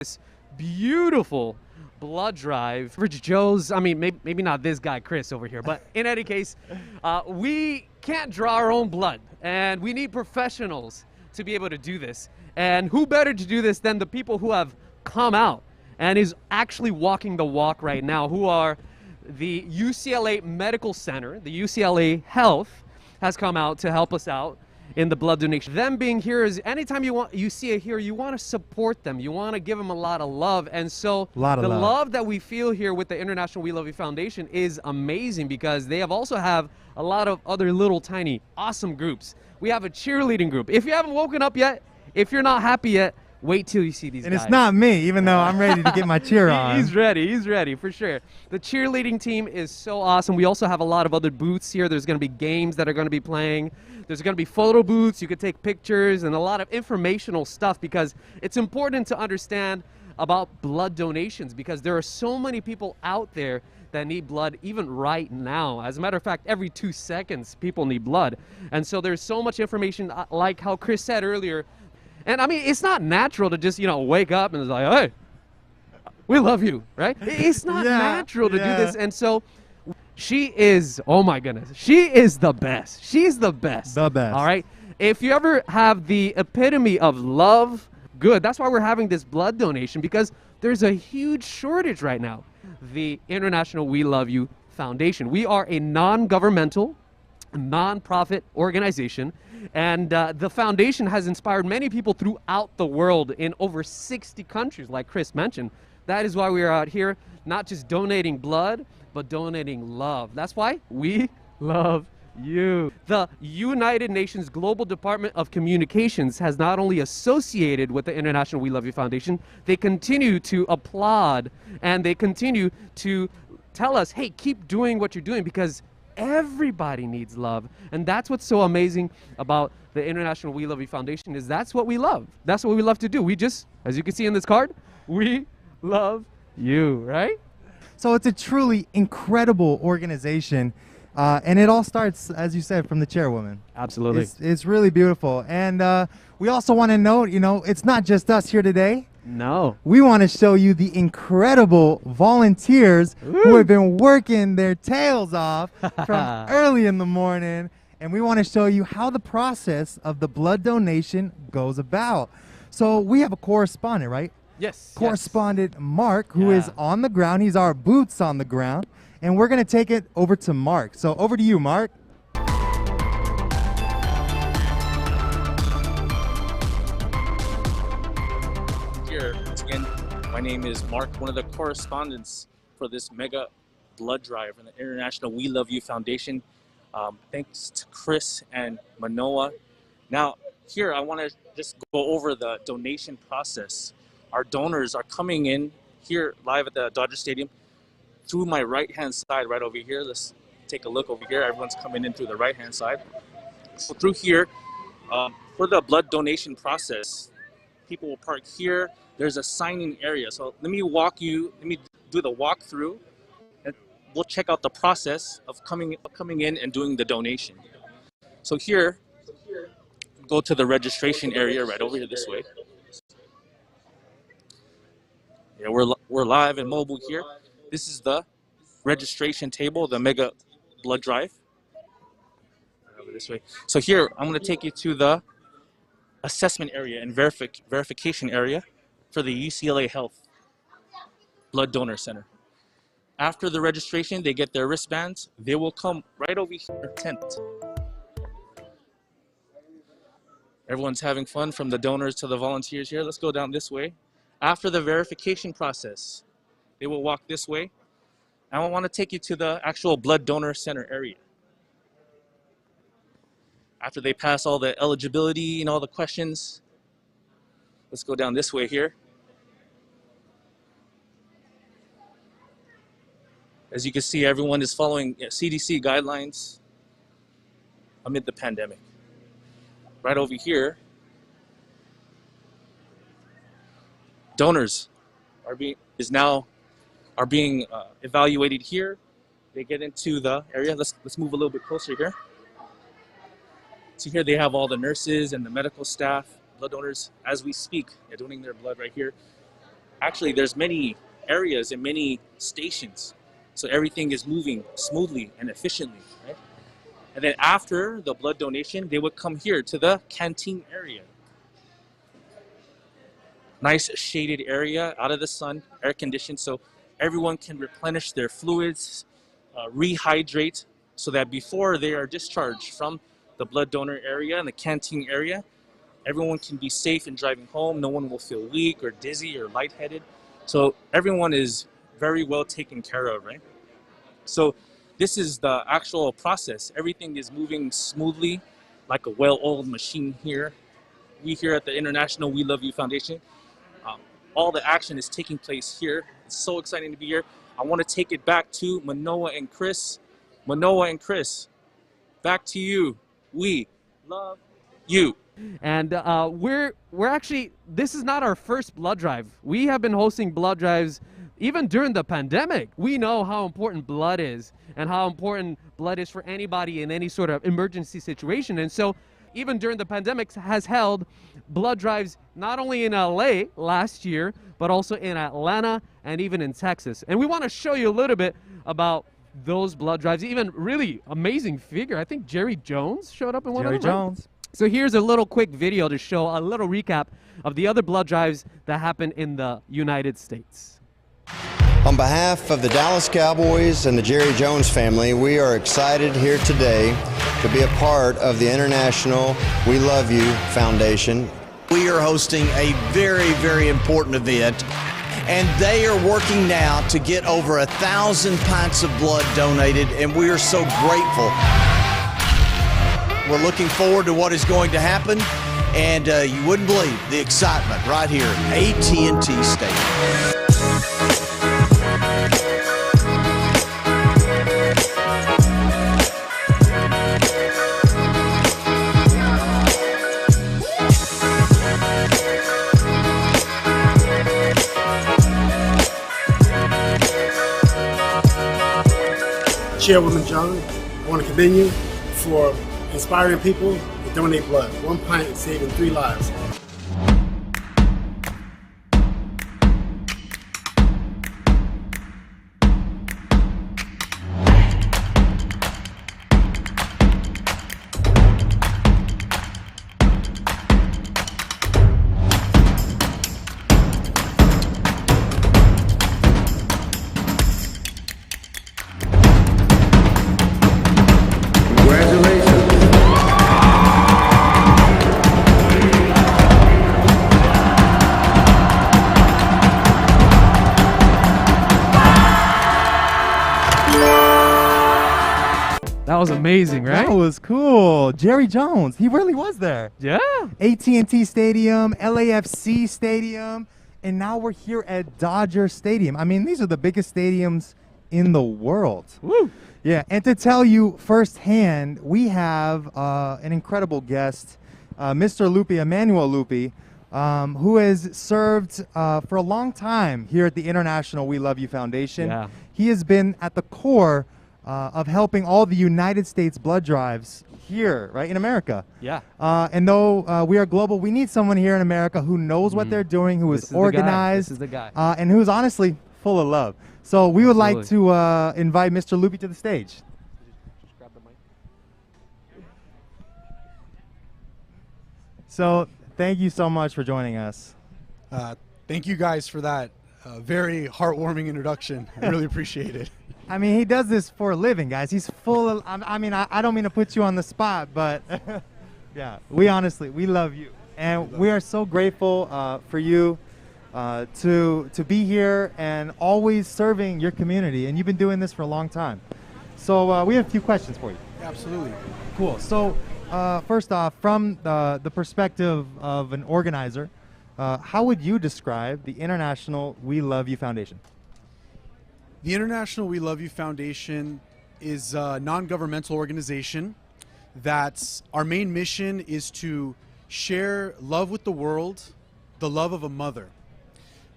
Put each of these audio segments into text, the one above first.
this beautiful blood drive. Rich Joe's, I mean, maybe not this guy, Chris, over here, but in any case, we can't draw our own blood, and we need professionals to be able to do this. And who better to do this than the people who have come out and is actually walking the walk right now, who are the UCLA Medical Center. The UCLA Health has come out to help us out in the blood donation. Them being here is anytime you see it here, you want to support them. You want to give them a lot of love. And so the love that we feel here with the International We Love You Foundation is amazing, because they also have a lot of other little tiny awesome groups. We have a cheerleading group. If you haven't woken up yet, if you're not happy yet, wait till you see these guys. And it's not me, even though I'm ready to get my cheer on. He's ready for sure. The cheerleading team is so awesome. We also have a lot of other booths here. There's going to be games that are going to be playing. There's going to be photo booths. You can take pictures and a lot of informational stuff, because it's important to understand about blood donations, because there are so many people out there that need blood even right now. As a matter of fact, every 2 seconds people need blood. And so there's so much information, like how Chris said earlier. And I mean, it's not natural to just, wake up and it's like, hey, we love you, right? It's not natural to do this. And so she is, oh my goodness, she is the best. She's the best. The best. All right. If you ever have the epitome of love, good. That's why we're having this blood donation, because there's a huge shortage right now. The International We Love You Foundation. We are a non-governmental, non-profit organization, and the foundation has inspired many people throughout the world in over 60 countries, like Chris mentioned. That is why we are out here, not just donating blood, but donating love. That's why we love you. The United Nations Global Department of Communications has not only associated with the International We Love You Foundation, they continue to applaud and they continue to tell us, hey, keep doing what you're doing, because everybody needs love. And that's what's so amazing about the International We Love You Foundation, is that's what we love. That's what we love to do. We just, as you can see in this card, we love you, right? So it's a truly incredible organization. And it all starts, as you said, from the chairwoman. Absolutely. It's really beautiful. And we also want to note, it's not just us here today. No. We want to show you the incredible volunteers who have been working their tails off from early in the morning. And we want to show you how the process of the blood donation goes about. So we have a correspondent, right? Yes. Correspondent Mark, who is on the ground. He's our boots on the ground. And we're going to take it over to Mark. So over to you, Mark. Here, once again, my name is Mark, one of the correspondents for this mega blood drive in the International We Love You Foundation. Thanks to Chris and Manoa. Now, here I want to just go over the donation process. Our donors are coming in here live at the Dodger Stadium through my right-hand side right over here. Let's take a look over here. Everyone's coming in through the right-hand side. So through here, for the blood donation process, people will park here. There's a sign-in area. So let me do the walkthrough, and we'll check out the process of coming in and doing the donation. So here, go to the registration area right over here this way. Yeah, we're live and mobile here. This is the registration table, the mega blood drive. Over this way. So here, I'm going to take you to the assessment area and verification area for the UCLA Health Blood Donor Center. After the registration, they get their wristbands. They will come right over here, tent. Everyone's having fun, from the donors to the volunteers here. Let's go down this way. After the verification process, they will walk this way. And I want to take you to the actual blood donor center area. After they pass all the eligibility and all the questions, let's go down this way here. As you can see, everyone is following CDC guidelines amid the pandemic. Right over here, donors are being evaluated here. They get into the area. Let's move a little bit closer here. So here they have all the nurses and the medical staff, blood donors, as we speak. They're donating their blood right here. actually there's many areas and many stations, so everything is moving smoothly and efficiently, right? And then after the blood donation, they would come here to the canteen area. Nice shaded area, out of the sun, air conditioned, so everyone can replenish their fluids, rehydrate, so that before they are discharged from the blood donor area and the canteen area, everyone can be safe in driving home. No one will feel weak or dizzy or lightheaded. So everyone is very well taken care of, right? So this is the actual process. Everything is moving smoothly, like a well-oiled machine here. We here at the International We Love You Foundation, all the action is taking place here. It's so exciting to be here. I want to take it back to Manoa and Chris. Manoa and Chris, back to you. We love you. And we're actually, this is not our first blood drive. We have been hosting blood drives even during the pandemic. We know how important blood is and how important blood is for anybody in any sort of emergency situation. And so even during the pandemic has held blood drives not only in LA last year, but also in Atlanta and even in Texas. And we want to show you a little bit about those blood drives. Even really amazing figure. I think Jerry Jones showed up in one of them. Jerry Jones. So here's a little quick video to show a little recap of the other blood drives that happened in the United States. On behalf of the Dallas Cowboys and the Jerry Jones family, we are excited here today to be a part of the International We Love You Foundation. We are hosting a very, very important event, and they are working now to get over 1,000 pints of blood donated, and we are so grateful. We're looking forward to what is going to happen, and you wouldn't believe the excitement right here at AT&T Stadium. Chairwoman John, I want to commend you for inspiring people to donate blood. 1 pint saving 3 lives. That was amazing, right? That was cool. Jerry Jones, he really was there. Yeah. AT&T Stadium, LAFC Stadium, and now we're here at Dodger Stadium. I mean, these are the biggest stadiums in the world. Woo. Yeah, and to tell you firsthand, we have an incredible guest, Mr. Lupi, Emmanuel Lupi, who has served for a long time here at the International We Love You Foundation. Yeah. He has been at the core of helping all the United States blood drives here, right, in America. Yeah. And though we are global, we need someone here in America who knows what they're doing, who is organized, This is the guy. and who's honestly full of love. So we would like to invite Mr. Lupi to the stage. Just grab the mic. So thank you so much for joining us. Thank you guys for that very heartwarming introduction. I really appreciate it. I mean, he does this for a living, guys. He's full of, I mean, I don't mean to put you on the spot, but yeah, we love you. And we are so grateful for you to be here and always serving your community. And you've been doing this for a long time. So we have a few questions for you. Absolutely. Cool. So first off, from the perspective of an organizer, how would you describe the International We Love You Foundation? The International We Love You Foundation is a non-governmental organization that's our main mission is to share love with the world, the love of a mother.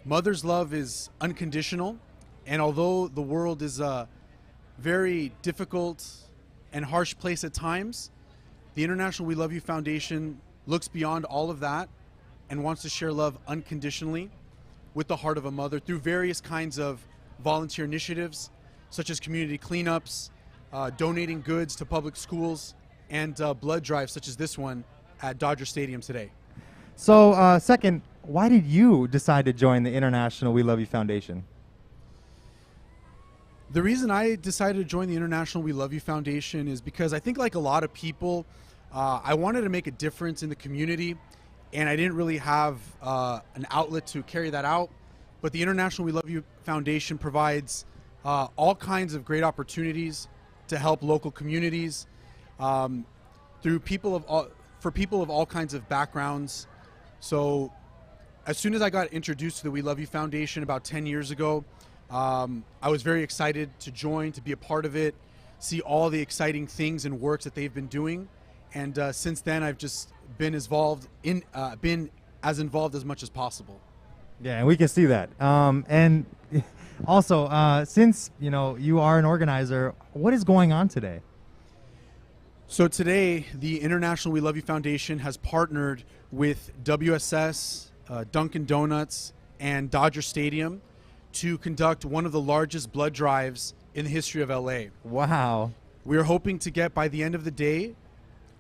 Mother's love is unconditional, and although the world is a very difficult and harsh place at times, the International We Love You Foundation looks beyond all of that and wants to share love unconditionally with the heart of a mother through various kinds of volunteer initiatives, such as community cleanups, donating goods to public schools, and blood drives such as this one at Dodger Stadium today. So, second, why did you decide to join the International We Love You Foundation? The reason I decided to join the International We Love You Foundation is because I think, like a lot of people, I wanted to make a difference in the community, and I didn't really have an outlet to carry that out. But the International We Love You Foundation provides all kinds of great opportunities to help local communities through for people of all kinds of backgrounds. So as soon as I got introduced to the We Love You Foundation about 10 years ago, I was very excited to join, to be a part of it, see all the exciting things and works that they've been doing. And since then, I've just been as involved as much as possible. Yeah, and we can see that. And also, since you are an organizer, what is going on today? So today, the International We Love You Foundation has partnered with WSS, Dunkin' Donuts, and Dodger Stadium to conduct one of the largest blood drives in the history of LA. Wow. We are hoping to get, by the end of the day,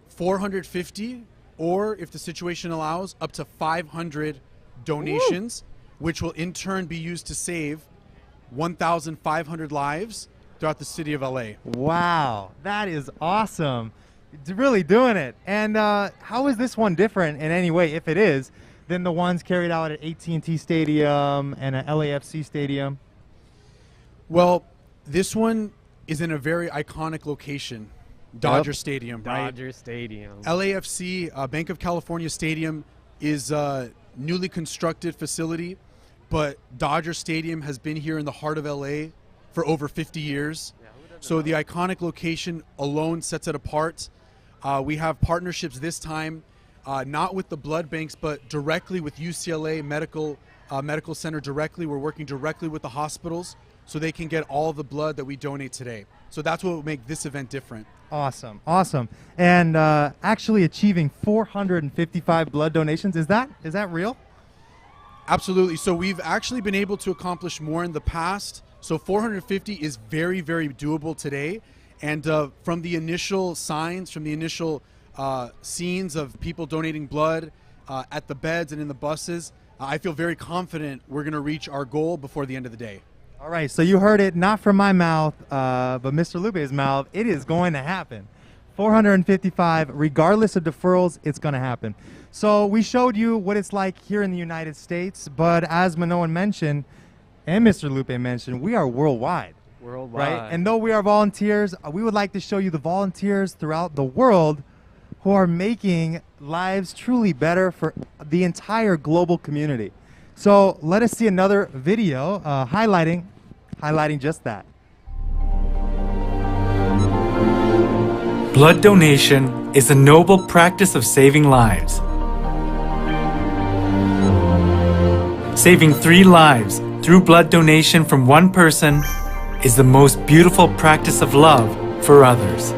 450, or if the situation allows, up to 500 donations, which will in turn be used to save 1,500 lives throughout the city of LA. Wow, that is awesome. It's really doing it. And how is this one different in any way, if it is, than the ones carried out at AT&T Stadium and at LAFC Stadium? Well, this one is in a very iconic location, Dodger Stadium, right? Dodger Stadium. LAFC, Bank of California Stadium, is a newly constructed facility, but Dodger Stadium has been here in the heart of LA for over 50 years. So the iconic location alone sets it apart. We have partnerships this time, not with the blood banks, but directly with UCLA Medical Center directly. We're working directly with the hospitals so they can get all the blood that we donate today. So that's what will make this event different. Awesome, awesome. And actually achieving 455 blood donations, is that real? Absolutely. So we've actually been able to accomplish more in the past. So 450 is very, very doable today. And from the initial signs, from the initial scenes of people donating blood at the beds and in the buses, I feel very confident we're going to reach our goal before the end of the day. All right, so you heard it not from my mouth, but Mr. Lupe's mouth. It is going to happen. 455, regardless of deferrals, it's going to happen. So we showed you what it's like here in the United States, but as Manoan mentioned, and Mr. Lupe mentioned, we are worldwide. Worldwide. Right? And though we are volunteers, we would like to show you the volunteers throughout the world who are making lives truly better for the entire global community. So let us see another video highlighting just that. Blood donation is a noble practice of saving lives. Saving 3 lives through blood donation from one person is the most beautiful practice of love for others.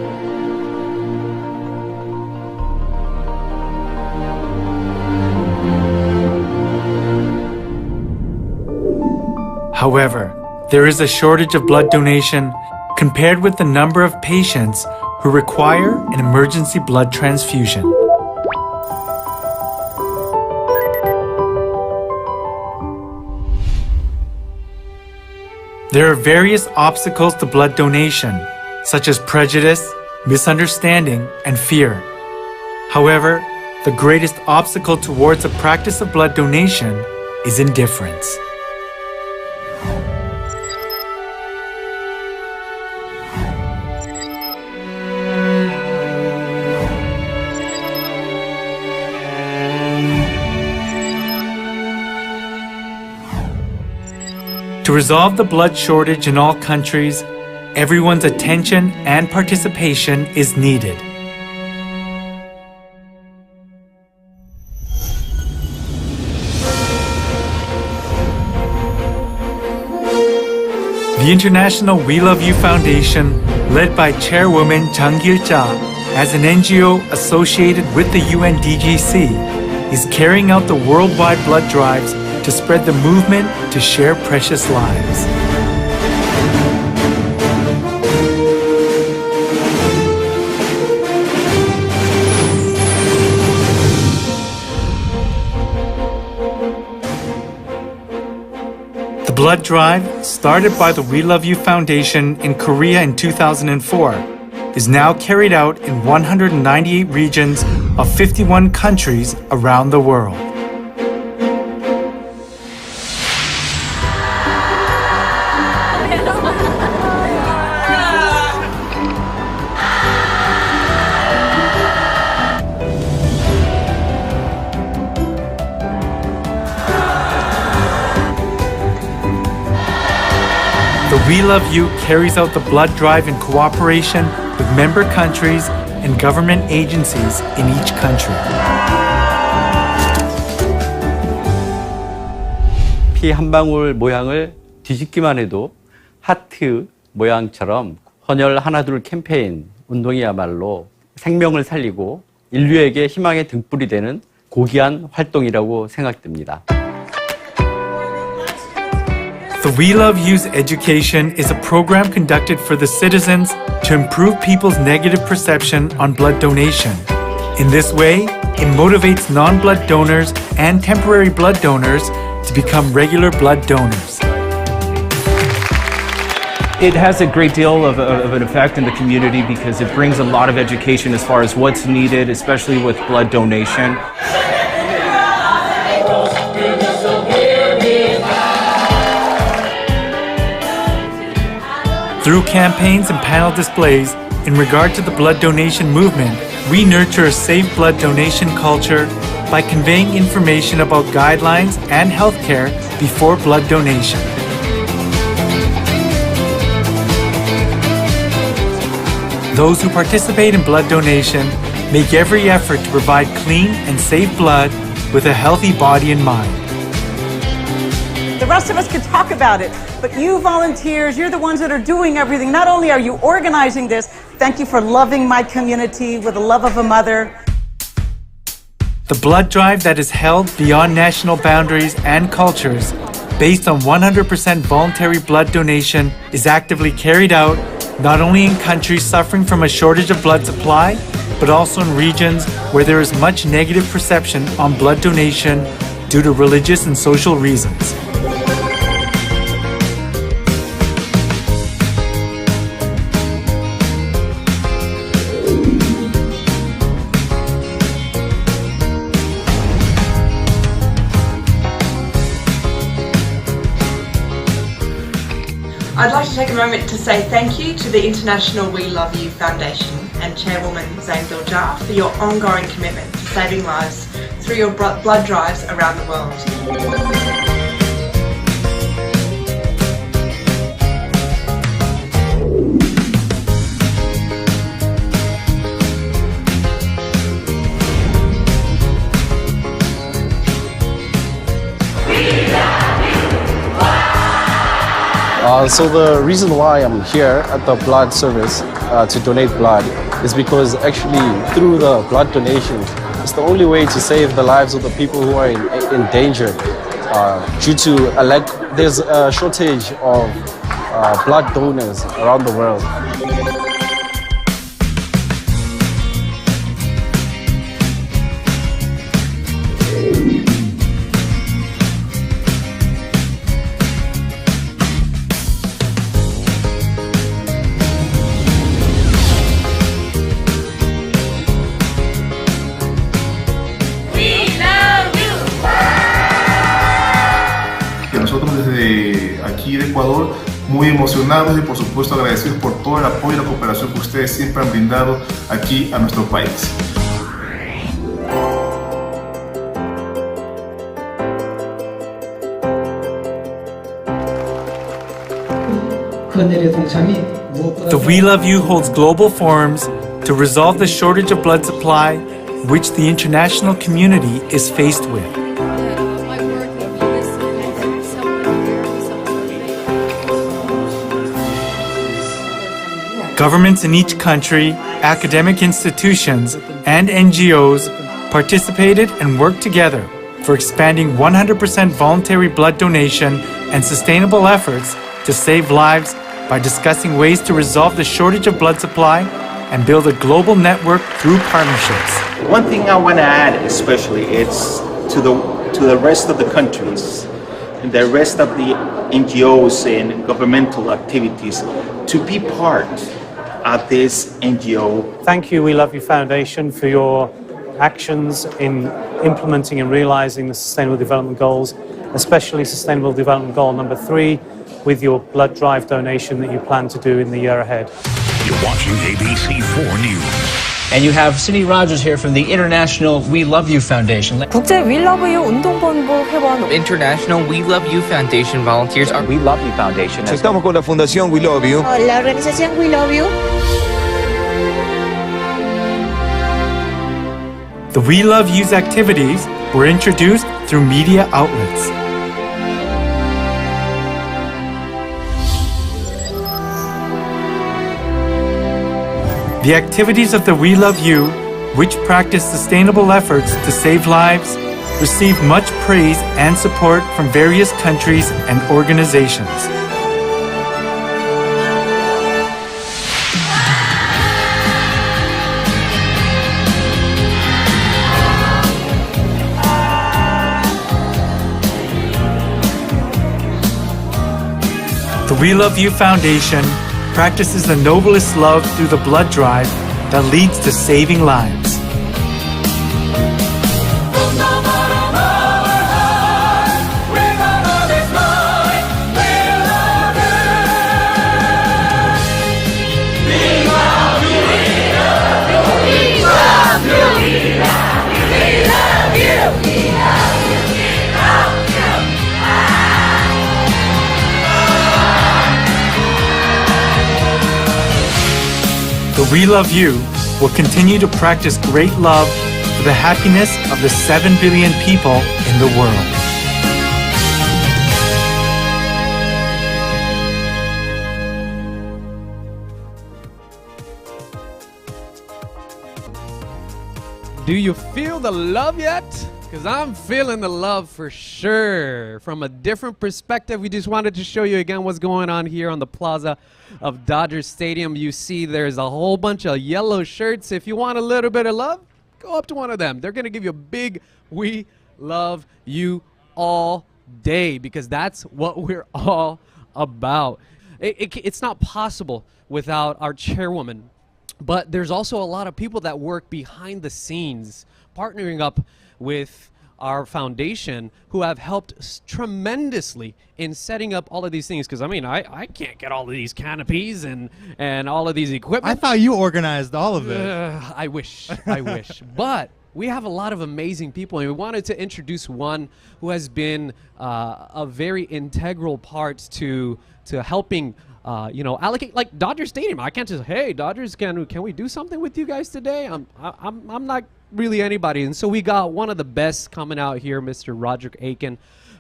However, there is a shortage of blood donation compared with the number of patients who require an emergency blood transfusion. There are various obstacles to blood donation, such as prejudice, misunderstanding, and fear. However, the greatest obstacle towards the practice of blood donation is indifference. To resolve the blood shortage in all countries, everyone's attention and participation is needed. The International WeLoveU Foundation, led by Chairwoman gil-jah, as an NGO associated with the UNDGC, is carrying out the worldwide blood drives to spread the movement to share precious lives. The blood drive, started by the WeLoveU Foundation in Korea in 2004, is now carried out in 198 regions of 51 countries around the world. The WeLoveU carries out the blood drive in cooperation with member countries and government agencies in each country. 피 한 방울 모양을 뒤집기만 해도 하트 모양처럼 헌혈 하나둘 캠페인 운동이야말로 생명을 살리고 인류에게 희망의 등불이 되는 고귀한 활동이라고 생각됩니다. The WeLoveU's education is a program conducted for the citizens to improve people's negative perception on blood donation. In this way, it motivates non-blood donors and temporary blood donors to become regular blood donors. It has a great deal of an effect in the community because it brings a lot of education as far as what's needed, especially with blood donation. Through campaigns and panel displays in regard to the blood donation movement, we nurture a safe blood donation culture by conveying information about guidelines and healthcare before blood donation. Those who participate in blood donation make every effort to provide clean and safe blood with a healthy body and mind. The rest of us could talk about it, but you volunteers, you're the ones that are doing everything. Not only are you organizing this, thank you for loving my community with the love of a mother. The blood drive that is held beyond national boundaries and cultures, based on 100% voluntary blood donation, is actively carried out not only in countries suffering from a shortage of blood supply, but also in regions where there is much negative perception on blood donation due to religious and social reasons. I'd like to take a moment to say thank you to the International WeLoveU Foundation and Chairwoman gil-jah for your ongoing commitment to saving lives through your blood drives around the world. So the reason why I'm here at the blood service to donate blood is because actually through the blood donation, it's the only way to save the lives of the people who are in danger due to there's a shortage of blood donors around the world. Aquí de Ecuador, muy emocionados y por supuesto agradecidos por todo el apoyo y la cooperación que ustedes siempre han brindado aquí a nuestro país. The WeLoveU holds global forums to resolve the shortage of blood supply which the international community is faced with. Governments in each country, academic institutions, and NGOs participated and worked together for expanding 100% voluntary blood donation and sustainable efforts to save lives by discussing ways to resolve the shortage of blood supply and build a global network through partnerships. One thing I want to add especially is to the rest of the countries and the rest of the NGOs and governmental activities to be part of this NGO. Thank you, WeLoveU Foundation, for your actions in implementing and realizing the Sustainable Development Goals, especially Sustainable Development Goal number 3, with your blood drive donation that you plan to do in the year ahead. You're watching ABC 4 News. And you have Cindy Rogers here from the International WeLoveU Foundation. 국제 WeLoveU 운동본부 회원. International WeLoveU Foundation volunteers are WeLoveU Foundation. Estamos con la Fundación WeLoveU. La organización WeLoveU. The WeLoveU's activities were introduced through media outlets. The activities of the WeLoveU, which practice sustainable efforts to save lives, receive much praise and support from various countries and organizations. The WeLoveU Foundation practices the noblest love through the blood drive that leads to saving lives. The WeLoveU will continue to practice great love for the happiness of the 7 billion people in the world. Do you feel the love yet? Because I'm feeling the love for sure. From a different perspective, we just wanted to show you again what's going on here on the plaza of Dodger Stadium. You see there's a whole bunch of yellow shirts. If you want a little bit of love, go up to one of them. They're going to give you a big "We love you" all day, because that's what we're all about. It's not possible without our chairwoman. But there's also a lot of people that work behind the scenes, partnering up with our foundation, who have helped tremendously in setting up all of these things. Because, I mean, I can't get all of these canopies and all of these equipment. I thought you organized all of it. I wish. But we have a lot of amazing people, and we wanted to introduce one who has been a very integral part to helping allocate, like Dodger Stadium. I can't just, hey, Dodgers, can we do something with you guys today? I'm not really anybody. And so we got one of the best coming out here, Mr. Roderick Aiken,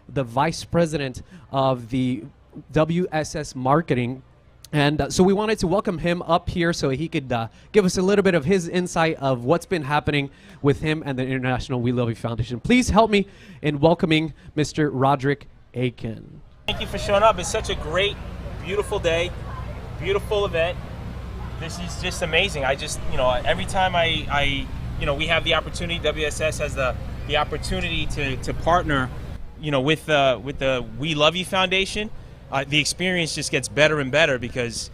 the Vice President of the WSS Marketing. And so we wanted to welcome him up here so he could give us a little bit of his insight of what's been happening with him and the International WeLoveU Foundation. Please help me in welcoming Mr. Roderick Aiken. Thank you for showing up. It's such a great, beautiful day, beautiful event. This is just amazing. I just, every time we have the opportunity, WSS has the opportunity to partner, with the WeLoveU Foundation. The experience just gets better and better, because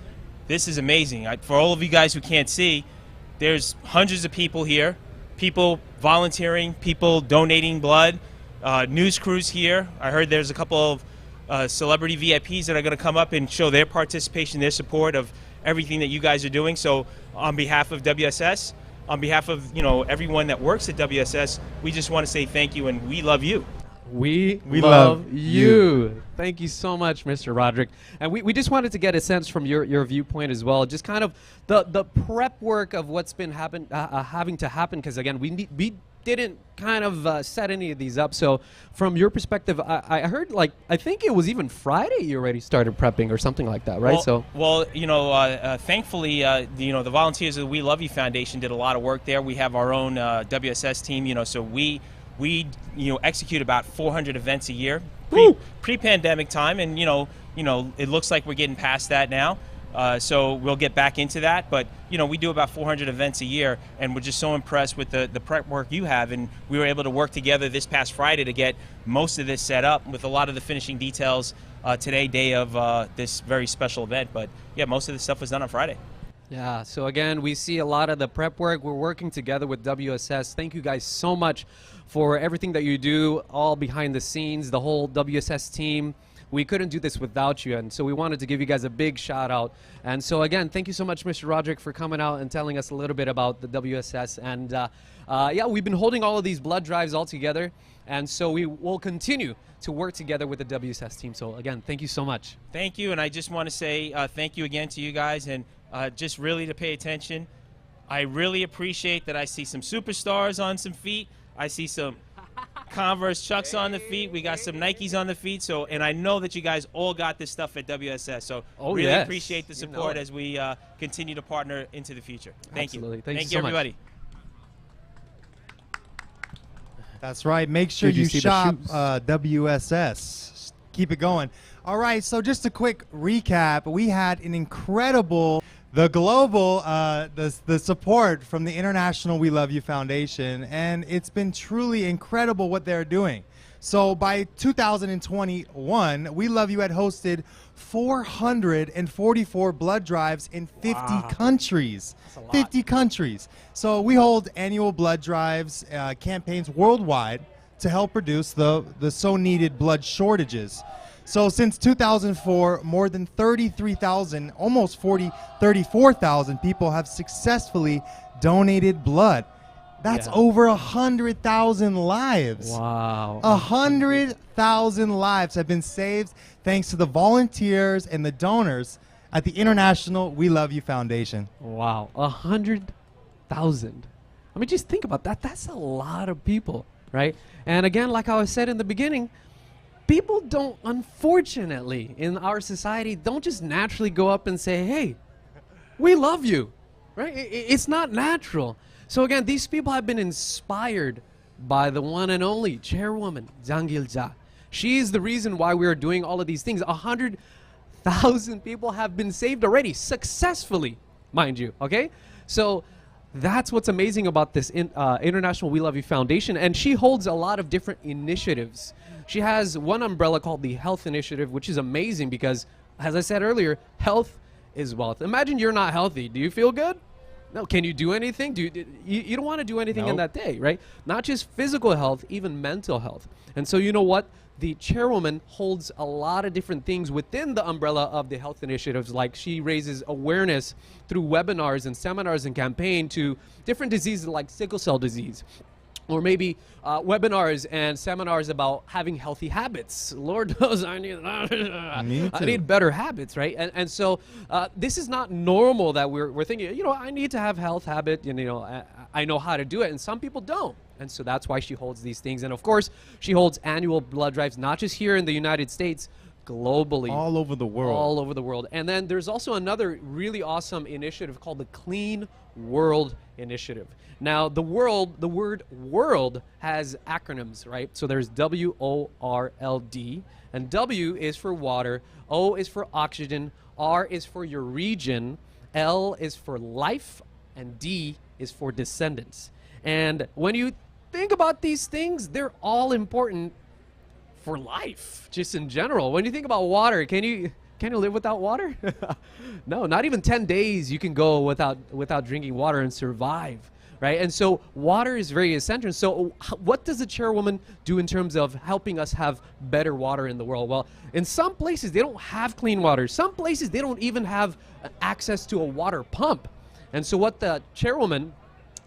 this is amazing. For all of you guys who can't see, there's hundreds of people here, people volunteering, people donating blood, news crews here. I heard there's a couple of celebrity VIPs that are going to come up and show their participation, their support of everything that you guys are doing. So on behalf of WSS, on behalf of everyone that works at WSS, we just want to say thank you, and we love you. We love you. Thank you so much, Mr. Roderick. And we just wanted to get a sense from your viewpoint as well, just kind of the prep work of what's been having to happen, because again, we didn't kind of set any of these up. So from your perspective, I heard, I think it was even Friday you already started prepping or something like that, right? Thankfully, the volunteers of the WeLoveU Foundation did a lot of work there. We have our own WSS team, so we we execute about 400 events a year pre-pandemic time, and it looks like we're getting past that now. So we'll get back into that, but we do about 400 events a year, and we're just so impressed with the prep work you have, and we were able to work together this past Friday to get most of this set up with a lot of the finishing details today, day of this very special event. But yeah, most of the stuff was done on Friday. Yeah, so again, we see a lot of the prep work. We're working together with WSS. Thank you guys so much for everything that you do, all behind the scenes, the whole WSS team. We couldn't do this without you, and so we wanted to give you guys a big shout out. And so again, thank you so much, Mr. Roderick, for coming out and telling us a little bit about the WSS. And yeah, we've been holding all of these blood drives all together, and so we will continue to work together with the WSS team. So again, thank you so much. Thank you, and I just want to say thank you again to you guys, and just really to pay attention. I really appreciate that I see some superstars on some feet. I see some Converse Chucks on the feet. We got some Nikes on the feet. So, and I know that you guys all got this stuff at WSS. So, really appreciate the support as we continue to partner into the future. Thank you. Thank you so everybody. That's right. Make sure you shop WSS. Keep it going. All right. So, just a quick recap. We had an incredible. The global, the support from the International We Love You Foundation, and it's been truly incredible what they're doing. So by 2021, We Love You had hosted 444 blood drives in 50 countries. 50 countries. So we hold annual blood drives campaigns worldwide to help reduce the so needed blood shortages. So since 2004, more than 33,000, almost 34,000 people have successfully donated blood. That's over 100,000 lives. Wow. 100,000 lives have been saved thanks to the volunteers and the donors at the International We Love You Foundation. Wow, 100,000. I mean, just think about that. That's a lot of people, right? And again, like I said in the beginning, people don't, unfortunately, in our society, don't just naturally go up and say, hey, we love you, right? It's not natural. So again, these people have been inspired by the one and only Chairwoman, gil-jah. She is the reason why we are doing all of these things. 100,000 people have been saved already, successfully, mind you, okay? So that's what's amazing about this International We Love You Foundation, and she holds a lot of different initiatives. She has one umbrella called the Health Initiative, which is amazing because, as I said earlier, health is wealth. Imagine you're not healthy. Do you feel good? No. Can you do anything? You don't want to do anything in that day, right? Not just physical health, even mental health. And so you know what? The Chairwoman holds a lot of different things within the umbrella of the health initiatives, like she raises awareness through webinars and seminars and campaign to different diseases like sickle cell disease, or maybe webinars and seminars about having healthy habits. Lord knows I need better habits, right? And so this is not normal that we're thinking, you know, I need to have health habit, and, you know, I know how to do it, and some people don't. And so that's why she holds these things. And of course, she holds annual blood drives, not just here in the United States, globally. All over the world. All over the world. And then there's also another really awesome initiative called the Clean World Initiative. Now, the word world has acronyms, right? So there's WORLD, and W is for water, O is for oxygen, R is for your region, L is for life, and D is for descendants. And when you think about these things, they're all important for life, just in general. When you think about water, can you live without water? No, not even 10 days you can go without drinking water and survive, right? And so water is very essential. So what does the Chairwoman do in terms of helping us have better water in the world? Well, in some places they don't have clean water. Some places they don't even have access to a water pump. And so what the Chairwoman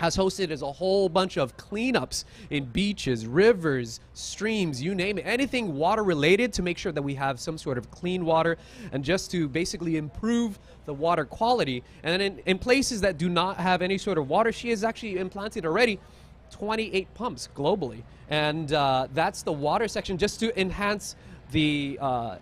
has hosted is a whole bunch of cleanups in beaches, rivers, streams, you name it, anything water related, to make sure that we have some sort of clean water, and just to basically improve the water quality. And then in places that do not have any sort of water, she has actually implanted already 28 pumps globally. And that's the water section, just to enhance the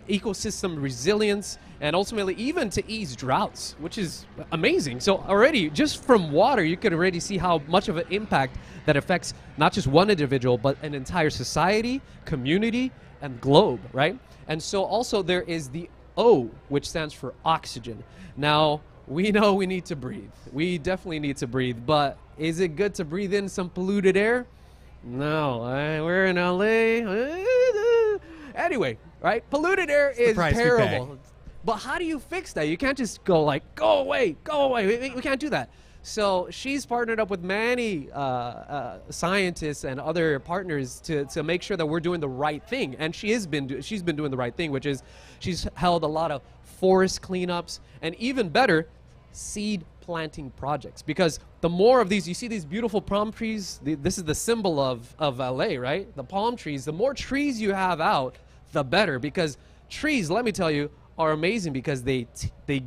ecosystem resilience, and ultimately even to ease droughts, which is amazing. So already, just from water, you can already see how much of an impact that affects not just one individual, but an entire society, community, and globe, right? And so also there is the O, which stands for oxygen. Now, we know we need to breathe. We definitely need to breathe, but is it good to breathe in some polluted air? No, we're in LA. Anyway, right? Polluted air is terrible. But how do you fix that? You can't just go like, go away, go away. We can't do that. So she's partnered up with many scientists and other partners to make sure that we're doing the right thing. And she's been doing the right thing, which is she's held a lot of forest cleanups and even better, seed planting projects. Because the more of these, you see these beautiful palm trees. This is the symbol of LA, right? The palm trees. The more trees you have out, the better. Because trees, let me tell you, are amazing because they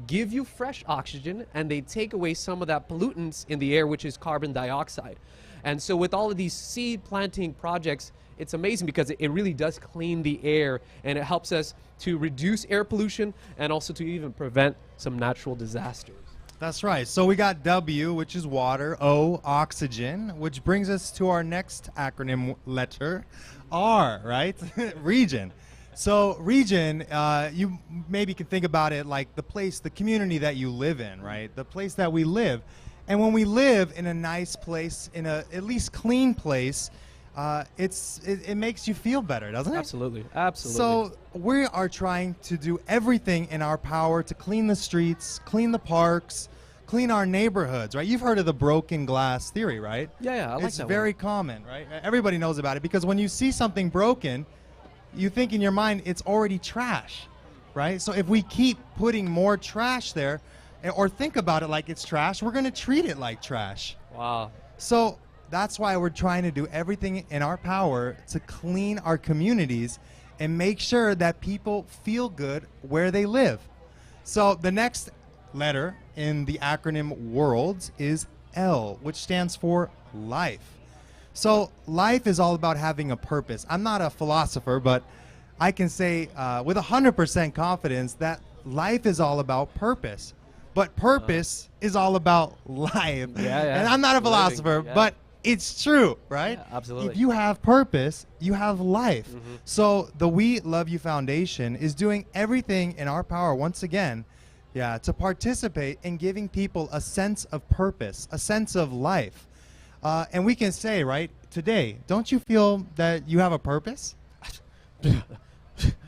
give you fresh oxygen and they take away some of that pollutants in the air, which is carbon dioxide. And so with all of these seed planting projects, it's amazing because it really does clean the air, and it helps us to reduce air pollution and also to even prevent some natural disasters. That's right. So we got W, which is water, O, oxygen, which brings us to our next acronym letter, R, right? Region. So region, you maybe can think about it like the place, the community that you live in, right? The place that we live. And when we live in a nice place, in a at least clean place, it makes you feel better, doesn't it? Absolutely, absolutely. So we are trying to do everything in our power to clean the streets, clean the parks, clean our neighborhoods, right? You've heard of the broken glass theory, right? Yeah, I like that. It's very common, right? Everybody knows about it because when you see something broken, you think in your mind it's already trash, right? So if we keep putting more trash there, or think about it like it's trash, we're going to treat it like trash. Wow. So that's why we're trying to do everything in our power to clean our communities and make sure that people feel good where they live. So the next letter in the acronym WORLD is L, which stands for life. So life is all about having a purpose. I'm not a philosopher, but I can say with 100% confidence that life is all about purpose. But purpose is all about life. Yeah. And I'm not a philosopher, but it's true, right? Yeah, absolutely. If you have purpose, you have life. So the WeLoveU Foundation is doing everything in our power, once again, to participate in giving people a sense of purpose, a sense of life. And we can say, right, today, don't you feel that you have a purpose?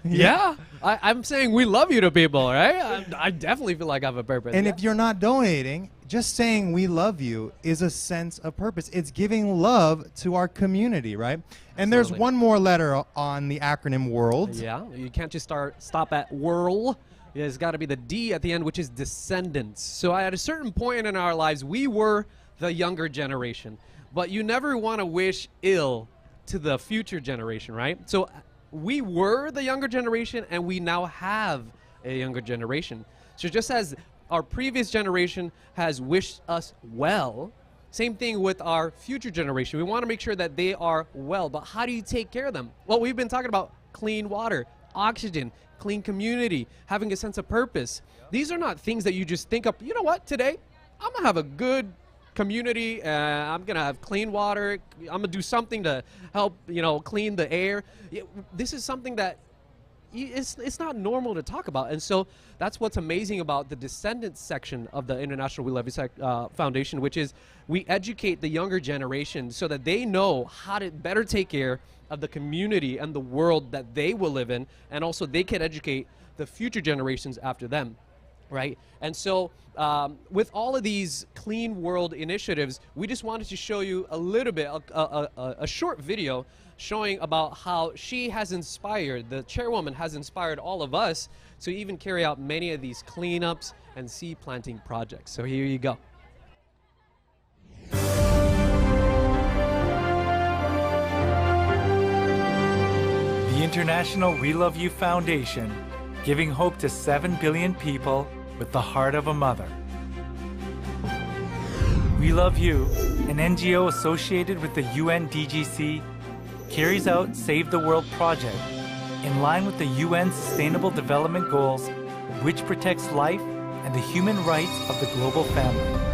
Yeah, I'm saying we love you to people, right? I definitely feel like I have a purpose. And if you're not donating, just saying we love you is a sense of purpose. It's giving love to our community, right? And there's one more letter on the acronym WORLD. Yeah, you can't just stop at WORL. There's got to be the D at the end, which is descendants. So at a certain point in our lives, we were the younger generation. But you never want to wish ill to the future generation, right? So we were the younger generation, and we now have a younger generation. So just as our previous generation has wished us well, same thing with our future generation. We want to make sure that they are well, but how do you take care of them? Well, we've been talking about clean water, oxygen, clean community, having a sense of purpose. These are not things that you just think up, you know what, today I'm going to have a good community, I'm gonna have clean water, I'm gonna do something to help, clean the air. This is something that it's not normal to talk about. And so that's what's amazing about the descendants section of the International WeLoveU Foundation, which is we educate the younger generation so that they know how to better take care of the community and the world that they will live in, and also they can educate the future generations after them. Right? And so with all of these clean world initiatives, we just wanted to show you a little bit, a short video showing about how she has inspired, the chairwoman has inspired all of us to even carry out many of these cleanups and seed planting projects. So here you go. The International WeLoveU Foundation, giving hope to 7 billion people with the heart of a mother. WeLoveU, an NGO associated with the UNDGC, carries out Save the World project in line with the UN Sustainable Development Goals, which protects life and the human rights of the global family.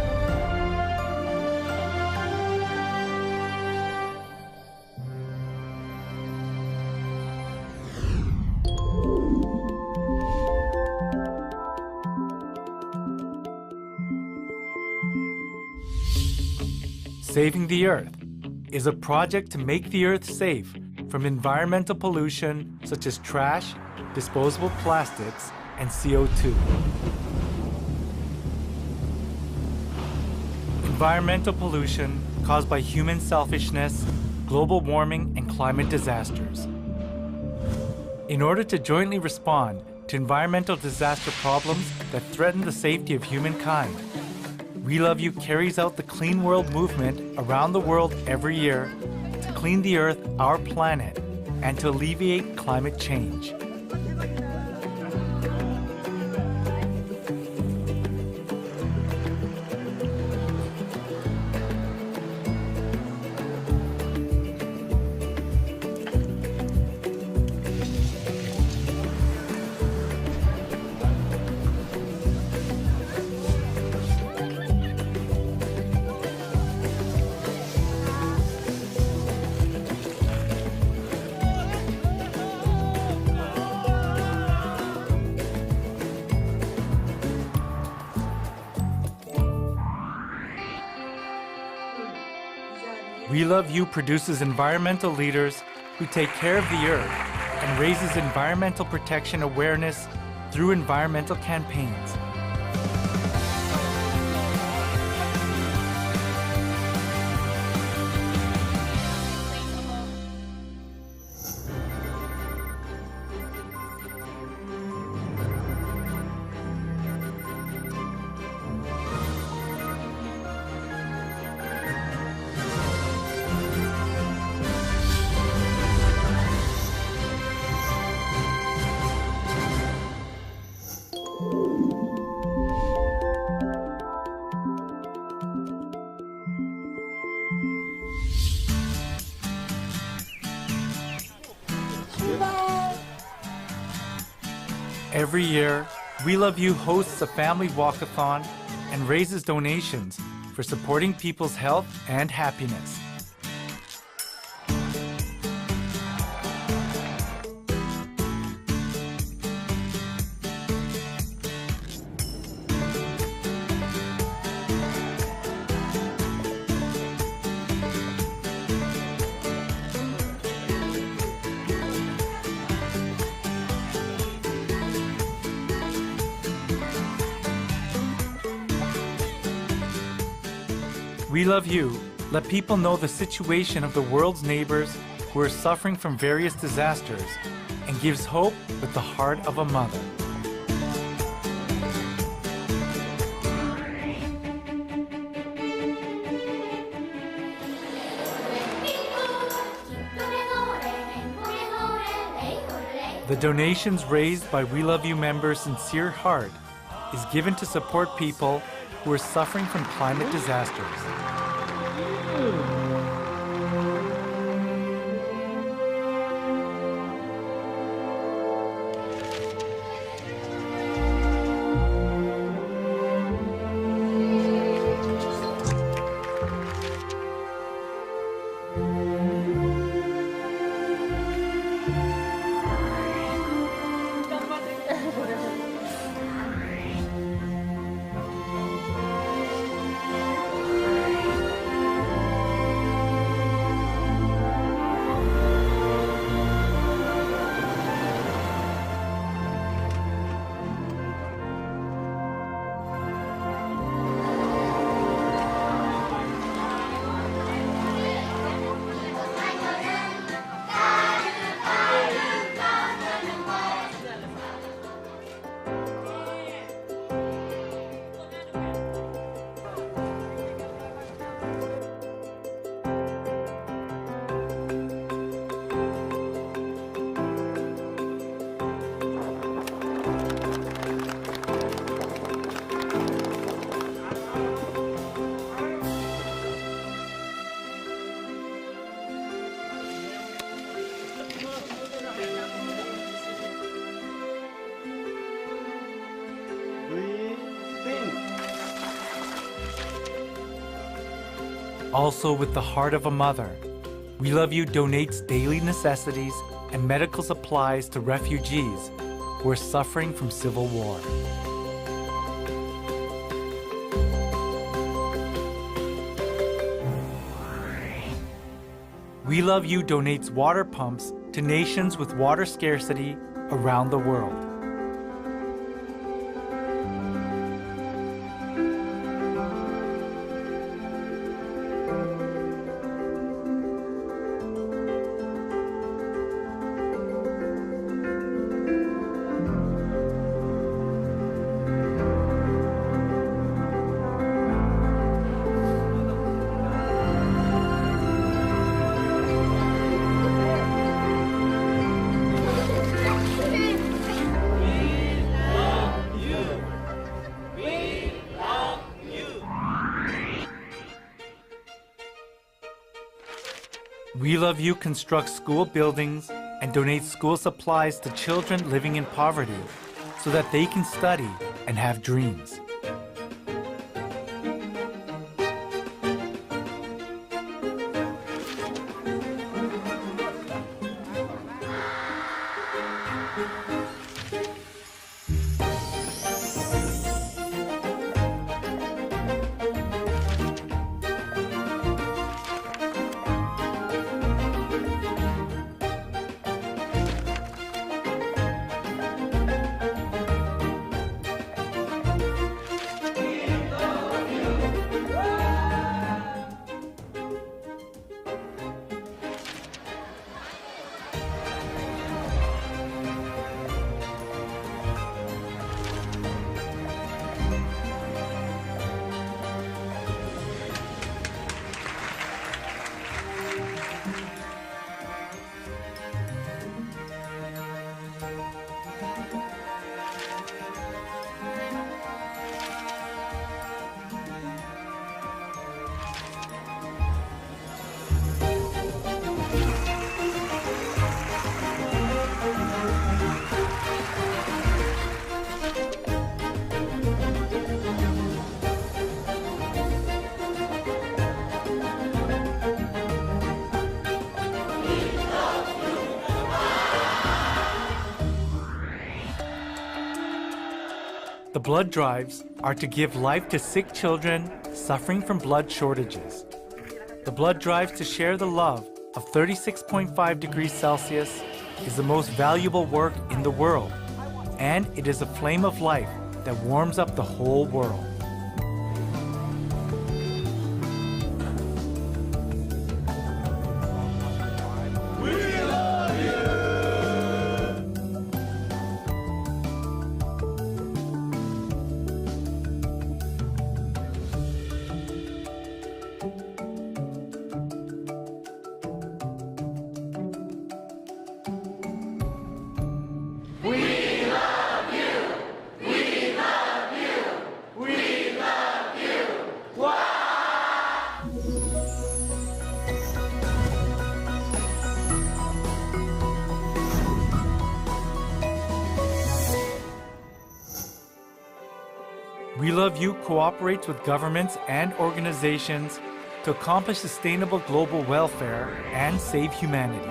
Saving the Earth is a project to make the Earth safe from environmental pollution such as trash, disposable plastics, and CO2. Environmental pollution caused by human selfishness, global warming, and climate disasters. In order to jointly respond to environmental disaster problems that threaten the safety of humankind, WeLoveU carries out the Clean World movement around the world every year to clean the Earth, our planet, and to alleviate climate change. WeLoveU produces environmental leaders who take care of the Earth and raises environmental protection awareness through environmental campaigns. Every year, WeLoveU hosts a family walkathon and raises donations for supporting people's health and happiness. WeLoveU let people know the situation of the world's neighbors who are suffering from various disasters and gives hope with the heart of a mother. The donations raised by WeLoveU members' sincere heart is given to support people who are suffering from climate disasters. Also with the heart of a mother, WeLoveU donates daily necessities and medical supplies to refugees who are suffering from civil war. WeLoveU donates water pumps to nations with water scarcity around the world. WeLoveU constructs school buildings and donates school supplies to children living in poverty so that they can study and have dreams. The blood drives are to give life to sick children suffering from blood shortages. The blood drive to share the love of 36.5 degrees Celsius is the most valuable work in the world, and it is a flame of life that warms up the whole world. WeLoveU cooperates with governments and organizations to accomplish sustainable global welfare and save humanity.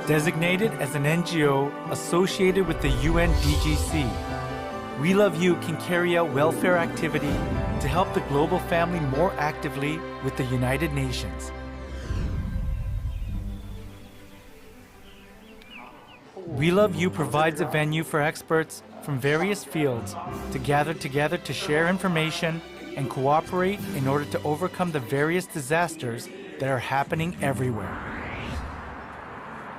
Designated as an NGO associated with the UNDGC, WeLoveU can carry out welfare activity to help the global family more actively with the United Nations. WeLoveU provides a venue for experts from various fields to gather together to share information and cooperate in order to overcome the various disasters that are happening everywhere.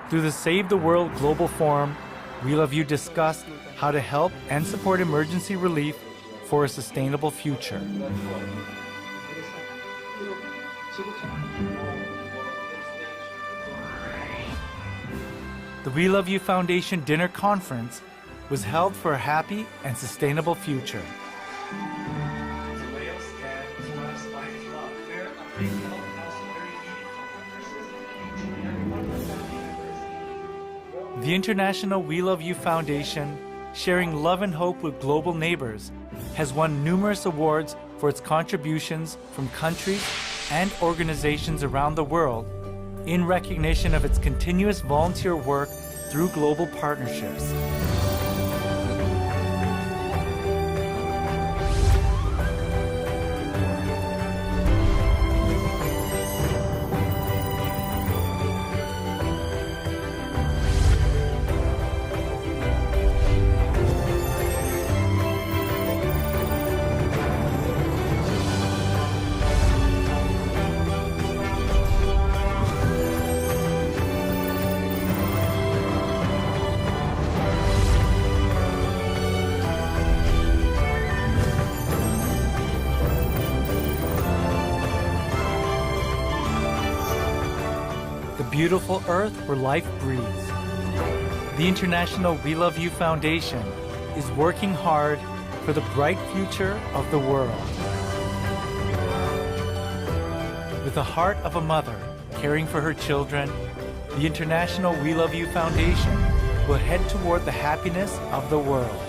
Through the Save the World Global Forum, WeLoveU discussed how to help and support emergency relief for a sustainable future. The WeLoveU Foundation Dinner Conference was held for a happy and sustainable future. The International We Love You Foundation, sharing love and hope with global neighbors, has won numerous awards for its contributions from countries and organizations around the world in recognition of its continuous volunteer work through global partnerships. Beautiful earth where life breathes. The International We Love You Foundation is working hard for the bright future of the world. With the heart of a mother caring for her children, the International We Love You Foundation will head toward the happiness of the world.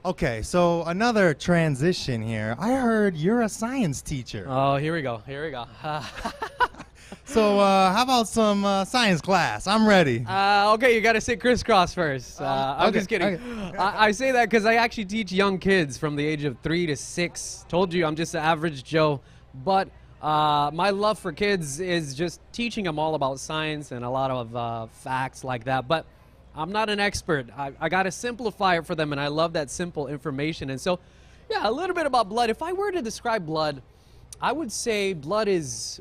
Okay, so another transition here. I heard you're a science teacher. Oh, here we go. Here we go. So how about some science class? I'm ready. Okay, you got to sit crisscross first. I'm okay, just kidding. okay. I say that because I actually teach young kids from the age of 3 to 6. Told you I'm just an average Joe. But my love for kids is just teaching them all about science and a lot of facts like that. But I'm not an expert. I got to simplify it for them, and I love that simple information. And so, yeah, a little bit about blood. If I were to describe blood, I would say blood is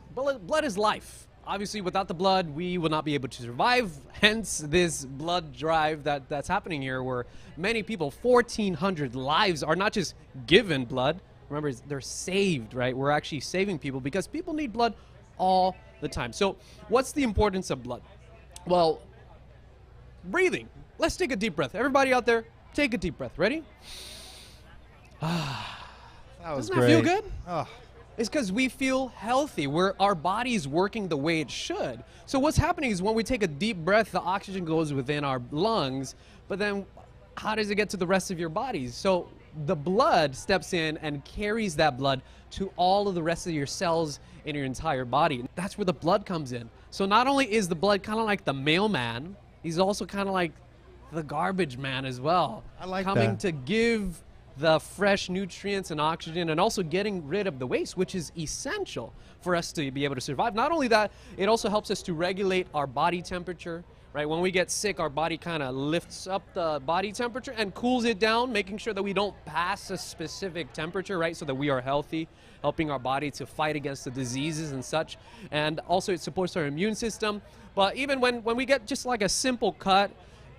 life. Obviously, without the blood, we will not be able to survive. Hence, this blood drive that's happening here, where many people, 1,400 lives, are not just given blood. Remember, they're saved, right? We're actually saving people because people need blood all the time. So, what's the importance of blood? Well, breathing. Let's take a deep breath. Everybody out there, take a deep breath. Ready? That was Doesn't great. that feel good? Oh. It's because we feel healthy. Our body's working the way it should. So what's happening is when we take a deep breath, the oxygen goes within our lungs, but then how does it get to the rest of your bodies? So the blood steps in and carries that blood to all of the rest of your cells in your entire body. That's where the blood comes in. So not only is the blood kind of like the mailman, he's also kind of like the garbage man as well. I like coming that. to give the fresh nutrients and oxygen, and also getting rid of the waste, which is essential for us to be able to survive. Not only that, it also helps us to regulate our body temperature, right? When we get sick, our body kind of lifts up the body temperature and cools it down, making sure that we don't pass a specific temperature, right? So that we are healthy, helping our body to fight against the diseases and such. And also it supports our immune system. But even when we get just like a simple cut,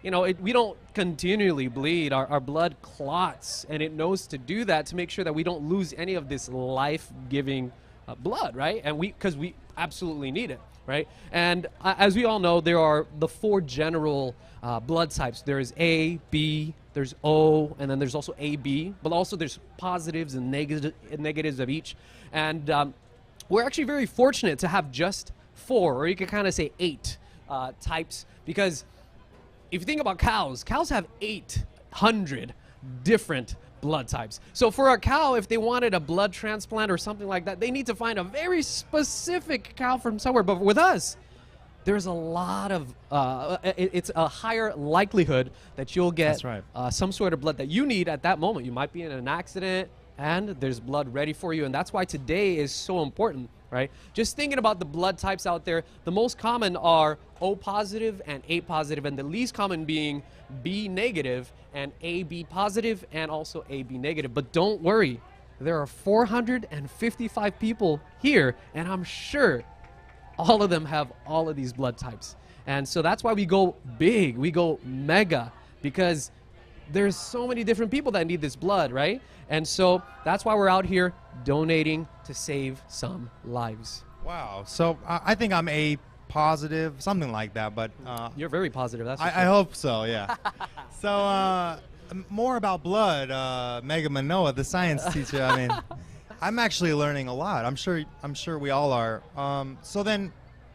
you know, we don't continually bleed. Our blood clots, and it knows to do that to make sure that we don't lose any of this life-giving blood, right? And because we absolutely need it, right? And as we all know, there are the 4 general blood types. There's A, B, there's O, and then there's also AB, but also there's positives and negatives of each. And we're actually very fortunate to have just 4, or you could kind of say 8 types, because if you think about cows have 800 different blood types. So for a cow, if they wanted a blood transplant or something like that, they need to find a very specific cow from somewhere. But with us, there's a lot of, it's a higher likelihood that you'll get some sort of blood that you need at that moment. You might be in an accident and there's blood ready for you. And that's why today is so important, right? Just thinking about the blood types out there, the most common are O positive and A positive, and the least common being B negative and AB positive and also AB negative. But don't worry, there are 455 people here, and I'm sure all of them have all of these blood types. And so that's why we go big, we go mega, because there's so many different people that need this blood, right? And so that's why we're out here donating to save some lives. Wow. So I think I'm A positive, something like that. But you're very positive. That's I hope so. Yeah. So more about blood, Mega Manoa, the science teacher. I mean, I'm actually learning a lot. I'm sure we all are. So then,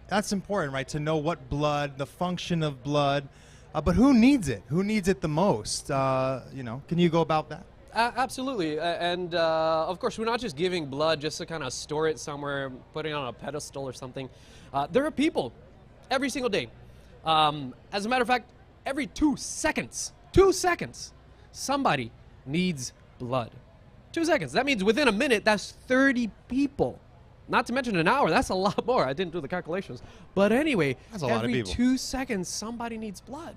that's important, right? To know what blood, the function of blood, but who needs it? Who needs it the most? Can you go about that? Absolutely, and of course, we're not just giving blood just to kind of store it somewhere, putting it on a pedestal or something. There are people every single day. As a matter of fact, every 2 seconds, somebody needs blood. 2 seconds. That means within a minute, that's 30 people. Not to mention an hour, that's a lot more. I didn't do the calculations. But anyway, that's a lot of people. Every 2 seconds, somebody needs blood.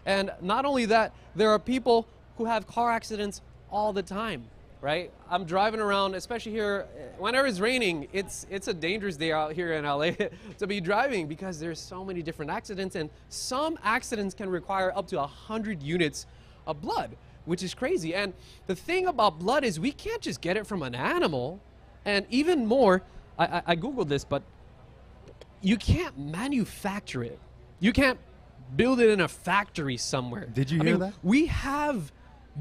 And not only that, there are people who have car accidents all the time, right? I'm driving around, especially here, whenever it's raining, it's a dangerous day out here in LA to be driving because there's so many different accidents, and some accidents can require up to 100 units of blood, which is crazy. And the thing about blood is we can't just get it from an animal, and even more, I Googled this, but you can't manufacture it. You can't build it in a factory somewhere. Did you hear that? We have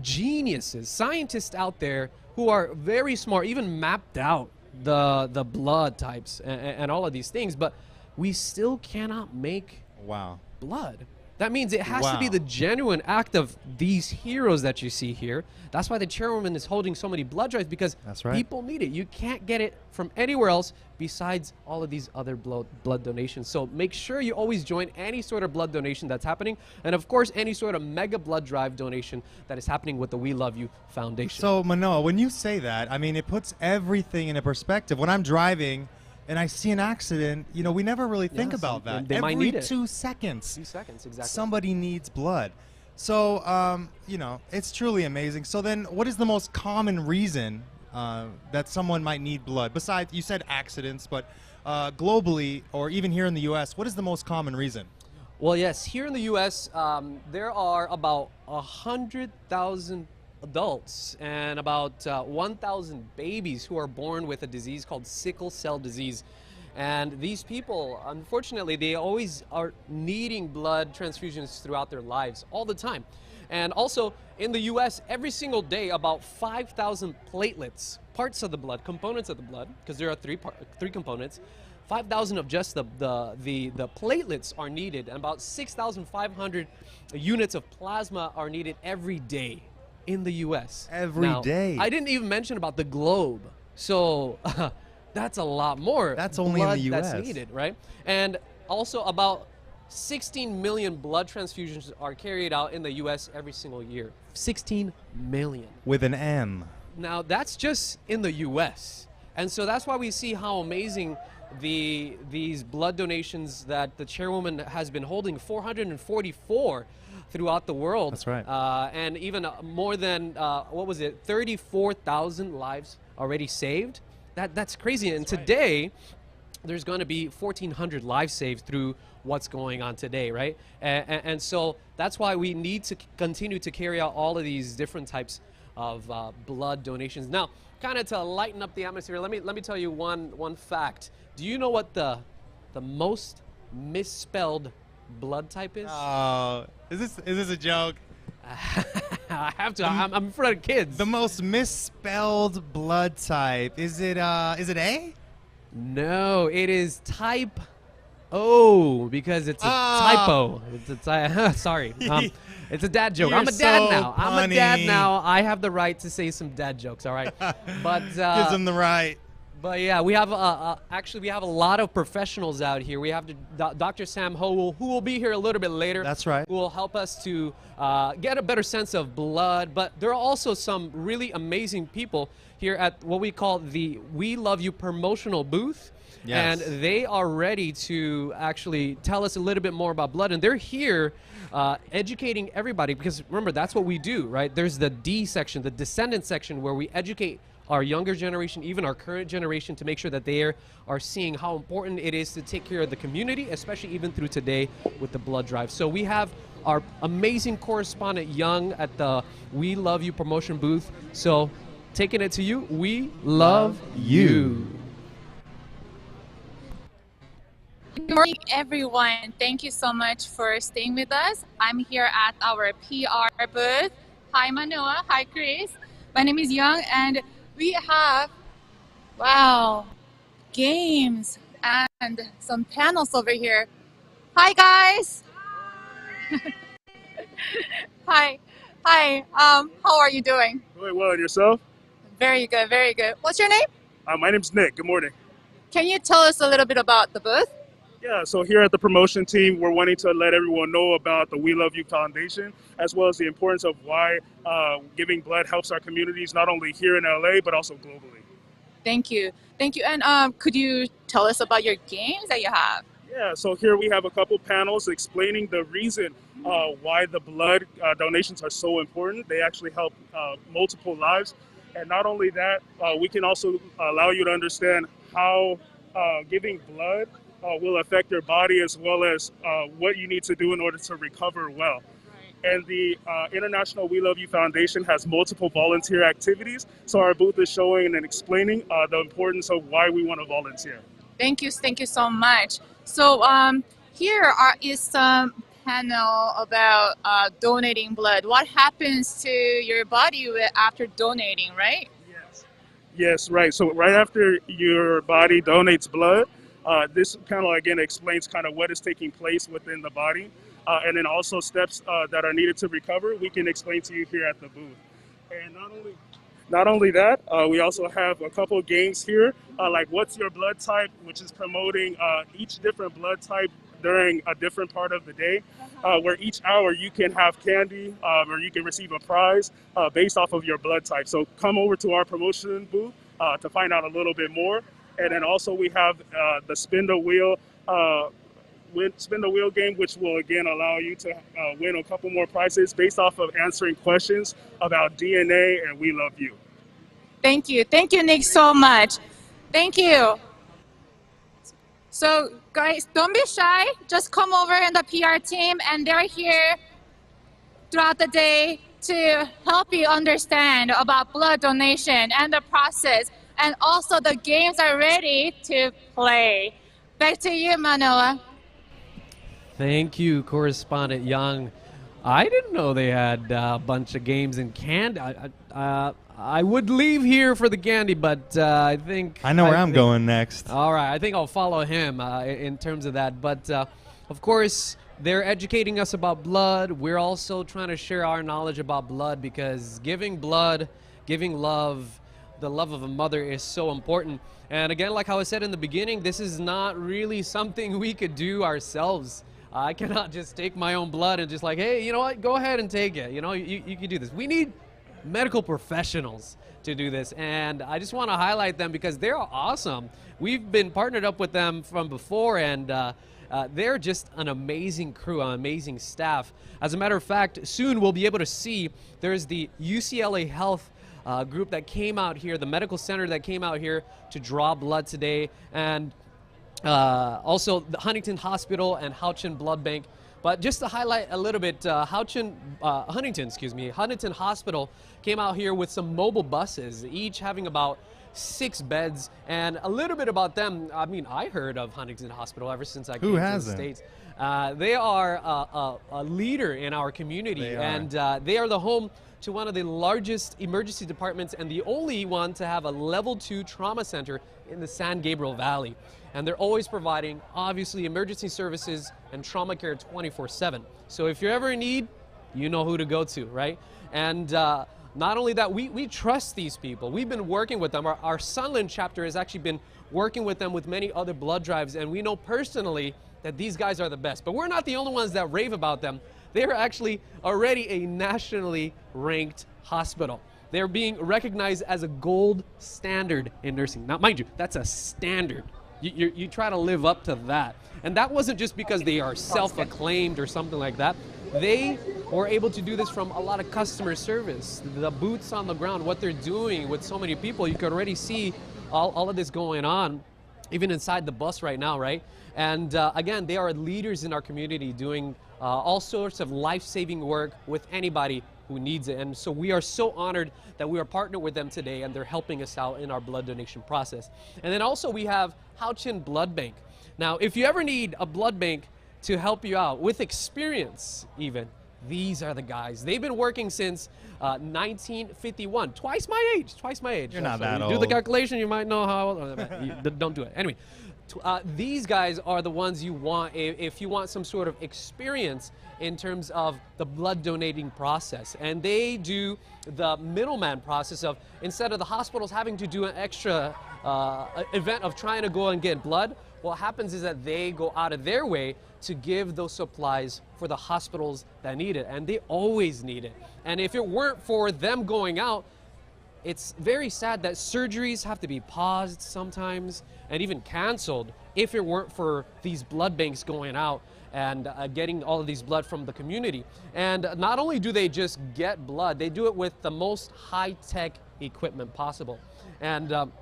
geniuses, scientists out there who are very smart, even mapped out the blood types and all of these things, but we still cannot make blood. That means it has to be the genuine act of these heroes that you see here. That's why the chairwoman is holding so many blood drives, because people need it. You can't get it from anywhere else besides all of these other blood donations. So make sure you always join any sort of blood donation that's happening, and of course any sort of mega blood drive donation that is happening with the We Love You Foundation. So Manoa, when you say that, I mean, it puts everything in a perspective. When I'm driving and I see an accident, we never really think about that. They might need it. 2 seconds. 2 seconds, exactly. Somebody needs blood. So, it's truly amazing. So then what is the most common reason that someone might need blood? Besides, you said accidents, but globally, or even here in the U.S., what is the most common reason? Well, yes, here in the U.S., there are about 100,000 adults and about 1,000 babies who are born with a disease called sickle cell disease. And these people, unfortunately, they always are needing blood transfusions throughout their lives, all the time. And also, in the U.S., every single day, about 5,000 platelets, parts of the blood, components of the blood, because there are three components, 5,000 of just the platelets are needed, and about 6,500 units of plasma are needed every day in the U.S. Every day. I didn't even mention about the globe. So that's a lot more. That's only in the U.S. That's needed, right? And also about 16 million blood transfusions are carried out in the U.S. every single year. 16 million. With an M. Now, that's just in the U.S. And so that's why we see how amazing these blood donations that the chairwoman has been holding, 444 throughout the world. That's right. And even more than, 34,000 lives already saved. That's crazy. And today, there's going to be 1,400 lives saved through what's going on today, right? And so that's why we need to continue to carry out all of these different types of blood donations. Now, kind of to lighten up the atmosphere, let me tell you one fact. Do you know what the most misspelled blood type is? Is this a joke? I have to. I'm in front of kids. The most misspelled blood type. Is it A? No, it is type O, because it's a typo. Sorry. It's a dad joke. I'm a dad now. Funny. I'm a dad now. I have the right to say some dad jokes, all right? But gives him the right. But yeah, we have actually we have a lot of professionals out here. We have Dr. Sam Ho, who will be here a little bit later. That's right. Who will help us to get a better sense of blood. But there are also some really amazing people here at what we call the We Love You promotional booth. Yes. And they are ready to actually tell us a little bit more about blood. And they're here educating everybody, because remember, that's what we do, right? There's the D section, the descendant section, where we educate our younger generation, even our current generation, to make sure that they are seeing how important it is to take care of the community, especially even through today with the blood drive. So we have our amazing correspondent, Young, at the We Love You promotion booth. So taking it to you, we love you. Good morning, everyone. Thank you so much for staying with us. I'm here at our PR booth. Hi, Manoa. Hi, Chris. My name is Young, and we have Wow, games and some panels over here. Hi guys. Hi. Hi. How are you doing? Doing well, and yourself? Very good, very good. What's your name? My name's Nick. Good morning. Can you tell us a little bit about the booth? Yeah, so here at the promotion team, we're wanting to let everyone know about the We Love You Foundation, as well as the importance of why giving blood helps our communities, not only here in LA, but also globally. Thank you. Thank you. And could you tell us about your games that you have? Yeah, so here we have a couple panels explaining the reason why the blood donations are so important. They actually help multiple lives. And not only that, we can also allow you to understand how giving blood will affect your body, as well as what you need to do in order to recover well. And the International We Love You Foundation has multiple volunteer activities. So our booth is showing and explaining the importance of why we want to volunteer. Thank you so much. So here is some panel about donating blood. What happens to your body after donating, right? Yes, right. So right after your body donates blood, this panel again explains kind of what is taking place within the body, and then also steps that are needed to recover. We can explain to you here at the booth. And not only that, we also have a couple games here, like What's Your Blood Type, which is promoting each different blood type during a different part of the day, where each hour you can have candy or you can receive a prize based off of your blood type. So come over to our promotion booth to find out a little bit more. And then also we have the Spin the Wheel game, which will again allow you to win a couple more prizes based off of answering questions about DNA and We Love You. Thank you, Nick, so much. Thank you. So guys, don't be shy. Just come over in the PR team, and they're here throughout the day to help you understand about blood donation and the process. And also the games are ready to play. Back to you, Manoa. Thank you, Correspondent Young. I didn't know they had a bunch of games in candy. I would leave here for the candy, but I think... I know where I'm going next. All right, I think I'll follow him in terms of that. But, of course, they're educating us about blood. We're also trying to share our knowledge about blood, because giving blood, giving love, the love of a mother is so important. And again, like how I said in the beginning, this is not really something we could do ourselves. I cannot just take my own blood and just like, hey, you know what, go ahead and take it. You know, you can do this. We need medical professionals to do this, and I just want to highlight them because they're awesome. We've been partnered up with them from before, and they're just an amazing crew, an amazing staff. As a matter of fact, soon we'll be able to see there's the UCLA Health group that came out here, the medical center that came out here to draw blood today, and also the Huntington Hospital and Houchin Blood Bank. But just to highlight a little bit, Huntington Hospital came out here with some mobile buses, each having about 6 beds. And a little bit about them, I mean, I heard of Huntington Hospital ever since I came to the States. They are a leader in our community, and they are the home to one of the largest emergency departments and the only one to have a level 2 trauma center in the San Gabriel Valley. And they're always providing, obviously, emergency services and trauma care 24/7. So if you're ever in need, you know who to go to, right? And not only that, we trust these people. We've been working with them. Our Sunland chapter has actually been working with them with many other blood drives, and we know personally that these guys are the best. But we're not the only ones that rave about them. They're actually already a nationally ranked hospital. They're being recognized as a gold standard in nursing. Now, mind you, that's a standard. You try to live up to that. And that wasn't just because they are self-acclaimed or something like that. They were able to do this from a lot of customer service, the boots on the ground, what they're doing with so many people. You could already see all of this going on, even inside the bus right now, right? And again, they are leaders in our community doing all sorts of life-saving work with anybody who needs it. And so we are so honored that we are partnered with them today, and they're helping us out in our blood donation process. And then also we have Houchin Blood Bank. Now, if you ever need a blood bank to help you out with experience even, These are the guys. They've been working since 1951. Twice my age. You're not So that you old. Do the calculation, you might know how old. Don't do it. Anyway, these guys are the ones you want if you want some sort of experience in terms of the blood donating process. And they do the middleman process of, instead of the hospitals having to do an extra event of trying to go and get blood, what happens is that they go out of their way to give those supplies for the hospitals that need it, and they always need it. And if it weren't for them going out, it's very sad that surgeries have to be paused sometimes and even canceled if it weren't for these blood banks going out and getting all of these blood from the community. And not only do they just get blood, they do it with the most high-tech equipment possible. And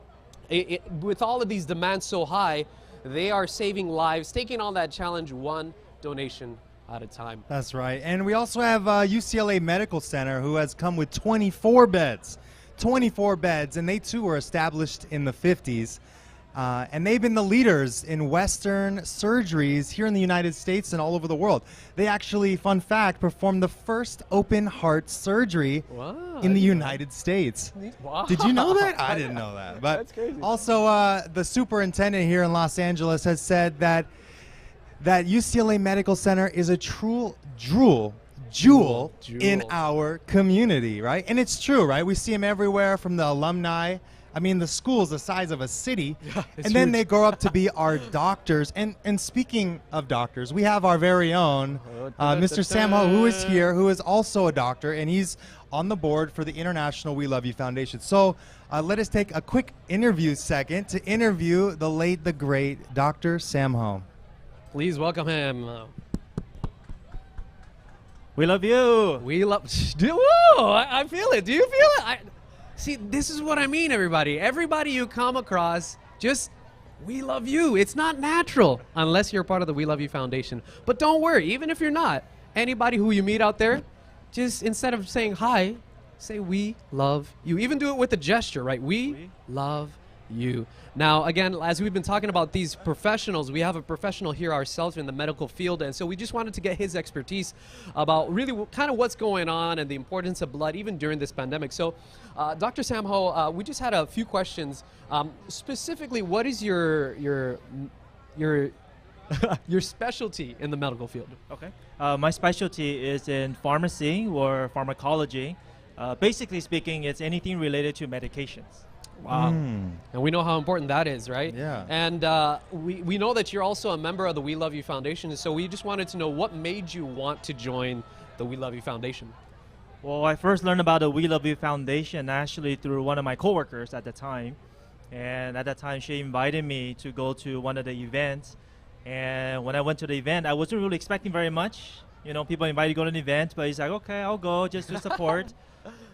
with all of these demands so high, they are saving lives, taking on that challenge one donation at a time. That's right. And we also have UCLA Medical Center, who has come with 24 beds. 24 beds, and they too were established in the 50s. And they've been the leaders in Western surgeries here in the United States and all over the world. They actually, fun fact, performed the first open heart surgery in the United States. Wow. Did you know that? I didn't know that. But That's crazy. also, the superintendent here in Los Angeles has said that UCLA Medical Center is a true jewel in our community, right? And it's true, right? We see them everywhere, from the alumni. I mean, the school's the size of a city. And then they grow up to be our doctors. And speaking of doctors, we have our very own Mr. Sam Ho, who is here, who is also a doctor, and he's on the board for the International We Love You Foundation. So let us take a quick interview second to interview the late, the great Dr. Sam Ho. Please welcome him. We love you. We love. Whoa! I feel it. Do you feel it? See, this is what I mean, everybody. Everybody you come across, just we love you. It's not natural unless you're part of the We Love You Foundation. But don't worry, even if you're not, anybody who you meet out there, just instead of saying hi, say we love you. Even do it with a gesture, right? We love you. Now, again, as we've been talking about these professionals, we have a professional here ourselves in the medical field, and so we just wanted to get his expertise about really kind of what's going on and the importance of blood even during this pandemic. So, Dr. Sam Ho, we just had a few questions. Specifically, what is your specialty in the medical field? Okay. My specialty is in pharmacy or pharmacology. Basically speaking, it's anything related to medications. Wow. And we know how important that is, right? Yeah. And we know that you're also a member of the We Love You Foundation, so we just wanted to know what made you want to join the We Love You Foundation. Well, I first learned about the We Love You Foundation actually through one of my coworkers at the time. And at that time, she invited me to go to one of the events. And when I went to the event, I wasn't really expecting very much. You know, people invite you to go to an event, but he's like, okay, I'll go just to support.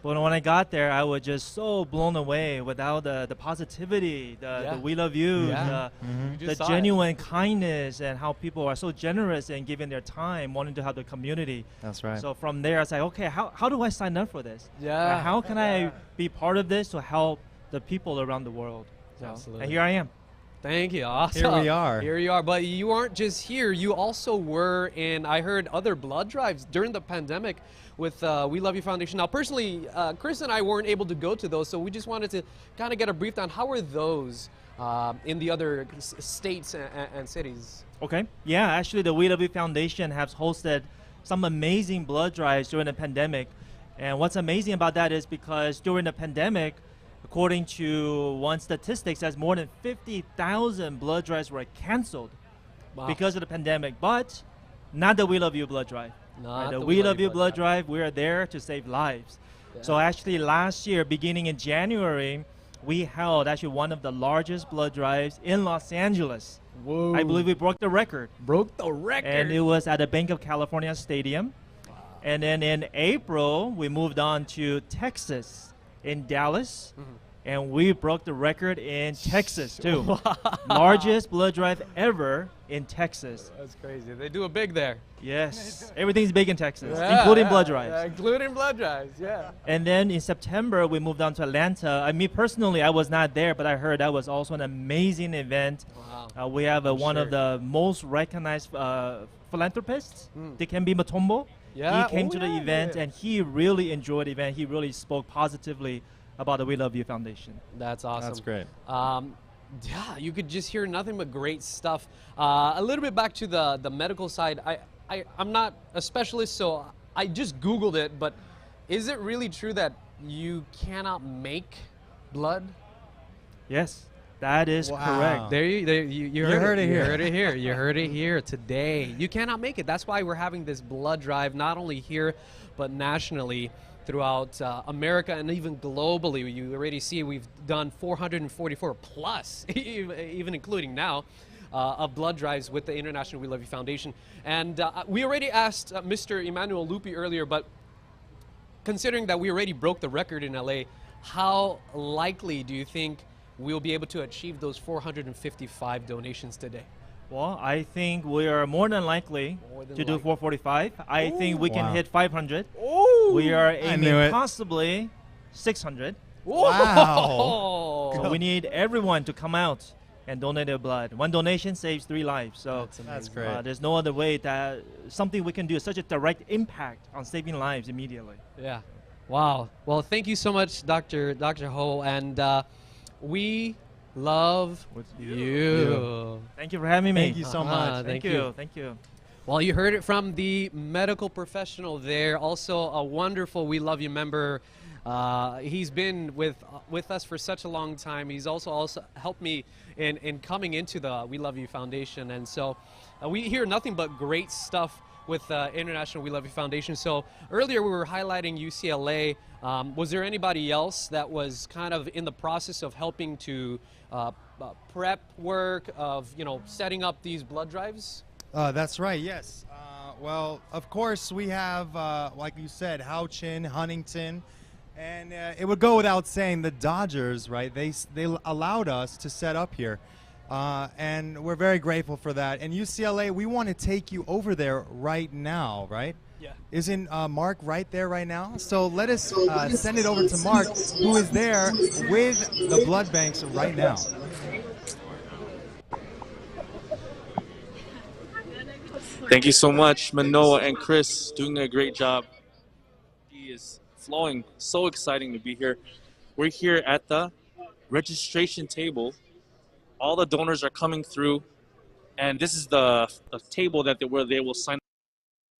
But when I got there, I was just so blown away without the positivity, the we love you, the genuine kindness, and how people are so generous in giving their time, wanting to help the community. That's right. So from there, I was like, okay, how do I sign up for this? Yeah. How can I be part of this to help the people around the world? So, Absolutely. And here I am. Thank you. Awesome. Here we are. Here you are. But you aren't just here. You also were in, I heard, other blood drives during the pandemic with We Love You Foundation. Now, personally, Chris and I weren't able to go to those, so we just wanted to kind of get a brief on how were those in the other states and cities. Okay. Yeah, actually, the We Love You Foundation has hosted some amazing blood drives during the pandemic. And what's amazing about that is because during the pandemic, according to one statistics, as more than 50,000 blood drives were canceled because of the pandemic. But not the We Love You blood drive. Not the We Love You blood drive. We are there to save lives. Yeah. So actually last year, beginning in January, we held actually one of the largest blood drives in Los Angeles. Whoa. I believe we broke the record. Broke the record. And it was at the Bank of California Stadium. Wow. And then in April, we moved on to Texas, in Dallas. And we broke the record in Texas, too. Wow. Largest blood drive ever in Texas. That's crazy. They do it big there. Yes. Everything's big in Texas, Yeah, including blood drives. Yeah, including blood drives, yeah. And then in September, we moved on to Atlanta. Me personally, I was not there, but I heard that was also an amazing event. Wow. We have one of the most recognized philanthropists, Dikembe Mutombo. Yeah. He came Oh, to the yeah, event yeah. and he really enjoyed the event. He really spoke positively about the We Love You Foundation. That's awesome. That's great. Yeah, you could just hear nothing but great stuff. A little bit back to the medical side. I'm not a specialist, so I just Googled it, but is it really true that you cannot make blood? Yes, that is correct. There you heard it You here. heard it here. You heard it here today. You cannot make it. That's why we're having this blood drive, not only here, but nationally throughout America and even globally. You already see we've done 444 plus, even including now, of blood drives with the International We Love You Foundation. And we already asked Mr. Emmanuel Lupi earlier, but considering that we already broke the record in LA, how likely do you think we'll be able to achieve those 455 donations today? Well, I think we are more than likely to do 445. I think we can hit 500. We are aiming possibly 600. Wow. So we need everyone to come out and donate their blood. One donation saves 3 lives. So That's great. there's no other way that something we can do such a direct impact on saving lives immediately. Yeah. Wow. Well, thank you so much, Dr. Ho, and we love you. Thank you for having me. Thank you so much. Thank you. Thank you. Well, you heard it from the medical professional there, also a wonderful We Love You member. He's been with us for such a long time. He's also helped me in coming into the We Love You Foundation. And so we hear nothing but great stuff with International We Love You Foundation. So earlier we were highlighting UCLA. Was there anybody else that was kind of in the process of helping to prep work of, setting up these blood drives? That's right, yes. Well, of course, we have, like you said, Houchin, Huntington, and it would go without saying the Dodgers, right? They allowed us to set up here, and we're very grateful for that. And UCLA, we want to take you over there right now, right? Yeah. Isn't Mark right there right now? So let us send it over to Mark, who is there with the blood banks right now. Thank you so much, Manoa and Chris, doing a great job. He is flowing, so exciting to be here. We're here at the registration table. All the donors are coming through, and this is the table where they will sign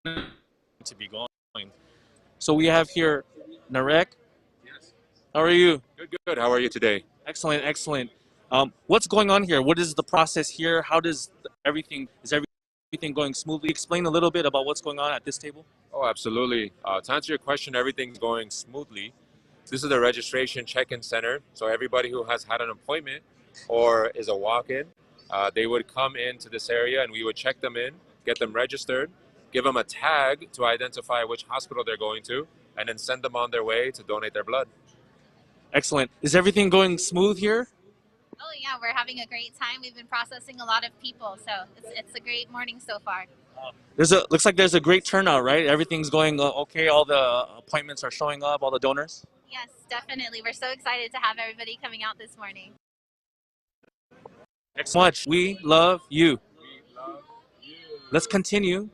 up to be going. So we have here Narek. Yes. How are you? Good. How are you today? Excellent, excellent. What's going on here? What is the process here? How does everything going smoothly? Explain a little bit about what's going on at this table. Oh, absolutely. To answer your question, everything's going smoothly. This is the registration check-in center. So everybody who has had an appointment or is a walk-in, they would come into this area and we would check them in, get them registered, give them a tag to identify which hospital they're going to, and then send them on their way to donate their blood. Excellent. Is everything going smooth here? Oh yeah, we're having a great time. We've been processing a lot of people, so it's a great morning so far. Looks like there's a great turnout, right? Everything's going okay. All the appointments are showing up. All the donors. Yes, definitely. We're so excited to have everybody coming out this morning. Thanks so much. We love you. Let's continue.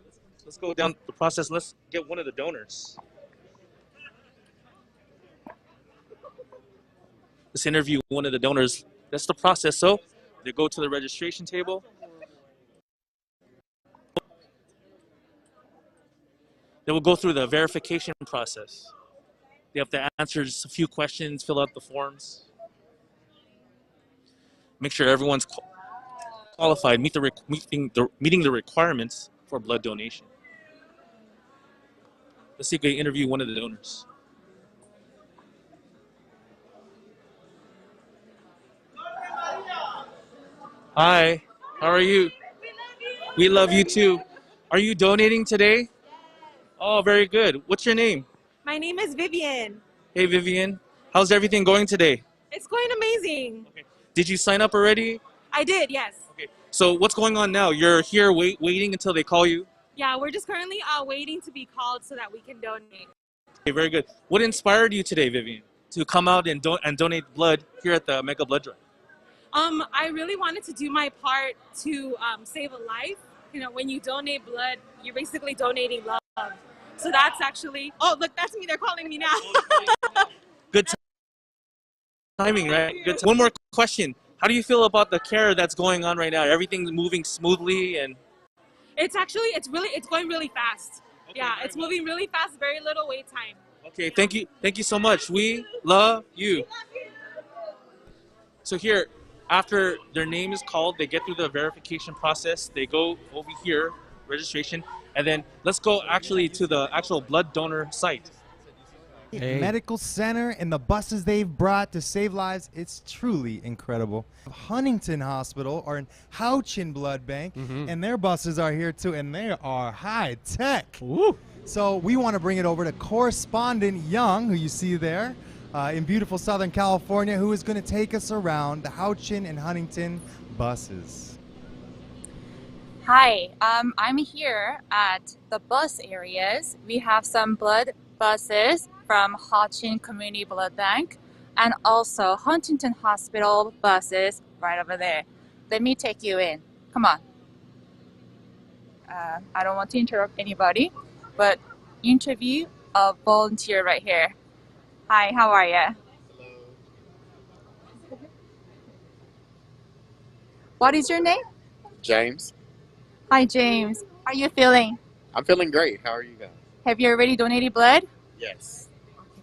Let's go down the process. Let's get one of the donors. Let's interview one of the donors. That's the process. So they go to the registration table. They will go through the verification process. They have to answer just a few questions, fill out the forms. Make sure everyone's qualified, meeting the requirements for blood donation. Let's see if we can interview one of the donors. Hi, how are you? We love you too. Are you donating today? Oh, very good. What's your name? My name is Vivian. Hey, Vivian. How's everything going today? It's going amazing. Did you sign up already? I did, yes. So what's going on now? You're here waiting until they call you? Yeah, we're just currently waiting to be called so that we can donate. Okay, very good. What inspired you today, Vivian, to come out and donate blood here at the Mega Blood Drive? I really wanted to do my part to save a life. You know, when you donate blood, you're basically donating love. So that's actually, oh, look, that's me. They're calling me now. Good timing, right? One more question. How do you feel about the care that's going on right now? Everything's moving smoothly and... It's going really fast. Yeah, it's moving really fast, very little wait time. Okay, thank you. Thank you so much. We love you. So here, after their name is called, they get through the verification process. They go over here, registration, and then let's go actually to the actual blood donor site. Medical center and the buses they've brought to save lives, it's truly incredible. Huntington Hospital or in Houchin Blood Bank, and their buses are here too, and they are high tech. So we want to bring it over to correspondent Young, who you see there in beautiful Southern California, who is going to take us around the Houchin and Huntington buses. Hi, I'm here at the bus areas. We have some blood buses from Houchin Community Blood Bank and also Huntington Hospital buses right over there. Let me take you in. Come on. I don't want to interrupt anybody, but interview a volunteer right here. Hi, how are you? What is your name? James. Hi, James. How are you feeling? I'm feeling great. How are you guys? Have you already donated blood? Yes.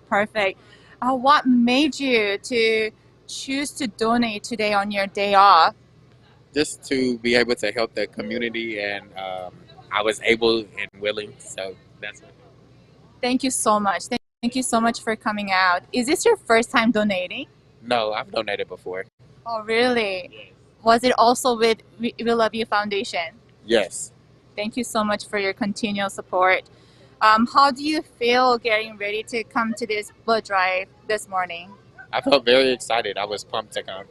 Perfect. What made you to choose to donate today on your day off? Just to be able to help the community, and I was able and willing, so that's it. Thank you so much. Thank you so much for coming out. Is this your first time donating? No, I've donated before. Oh, really? Yes. Was it also with WeLoveU Foundation? Yes. Thank you so much for your continual support. How do you feel getting ready to come to this blood drive this morning? I felt very excited. I was pumped to come.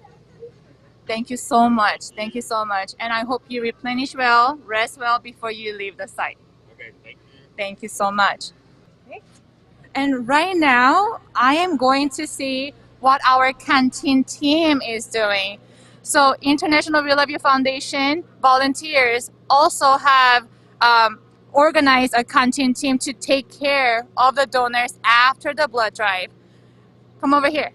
Thank you so much. Thank you so much. And I hope you replenish well, rest well before you leave the site. Okay, thank you. Thank you so much. Okay. And right now, I am going to see what our canteen team is doing. So International WeLoveU Foundation volunteers also have organized a canteen team to take care of the donors after the blood drive. Come over here.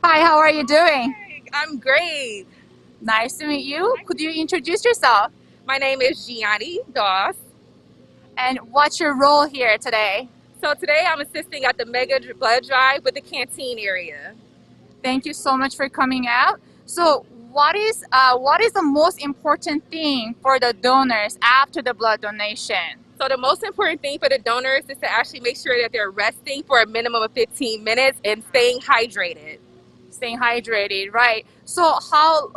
Hi, how are you doing? I'm great. Nice to meet you. Could you introduce yourself? My name is Gianni Doss. And what's your role here today? So today I'm assisting at the mega blood drive with the canteen area. Thank you so much for coming out. So what is the most important thing for the donors after the blood donation? So the most important thing for the donors is to actually make sure that they're resting for a minimum of 15 minutes and staying hydrated. Staying hydrated, right? So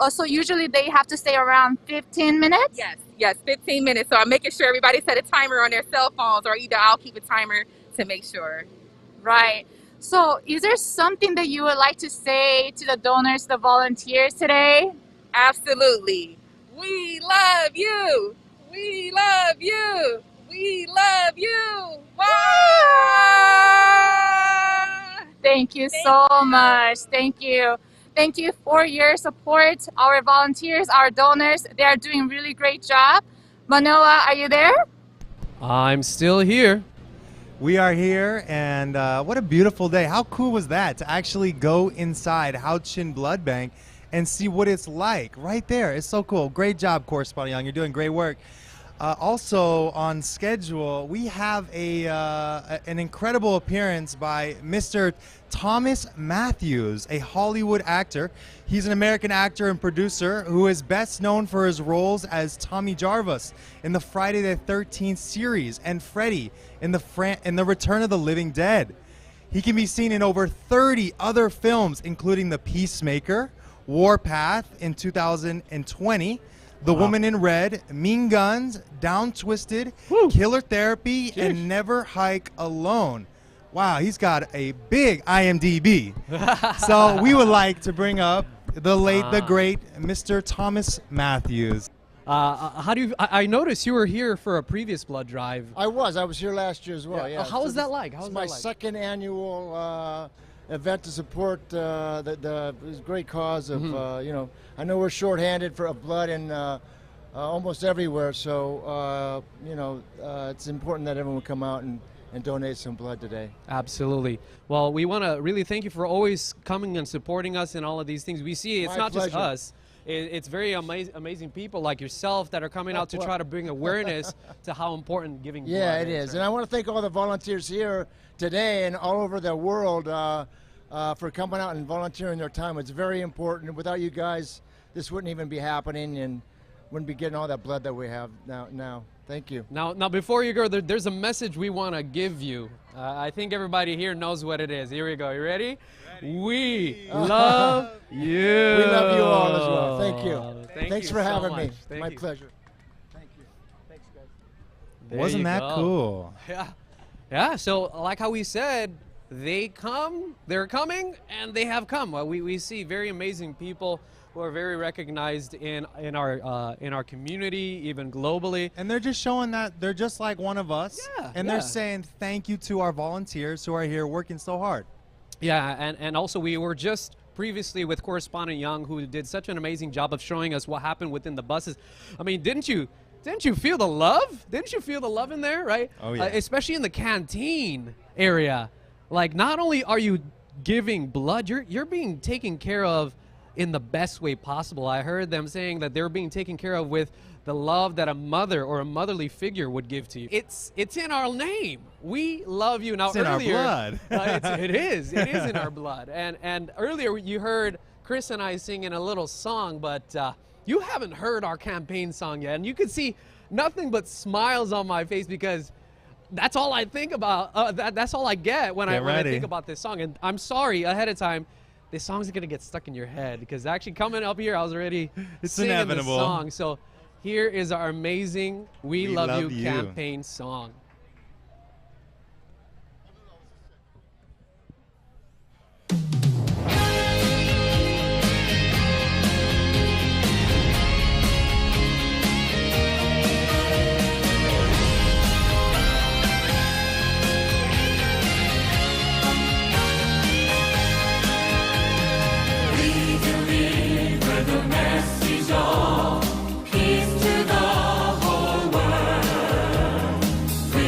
so usually they have to stay around 15 minutes? Yes, 15 minutes. So I'm making sure everybody set a timer on their cell phones, or either I'll keep a timer to make sure. Right. So is there something that you would like to say to the donors, the volunteers today? Absolutely. We love you. We love you. We love you. Wow! Thank you so much. Thank you. Thank you for your support. Our volunteers, our donors, they are doing a really great job. Manoa, are you there? I'm still here. We are here, and what a beautiful day. How cool was that to actually go inside Houchin Blood Bank and see what it's like right there. It's so cool. Great job, Correspondent Young. You're doing great work. Also on schedule, we have an incredible appearance by Mr. Thomas Matthews, a Hollywood actor. He's an American actor and producer who is best known for his roles as Tommy Jarvis in the Friday the 13th series and Freddy in the Return of the Living Dead. He can be seen in over 30 other films, including The Peacemaker, Warpath in 2020, The Woman in Red, Mean Guns, Down Twisted, Killer Therapy, and Never Hike Alone. Wow, he's got a big IMDb. So we would like to bring up the late, the great Mr. Thomas Matthews. I noticed you were here for a previous blood drive. I was here last year as well. Yeah. How was that like? It's my second annual event to support the great cause of I know we're shorthanded for blood and almost everywhere. So, it's important that everyone come out and donate some blood today. Absolutely. Well, we want to really thank you for always coming and supporting us in all of these things. We see it's My not just pleasure. us. It's very amazing people like yourself that are coming out to try to bring awareness to how important giving blood Yeah, it is. is. And I want to thank all the volunteers here today and all over the world for coming out and volunteering their time. It's very important. Without you guys, this wouldn't even be happening and wouldn't be getting all that blood that we have now. Thank you. Now, before you go, there's a message we want to give you. I think everybody here knows what it is. Here we go. You ready? We love you. We love you all as well. Thank you. Thanks you for so having much. me. Thank My you. pleasure. Thank you. Thanks, guys. There Wasn't you that go. cool? Yeah. So, like how we said, they're coming, and they have come. We see very amazing people who are very recognized in our community, even globally. And they're just showing that they're just like one of us. Yeah, and yeah. they're saying thank you to our volunteers who are here working so hard. Yeah, and also we were just previously with Correspondent Young, who did such an amazing job of showing us what happened within the buses. I mean, didn't you feel the love? Didn't you feel the love in there, right? Oh, yeah. Especially in the canteen area. Like, not only are you giving blood, you're being taken care of in the best way possible. I heard them saying that they're being taken care of with the love that a mother or a motherly figure would give to you. It's in our name. We love you. Now, It's in earlier, our blood. it is in our blood. And earlier you heard Chris and I singing a little song, but you haven't heard our campaign song yet, and you could see nothing but smiles on my face because that's all I think about. That's all I get when I think about this song. And I'm sorry ahead of time. This song's gonna get stuck in your head because actually coming up here, I was already singing inevitable. the song. So here is our amazing "We Love You" campaign song. Peace to the whole world. We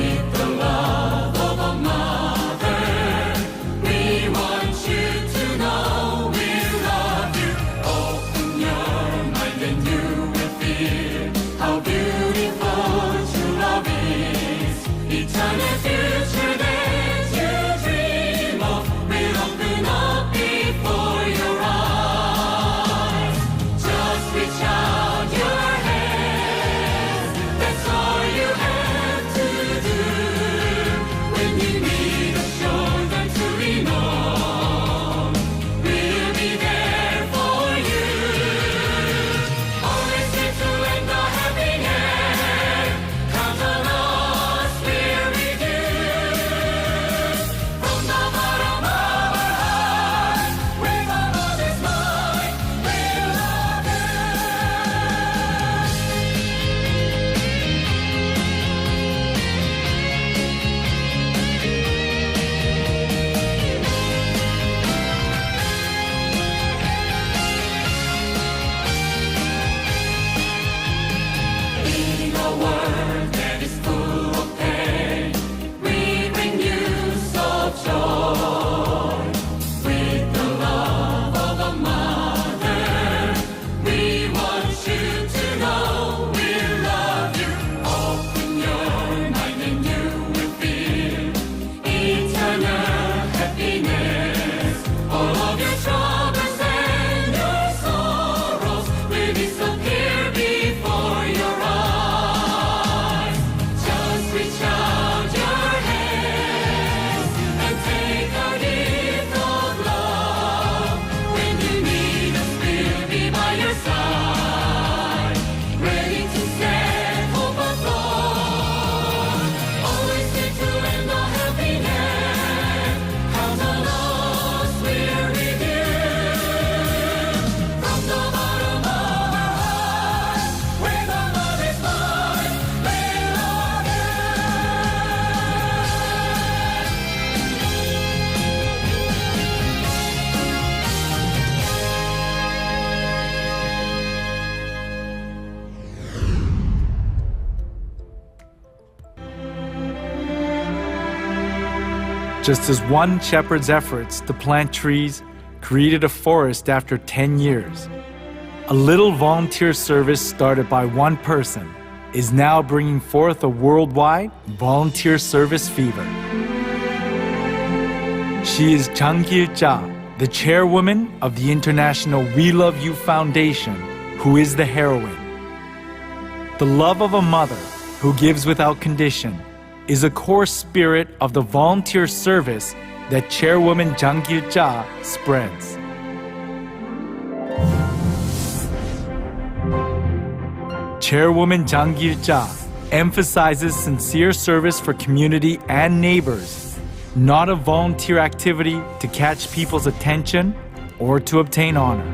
just as one shepherd's efforts to plant trees created a forest after 10 years. A little volunteer service started by one person is now bringing forth a worldwide volunteer service fever. She is Jang Gil-jah, the chairwoman of the international WeLoveU Foundation, who is the heroine. The love of a mother who gives without condition is a core spirit of the volunteer service that Chairwoman Jang Gil-jah spreads. Chairwoman Jang Gil-jah emphasizes sincere service for community and neighbors, not a volunteer activity to catch people's attention or to obtain honor.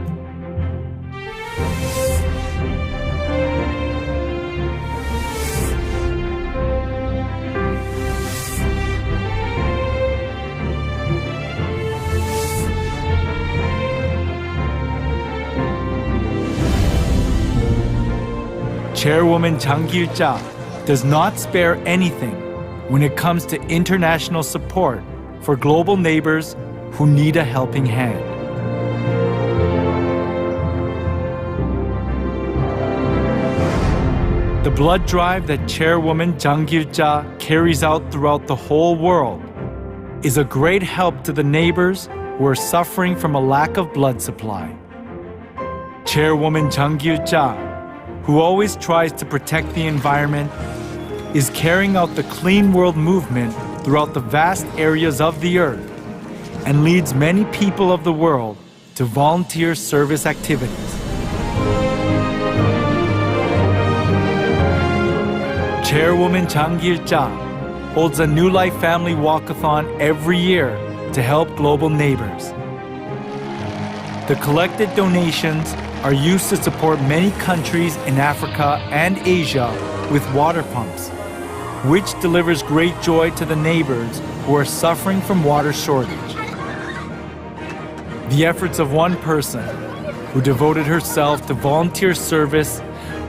Chairwoman Jang Gil-jah does not spare anything when it comes to international support for global neighbors who need a helping hand. The blood drive that Chairwoman Jang Gil-jah carries out throughout the whole world is a great help to the neighbors who are suffering from a lack of blood supply. Chairwoman Jang Gil-jah, who always tries to protect the environment, is carrying out the Clean World movement throughout the vast areas of the earth and leads many people of the world to volunteer service activities. Chairwoman Jang Gil-jah holds a New Life Family Walkathon every year to help global neighbors. The collected donations are used to support many countries in Africa and Asia with water pumps, which delivers great joy to the neighbors who are suffering from water shortage. The efforts of one person who devoted herself to volunteer service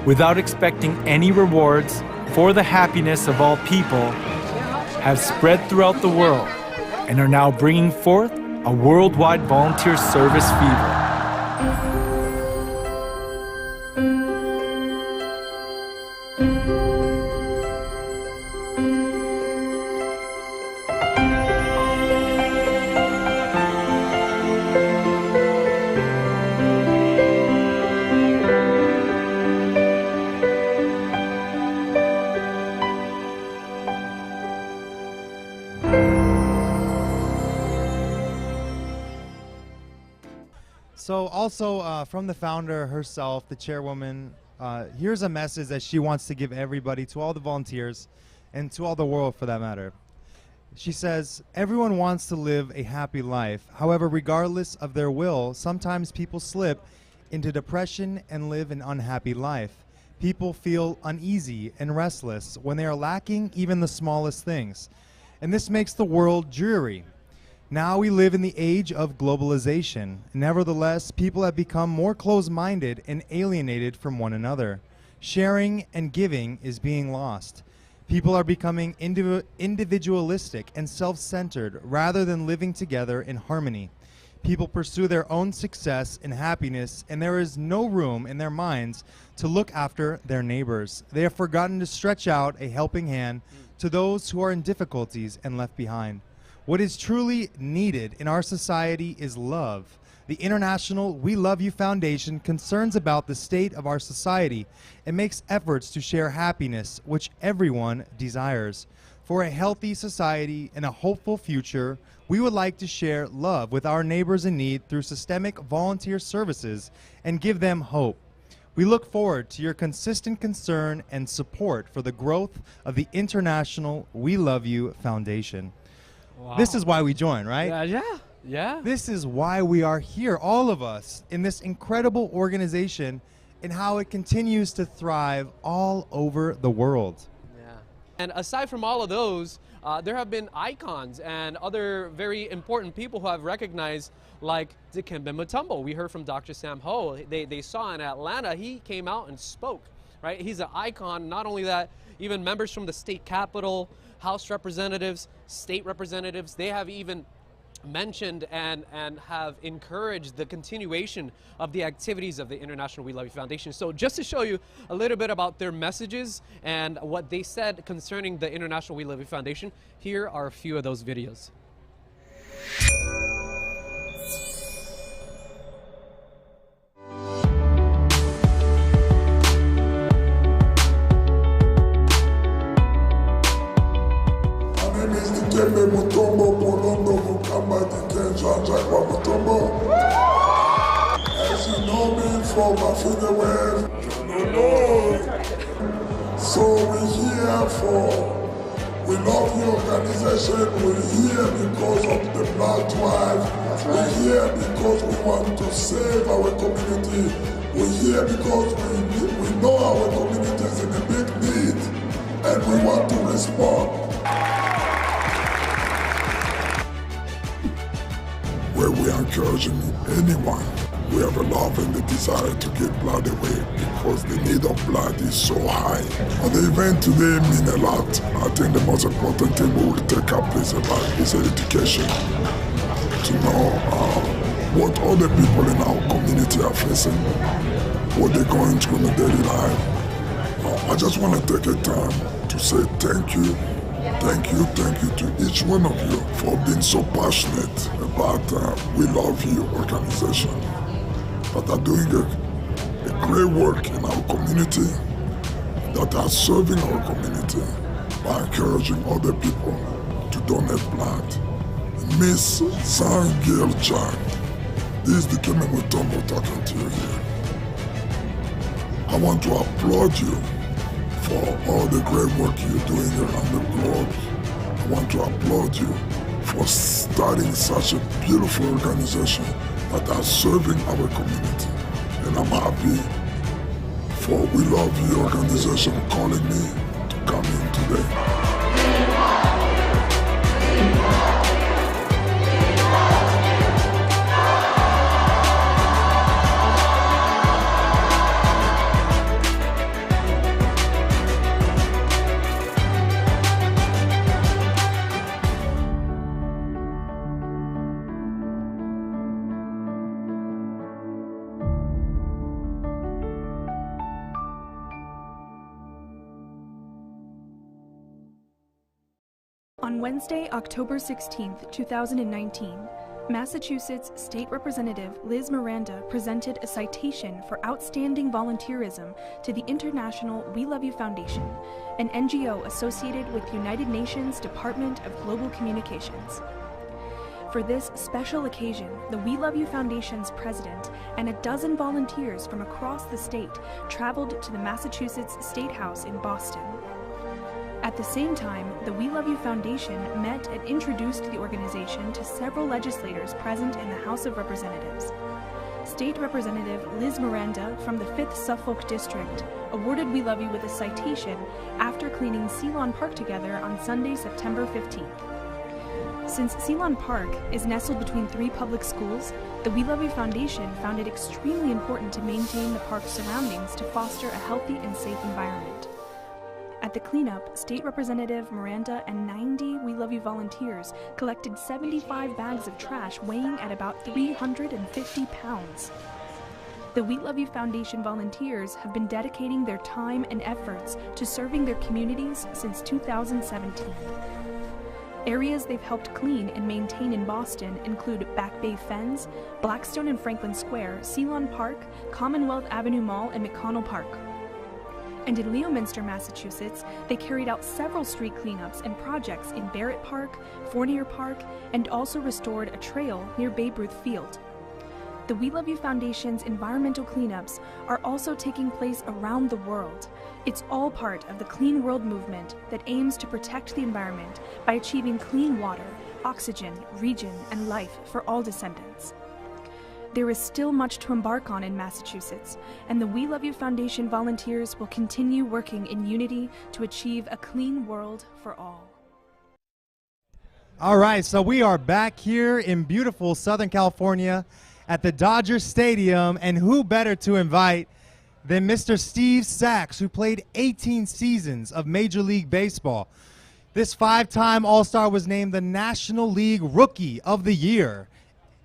without expecting any rewards for the happiness of all people have spread throughout the world and are now bringing forth a worldwide volunteer service fever. So also from the founder herself, the chairwoman, here's a message that she wants to give everybody, to all the volunteers, and to all the world for that matter. She says, everyone wants to live a happy life. However, regardless of their will, sometimes people slip into depression and live an unhappy life. People feel uneasy and restless when they are lacking even the smallest things. And this makes the world dreary. Now we live in the age of globalization. Nevertheless, people have become more closed-minded and alienated from one another. Sharing and giving is being lost. People are becoming individualistic and self-centered rather than living together in harmony. People pursue their own success and happiness, and there is no room in their minds to look after their neighbors. They have forgotten to stretch out a helping hand to those who are in difficulties and left behind. What is truly needed in our society is love. The international WeLoveU Foundation concerns about the state of our society and makes efforts to share happiness, which everyone desires. For a healthy society and a hopeful future, we would like to share love with our neighbors in need through systemic volunteer services and give them hope. We look forward to your consistent concern and support for the growth of the international WeLoveU Foundation. Wow. This is why we join, right? Yeah. This is why we are here, all of us, in this incredible organization and how it continues to thrive all over the world. Yeah. And aside from all of those, there have been icons and other very important people who have recognized, like Dikembe Mutombo. We heard from Dr. Sam Ho. They saw in Atlanta, he came out and spoke, right? He's an icon. Not only that, even members from the state capitol, House representatives, state representatives, they have even mentioned and have encouraged the continuation of the activities of the International We Love You Foundation. So just to show you a little bit about their messages and what they said concerning the International We Love You Foundation, here are a few of those videos. As you know me from my finger wave, so we're here for We Love You organization. We're here because of the blood drive. We're here because we want to save our community. We're here because we know our community is in a big need and we want to respond. Where we are encouraging anyone who have a love and the desire to give blood away because the need of blood is so high. And the event today means a lot. I think the most important thing we will take up is education. To know what other people in our community are facing, what they're going through in their daily life. I just want to take a time to say thank you. Thank you to each one of you for being so passionate about We Love You organization that are doing a great work in our community, that are serving our community by encouraging other people to donate blood. Miss gil-jah, this is the Kemi Mutombo talking to you here. I want to applaud you for all the great work you're doing around the globe. I want to applaud you for starting such a beautiful organization that are serving our community. And I'm happy for We Love You organization calling me to come in today. On Wednesday, October 16, 2019, Massachusetts State Representative Liz Miranda presented a citation for outstanding volunteerism to the International We Love You Foundation, an NGO associated with United Nations Department of Global Communications. For this special occasion, the We Love You Foundation's president and a dozen volunteers from across the state traveled to the Massachusetts State House in Boston. At the same time, the We Love You Foundation met and introduced the organization to several legislators present in the House of Representatives. State Representative Liz Miranda from the 5th Suffolk District awarded We Love You with a citation after cleaning Ceylon Park together on Sunday, September 15th. Since Ceylon Park is nestled between 3 public schools, the We Love You Foundation found it extremely important to maintain the park's surroundings to foster a healthy and safe environment. At the cleanup, State Representative Miranda and 90 We Love You volunteers collected 75 bags of trash weighing at about 350 pounds. The We Love You Foundation volunteers have been dedicating their time and efforts to serving their communities since 2017. Areas they've helped clean and maintain in Boston include Back Bay Fens, Blackstone and Franklin Square, Ceylon Park, Commonwealth Avenue Mall, and McConnell Park. And in Leominster, Massachusetts, they carried out several street cleanups and projects in Barrett Park, Fournier Park, and also restored a trail near Babe Ruth Field. The We Love You Foundation's environmental cleanups are also taking place around the world. It's all part of the Clean World movement that aims to protect the environment by achieving clean water, oxygen, region, and life for all descendants. There is still much to embark on in Massachusetts, and the We Love You Foundation volunteers will continue working in unity to achieve a clean world for all. All right, so we are back here in beautiful Southern California at the Dodger Stadium, and who better to invite Then Mr. Steve Sachs, who played 18 seasons of Major League Baseball. This 5-time All-Star was named the National League Rookie of the Year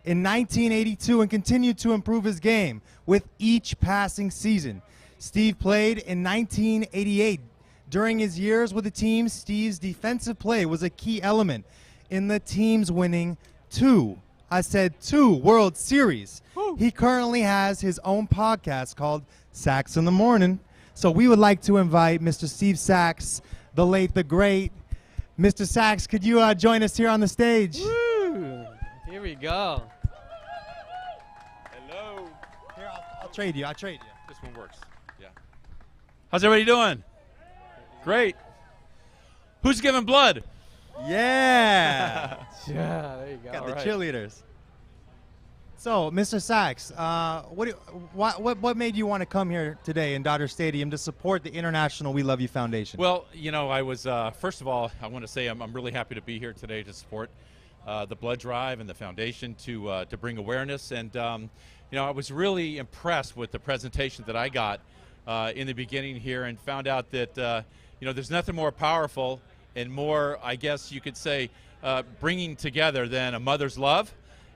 in 1982 and continued to improve his game with each passing season. Steve played in 1988. During his years with the team, Steve's defensive play was a key element in the team's winning two World Series. He currently has his own podcast called Sachs in the Morning. So we would like to invite Mr. Steve Sachs, the late, the great. Mr. Sachs, could you join us here on the stage? Woo! Here we go. Hello. Here, I'll trade you. This one works. Yeah. How's everybody doing? Great. Who's giving blood? Yeah. Yeah, there you go. Got All the right. cheerleaders. So, Mr. Sachs, what made you want to come here today in Dodger Stadium to support the International We Love You Foundation? Well, you know, I was, first of all, I want to say I'm really happy to be here today to support the blood drive and the foundation to bring awareness. And, you know, I was really impressed with the presentation that I got in the beginning here and found out that, you know, there's nothing more powerful and more, I guess you could say, bringing together than a mother's love.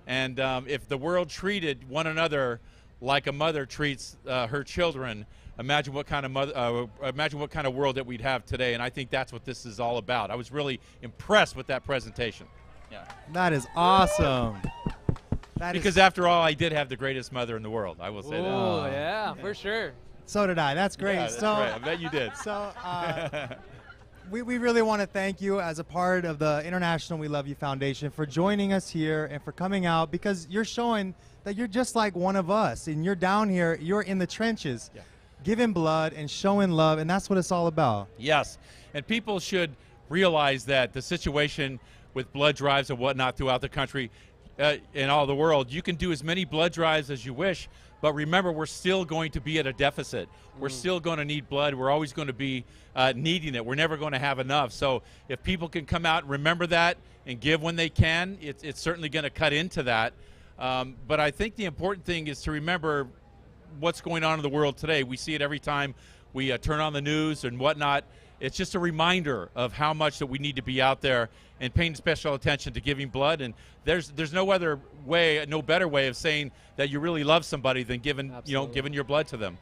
And if the world treated one another like a mother treats her children, imagine what kind of world that we'd have today. And I think that's what this is all about. I was really impressed with that presentation. Yeah. That is awesome. Because after all, I did have the greatest mother in the world. I will say that. Oh, yeah, for sure. So did I. That's great. Yeah, that's so right. I bet you did. So we really want to thank you as a part of the International We Love You Foundation for joining us here and for coming out, because you're showing that you're just like one of us and you're down here, you're in the trenches, giving blood and showing love, and that's what it's all about. Yes, and people should realize that the situation with blood drives and whatnot throughout the country and all the world, you can do as many blood drives as you wish, but remember, we're still going to be at a deficit. We're still going to need blood. We're always going to be needing it. We're never going to have enough. So if people can come out and remember that and give when they can, it's certainly going to cut into that. But I think the important thing is to remember what's going on in the world today. We see it every time we turn on the news and whatnot. It's just a reminder of how much that we need to be out there and paying special attention to giving blood. And there's no other way, no better way of saying that you really love somebody than giving your blood to them.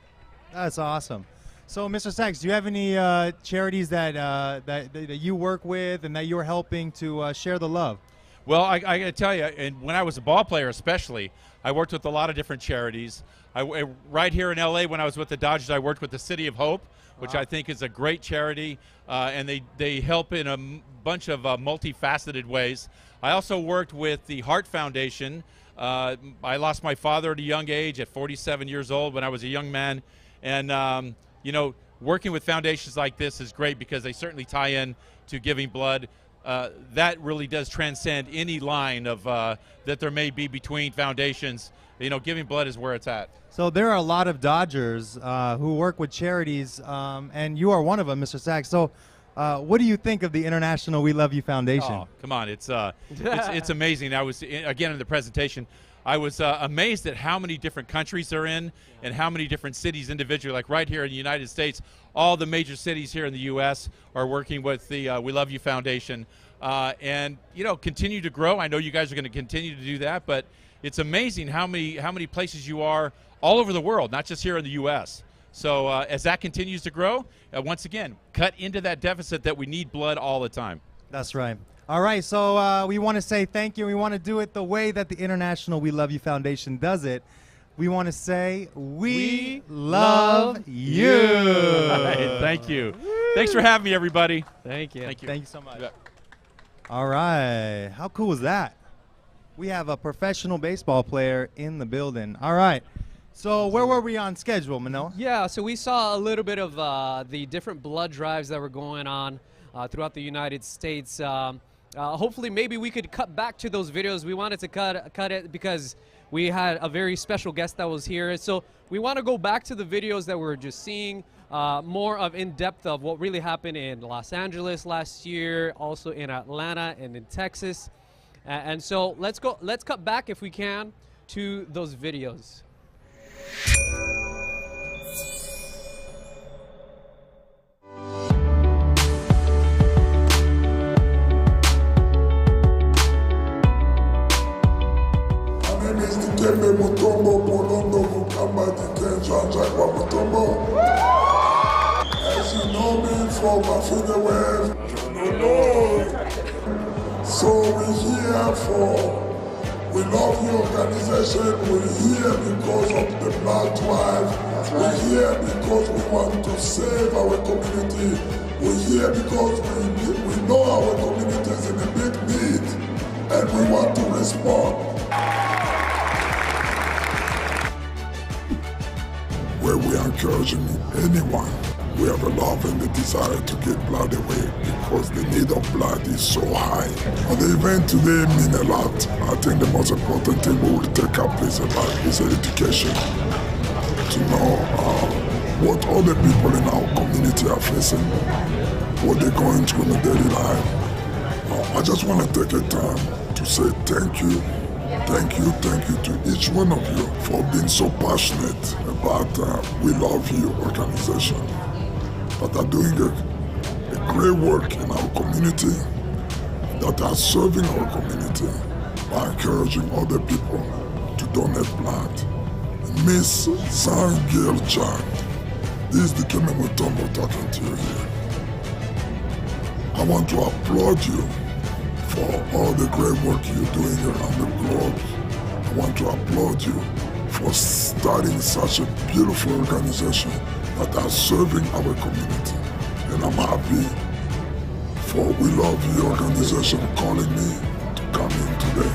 That's awesome. So, Mr. Sachs, do you have any charities that you work with and that you're helping to share the love? Well, I got to tell you, and when I was a ball player especially, I worked with a lot of different charities. Right here in L.A., when I was with the Dodgers, I worked with the City of Hope, which I think is a great charity, and they help in a bunch of multifaceted ways. I also worked with the Heart Foundation. I lost my father at a young age, at 47 years old, when I was a young man. And, you know, working with foundations like this is great because they certainly tie in to giving blood. That really does transcend any line of that there may be between foundations. You know, giving blood is where it's at. So there are a lot of Dodgers who work with charities, and you are one of them, Mr. Sachs. So what do you think of the International We Love You Foundation? Oh, come on. It's amazing. I was, again, in the presentation, I was amazed at how many different countries they're in and how many different cities individually. Like right here in the United States, all the major cities here in the U.S. are working with the We Love You Foundation. And, you know, continue to grow. I know you guys are going to continue to do that, but it's amazing how many places you are all over the world, not just here in the U.S. So as that continues to grow, once again, cut into that deficit that we need blood all the time. That's right. All right, so we want to say thank you. We want to do it the way that the International We Love You Foundation does it. We want to say, we love you. All right, thank you. Thanks for having me, everybody. Thank you. Thank you. Thank you so much. All right, how cool is that? We have a professional baseball player in the building. All right. So where were we on schedule, Manoa? Yeah, so we saw a little bit of the different blood drives that were going on throughout the United States. Hopefully, maybe we could cut back to those videos. We wanted to cut it because we had a very special guest that was here. So we want to go back to the videos that we were just seeing, more of in-depth of what really happened in Los Angeles last year, also in Atlanta and in Texas. And so let's cut back, if we can, to those videos. Dikeme Mutombo Polondo Mukamba Dike Jean-Jacques Mutombo. As you know me from my finger wave, so we're here for WeLoveU organization. We're here because of the blood drive. We're here because we want to save our community. We're here because we know our community is in a big need and we want to respond. Where we are encouraging anyone we have a love and the desire to get blood away because the need of blood is so high. And the event today means a lot. I think the most important thing we will take up is education. To know what other people in our community are facing, what they're going through in their daily life. I just want to take a time to say thank you to each one of you for being so passionate about WeLoveU organization. That are doing a great work in our community, that are serving our community by encouraging other people to donate blood. Miss gil-jah, this is the Dikeme Mutombo talking to you here. I want to applaud you for all the great work you're doing around the globe. I want to applaud you for starting such a beautiful organization that are serving our community. And I'm happy for WeLoveU organization calling me to come in today.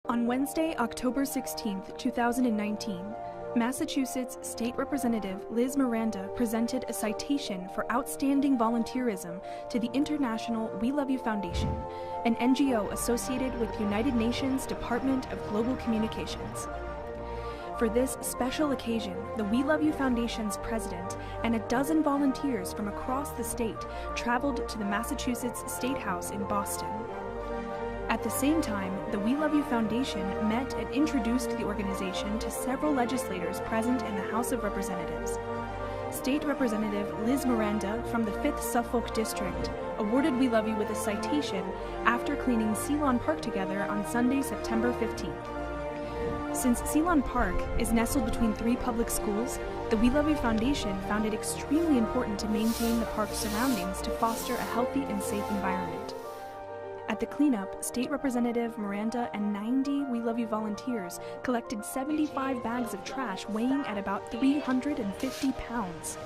On Wednesday, October 16, 2019, Massachusetts State Representative Liz Miranda presented a citation for outstanding volunteerism to the International WeLoveU Foundation, an NGO associated with the United Nations Department of Global Communications. For this special occasion, the WeLoveU Foundation's president and a dozen volunteers from across the state traveled to the Massachusetts State House in Boston. At the same time, the WeLoveU Foundation met and introduced the organization to several legislators present in the House of Representatives. State Representative Liz Miranda from the 5th Suffolk District awarded WeLoveU with a citation after cleaning Ceylon Park together on Sunday, September 15th. Since Ceylon Park is nestled between 3 public schools, the WeLoveU Foundation found it extremely important to maintain the park's surroundings to foster a healthy and safe environment. At the cleanup, State Representative Miranda and 90 WeLoveU volunteers collected 75 bags of trash weighing at about 350 pounds.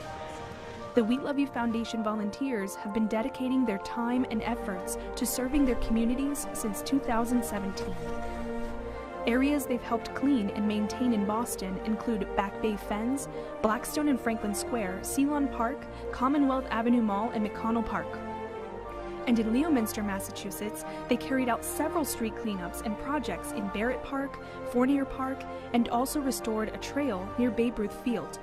The WeLoveU Foundation volunteers have been dedicating their time and efforts to serving their communities since 2017. Areas they've helped clean and maintain in Boston include Back Bay Fens, Blackstone and Franklin Square, Ceylon Park, Commonwealth Avenue Mall, and McConnell Park. And in Leominster, Massachusetts, they carried out several street cleanups and projects in Barrett Park, Fournier Park, and also restored a trail near Babe Ruth Field.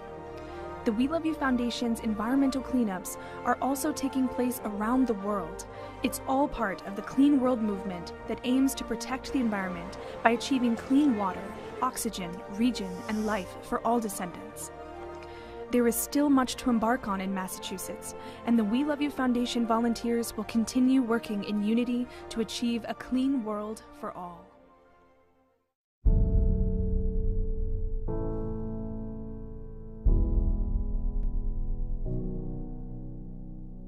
The WeLoveU Foundation's environmental cleanups are also taking place around the world. It's all part of the Clean World movement that aims to protect the environment by achieving clean water, oxygen, region, and life for all descendants. There is still much to embark on in Massachusetts, and the WeLoveU Foundation volunteers will continue working in unity to achieve a clean world for all.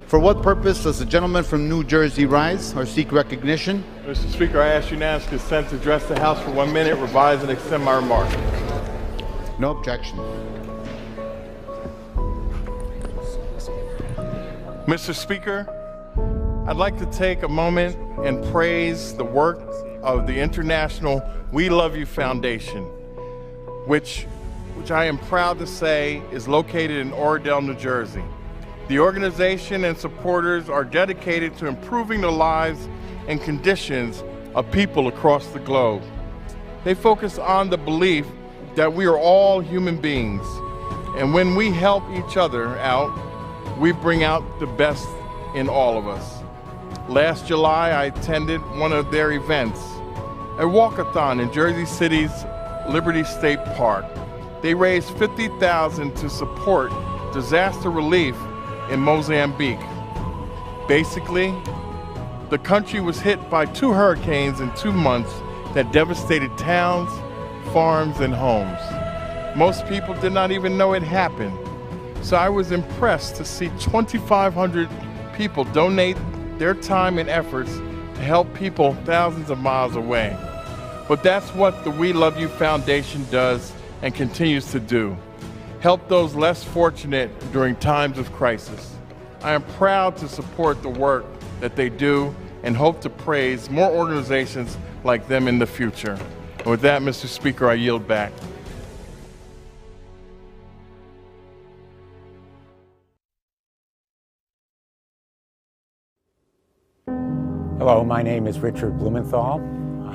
For what purpose does the gentleman from New Jersey rise or seek recognition? Mr. Speaker, I ask unanimous consent to address the House for 1 minute, revise and extend my remarks. No objection. Mr. Speaker, I'd like to take a moment and praise the work of the International WeLoveU Foundation, which I am proud to say is located in Oradell, New Jersey. The organization and supporters are dedicated to improving the lives and conditions of people across the globe. They focus on the belief that we are all human beings. And when we help each other out, we bring out the best in all of us. Last July, I attended one of their events, a walkathon in Jersey City's Liberty State Park. They raised $50,000 to support disaster relief in Mozambique. Basically, the country was hit by 2 hurricanes in 2 months that devastated towns, farms, and homes. Most people did not even know it happened. So I was impressed to see 2,500 people donate their time and efforts to help people thousands of miles away. But that's what the We Love You Foundation does and continues to do. Help those less fortunate during times of crisis. I am proud to support the work that they do and hope to praise more organizations like them in the future. And with that, Mr. Speaker, I yield back. Hello, my name is Richard Blumenthal,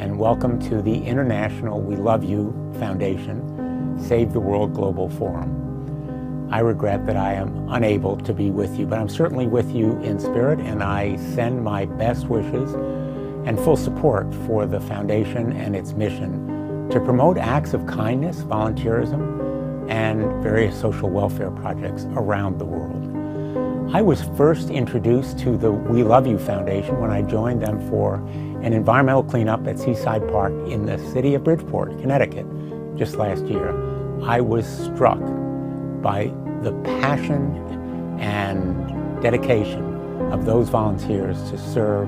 and welcome to the International We Love You Foundation Save the World Global Forum. I regret that I am unable to be with you, but I'm certainly with you in spirit, and I send my best wishes and full support for the foundation and its mission to promote acts of kindness, volunteerism, and various social welfare projects around the world. I was first introduced to the We Love You Foundation when I joined them for an environmental cleanup at Seaside Park in the city of Bridgeport, Connecticut, just last year. I was struck by the passion and dedication of those volunteers to serve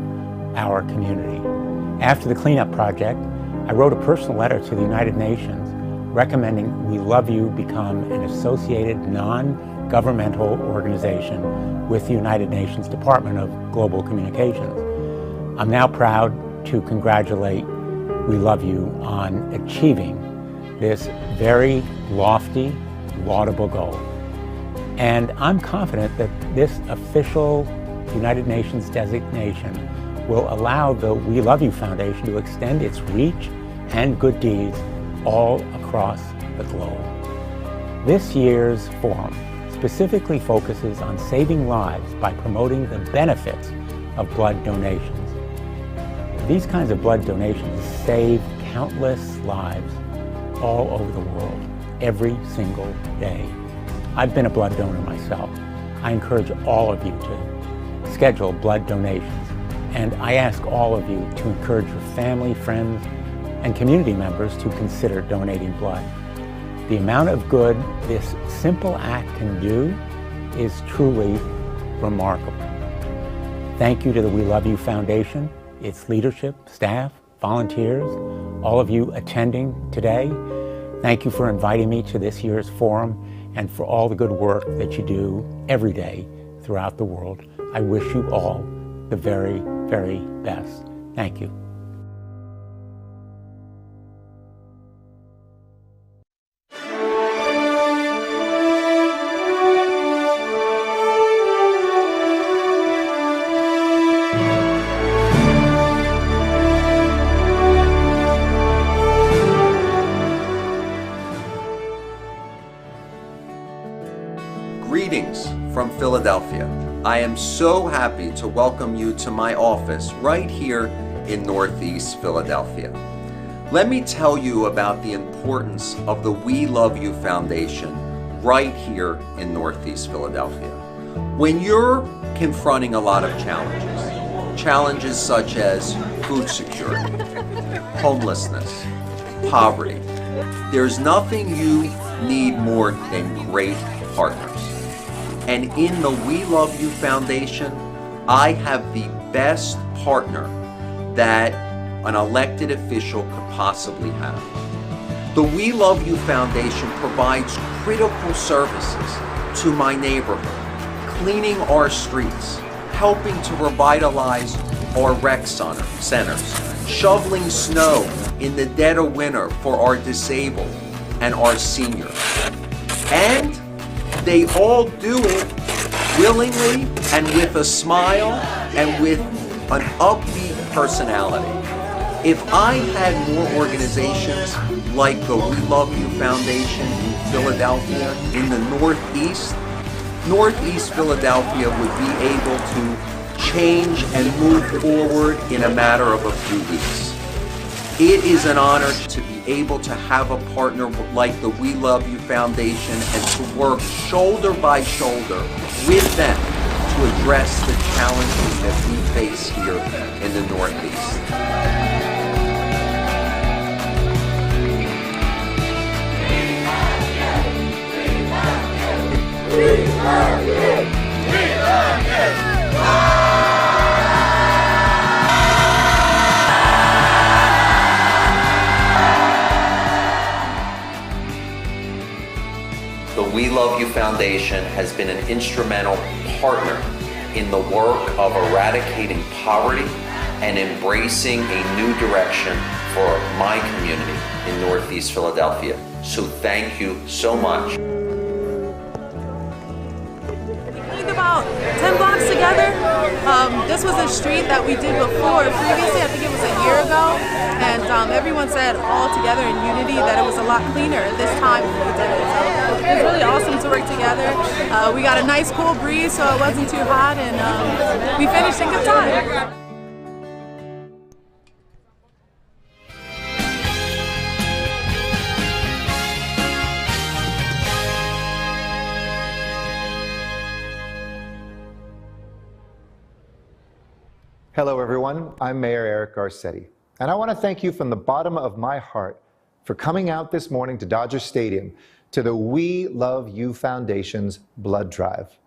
our community. After the cleanup project, I wrote a personal letter to the United Nations recommending We Love You become an associated non-governmental organization with the United Nations Department of Global Communications. I'm now proud to congratulate We Love You on achieving this very lofty, laudable goal. And I'm confident that this official United Nations designation will allow the We Love You Foundation to extend its reach and good deeds all across the globe. This year's forum specifically focuses on saving lives by promoting the benefits of blood donations. These kinds of blood donations save countless lives all over the world every single day. I've been a blood donor myself. I encourage all of you to schedule blood donations, and I ask all of you to encourage your family, friends, and community members to consider donating blood. The amount of good this simple act can do is truly remarkable. Thank you to the We Love You Foundation, its leadership, staff, volunteers, all of you attending today. Thank you for inviting me to this year's forum and for all the good work that you do every day throughout the world. I wish you all the very, very best. Thank you. Greetings from Philadelphia. I am so happy to welcome you to my office right here in Northeast Philadelphia. Let me tell you about the importance of the We Love You Foundation right here in Northeast Philadelphia. When you're confronting a lot of challenges such as food security, homelessness, poverty, there's nothing you need more than great partners. And in the We Love You Foundation, I have the best partner that an elected official could possibly have. The We Love You Foundation provides critical services to my neighborhood, cleaning our streets, helping to revitalize our rec centers, shoveling snow in the dead of winter for our disabled and our seniors. And they all do it willingly and with a smile and with an upbeat personality. If I had more organizations like the WeLoveU Foundation in Philadelphia, in the Northeast Philadelphia would be able to change and move forward in a matter of a few weeks. It is an honor to be able to have a partner like the WeLoveU Foundation and to work shoulder by shoulder with them to address the challenges that we face here in the Northeast. The WeLoveU Foundation has been an instrumental partner in the work of eradicating poverty and embracing a new direction for my community in Northeast Philadelphia. So thank you so much. About 10 blocks together. This was a street that we did before. Previously, I think it was a year ago, and everyone said all together in unity that it was a lot cleaner this time when we did it. So it was really awesome to work together. We got a nice cool breeze, so it wasn't too hot, and we finished in good time. Hello everyone, I'm Mayor Eric Garcetti, and I want to thank you from the bottom of my heart for coming out this morning to Dodger Stadium to the WeLoveU Foundation's blood drive.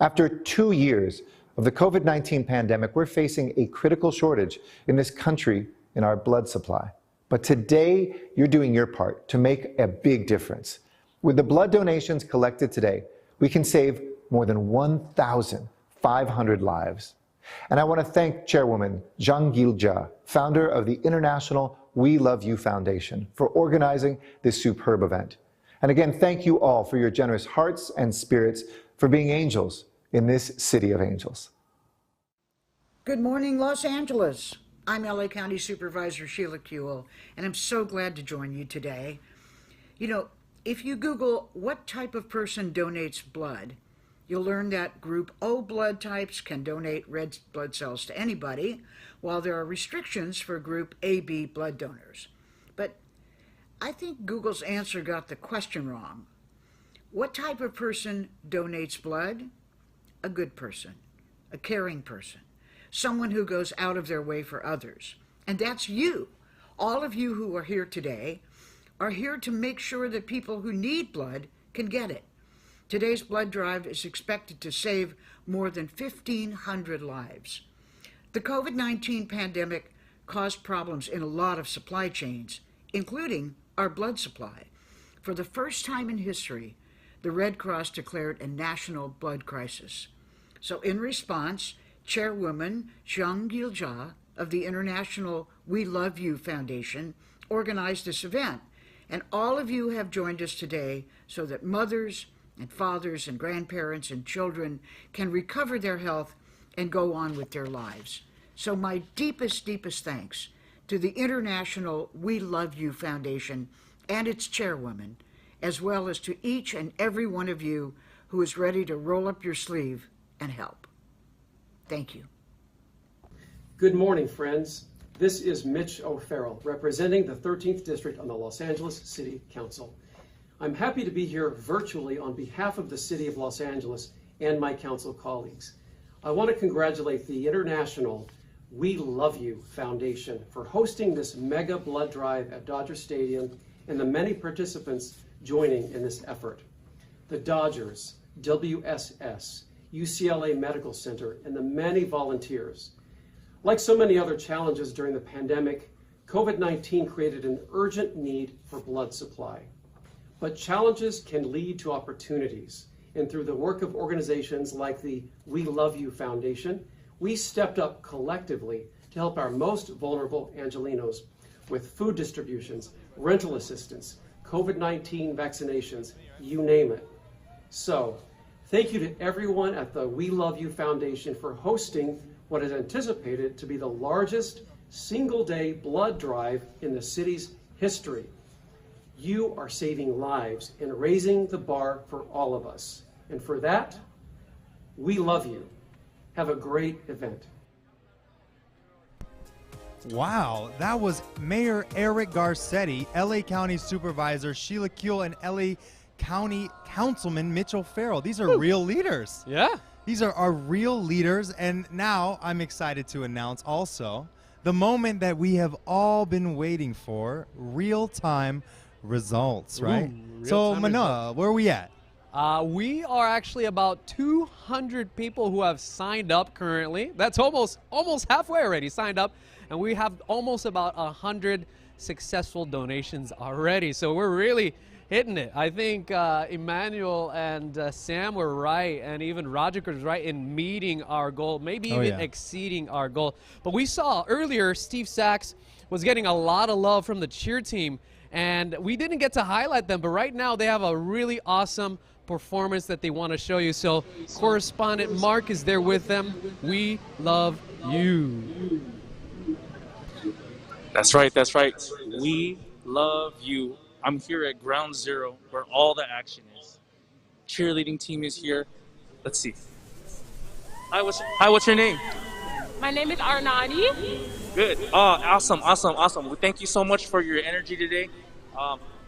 After 2 years of the COVID-19 pandemic, we're facing a critical shortage in this country in our blood supply. But today, you're doing your part to make a big difference. With the blood donations collected today, we can save more than 1,500 lives. And I want to thank Chairwoman gil-jah, founder of the International WeLoveU Foundation, for organizing this superb event. And again, thank you all for your generous hearts and spirits for being angels in this city of angels. Good morning, Los Angeles. I'm LA County Supervisor Sheila Kuehl, and I'm so glad to join you today. You know, if you Google what type of person donates blood, you'll learn that group O blood types can donate red blood cells to anybody, while there are restrictions for group AB blood donors. But I think Google's answer got the question wrong. What type of person donates blood? A good person, a caring person, someone who goes out of their way for others. And that's you. All of you who are here today are here to make sure that people who need blood can get it. Today's blood drive is expected to save more than 1,500 lives. The COVID-19 pandemic caused problems in a lot of supply chains, including our blood supply. For the first time in history, the Red Cross declared a national blood crisis. So in response, Chairwoman gil-jah of the International WeLoveU Foundation organized this event, and all of you have joined us today so that mothers and fathers and grandparents and children can recover their health and go on with their lives. So my deepest, deepest thanks to the International WeLoveU Foundation and its chairwoman, as well as to each and every one of you who is ready to roll up your sleeve and help. Thank you. Good morning, friends. This is Mitch O'Farrell, representing the 13th District on the Los Angeles City Council. I'm happy to be here virtually on behalf of the City of Los Angeles and my council colleagues. I want to congratulate the International WeLoveU Foundation for hosting this mega blood drive at Dodger Stadium and the many participants joining in this effort. The Dodgers, WSS, UCLA Medical Center, and the many volunteers. Like so many other challenges during the pandemic, COVID-19 created an urgent need for blood supply. But challenges can lead to opportunities, and through the work of organizations like the WeLoveU Foundation, we stepped up collectively to help our most vulnerable Angelenos with food distributions, rental assistance, COVID-19 vaccinations, you name it. So, thank you to everyone at the WeLoveU Foundation for hosting what is anticipated to be the largest single-day blood drive in the city's history. You are saving lives and raising the bar for all of us. And for that, we love you. Have a great event. Wow, that was Mayor Eric Garcetti, LA County Supervisor Sheila Kuehl, and LA County Councilman Mitch O'Farrell. These are real leaders. Yeah. These are our real leaders, and now I'm excited to announce also the moment that we have all been waiting for, real-time results, right? Ooh, So, real-time Manoa, where are we at? We are actually about 200 people who have signed up currently. That's almost halfway already signed up, and we have almost about 100 successful donations already. So we're really hitting it. I think Emmanuel and Sam were right, and even Roger was right in meeting our goal, maybe even exceeding our goal. But we saw earlier Steve Sachs was getting a lot of love from the cheer team, and we didn't get to highlight them, but right now they have a really awesome performance that they want to show you. So correspondent Mark is there with them. We love you. That's right, that's right. We love you. I'm here at Ground Zero where all the action is. Cheerleading team is here. Let's see. Hi, what's your name? My name is Arnani. Good. Oh, awesome. Well, thank you so much for your energy today.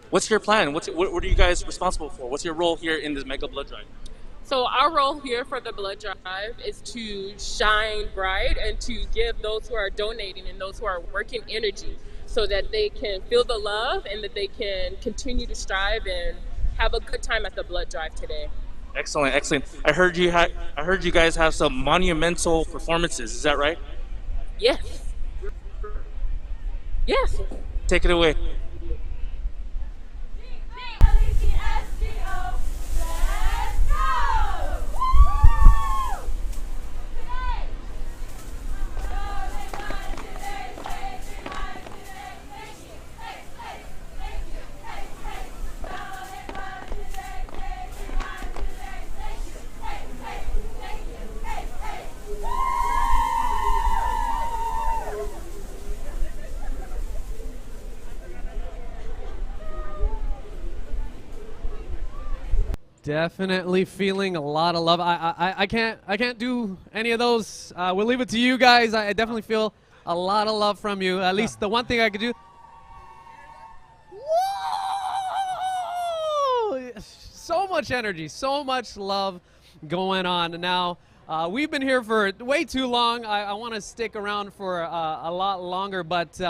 What's your plan? What are you guys responsible for? What's your role here in this mega blood drive? So our role here for the blood drive is to shine bright and to give those who are donating and those who are working energy so that they can feel the love and that they can continue to strive and have a good time at the blood drive today. Excellent. I heard you guys have some monumental performances. Is that right? Yes. Take it away. Definitely feeling a lot of love. I can't do any of those. We'll leave it to you guys. I definitely feel a lot of love from you. At least the one thing I could do. Whoa! So much energy, so much love going on. Now, we've been here for way too long. I want to stick around for a lot longer, but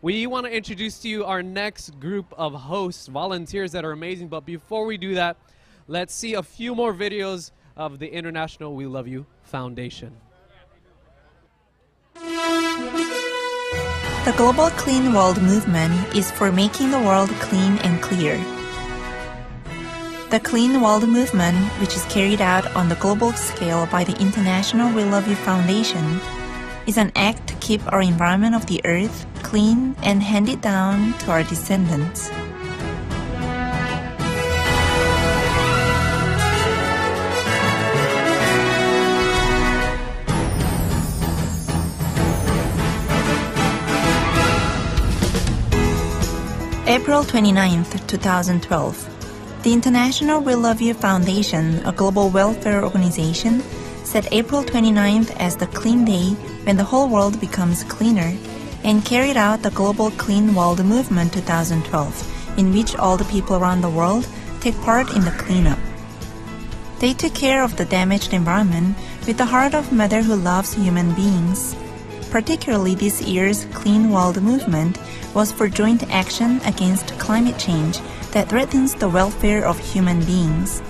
we want to introduce to you our next group of hosts, volunteers that are amazing. But before we do that, let's see a few more videos of the International We Love You Foundation. The Global Clean World movement is for making the world clean and clear. The Clean World movement, which is carried out on the global scale by the International We Love You Foundation, is an act to keep our environment of the earth clean and hand it down to our descendants. April 29, 2012. The International We Love You Foundation, a global welfare organization, set April 29th as the Clean Day when the whole world becomes cleaner, and carried out the Global Clean World Movement 2012, in which all the people around the world take part in the cleanup. They took care of the damaged environment with the heart of a mother who loves human beings. Particularly this year's Clean World Movement was for joint action against climate change that threatens the welfare of human beings.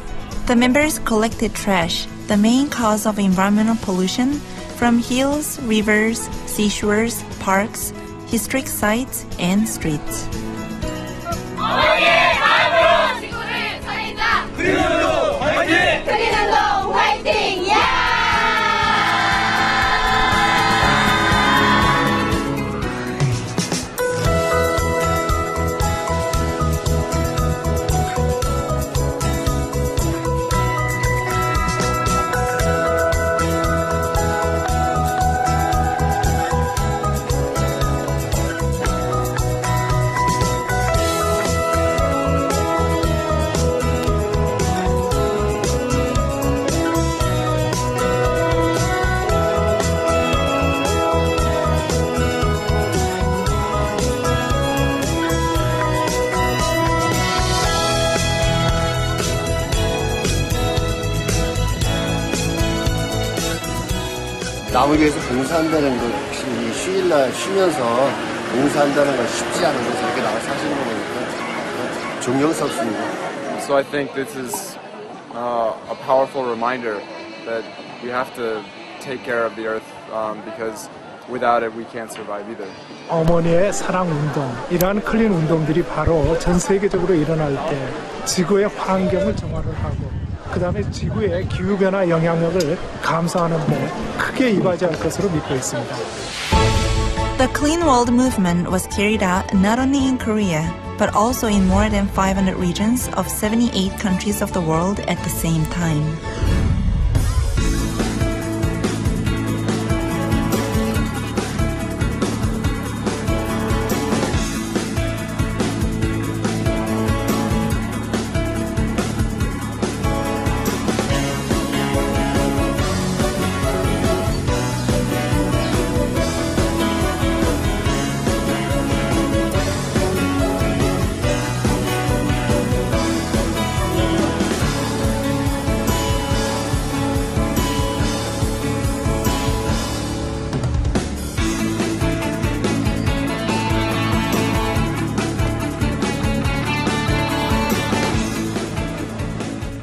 The members collected trash, the main cause of environmental pollution, from hills, rivers, seashores, parks, historic sites, and streets. 마무리해서 봉사한다는 거 역시 휴일날 쉬면서 봉사한다는 건 쉽지 않은 거죠. 이렇게 나와서 하시는 거 보니까 존경스럽습니다. So I think this is a powerful reminder that we have to take care of the earth because without it we can't survive either. 어머니의 사랑 운동이라는 클린 운동들이 바로 전 세계적으로 일어날 때 지구의 환경을 정화를 하고 그 다음에 지구의 기후변화 영향력을 감소하는 데 크게 이바지할 것으로 믿고 있습니다. The Clean World movement was carried out not only in Korea, but also in more than 500 regions of 78 countries of the world at the same time.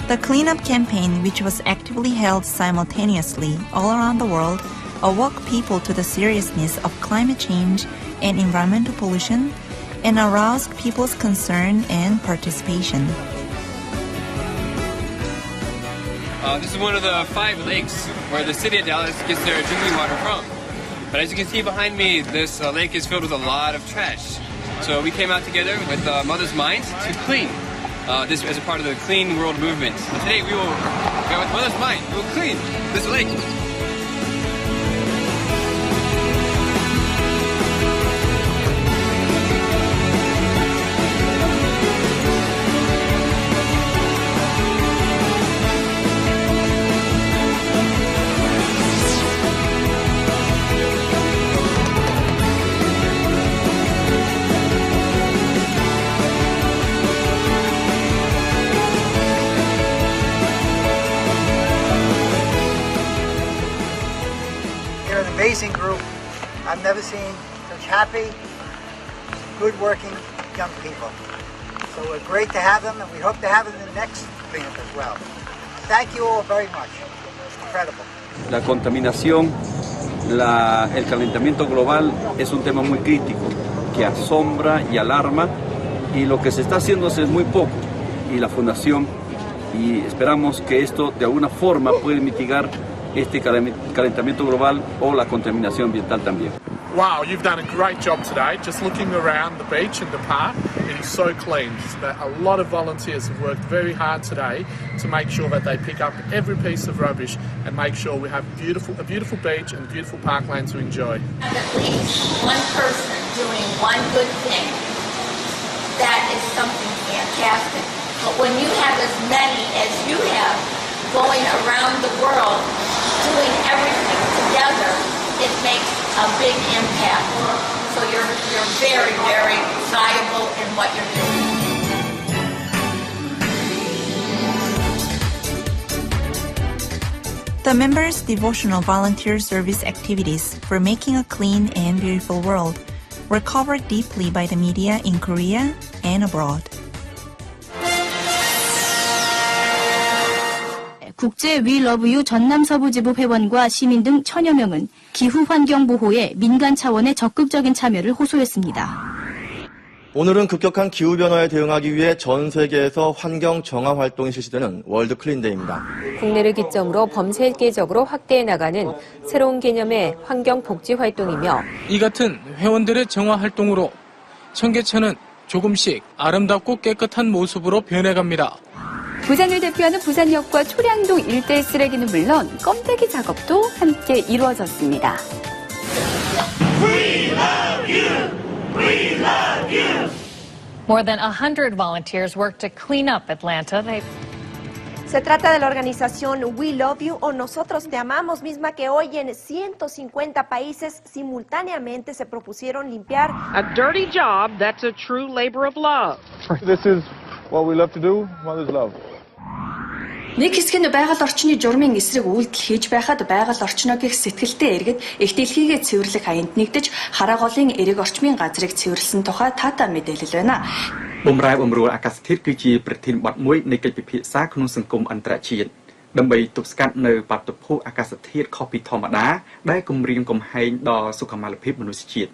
The cleanup campaign, which was actively held simultaneously all around the world, awoke people to the seriousness of climate change and environmental pollution and aroused people's concern and participation. This is one of the 5 lakes where the city of Dallas gets their drinking water from. But as you can see behind me, this lake is filled with a lot of trash. So we came out together with Mother's Mind to clean. This as a part of the Clean World movement. And today we will, with Mother's Mind, we will clean this lake. Amazing group. I've never seen such happy, good-working young people. So we're great to have them, and we hope to have them in the next cleanup as well. Thank you all very much. Incredible. La contaminación, el calentamiento global es un tema muy crítico que asombra y alarma, y lo que se está haciendo es muy poco. Y la Fundación, y esperamos que esto de alguna forma pueda mitigar este calentamiento global o la contaminación ambiental también. Wow, you've done a great job today. Just looking around the beach and the park, it is so clean. A lot of volunteers have worked very hard today to make sure that they pick up every piece of rubbish and make sure we have a beautiful beach and beautiful parkland to enjoy. At least one person doing one good thing, that is something fantastic. But when you have as many as you have going around the world, doing everything together, it makes a big impact. So you're very, very valuable in what you're doing. The members' devotional volunteer service activities for making a clean and beautiful world were covered deeply by the media in Korea and abroad. 국제 WeLoveU 전남서부지부 회원과 시민 등 천여 명은 기후환경 보호에 민간 차원의 적극적인 참여를 호소했습니다. 오늘은 급격한 기후변화에 대응하기 위해 전 세계에서 환경 정화 활동이 실시되는 월드 클린데이입니다. 국내를 기점으로 범세계적으로 확대해 나가는 새로운 개념의 환경 복지 활동이며 이 같은 회원들의 정화 활동으로 청계천은 조금씩 아름답고 깨끗한 모습으로 변해갑니다. 부산을 대표하는 부산역과 초량동 일대 쓰레기는 물론 껌떼기 작업도 함께 이루어졌습니다. We love you! We love you! More than 100 volunteers worked to clean up Atlanta. Se trata de la organización WeLoveU o Nosotros Te Amamos, misma que hoy en 150 países simultáneamente se propusieron limpiar. A dirty job that's a true labor of love. This is what we love to do, Mother's Love. Нэг хэсэг нь байгаль орчны журмын эсрэг үйлдэл хийж байхад байгаль орчноо гэх сэтгэлтэй эргэж их дэлхийгээ цэвэрлэх аянд нэгдэж хараа голын эрэг орчмын газрыг цэвэрлсэн тухай таатай мэдээлэл байна. បម្រែបម្រួលអាកាសធាតុគឺជាប្រធានបទមួយនៃកិច្ចពិភាក្សាក្នុងសង្គមអន្តរជាតិដើម្បីទប់ស្កាត់នៅបាតុភូតអាកាសធាតុខុសពីធម្មតាដែលគំរាមកំហែងដល់សុខុមាលភាពមនុស្សជាតិ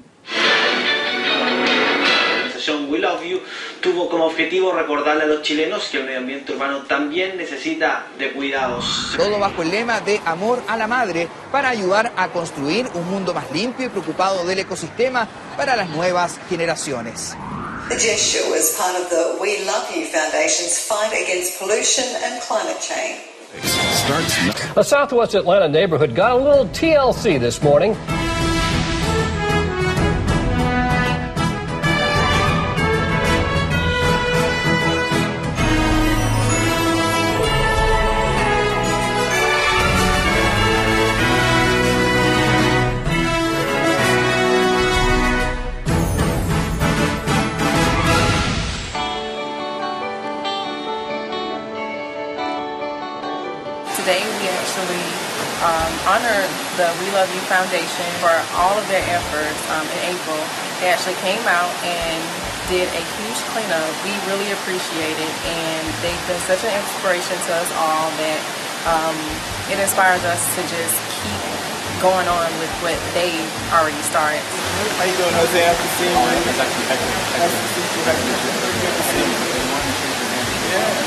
WeLoveU tuvo como objetivo recordarle a los chilenos que el medio ambiente urbano también necesita de cuidados. Todo bajo el lema de amor a la madre para ayudar a construir un mundo más limpio y preocupado del ecosistema para las nuevas generaciones. The gesture was part of the WeLoveU Foundation's fight against pollution and climate change. A Southwest Atlanta neighborhood got a little TLC this morning. Today we actually honor the WeLoveU Foundation for all of their efforts in April. They actually came out and did a huge cleanup. We really appreciate it, and they've been such an inspiration to us all that it inspires us to just keep going on with what they already started. How you doing, Jose? Nice to see you. Nice to see you.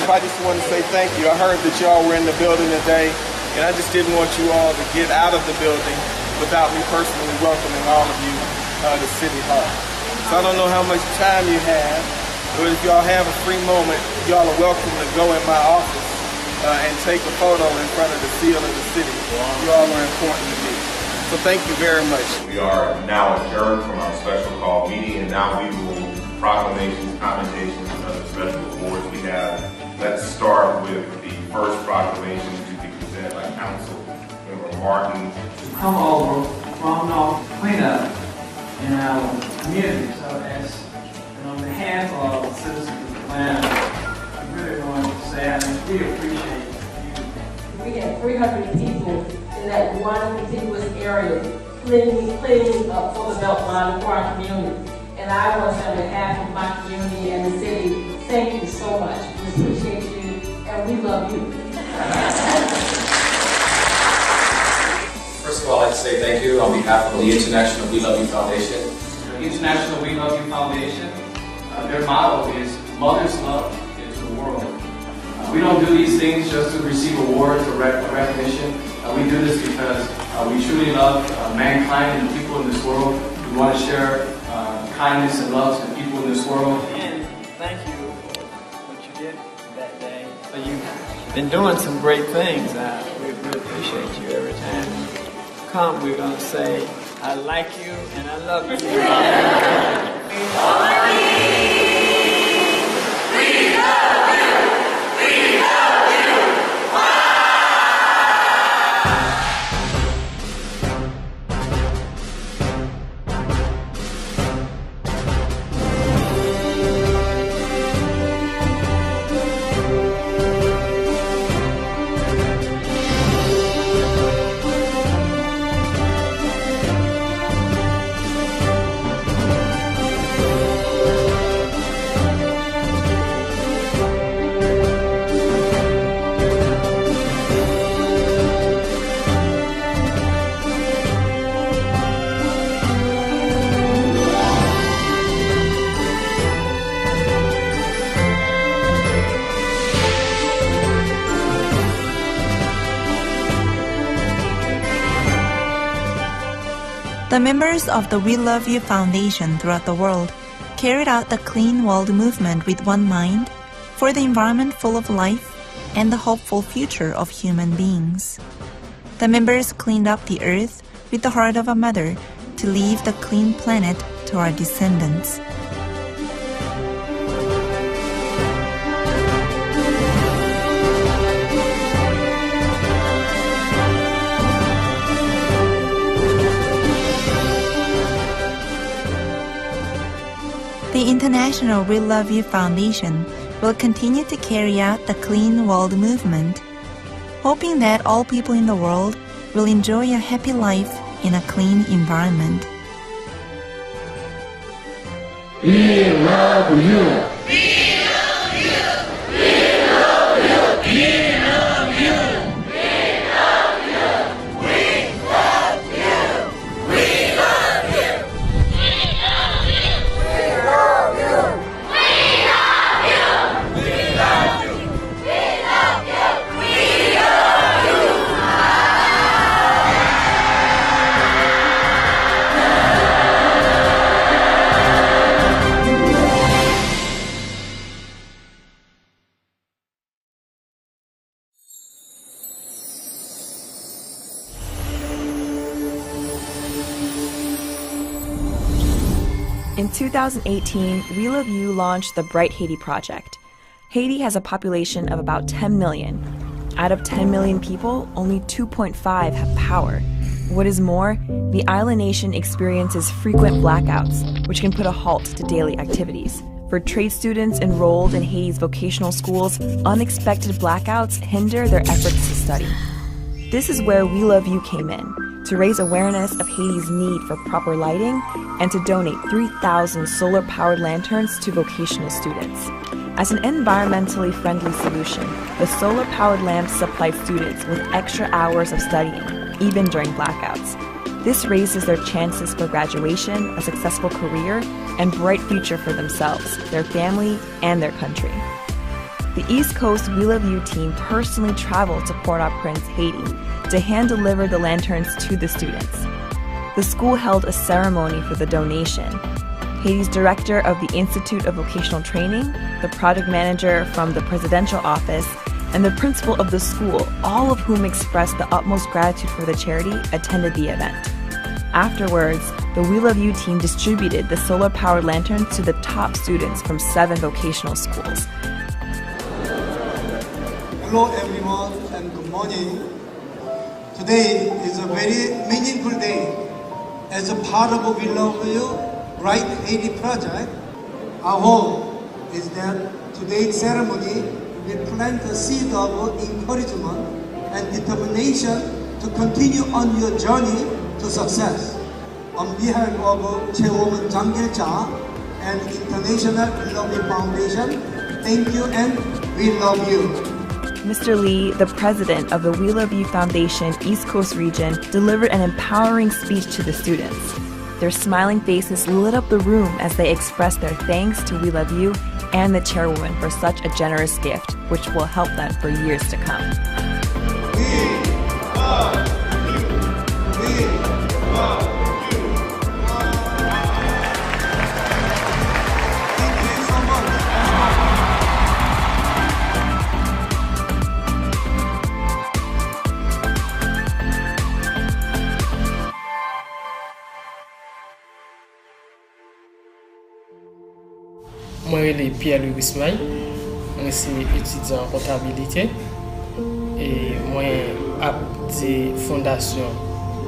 I just want to say thank you. I heard that y'all were in the building today, and I just didn't want you all to get out of the building without me personally welcoming all of you to City Hall. So I don't know how much time you have, but if y'all have a free moment, y'all are welcome to go in my office and take a photo in front of the seal of the city. You all are important to me. So thank you very much. We are now adjourned from our special call meeting, and now we will proclamations, commendations, and other special awards we have. Let's start with the first proclamation to be presented by Councilmember Martin. Come over from our cleanup in our community. So as on behalf of the citizens of Atlanta, I really want to say we appreciate you. We had 300 people in that one contiguous area cleaning up for the Beltline for our community. And I want to say on behalf of my community and the city, thank you so much. We appreciate you, and we love you. First of all, I'd like to say thank you on behalf of the International WeLoveU Foundation. The International WeLoveU Foundation, their motto is Mother's Love into the World. We don't do these things just to receive awards or recognition. We do this because we truly love mankind and the people in this world. We want to share kindness and love to the people in this world. And thank you for what you did that day. You've been doing some great things. We appreciate you every time you come. We're going to say, I like you and I love you. We love you. We love you. The members of the WeLoveU Foundation throughout the world carried out the Clean World movement with one mind for the environment full of life and the hopeful future of human beings. The members cleaned up the earth with the heart of a mother to leave the clean planet to our descendants. The International WeLoveU Foundation will continue to carry out the Clean World movement hoping that all people in the world will enjoy a happy life in a clean environment. We love you. In 2018, WeLoveU launched the Bright Haiti Project. Haiti has a population of about 10 million. Out of 10 million people, only 2.5 have power. What is more, the island nation experiences frequent blackouts, which can put a halt to daily activities. For trade students enrolled in Haiti's vocational schools, unexpected blackouts hinder their efforts to study. This is where WeLoveU came in, to raise awareness of Haiti's need for proper lighting and to donate 3,000 solar-powered lanterns to vocational students. As an environmentally friendly solution, the solar-powered lamps supply students with extra hours of studying, even during blackouts. This raises their chances for graduation, a successful career, and bright future for themselves, their family, and their country. The East Coast WeLoveU team personally traveled to Port-au-Prince, Haiti, to hand-deliver the lanterns to the students. The school held a ceremony for the donation. Haiti's director of the Institute of Vocational Training, the project manager from the presidential office, and the principal of the school, all of whom expressed the utmost gratitude for the charity, attended the event. Afterwards, the WeLoveU team distributed the solar-powered lanterns to the top students from 7 vocational schools. Hello everyone and good morning. Today is a very meaningful day. As a part of WeLoveU Bright Haiti project, our hope is that today's ceremony will plant a seed of encouragement and determination to continue on your journey to success. On behalf of Chairwoman gil-jah and International WeLoveU Foundation, thank you and we love you. Mr. Lee, the president of the WeLoveU Foundation East Coast region, delivered an empowering speech to the students. Their smiling faces lit up the room as they expressed their thanks to WeLoveU and the chairwoman for such a generous gift, which will help them for years to come. We love you. We love you. Thank you so much. Moi, je suis Pierre-Louis Wismail, je suis étudiant en comptabilité et moi, je suis fondation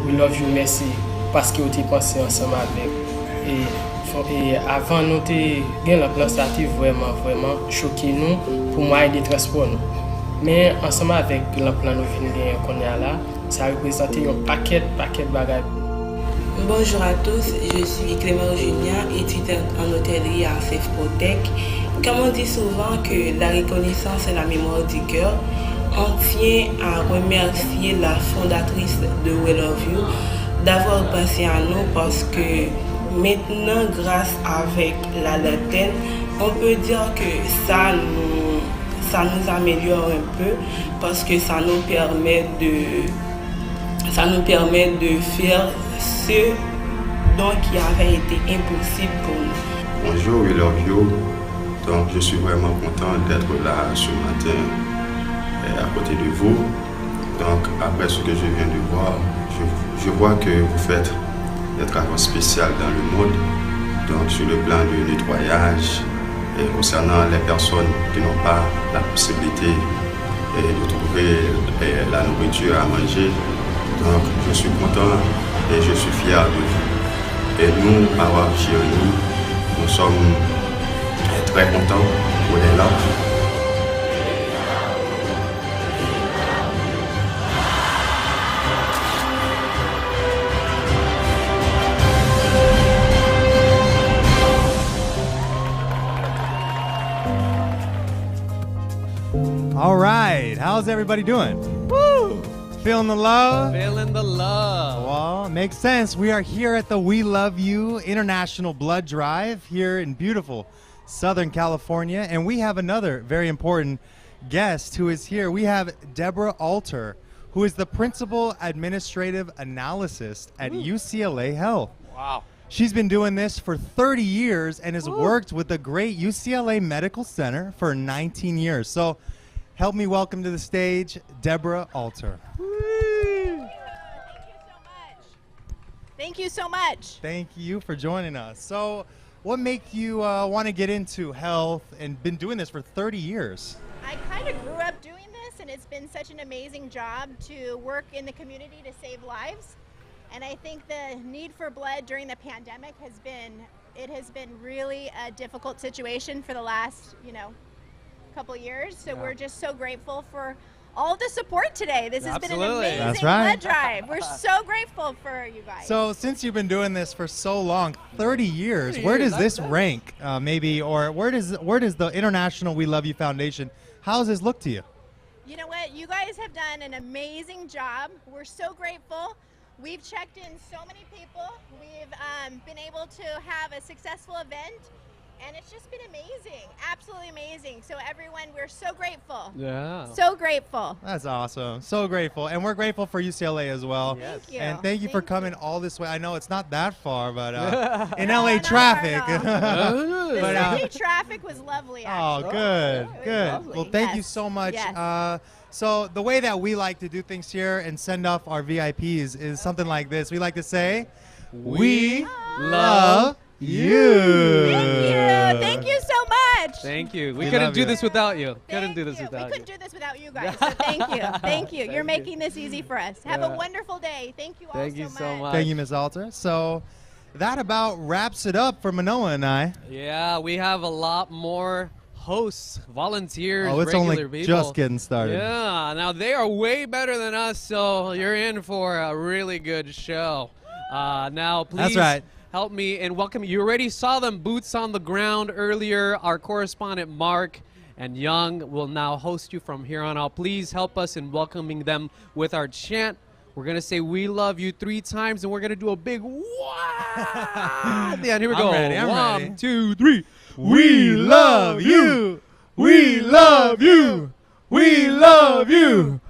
WeLoveU merci parce que vous avez pensé ensemble avec. Et avant, nous avons un plan stratégique vraiment choqué nous pour moyen de transport. Mais ensemble avec le plan nous venons là, ça représente un paquet de bagages. Bonjour à tous, je suis Clément Junia, étudiante en hôtellerie à CEFPROTEC. Comme on dit souvent que la reconnaissance est la mémoire du cœur, on tient à remercier la fondatrice de WeLoveU d'avoir pensé à nous parce que maintenant, grâce avec la lanterne, on peut dire que ça nous améliore un peu parce que ça nous permet de faire ce dont qui avait été impossible pour nous. Bonjour WeLoveU, donc je suis vraiment content d'être là ce matin à côté de vous. Donc après ce que je viens de voir, je vois que vous faites des travaux spéciaux dans le monde, donc sur le plan du nettoyage et concernant les personnes qui n'ont pas la possibilité de trouver la nourriture à manger. Donc je suis content et je suis fier de vous. Et nous, à Houchin, nous sommes très contents pour les là. How's everybody doing? Woo! Feeling the love? Feeling the love. Well, makes sense. We are here at the We Love You International Blood Drive here in beautiful Southern California, and we have another very important guest who is here. We have Deborah Alter, who is the Principal Administrative Analyst at UCLA Health. Wow. She's been doing this for 30 years and has worked with the great UCLA Medical Center for 19 years. So help me welcome to the stage Deborah Alter. Thank you so much. Thank you for joining us. So what made you want to get into health and been doing this for 30 years? I kind of grew up doing this, and it's been such an amazing job to work in the community to save lives. And I think the need for blood during the pandemic has been really a difficult situation for the last, couple years. So we're just so grateful for all the support today. This has been an amazing blood drive. We're so grateful for you guys. So since you've been doing this for so long, 30 years, where does this rank maybe, or where does the International We Love You Foundation, how does this look to you? You know what? You guys have done an amazing job. We're so grateful. We've checked in so many people. We've been able to have a successful event, and it's just been amazing, absolutely amazing. So everyone, we're so grateful. Yeah. So grateful. That's awesome. So grateful. And we're grateful for UCLA as well. Yes. Thank you. And thank you for coming all this way. I know it's not that far, but in LA traffic. The Sunday traffic was lovely, actually. Oh, good, good. Lovely. Well, thank you so much. Yes. So the way that we like to do things here and send off our VIPs is something like this. We like to say, we love you. Thank you so much. Thank you. We couldn't do this without you. We couldn't do this without you guys. So thank you. Thank you. You're making this easy for us. Have a wonderful day. Thank you all so much. Thank you, Ms. Alter. So that about wraps it up for Manoa and I. Yeah, we have a lot more hosts, volunteers, it's regular only people. just getting started. Yeah, now they are way better than us, so you're in for a really good show. Now, please That's right. help me and welcome. You already saw them boots on the ground earlier. Our correspondent Mark and Young will now host you from here on out. Please help us in welcoming them with our chant. We're going to say we love you 3 times, and we're going to do a big wah at the end. Here we go. I'm ready. 1, 2, 3. We love you. We love you. We love you.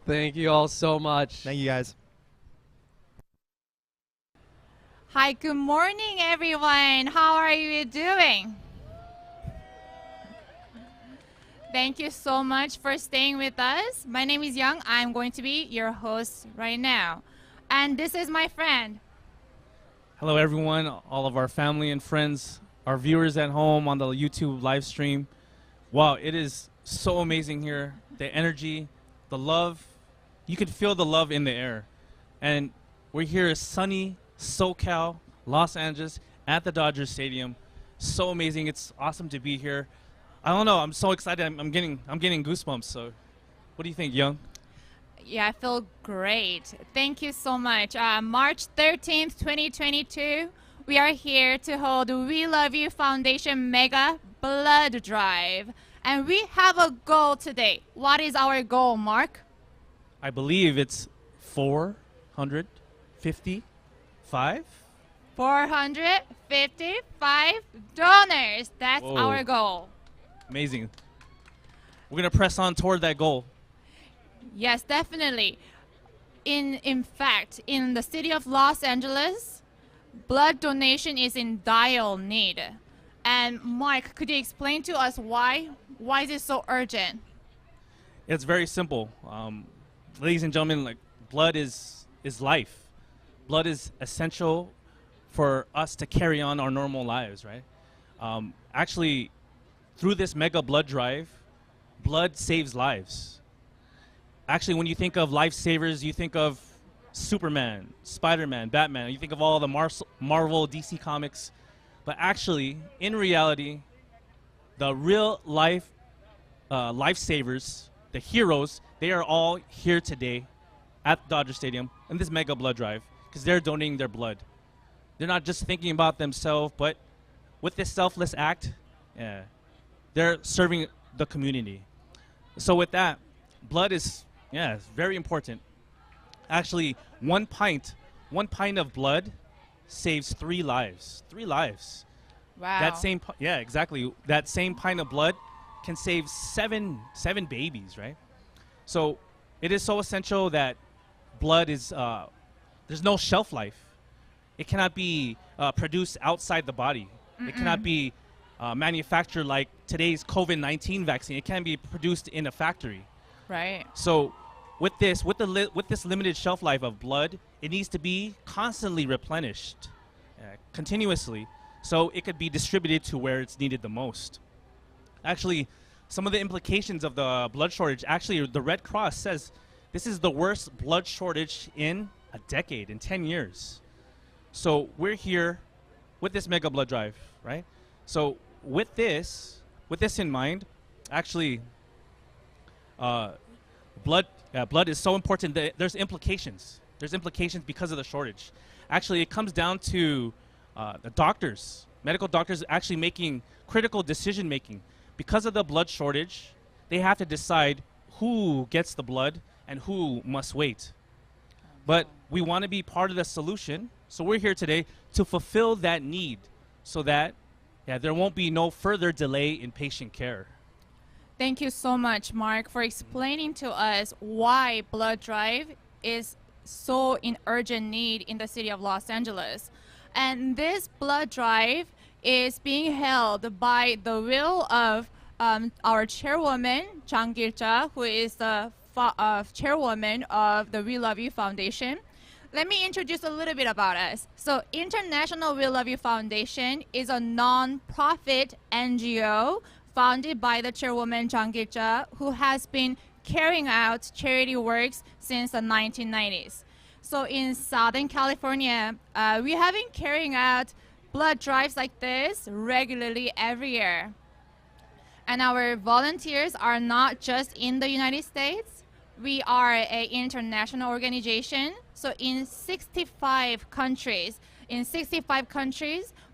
Thank you all so much. Thank you, guys. Hi, good morning, everyone. How are you doing? Thank you so much for staying with us. My name is Young. I'm going to be your host right now. And this is my friend. Hello, everyone, all of our family and friends, our viewers at home on the YouTube live stream. Wow, it is so amazing here. The energy, the love. You can feel the love in the air. And we're here at sunny SoCal, Los Angeles, at the Dodger Stadium. So amazing. It's awesome to be here. I don't know. I'm so excited. I'm getting goosebumps. So what do you think, Young? Yeah, I feel great. Thank you so much. March 13th, 2022, we are here to hold We Love You Foundation Mega Blood Drive. And we have a goal today. What is our goal, Mark? I believe it's 455. 455 donors. That's Whoa. our goal. Amazing. We're going to press on toward that goal. Yes, definitely. In fact, in the city of Los Angeles, blood donation is in dire need. And Mike, could you explain to us why? Why is it so urgent? It's very simple. Ladies and gentlemen, blood is life. Blood is essential for us to carry on our normal lives, right? Actually, through this mega blood drive, blood saves lives. Actually, when you think of lifesavers, you think of Superman, Spider-Man, Batman. You think of all the Marvel, DC comics. But actually, in reality, the real life lifesavers, the heroes, they are all here today at Dodger Stadium in this mega blood drive because they're donating their blood. They're not just thinking about themselves, but with this selfless act, Yeah, they're serving the community. So with that, blood is it's very important. Actually, one pint of blood saves 3 lives. 3 lives. Wow. That same exactly. That same pint of blood can save seven babies, right? So it is so essential that blood is there's no shelf life. It cannot be produced outside the body. It cannot be manufactured like today's COVID-19 vaccine. It can't be produced in a factory. Right. So with this limited shelf life of blood, it needs to be constantly replenished, continuously, so it could be distributed to where it's needed the most. Actually, some of the implications of the blood shortage, actually the Red Cross says this is the worst blood shortage in a decade, in 10 years. So we're here with this mega blood drive, right? So with this in mind, actually, blood is so important that there's implications. There's implications because of the shortage. Actually, it comes down to the doctors, medical doctors actually making critical decision making. Because of the blood shortage, they have to decide who gets the blood and who must wait. But we want to be part of the solution, so we're here today to fulfill that need so that there won't be no further delay in patient care. Thank you so much, Mark, for explaining to us why blood drive is so in urgent need in the city of Los Angeles. And this blood drive is being held by the will of our chairwoman, gil-jah, who is the chairwoman of the WeLoveU Foundation. Let me introduce a little bit about us. So International WeLoveU Foundation is a non-profit NGO founded by the chairwoman, gil-jah, who has been carrying out charity works since the 1990s. So in Southern California, we have been carrying out blood drives like this regularly every year. And our volunteers are not just in the United States. We are an international organization. So in 65 countries,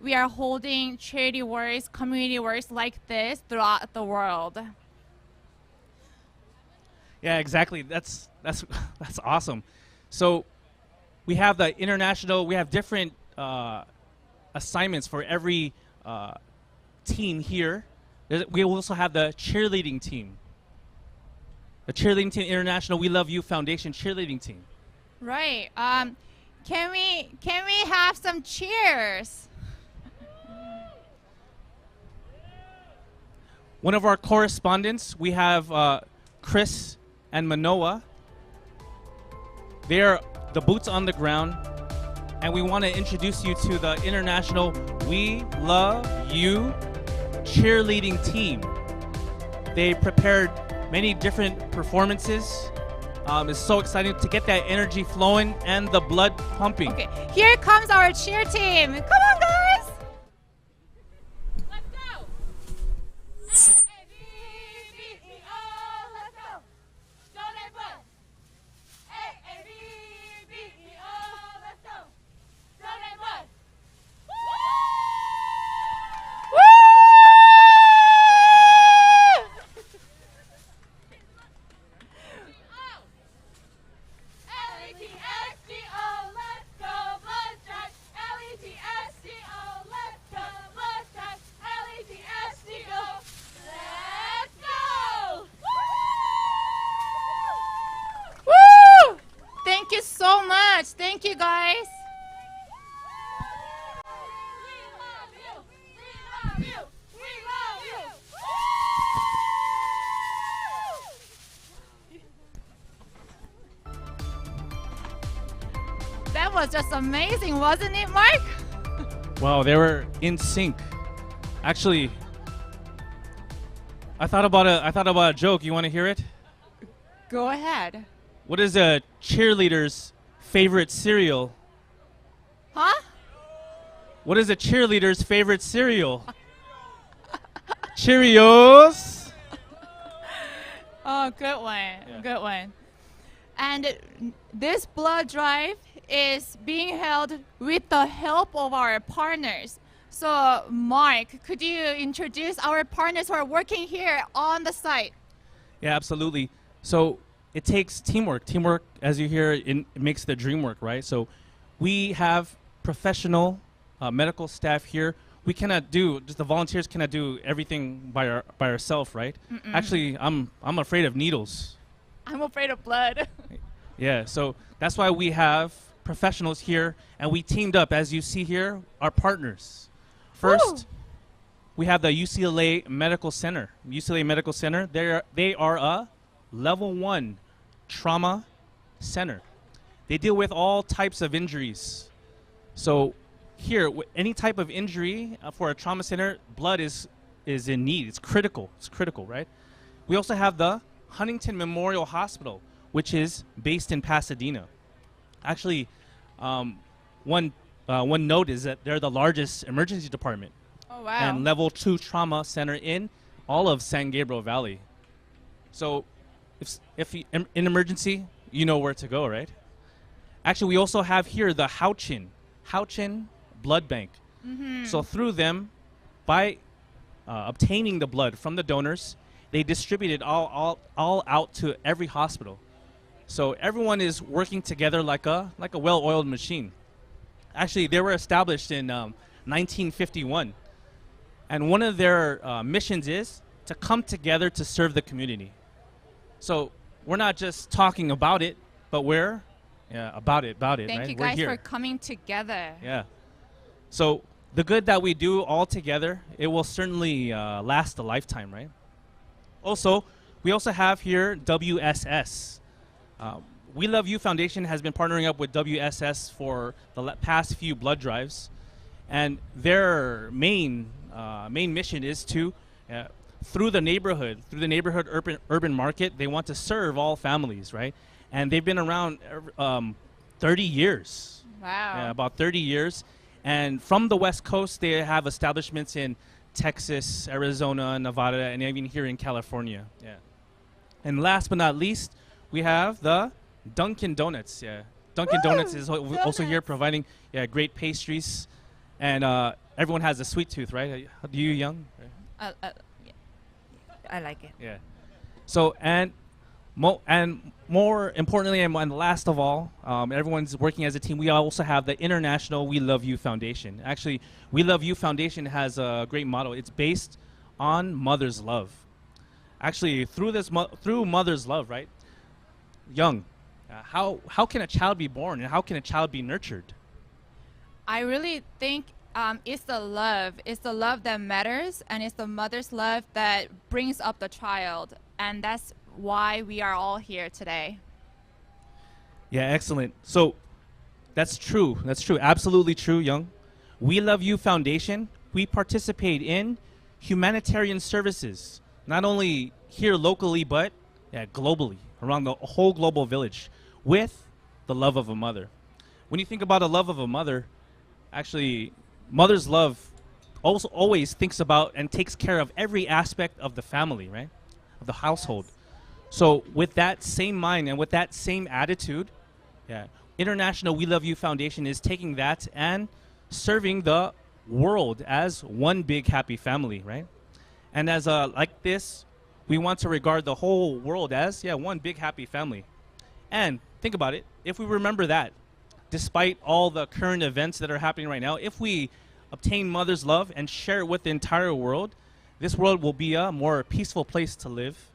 we are holding charity works, community works like this throughout the world. Yeah, exactly. That's awesome. So we have the international. We have different assignments for every team here. We also have the cheerleading team. The cheerleading team, International WeLoveU Foundation cheerleading team. Right. Can we have some cheers? One of our correspondents, we have Chris and Manoa. They are the boots on the ground, and we want to introduce you to the International WeLoveU cheerleading team. They prepared many different performances. It's so exciting to get that energy flowing and the blood pumping. Okay, here comes our cheer team. Come on, guys! Let's go! Thank you so much. Thank you, guys. That was just amazing, wasn't it, Mark? Wow, they were in sync. Actually, I thought about a joke. You want to hear it? Go ahead. What is a cheerleader's favorite cereal? Huh? What is a cheerleader's favorite cereal? Cheerios. Oh, good one. Yeah. Good one. And this blood drive is being held with the help of our partners. So, Mark, could you introduce our partners who are working here on the site? Yeah, absolutely. So it takes teamwork. Teamwork, as you hear, it makes the dream work, right? So we have professional medical staff here. We cannot do, just the volunteers cannot do everything by ourselves, right? Mm-mm. Actually, I'm afraid of needles. I'm afraid of blood. Yeah, so that's why we have professionals here, and we teamed up, as you see here, our partners. First, we have the UCLA Medical Center. UCLA Medical Center, they are a level 1 trauma center. They deal with all types of injuries. So here, any type of injury for a trauma center, blood is in need. It's critical. It's critical, right? We also have the Huntington Memorial Hospital, which is based in Pasadena. Actually, one note is that they're the largest emergency department and level 2 trauma center in all of San Gabriel Valley. So if you, in emergency, you know where to go, right? Actually, we also have here the Houchin Blood Bank. Mm-hmm. So through them, by obtaining the blood from the donors, they distribute it all out to every hospital. So everyone is working together like a well-oiled machine. Actually, they were established in 1951. And one of their missions is to come together to serve the community. So we're not just talking about it, but we're about it, Thank right? you We're guys here. for coming together. Yeah. So the good that we do all together, it will certainly last a lifetime, right? Also, we also have here WSS. WeLoveU Foundation has been partnering up with WSS for the past few blood drives, and their main mission is to, through the neighborhood urban market, they want to serve all families, right? And they've been around 30 years. Wow. Yeah, about 30 years. And from the West Coast, they have establishments in Texas, Arizona, Nevada, and even here in California. Yeah. And last but not least, we have the Dunkin' Donuts. Yeah. Dunkin' Donuts is also here providing great pastries. And everyone has a sweet tooth, right? Do you, Young? Yeah. I like it. Yeah. So, and more importantly, and last of all, everyone's working as a team. We also have the International WeLoveU Foundation. Actually, WeLoveU Foundation has a great motto. It's based on mother's love. Actually, through mother's love, right? Young, how can a child be born, and how can a child be nurtured? I really think it's the love. It's the love that matters, and it's the mother's love that brings up the child. And that's why we are all here today. Yeah, excellent. So that's true. That's true. Absolutely true, Young. WeLoveU Foundation, we participate in humanitarian services, not only here locally, but globally, around the whole global village, with the love of a mother. When you think about a love of a mother, actually, mother's love also always thinks about and takes care of every aspect of the family, right? Of the household. So with that same mind and with that same attitude, International WeLoveU Foundation is taking that and serving the world as one big happy family, right? And as like this, we want to regard the whole world as one big happy family. And think about it, if we remember that, despite all the current events that are happening right now, if we obtain mother's love and share it with the entire world, this world will be a more peaceful place to live.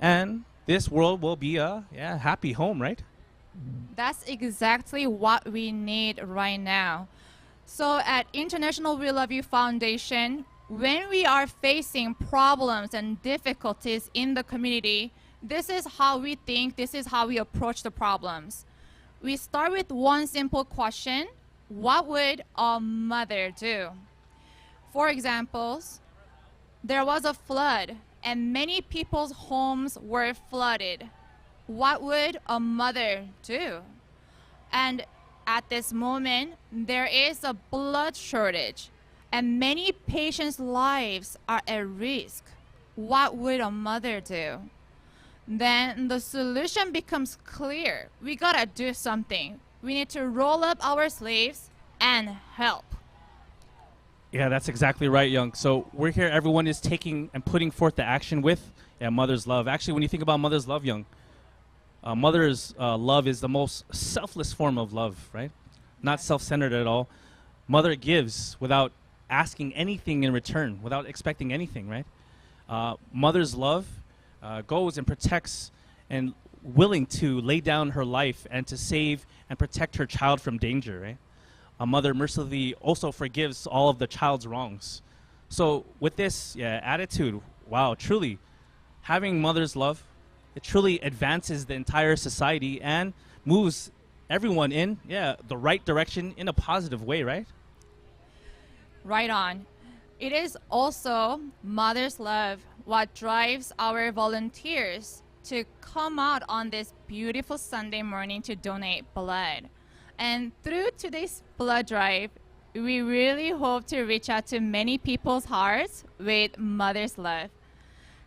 And this world will be a happy home, right? That's exactly what we need right now. So at International WeLoveU Foundation, when we are facing problems and difficulties in the community, this is how we think, this is how we approach the problems. We start with one simple question: what would a mother do? For examples, there was a flood and many people's homes were flooded. What would a mother do? And at this moment, there is a blood shortage and many patients' lives are at risk. What would a mother do? Then the solution becomes clear. We gotta do something. We need to roll up our sleeves and help. Yeah, that's exactly right, Young. So we're here, everyone is taking and putting forth the action with mother's love. Actually, when you think about mother's love, Young, mother's love is the most selfless form of love, right? Not self-centered at all. Mother gives without asking anything in return, without expecting anything, right? Mother's love goes and protects and willing to lay down her life and to save and protect her child from danger, right? A mother mercifully also forgives all of the child's wrongs. So with this attitude, wow, truly, having mother's love, it truly advances the entire society and moves everyone in the right direction in a positive way, right? Right on. It is also mother's love what drives our volunteers to come out on this beautiful Sunday morning to donate blood. And through today's blood drive, we really hope to reach out to many people's hearts with mother's love.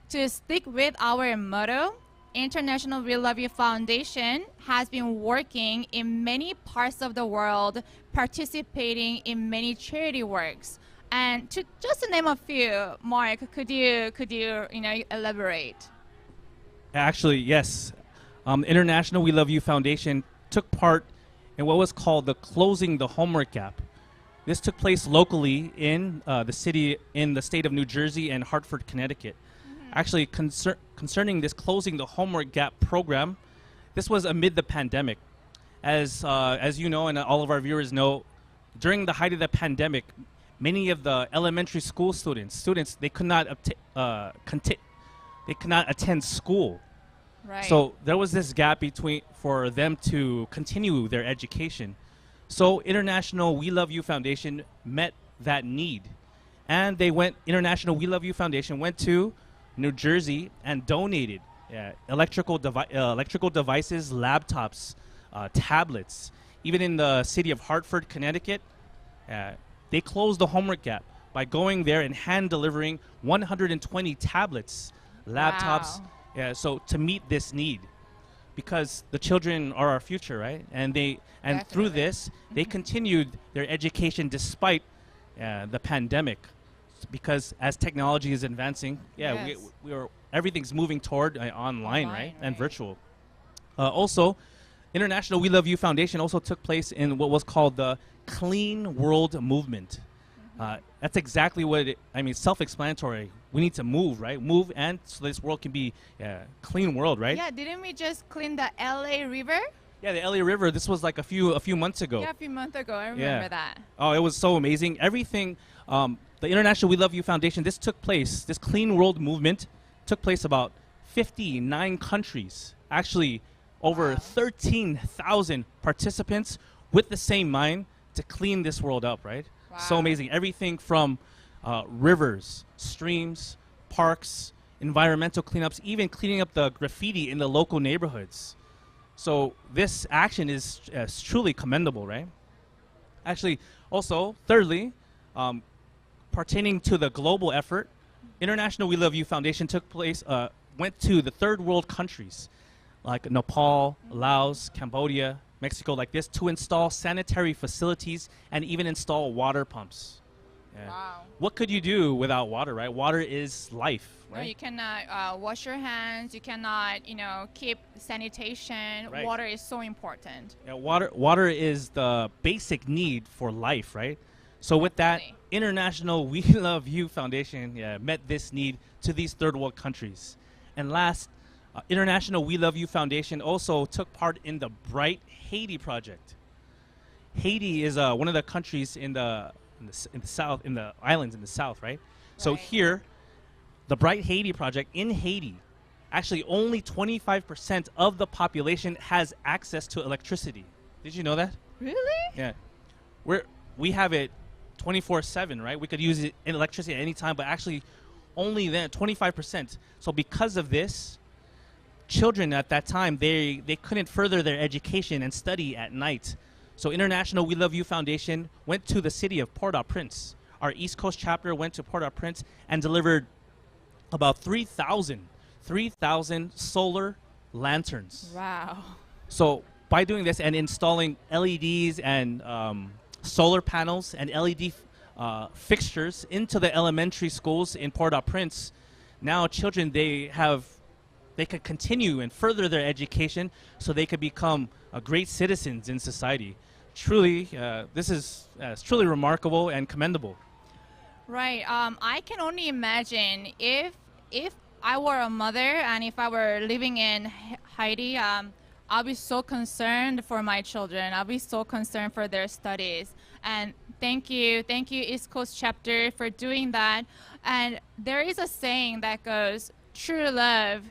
To stick with our motto, International We Love You Foundation has been working in many parts of the world, participating in many charity works. And to just to name a few, Mark, could you elaborate? Actually, yes. International We Love You Foundation took part in what was called the Closing the Homework Gap. This took place locally in the state of New Jersey and Hartford, Connecticut. Actually, concerning this Closing the Homework Gap program, this was amid the pandemic. As you know, and all of our viewers know, during the height of the pandemic, many of the elementary school students they could not attend school. Right. So there was this gap for them to continue their education. So International We Love You Foundation met that need, and International We Love You Foundation went to New Jersey and donated electrical devices, laptops, tablets. Even in the city of Hartford, Connecticut, they closed the homework gap by going there and hand delivering 120 tablets, laptops. Wow. So to meet this need, because the children are our future, right? And through this, they continued their education despite the pandemic, because as technology is advancing, everything's moving toward online, right? And virtual. Also, International We Love You Foundation also took place in what was called the Clean World Movement. That's exactly what self-explanatory. We need to move, right? Move, and so this world can be a clean world, right? Yeah, didn't we just clean the LA River? Yeah, the LA River. This was like a few months ago. Yeah, a few months ago. I remember that. Oh, it was so amazing. Everything. The International We Love You Foundation. This Clean World Movement took place about 59 countries. Actually, over 13,000 participants with the same mind to clean this world up, right? Wow. So amazing. Everything from rivers, streams, parks, environmental cleanups, even cleaning up the graffiti in the local neighborhoods. So this action is truly commendable, right? Actually, also, thirdly, pertaining to the global effort, International We Love You Foundation went to the third world countries like Nepal, Laos, Cambodia, Mexico, like this, to install sanitary facilities and even install water pumps. Yeah. Wow. What could you do without water, right? Water is life, right? No, you cannot wash your hands. You cannot, keep sanitation. Right. Water is so important. Yeah, water is the basic need for life, right? So with that, International We Love You Foundation met this need to these third world countries. And last, International We Love You Foundation also took part in the Bright Haiti project. Haiti is one of the countries in the south, in the islands in the south, right? So here, the Bright Haiti project in Haiti, actually only 25% of the population has access to electricity. Did you know that? Really? Yeah. We have it 24/7, right? We could use it in electricity at any time, but actually only then 25%. So because of this, children at that time, they couldn't further their education and study at night. So International We Love You Foundation went to the city of Port-au-Prince. Our East Coast chapter went to Port-au-Prince and delivered about 3,000 solar lanterns. Wow. So by doing this and installing LEDs and solar panels and LED fixtures into the elementary schools in Port-au-Prince. Now children, they could continue and further their education so they could become great citizens in society. Truly, this is truly remarkable and commendable. Right. I can only imagine if I were a mother and if I were living in Haiti, I'll be so concerned for my children. I'll be so concerned for their studies. And thank you East Coast chapter for doing that. And there is a saying that goes, true love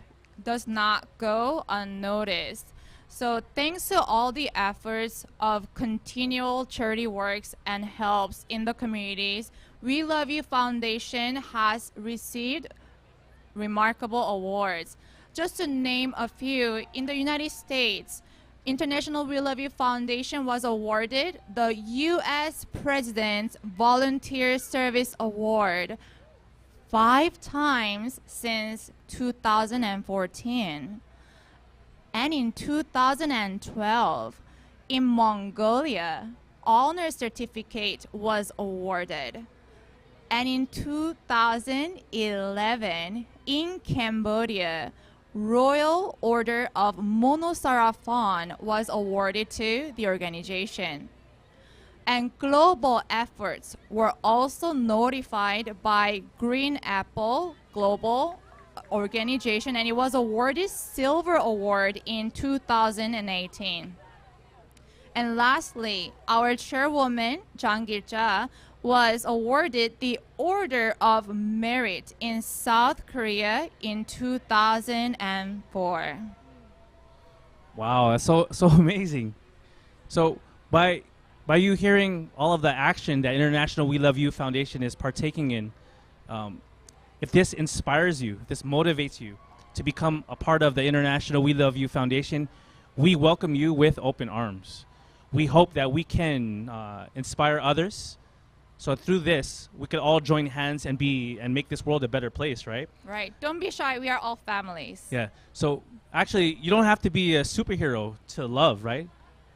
does not go unnoticed. So thanks to all the efforts of continual charity works and helps in the communities, WeLoveU Foundation has received remarkable awards. Just to name a few, in the United States, International WeLoveU Foundation was awarded the U.S. President's Volunteer Service Award 5 times since 2014. And in 2012, in Mongolia, honor certificate was awarded. And in 2011, in Cambodia, Royal Order of Monosarafan was awarded to the organization. And global efforts were also notified by Green Apple Global Organization, and it was awarded Silver Award in 2018. And lastly, our chairwoman, gil-jah, was awarded the Order of Merit in South Korea in 2004. Wow, that's so amazing. So by you hearing all of the action that International WeLoveU Foundation is partaking in, if this inspires you, if this motivates you to become a part of the International WeLoveU Foundation, we welcome you with open arms. We hope that we can inspire others. So through this, we could all join hands and make this world a better place, right? Right. Don't be shy. We are all families. Yeah. So actually, you don't have to be a superhero to love, right?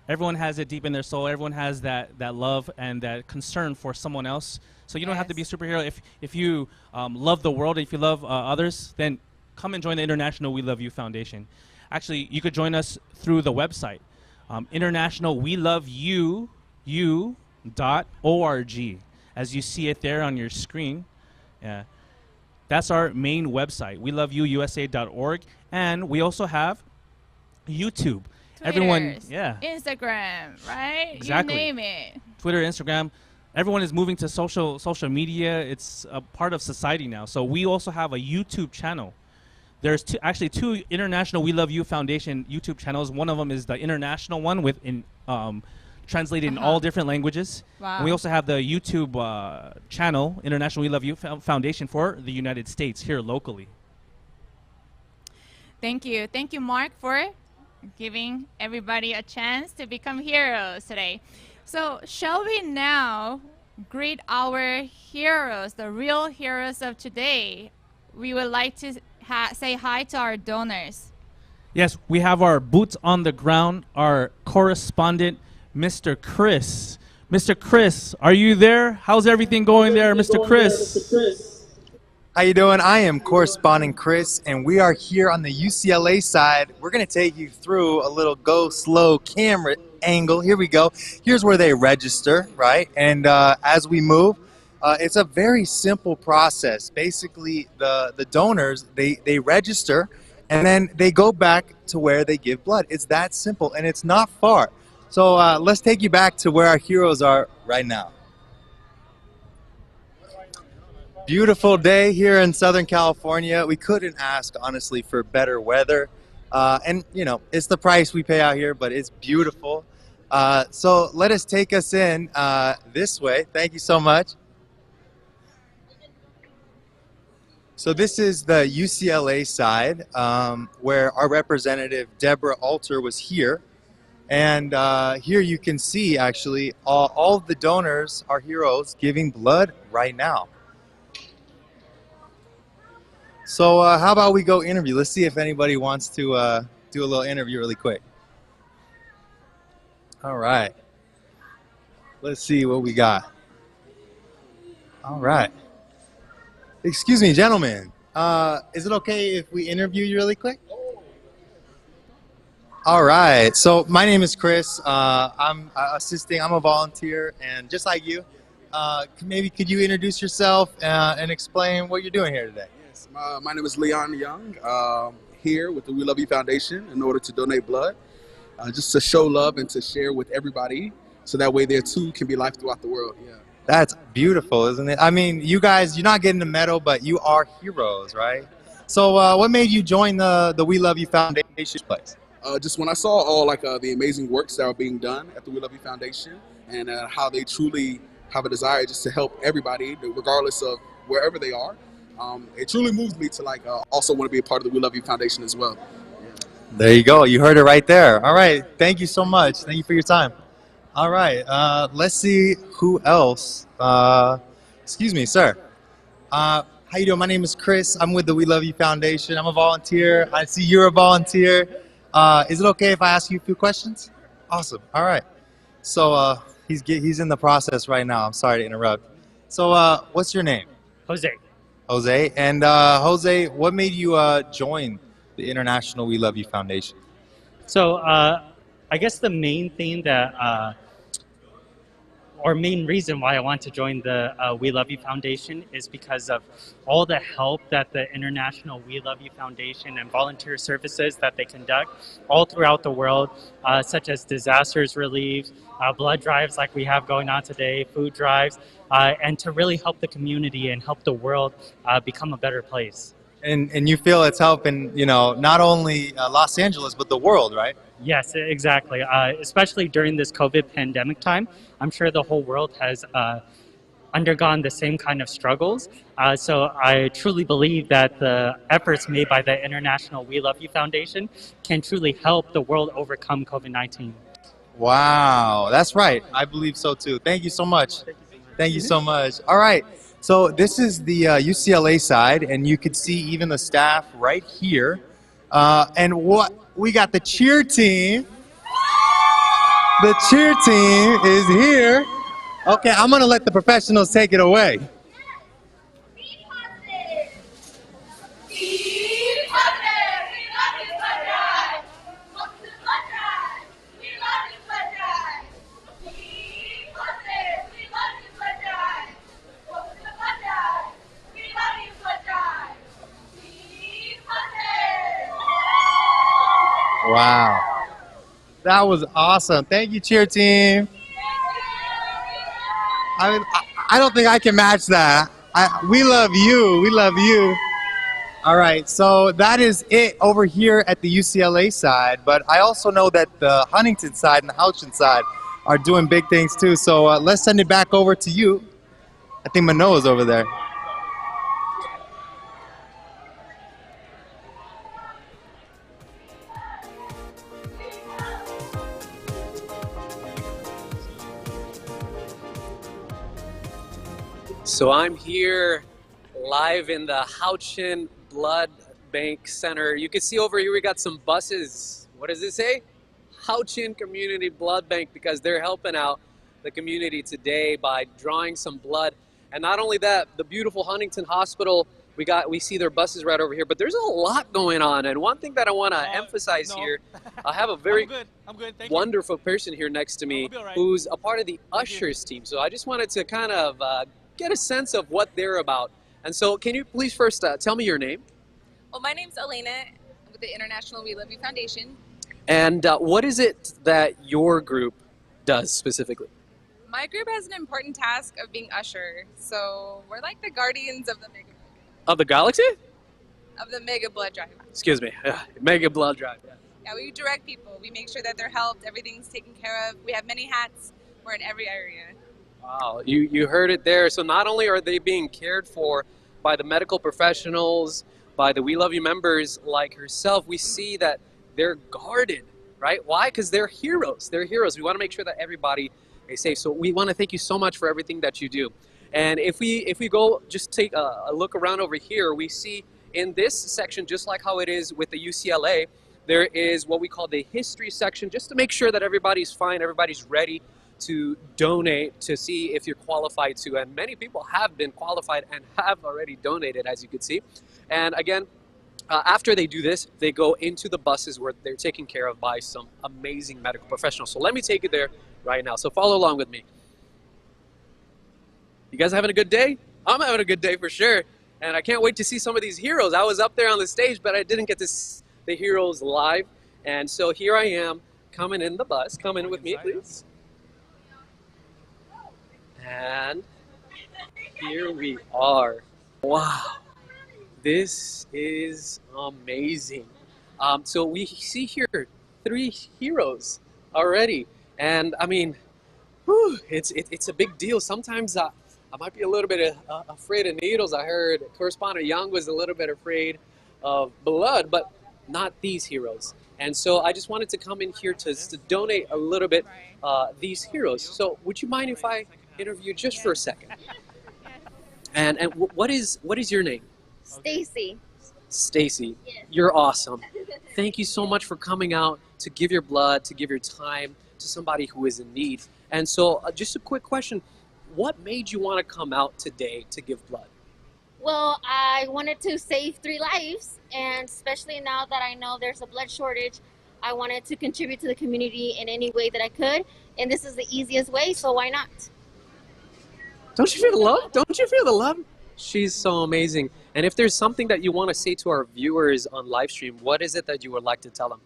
Everyone has it deep in their soul. Everyone has that love and that concern for someone else. So you don't have to be a superhero. If you love the world, if you love others, then come and join the International WeLoveU Foundation. Actually, you could join us through the website, internationalweloveufoundation.org. As you see it there on your screen. Yeah. That's our main website, WeLoveUusa.org. And we also have YouTube. Everyone, yeah. Instagram, right? Exactly. You name it. Twitter, Instagram. Everyone is moving to social media. It's a part of society now. So we also have a YouTube channel. There's actually two International WeLoveU Foundation YouTube channels. One of them is the international one with translated in all different languages. Wow. And we also have the YouTube channel, International WeLoveU Foundation for the United States here locally. Thank you. Thank you, Mark, for giving everybody a chance to become heroes today. So shall we now greet our heroes, the real heroes of today? We would like to say hi to our donors. Yes, we have our boots on the ground, our correspondent, Mr. Chris. Mr. Chris, are you there? How's everything going there, Mr. Chris? How you doing? I am correspondent Chris, and we are here on the UCLA side. We're going to take you through a little go slow camera angle. Here we go. Here's where they register, right? And as we move, it's a very simple process. Basically, the donors, they register, and then they go back to where they give blood. It's that simple, and it's not far. So let's take you back to where our heroes are right now. Beautiful day here in Southern California. We couldn't ask, honestly, for better weather. And, you know, it's the price we pay out here, but it's beautiful. So let us take us in this way. Thank you so much. So this is the UCLA side where our representative, Deborah Alter, was here. And here you can see, actually, all of the donors are heroes giving blood right now. So how about we go interview? Let's see if anybody wants to do a little interview really quick. All right. Let's see what we got. All right. Excuse me, gentlemen. Is it okay if we interview you really quick? All right. So my name is Chris. I'm assisting. I'm a volunteer, and just like you, maybe could you introduce yourself and explain what you're doing here today? Yes. My name is Leon Young. Here with the WeLoveU Foundation in order to donate blood, just to show love and to share with everybody, so that way there too can be life throughout the world. Yeah. That's beautiful, isn't it? I mean, you guys, you're not getting the medal, but you are heroes, right? So what made you join the WeLoveU Foundation place? Just when I saw all the amazing works that are being done at the WeLoveU Foundation, and how they truly have a desire just to help everybody, regardless of wherever they are, it truly moves me to also want to be a part of the WeLoveU Foundation as well. There you go. You heard it right there. All right. Thank you so much. Thank you for your time. All right. Let's see who else. Excuse me, sir. How you doing? My name is Chris. I'm with the WeLoveU Foundation. I'm a volunteer. I see you're a volunteer. Is it okay if I ask you a few questions? Awesome. All right. So he's in the process right now. I'm sorry to interrupt. So what's your name? Jose. Jose. And Jose, what made you join the International WeLoveU Foundation? So I guess the main thing that, or main reason why I want to join the WeLoveU Foundation is because of all the help that the International WeLoveU Foundation and volunteer services that they conduct all throughout the world, such as disasters relief, blood drives like we have going on today, food drives, and to really help the community and help the world become a better place. And you feel it's helping, not only Los Angeles, but the world, right? Yes, exactly. Especially during this COVID pandemic time, I'm sure the whole world has undergone the same kind of struggles. So I truly believe that the efforts made by the International WeLoveU Foundation can truly help the world overcome COVID-19. Wow, that's right. I believe so too. Thank you so much. Thank you so much. All right. So this is the UCLA side, and you could see even the staff right here. And what we got, the cheer team. The cheer team is here. Okay, I'm gonna let the professionals take it away. Wow, that was awesome. Thank you, cheer team. I mean, I don't think I can match that. We love you. We love you. All right, so that is it over here at the UCLA side, but I also know that the Huntington side and the Houchin side are doing big things too, so let's send it back over to you. I think Manoa's over there. So I'm here live in the Houchin Blood Bank Center. You can see over here we got some buses. What does it say? Houchin Community Blood Bank, because they're helping out the community today by drawing some blood. And not only that, the beautiful Huntington Hospital, we see their buses right over here, but there's a lot going on. And one thing that I want to emphasize here, I have a very wonderful person here next to me who's a part of the ushers team. So I just wanted to kind of get a sense of what they're about. And so can you please first tell me your name? Well, my name's Elena with the International WeLoveU Foundation. And what is it that your group does specifically? My group has an important task of being usher. So we're like the guardians of the mega Of the galaxy? Of the mega blood drive. Excuse me. Mega blood drive. Yeah, we direct people. We make sure that they're helped, everything's taken care of. We have many hats. We're in every area. Wow, you heard it there. So not only are they being cared for by the medical professionals, by the WeLoveU members like herself, we see that they're guarded, right? Why? Because they're heroes. They're heroes. We want to make sure that everybody is safe. So we want to thank you so much for everything that you do. And if we go just take a look around over here, we see in this section, just like how it is with the UCLA, there is what we call the history section, just to make sure that everybody's fine, everybody's ready to donate to see if you're qualified to, and many people have been qualified and have already donated, as you can see. And again, after they do this, they go into the buses where they're taken care of by some amazing medical professionals. So let me take you there right now. So follow along with me. You guys having a good day? I'm having a good day for sure. And I can't wait to see some of these heroes. I was up there on the stage, but I didn't get to see the heroes live. And so here I am coming in the bus. Come in with me, please. And here we are. Wow. This is amazing. So we see here 3 heroes already. And I mean, whew, it's a big deal. Sometimes I might be a little bit afraid of needles. I heard Correspondent Young was a little bit afraid of blood, but not these heroes. And so I just wanted to come in here to donate a little bit these heroes. So would you mind if I interview just for a second? And what is your name? Stacy. Stacy, you're awesome. Thank you so much for coming out to give your blood, to give your time to somebody who is in need. And so just a quick question. What made you want to come out today to give blood? Well, I wanted to save 3 lives, and especially now that I know there's a blood shortage, I wanted to contribute to the community in any way that I could, and this is the easiest way, so why not? Don't you feel the love? Don't you feel the love? She's so amazing. And if there's something that you want to say to our viewers on live stream, what is it that you would like to tell them?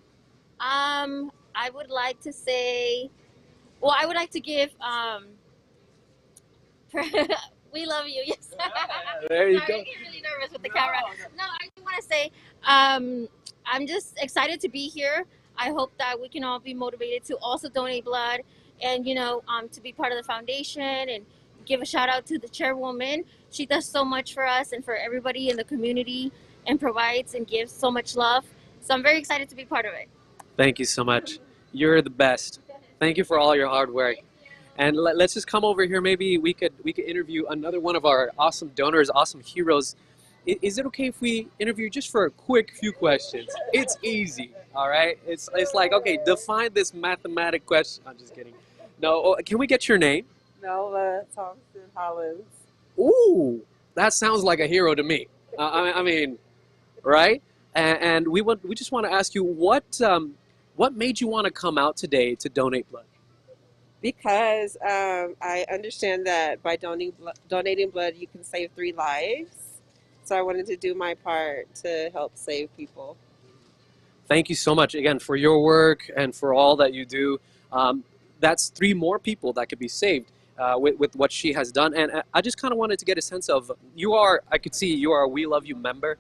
I would like to say, well, I would like to give, we love you, yes. There you Sorry, go. I get really nervous with the camera. No, I just want to say, I'm just excited to be here. I hope that we can all be motivated to also donate blood and, you know, to be part of the foundation, and give a shout out to the chairwoman. She does so much for us and for everybody in the community, and provides and gives so much love. So I'm very excited to be part of it. Thank you so much. You're the best. Thank you for all your hard work. And let's just come over here. Maybe we could interview another one of our awesome donors, awesome heroes. Is it okay if we interview just for a quick few questions? It's easy, all right? It's like, okay, define this mathematic question. I'm just kidding. No, can we get your name? Melva Thompson Hollins. Ooh, that sounds like a hero to me. I mean, right? And we just want to ask you, what made you want to come out today to donate blood? Because I understand that by donating blood, you can save 3 lives. So I wanted to do my part to help save people. Thank you so much again for your work and for all that you do. That's 3 more people that could be saved with what she has done. And I just kind of wanted to get a sense of, I could see you are a We Love You member.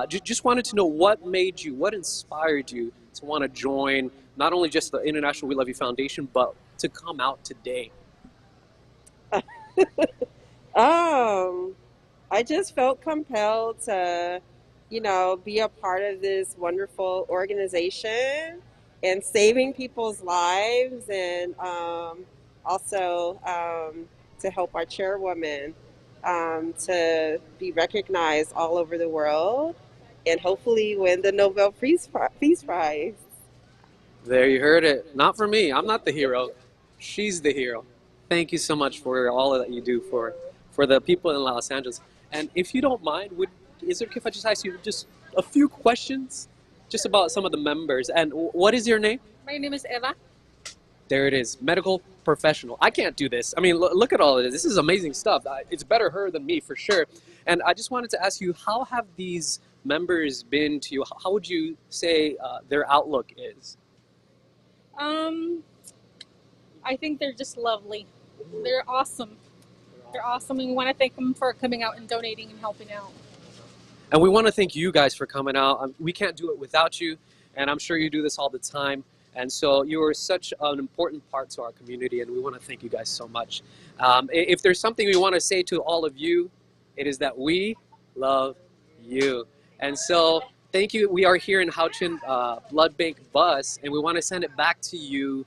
Just wanted to know what made you, what inspired you to want to join not only just the International We Love You Foundation, but to come out today? I just felt compelled to, you know, be a part of this wonderful organization and saving people's lives, and also to help our chairwoman to be recognized all over the world and hopefully win the Nobel Peace Prize. There, you heard it. Not for me. I'm not the hero. She's the hero. Thank you so much for all that you do for the people in Los Angeles. And if you don't mind, is it okay if I just ask you just a few questions just about some of the members? And what is your name? My name is Eva. There it is. Medical professional. I can't do this. I mean, look at all of this. This is amazing stuff. It's better her than me for sure. And I just wanted to ask you, how have these members been to you? How would you say their outlook is? I think they're just lovely. They're awesome. They're awesome, and we want to thank them for coming out and donating and helping out. And we want to thank you guys for coming out. We can't do it without you, and I'm sure you do this all the time. And so you are such an important part to our community, and we want to thank you guys so much. If there's something we want to say to all of you, it is that we love you. And so thank you. We are here in Houchin Blood Bank bus, and we want to send it back to you,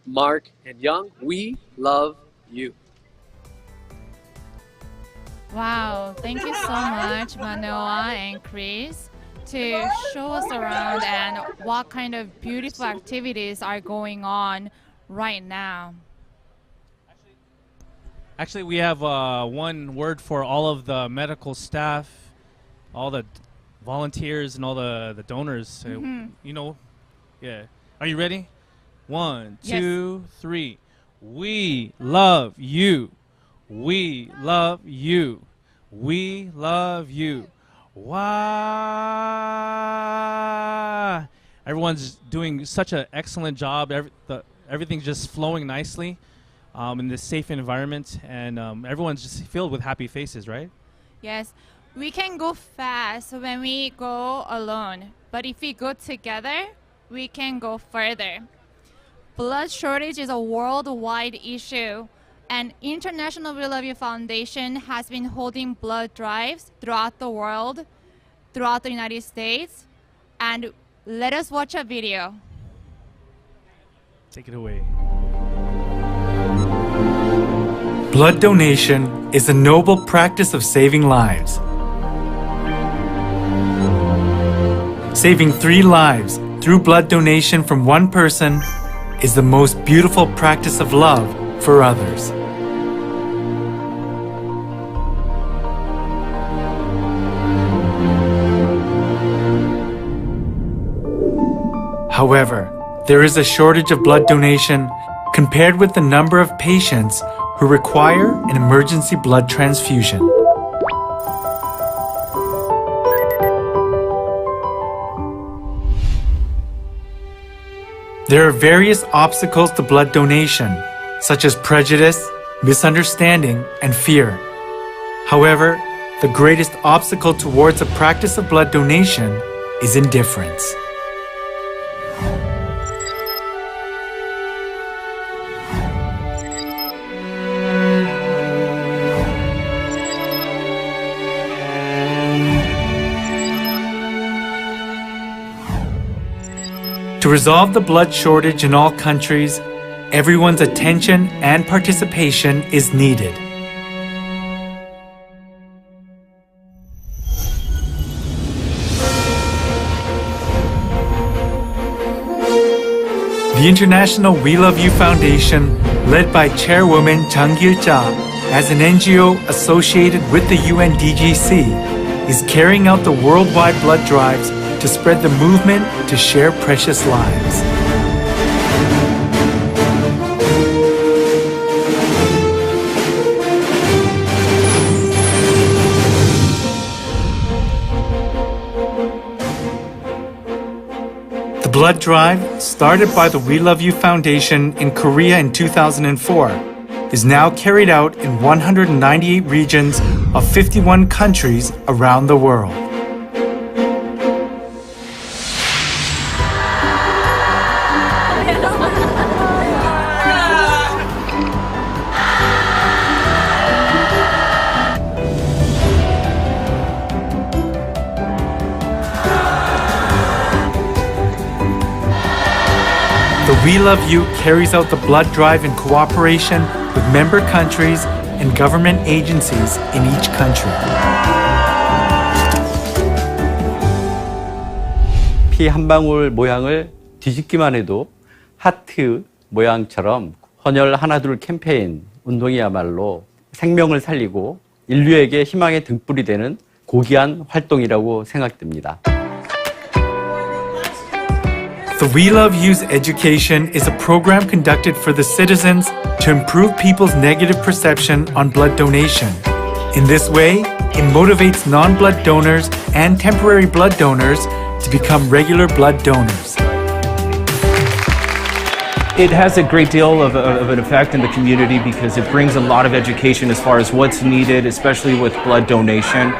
Mark and Young. We love you. Wow, thank you so much, Manoa and Chris, to show us around and what kind of beautiful activities are going on right now. Actually, we have one word for all of the medical staff, all the volunteers, and all the donors. You know, yeah. Are you ready? 1, 2, 3. We love you. We love you. We love you. Wow. Everyone's doing such an excellent job. Everything's just flowing nicely in this safe environment, and everyone's just filled with happy faces, right? Yes. We can go fast when we go alone, but if we go together, we can go further. Blood shortage is a worldwide issue, and International WeLoveU Foundation has been holding blood drives throughout the world, throughout the United States, and let us watch a video. Take it away. Blood donation is a noble practice of saving lives. Saving 3 lives through blood donation from one person is the most beautiful practice of love for others. However, there is a shortage of blood donation compared with the number of patients who require an emergency blood transfusion. There are various obstacles to blood donation, such as prejudice, misunderstanding, and fear. However, the greatest obstacle towards the practice of blood donation is indifference. To resolve the blood shortage in all countries, everyone's attention and participation is needed. The International WeLoveU Foundation, led by Chairwoman gil-jah, as an NGO associated with the UNDGC, is carrying out the worldwide blood drives to spread the movement to share precious lives. The blood drive, started by the WeLoveU Foundation in Korea in 2004, is now carried out in 198 regions of 51 countries around the world. The WeLoveU carries out the blood drive in cooperation with member countries and government agencies in each country. 피 한 방울 모양을 뒤집기만 해도 하트 모양처럼 헌혈 하나둘 캠페인 운동이야말로 생명을 살리고 인류에게 희망의 등불이 되는 고귀한 활동이라고 생각됩니다. The WeLoveU's education is a program conducted for the citizens to improve people's negative perception on blood donation. In this way, it motivates non-blood donors and temporary blood donors to become regular blood donors. It has a great deal of an effect in the community because it brings a lot of education as far as what's needed, especially with blood donation.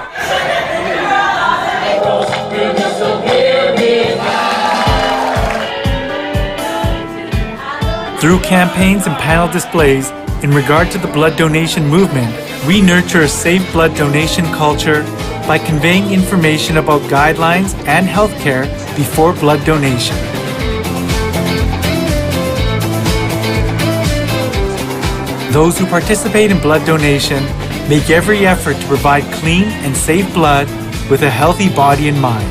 Through campaigns and panel displays in regard to the blood donation movement, we nurture a safe blood donation culture by conveying information about guidelines and healthcare before blood donation. Those who participate in blood donation make every effort to provide clean and safe blood with a healthy body and mind.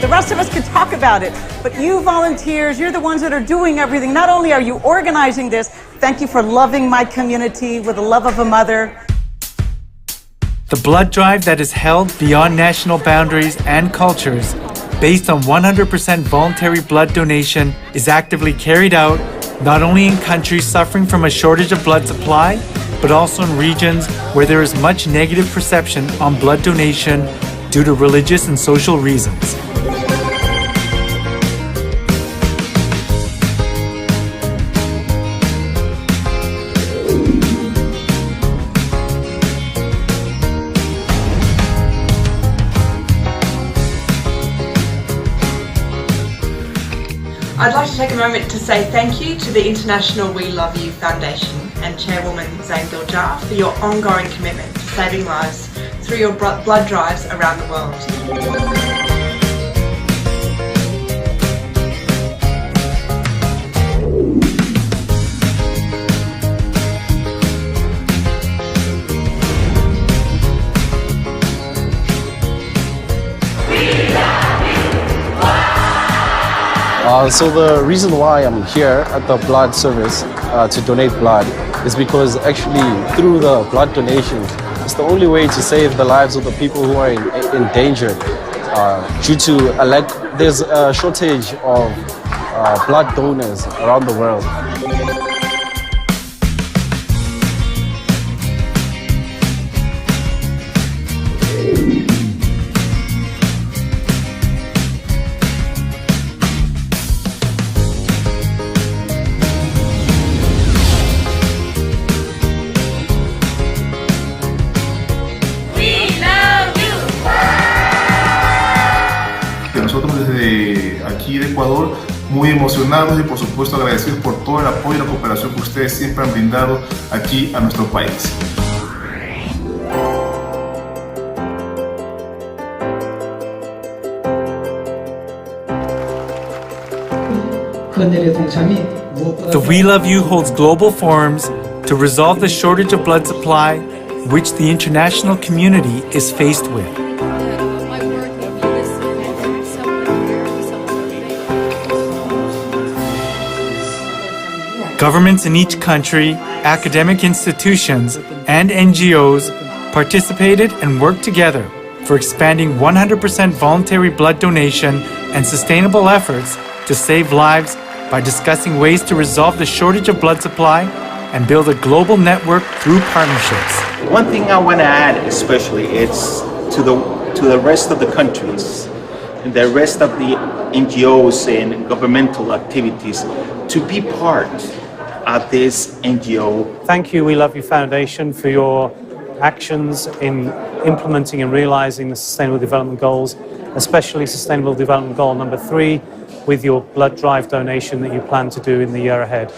The rest of us can talk about it, but you volunteers, you're the ones that are doing everything. Not only are you organizing this, Thank you for loving my community with the love of a mother. The blood drive that is held beyond national boundaries and cultures, based on 100% voluntary blood donation, is actively carried out not only in countries suffering from a shortage of blood supply, but also in regions where there is much negative perception on blood donation due to religious and social reasons. I'd like to take a moment to say thank you to the International WeLoveU Foundation and Chairwoman gil-jah for your ongoing commitment to saving lives through your blood drives around the world. So the reason why I'm here at the blood service to donate blood is because actually through the blood donation, it's the only way to save the lives of the people who are in danger due to there's a shortage of blood donors around the world. Nosotros desde aquí de Ecuador, muy emocionados y por supuesto agradecidos por todo el apoyo y la cooperación que ustedes siempre han brindado aquí a nuestro país. The WeLoveU holds global forums to resolve the shortage of blood supply which the international community is faced with. Governments in each country, academic institutions, and NGOs participated and worked together for expanding 100% voluntary blood donation and sustainable efforts to save lives by discussing ways to resolve the shortage of blood supply and build a global network through partnerships. One thing I want to add especially is to the rest of the countries and the rest of the NGOs and governmental activities to be part of this NGO. Thank you, WeLoveU Foundation, for your actions in implementing and realizing the Sustainable Development Goals, especially Sustainable Development Goal number 3, with your blood drive donation that you plan to do in the year ahead.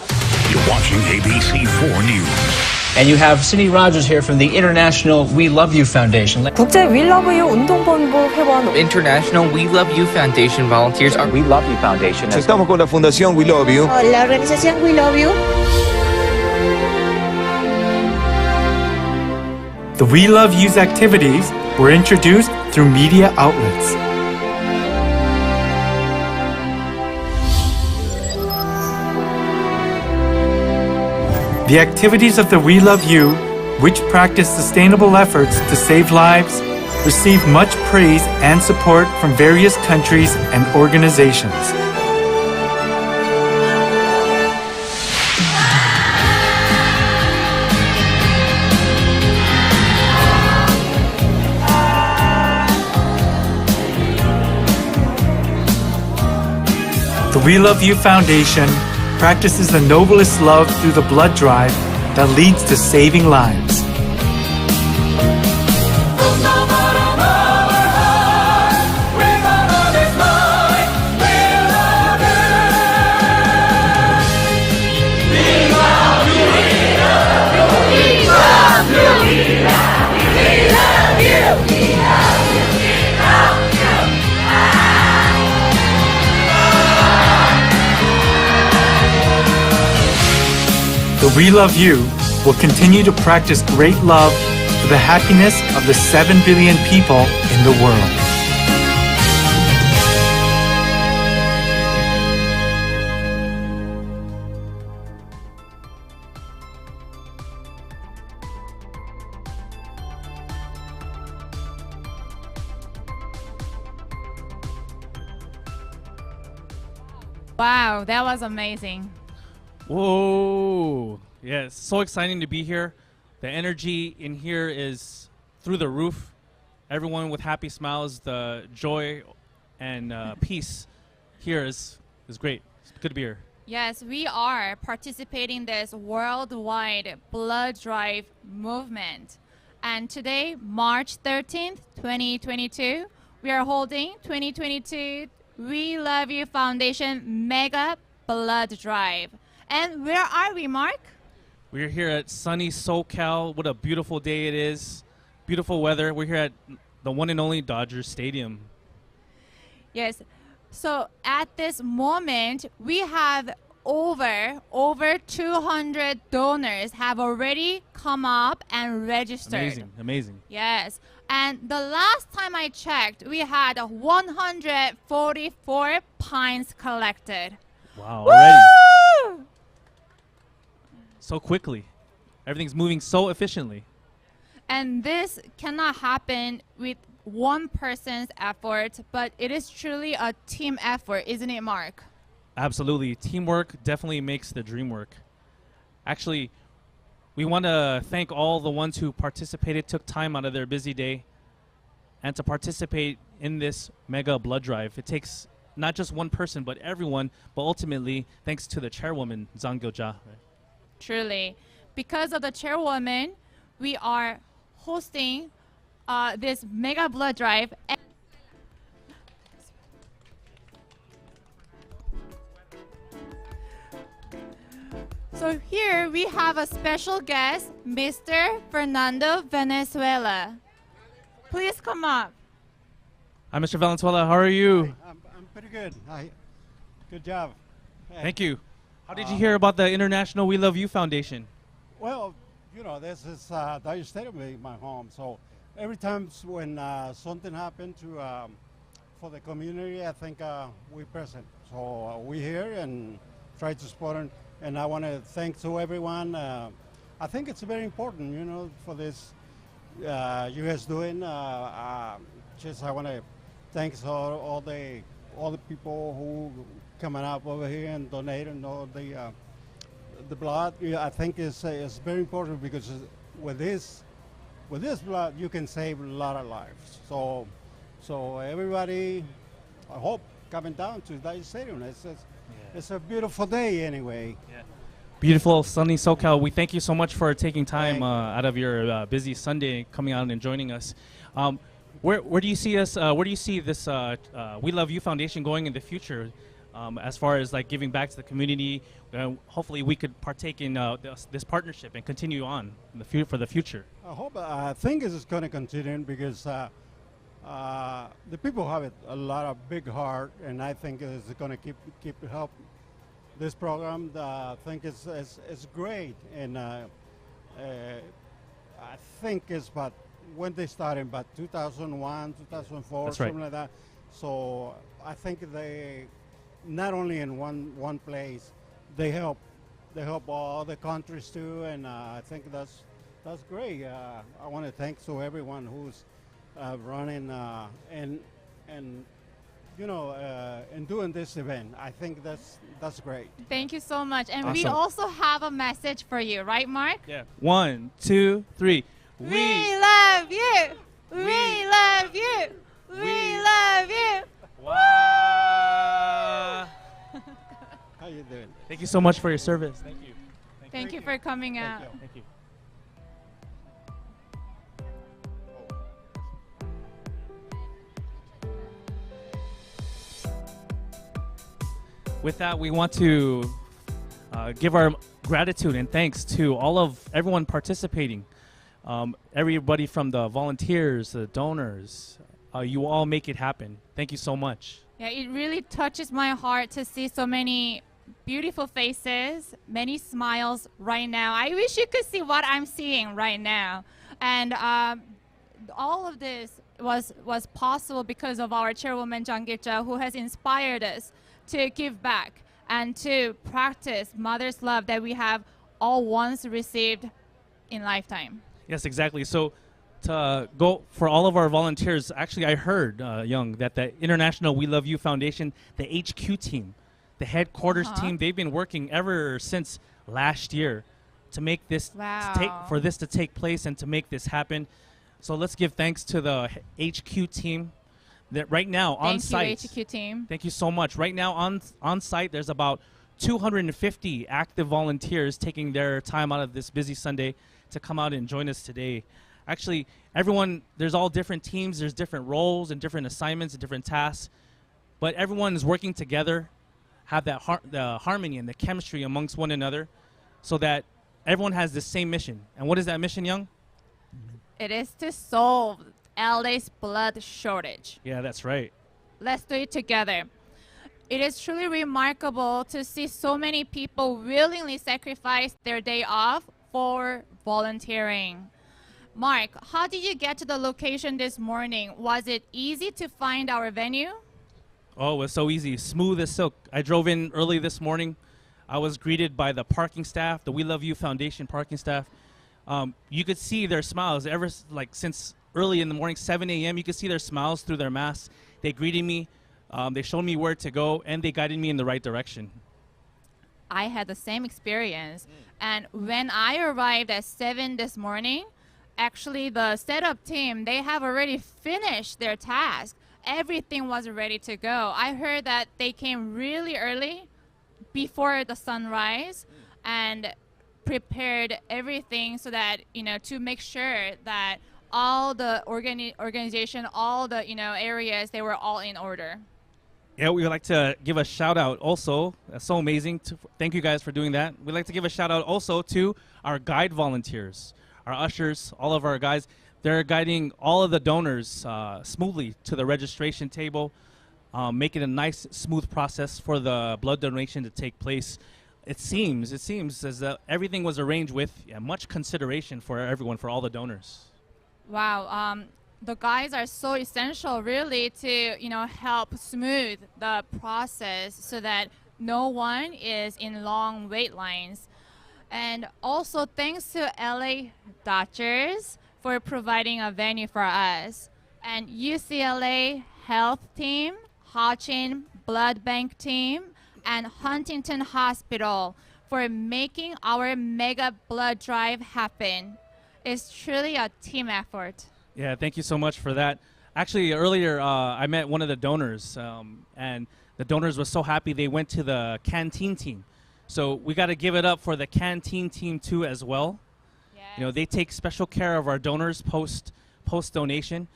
You're watching ABC 4 News. And you have Cindy Rogers here from the International WeLoveU Foundation. 국제 WeLoveU 운동본부 회원. International WeLoveU Foundation volunteers are WeLoveU Foundation. Estamos con la Fundación WeLoveU. La organización WeLoveU. The WeLoveU's activities were introduced through media outlets. The activities of the WeLoveU, which practice sustainable efforts to save lives, receive much praise and support from various countries and organizations. The WeLoveU Foundation practices the noblest love through the blood drive that leads to saving lives. The WeLoveU will continue to practice great love for the happiness of the 7 billion people in the world. Wow, that was amazing. Whoa. Yeah, it's so exciting to be here. The energy in here is through the roof. Everyone with happy smiles, the joy and peace here is great. It's good to be here. Yes, we are participating in this worldwide blood drive movement. And today, March 13th, 2022, we are holding 2022 We Love You Foundation Mega Blood Drive. And where are we, Mark? We're here at sunny SoCal. What a beautiful day it is. Beautiful weather. We're here at the one and only Dodgers Stadium. Yes. So at this moment, we have over 200 donors have already come up and registered. Amazing, amazing. Yes. And the last time I checked, we had 144 pints collected. Wow, already. Woo! So quickly. Everything's moving so efficiently. And this cannot happen with one person's effort, but it is truly a team effort, isn't it, Mark? Absolutely. Teamwork definitely makes the dream work. Actually, we want to thank all the ones who participated, took time out of their busy day, and to participate in this mega blood drive. It takes not just one person, but everyone, but ultimately, thanks to the chairwoman, gil-jah. Truly. Because of the chairwoman, we are hosting this mega blood drive. So here we have a special guest, Mr. Fernando Venezuela. Please come up. Hi, Mr. Valenzuela. How are you? I'm pretty good. Good job. Thank you. How did you hear about the International We Love You Foundation? Well, you know, this is Dodger Stadium, my home. So every time when something happened for the community, I think we're present. So we're here and try to support them. And I want to thank to everyone. I think it's very important, you know, for this you guys doing. Just I want to thank all the people who coming up over here and donating all the blood. I think is very important because with this blood you can save a lot of lives. So everybody, I hope coming down to Dodger Stadium. It's a beautiful day anyway. Yeah. Beautiful sunny SoCal. We thank you so much for taking time out of your busy Sunday, coming out and joining us. Where do you see us? Where do you see this We Love You Foundation going in the future? As far as like giving back to the community, hopefully we could partake in this partnership and continue on in for the future. I think it's going to continue because the people have a lot of big heart, and I think it's going to keep help. This program, I think it's great, and I think it's about when they started, about 2001, 2004, That's right. something like that. So I think they not only in one place, they help all the countries too, and I think that's great. I want to thank to everyone who's running and you know and doing this event. I think that's great. Thank you so much. And we Awesome. also have a message for you, right, Mark? Yeah. 1, 2, 3. We love you. We love you. We love you. Wow. How you doing? Thank you so much for your service. Thank you. Thank you for coming out. Thank you. With that, we want to give our gratitude and thanks to everyone participating. Everybody from the volunteers, the donors, you all make it happen. Thank you so much. Yeah, it really touches my heart to see so many beautiful faces, many smiles right now. I wish you could see what I'm seeing right now. And all of this was possible because of our chairwoman, gil-jah, who has inspired us to give back and to practice mother's love that we have all once received in lifetime. Yes, exactly. So to go for all of our volunteers, actually I heard, Young, that the International We Love You Foundation, the HQ team, the headquarters team, they've been working ever since last year to make this for this to take place and to make this happen. So let's give thanks to the HQ team that right now on site. Thank you, HQ team. Thank you so much. Right now on site, there's about 250 active volunteers taking their time out of this busy Sunday to come out and join us today. Actually, everyone, there's all different teams, there's different roles and different assignments and different tasks, but everyone is working together, have that the harmony and the chemistry amongst one another so that everyone has the same mission. And what is that mission, Young? It is to solve LA's blood shortage. Yeah, that's right. Let's do it together. It is truly remarkable to see so many people willingly sacrifice their day off for volunteering. Mark, how did you get to the location this morning? Was it easy to find our venue? Oh, it was so easy, smooth as silk. I drove in early this morning. I was greeted by the parking staff, the WeLoveU Foundation parking staff. You could see their smiles since early in the morning, 7 a.m. You could see their smiles through their masks. They greeted me. They showed me where to go, and they guided me in the right direction. I had the same experience. And when I arrived at 7 this morning, actually the setup team, they have already finished their task. Everything was ready to go. I heard that they came really early before the sunrise and prepared everything so that, to make sure that all the organization, all the, areas, they were all in order. Yeah, we would like to give a shout out also. That's so amazing. Thank you guys for doing that. We'd like to give a shout out also to our guide volunteers, our ushers, all of our guys. They're guiding all of the donors smoothly to the registration table, making a nice, smooth process for the blood donation to take place. It seems as though everything was arranged with much consideration for everyone, for all the donors. Wow. The guys are so essential really to, help smooth the process so that no one is in long wait lines. And also thanks to LA Dodgers for providing a venue for us. And UCLA Health team, Houchin Blood Bank team, and Huntington Hospital for making our mega blood drive happen. It's truly a team effort. Yeah, thank you so much for that. Actually, earlier I met one of the donors, and the donors were so happy they went to the canteen team. So we got to give it up for the canteen team too as well. Yes. They take special care of our donors post donation.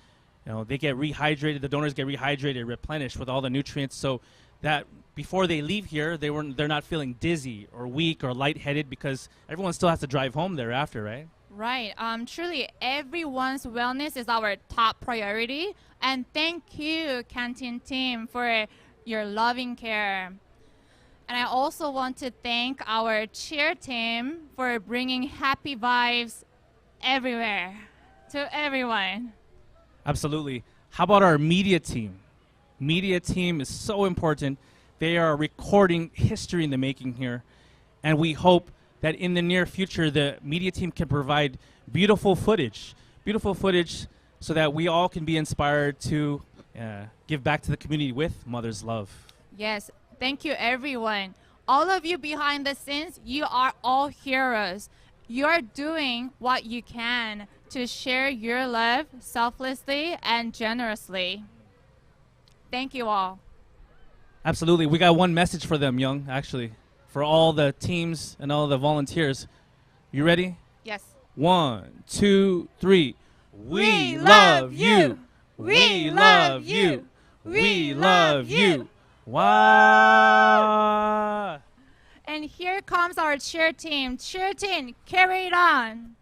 They get rehydrated. The donors get rehydrated, replenished with all the nutrients, so that before they leave here, they're not feeling dizzy or weak or lightheaded, because everyone still has to drive home thereafter, right? Right. Truly, everyone's wellness is our top priority. And thank you, canteen team, for your loving care. And I also want to thank our cheer team for bringing happy vibes everywhere to everyone. Absolutely. How about our media team? Media team is so important. They are recording history in the making here. And we hope that in the near future, the media team can provide beautiful footage so that we all can be inspired to give back to the community with Mother's Love. Yes, thank you everyone. All of you behind the scenes, you are all heroes. You are doing what you can to share your love selflessly and generously. Thank you all. Absolutely. We got one message for them, Young, actually, for all the teams and all the volunteers. You ready? Yes. 1, 2, 3. We love you. We love you. We love you. Wow. And here comes our cheer team. Cheer team, carry it on.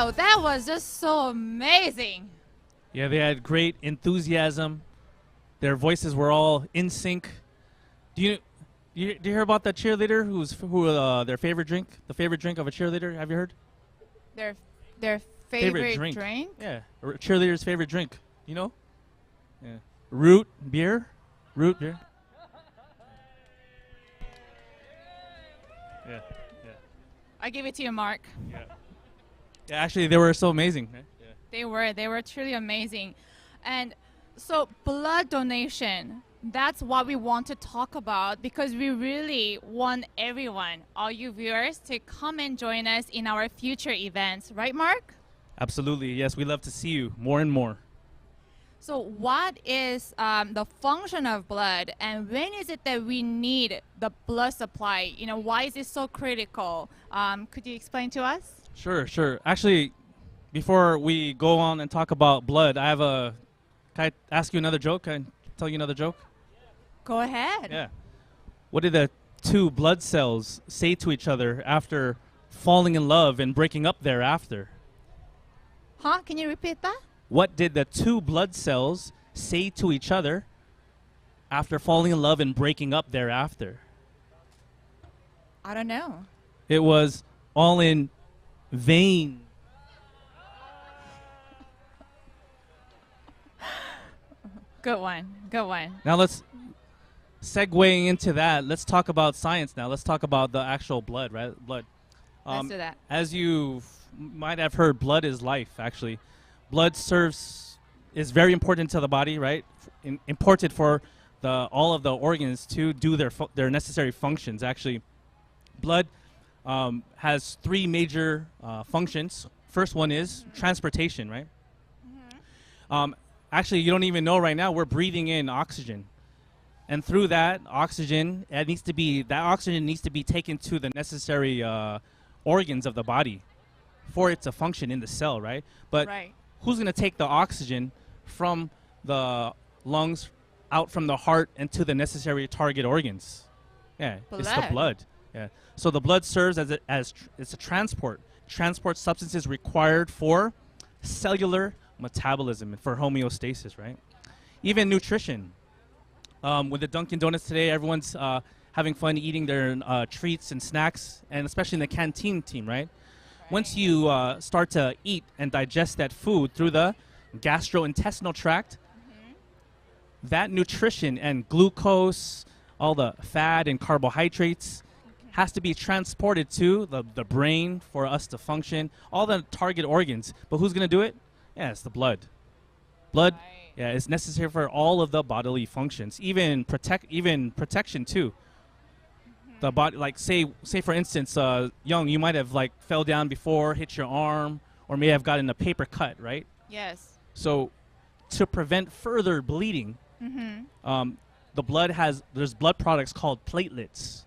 Wow, that was just so amazing. Yeah, they had great enthusiasm. Their voices were all in sync. Do you hear about that cheerleader their favorite drink? The favorite drink of a cheerleader? Have you heard? Their favorite drink? Yeah, a cheerleader's favorite drink. You know? Yeah. Root beer. Yeah. I give it to you, Mark. Yeah, actually, they were so amazing. Right? Yeah. They were truly amazing. And so blood donation, that's what we want to talk about, because we really want everyone, all you viewers, to come and join us in our future events. Right, Mark? Absolutely. Yes, we love to see you more and more. So what is the function of blood, and when is it that we need the blood supply? You know, why is it so critical? Could you explain to us? Sure. Actually, before we go on and talk about blood, can I ask you another joke? Can I tell you another joke? Go ahead. Yeah. What did the two blood cells say to each other after falling in love and breaking up thereafter? Huh? Can you repeat that? What did the two blood cells say to each other after falling in love and breaking up thereafter? I don't know. It was all in vain. Good one. Now let's segue into that. Let's talk about science now. Let's talk about the actual blood, right? Blood. Let's do that. As you might have heard, blood is life, actually. Blood is very important to the body, right? Important for all of the organs to do their necessary functions. Actually, blood has three major functions. First one is transportation, right? Actually, you don't even know right now, we're breathing in oxygen. And through that oxygen, needs to be taken to the necessary organs of the body for it to function in the cell, right? But who's going to take the oxygen from the lungs out from the heart and to the necessary target organs? Yeah, it's the blood. Yeah. So the blood serves as it's a transport substances required for cellular metabolism and for homeostasis, right? Even nutrition. With the Dunkin' Donuts today, everyone's having fun eating their treats and snacks, and especially in the canteen team, right? Once you start to eat and digest that food through the gastrointestinal tract, that nutrition and glucose, all the fat and carbohydrates, has to be transported to the brain for us to function, all the target organs. But who's going to do it? Yeah, it's the blood. Blood, yeah, is necessary for all of the bodily functions, even protection too. The body, like say for instance, Young, you might have fell down before, hit your arm, or may have gotten a paper cut, right? Yes. So to prevent further bleeding, there's blood products called platelets,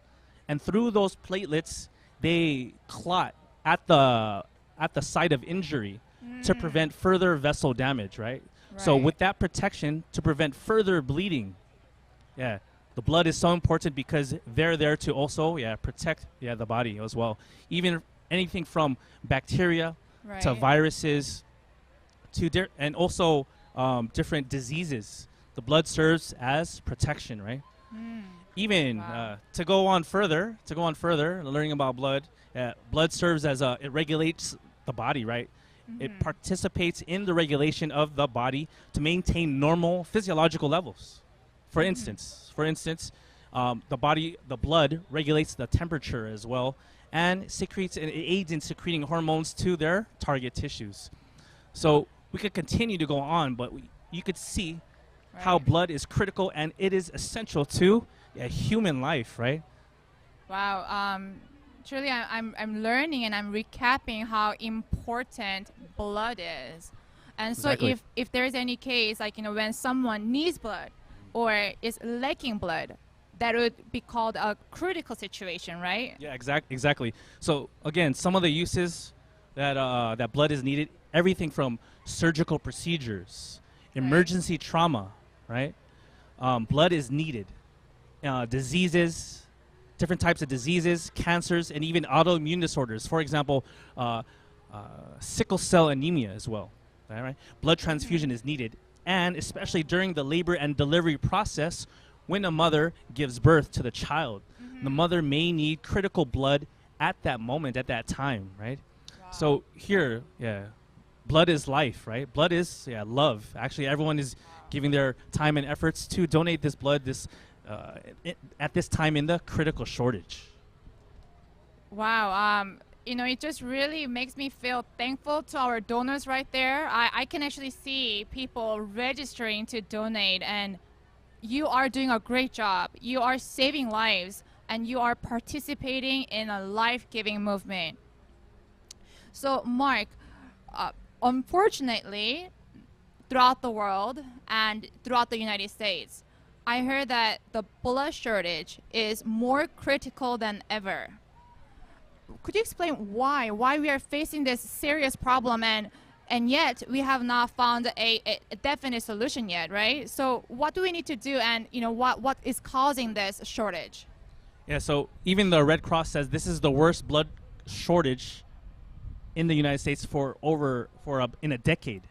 and through those platelets, they clot at the site of injury to prevent further vessel damage, right? So with that protection to prevent further bleeding, yeah, the blood is so important because they're there to also protect the body as well. Even anything from bacteria to viruses to and also different diseases. The blood serves as protection, right? Even to go on further, learning about blood, blood serves as it regulates the body, right? It participates in the regulation of the body to maintain normal physiological levels. For instance, the blood regulates the temperature as well, and it aids in secreting hormones to their target tissues. So we could continue to go on, but you could see how blood is critical and it is essential to human life, right? Wow. Truly, I'm learning and I'm recapping how important blood is. And so if there's any case, when someone needs blood or is lacking blood, that would be called a critical situation, right? Yeah, exactly. So again, some of the uses that blood is needed, everything from surgical procedures, emergency trauma, right? Blood is needed. Different types of diseases, cancers, and even autoimmune disorders. For example, sickle cell anemia as well. All right? Blood transfusion is needed, and especially during the labor and delivery process, when a mother gives birth to the child, the mother may need critical blood at that moment, at that time, right? Wow. So here, blood is life, right? Blood is love. Actually, everyone is giving their time and efforts to donate this blood at this time in the critical shortage. Wow. It just really makes me feel thankful to our donors right there. I can actually see people registering to donate, and you are doing a great job. You are saving lives, and you are participating in a life-giving movement. So, Mark, unfortunately, throughout the world and throughout the United States, I heard that the blood shortage is more critical than ever. Could you explain why we are facing this serious problem, and yet we have not found a definite solution yet, right? So what do we need to do, and what is causing this shortage? Yeah, so even the Red Cross says this is the worst blood shortage in the United States in a decade.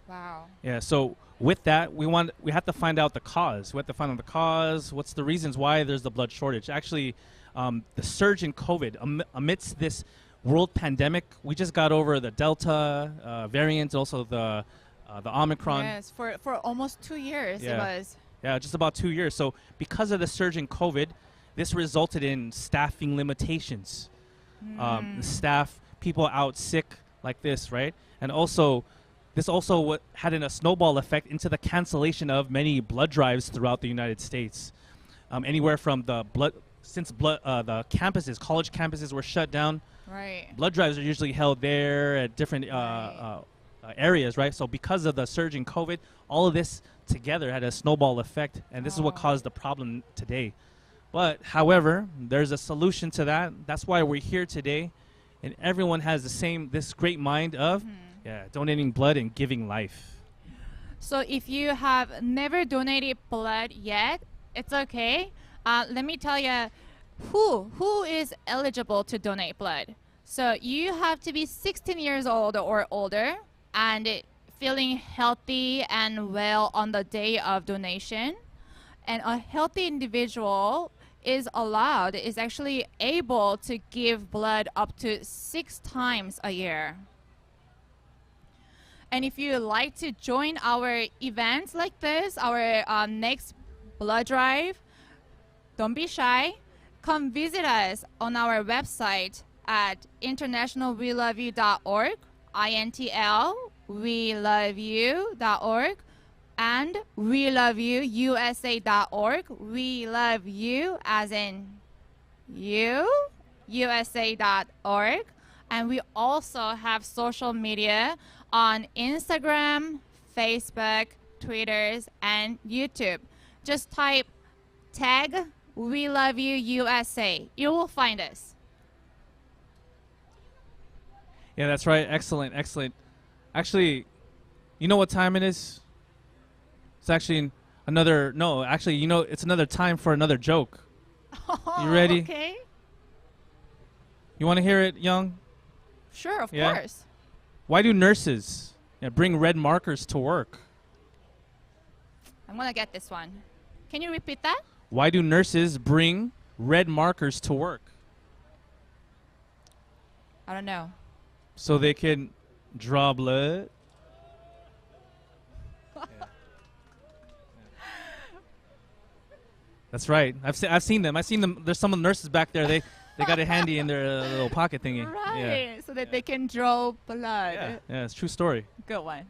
Wow. Yeah, so with that, we have to find out the cause. We have to find out the cause. What's the reasons why there's the blood shortage? Actually, the surge in COVID amidst this world pandemic, we just got over the Delta variant, also the Omicron. Yes, for almost 2 years it was. Yeah, just about 2 years. So because of the surge in COVID, this resulted in staffing limitations. People out sick like this, right? And also, this also had a snowball effect into the cancellation of many blood drives throughout the United States. Anywhere from the campuses, college campuses were shut down. Right. Blood drives are usually held there at different areas, right? So because of the surge in COVID, all of this together had a snowball effect, and this is what caused the problem today. But however, there's a solution to that. That's why we're here today, and everyone has this great mind of donating blood and giving life. So if you have never donated blood yet, it's okay. Let me tell you who is eligible to donate blood. So you have to be 16 years old or older and feeling healthy and well on the day of donation. And a healthy individual is actually able to give blood up to 6 times a year. And if you like to join our events like this, our next blood drive, don't be shy. Come visit us on our website at internationalweloveu.org, intl.weloveu.org, and WeLoveUusa.org. We love you as in you, USA.org. And we also have social media on Instagram, Facebook, Twitter, and YouTube. Just type tag WeLoveUusa. You will find us. Yeah, that's right. Excellent, excellent. Actually, you know what time it is? It's actually it's another time for another joke. You ready? Okay. You want to hear it, Young? Sure, of course. Why do nurses bring red markers to work? I'm going to get this one. Can you repeat that? Why do nurses bring red markers to work? I don't know. So they can draw blood. That's right. I've seen them. There's some of the nurses back there. They got it handy in their little pocket thingy. Right. So that they can draw blood. Yeah, it's a true story. Good one.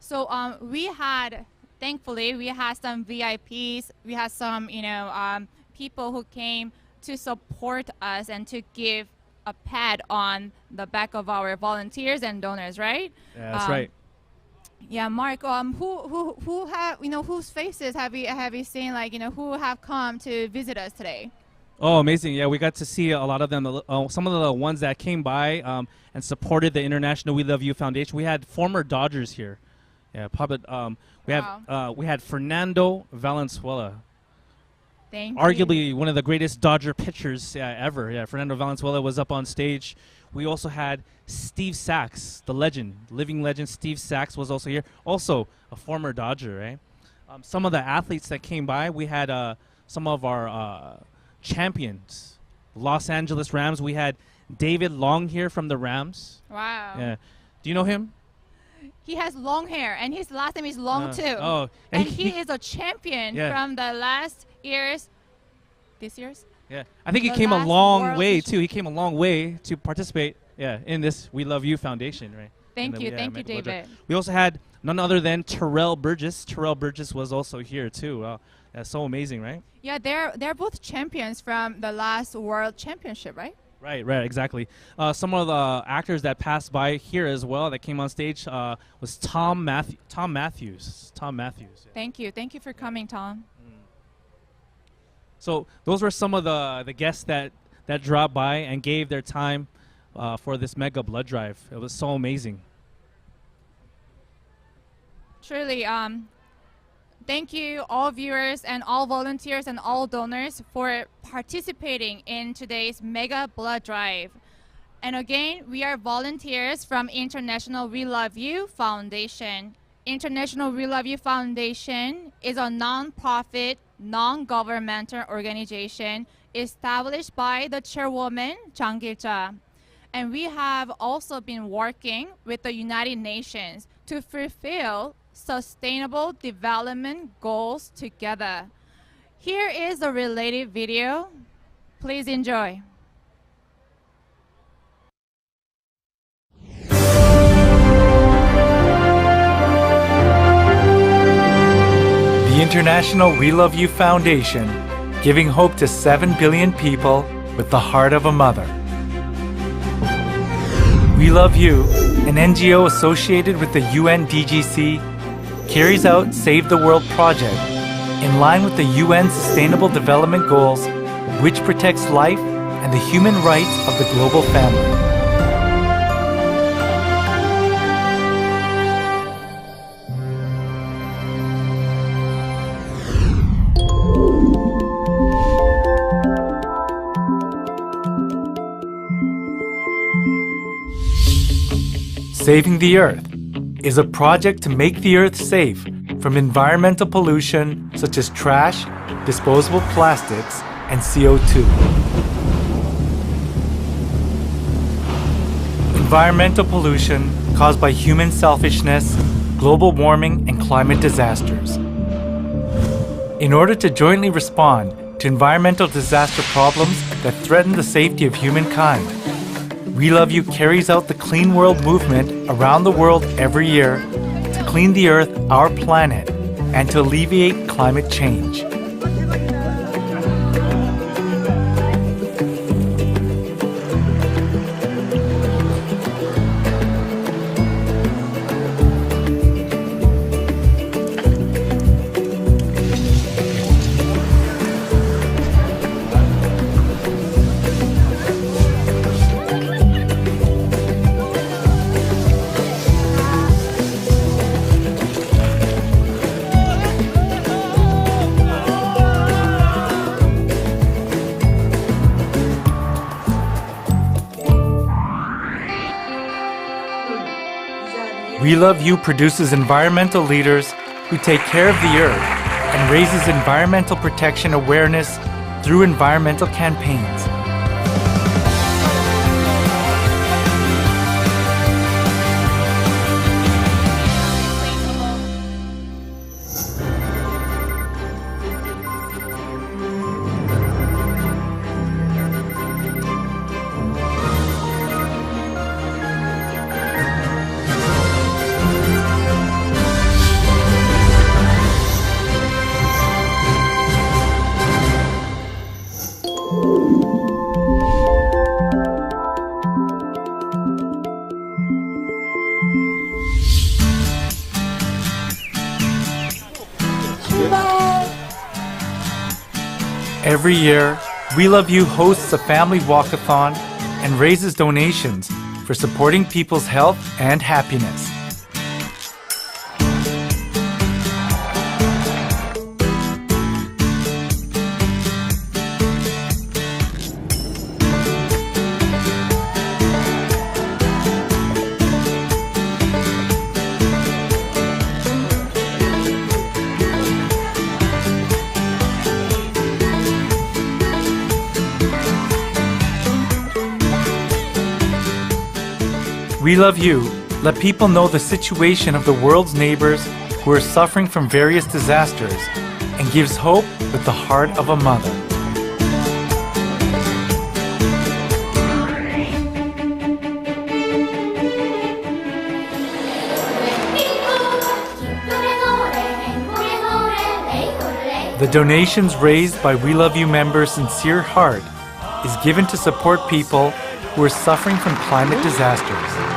So thankfully we had some VIPs. We had some people who came to support us and to give a pat on the back of our volunteers and donors, right? Yeah, that's right. Yeah, Mark. Whose faces have you seen? Who have come to visit us today? Oh, amazing! Yeah, we got to see a lot of them. Some of the ones that came by and supported the International We Love You Foundation. We had former Dodgers here. Yeah, we had Fernando Valenzuela. Thank Arguably one of the greatest Dodger pitchers ever. Yeah, Fernando Valenzuela was up on stage. We also had Steve Sachs, the legend, living legend. Steve Sachs was also here. Also a former Dodger, right? Some of the athletes that came by, we had some of our champions. Los Angeles Rams, we had David Long here from the Rams. Wow. Yeah. Do you know him? He has long hair, and his last name is Long too. Oh, and he is a champion from the last year's, this year's? Yeah, I think he The came a last long World way too. He came a long way to participate, in this We Love You Foundation, right? Thank you, Mega Blood Drive. David. We also had none other than Terrell Burgess. Terrell Burgess was also here too. That's so amazing, right? Yeah, they're both champions from the last World Championship, right? Right, exactly. Some of the actors that passed by here as well that came on stage was Tom Matthews. Thank you for coming, Tom. So those were some of the guests that dropped by and gave their time for this mega blood drive. It was so amazing. Truly, thank you all viewers and all volunteers and all donors for participating in today's mega blood drive. And again, we are volunteers from International WeLoveU Foundation. International WeLoveU Foundation is a non-profit, non-governmental organization established by the chairwoman, gil-jah. And we have also been working with the United Nations to fulfill Sustainable Development Goals together. Here is a related video. Please enjoy. The International WeLoveU Foundation, giving hope to 7 billion people with the heart of a mother. WeLoveU, an NGO associated with the UNDGC, carries out Save the World project in line with the UN Sustainable Development Goals, which protects life and the human rights of the global family. Saving the Earth is a project to make the Earth safe from environmental pollution such as trash, disposable plastics, and CO2. Environmental pollution caused by human selfishness, global warming, and climate disasters. In order to jointly respond to environmental disaster problems that threaten the safety of humankind, WeLoveU carries out the Clean World movement around the world every year to clean the Earth, our planet, and to alleviate climate change. WeLoveU produces environmental leaders who take care of the earth and raises environmental protection awareness through environmental campaigns. Every year, WeLoveU hosts a family walkathon and raises donations for supporting people's health and happiness. We Love You, let people know the situation of the world's neighbors who are suffering from various disasters and gives hope with the heart of a mother. The donations raised by We Love You members' sincere heart is given to support people who are suffering from climate disasters.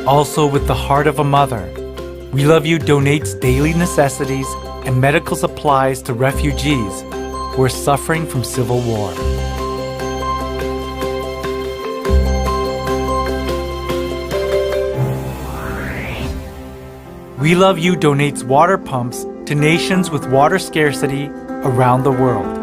Also with the heart of a mother, We Love You donates daily necessities and medical supplies to refugees who are suffering from civil war. We Love You donates water pumps to nations with water scarcity around the world.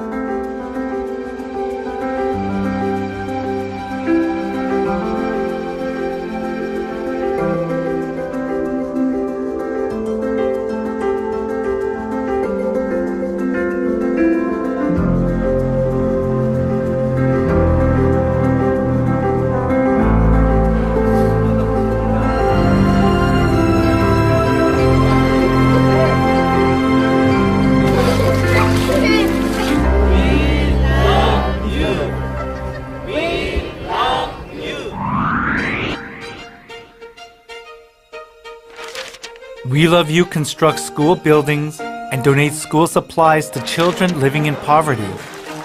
We Love You constructs school buildings and donates school supplies to children living in poverty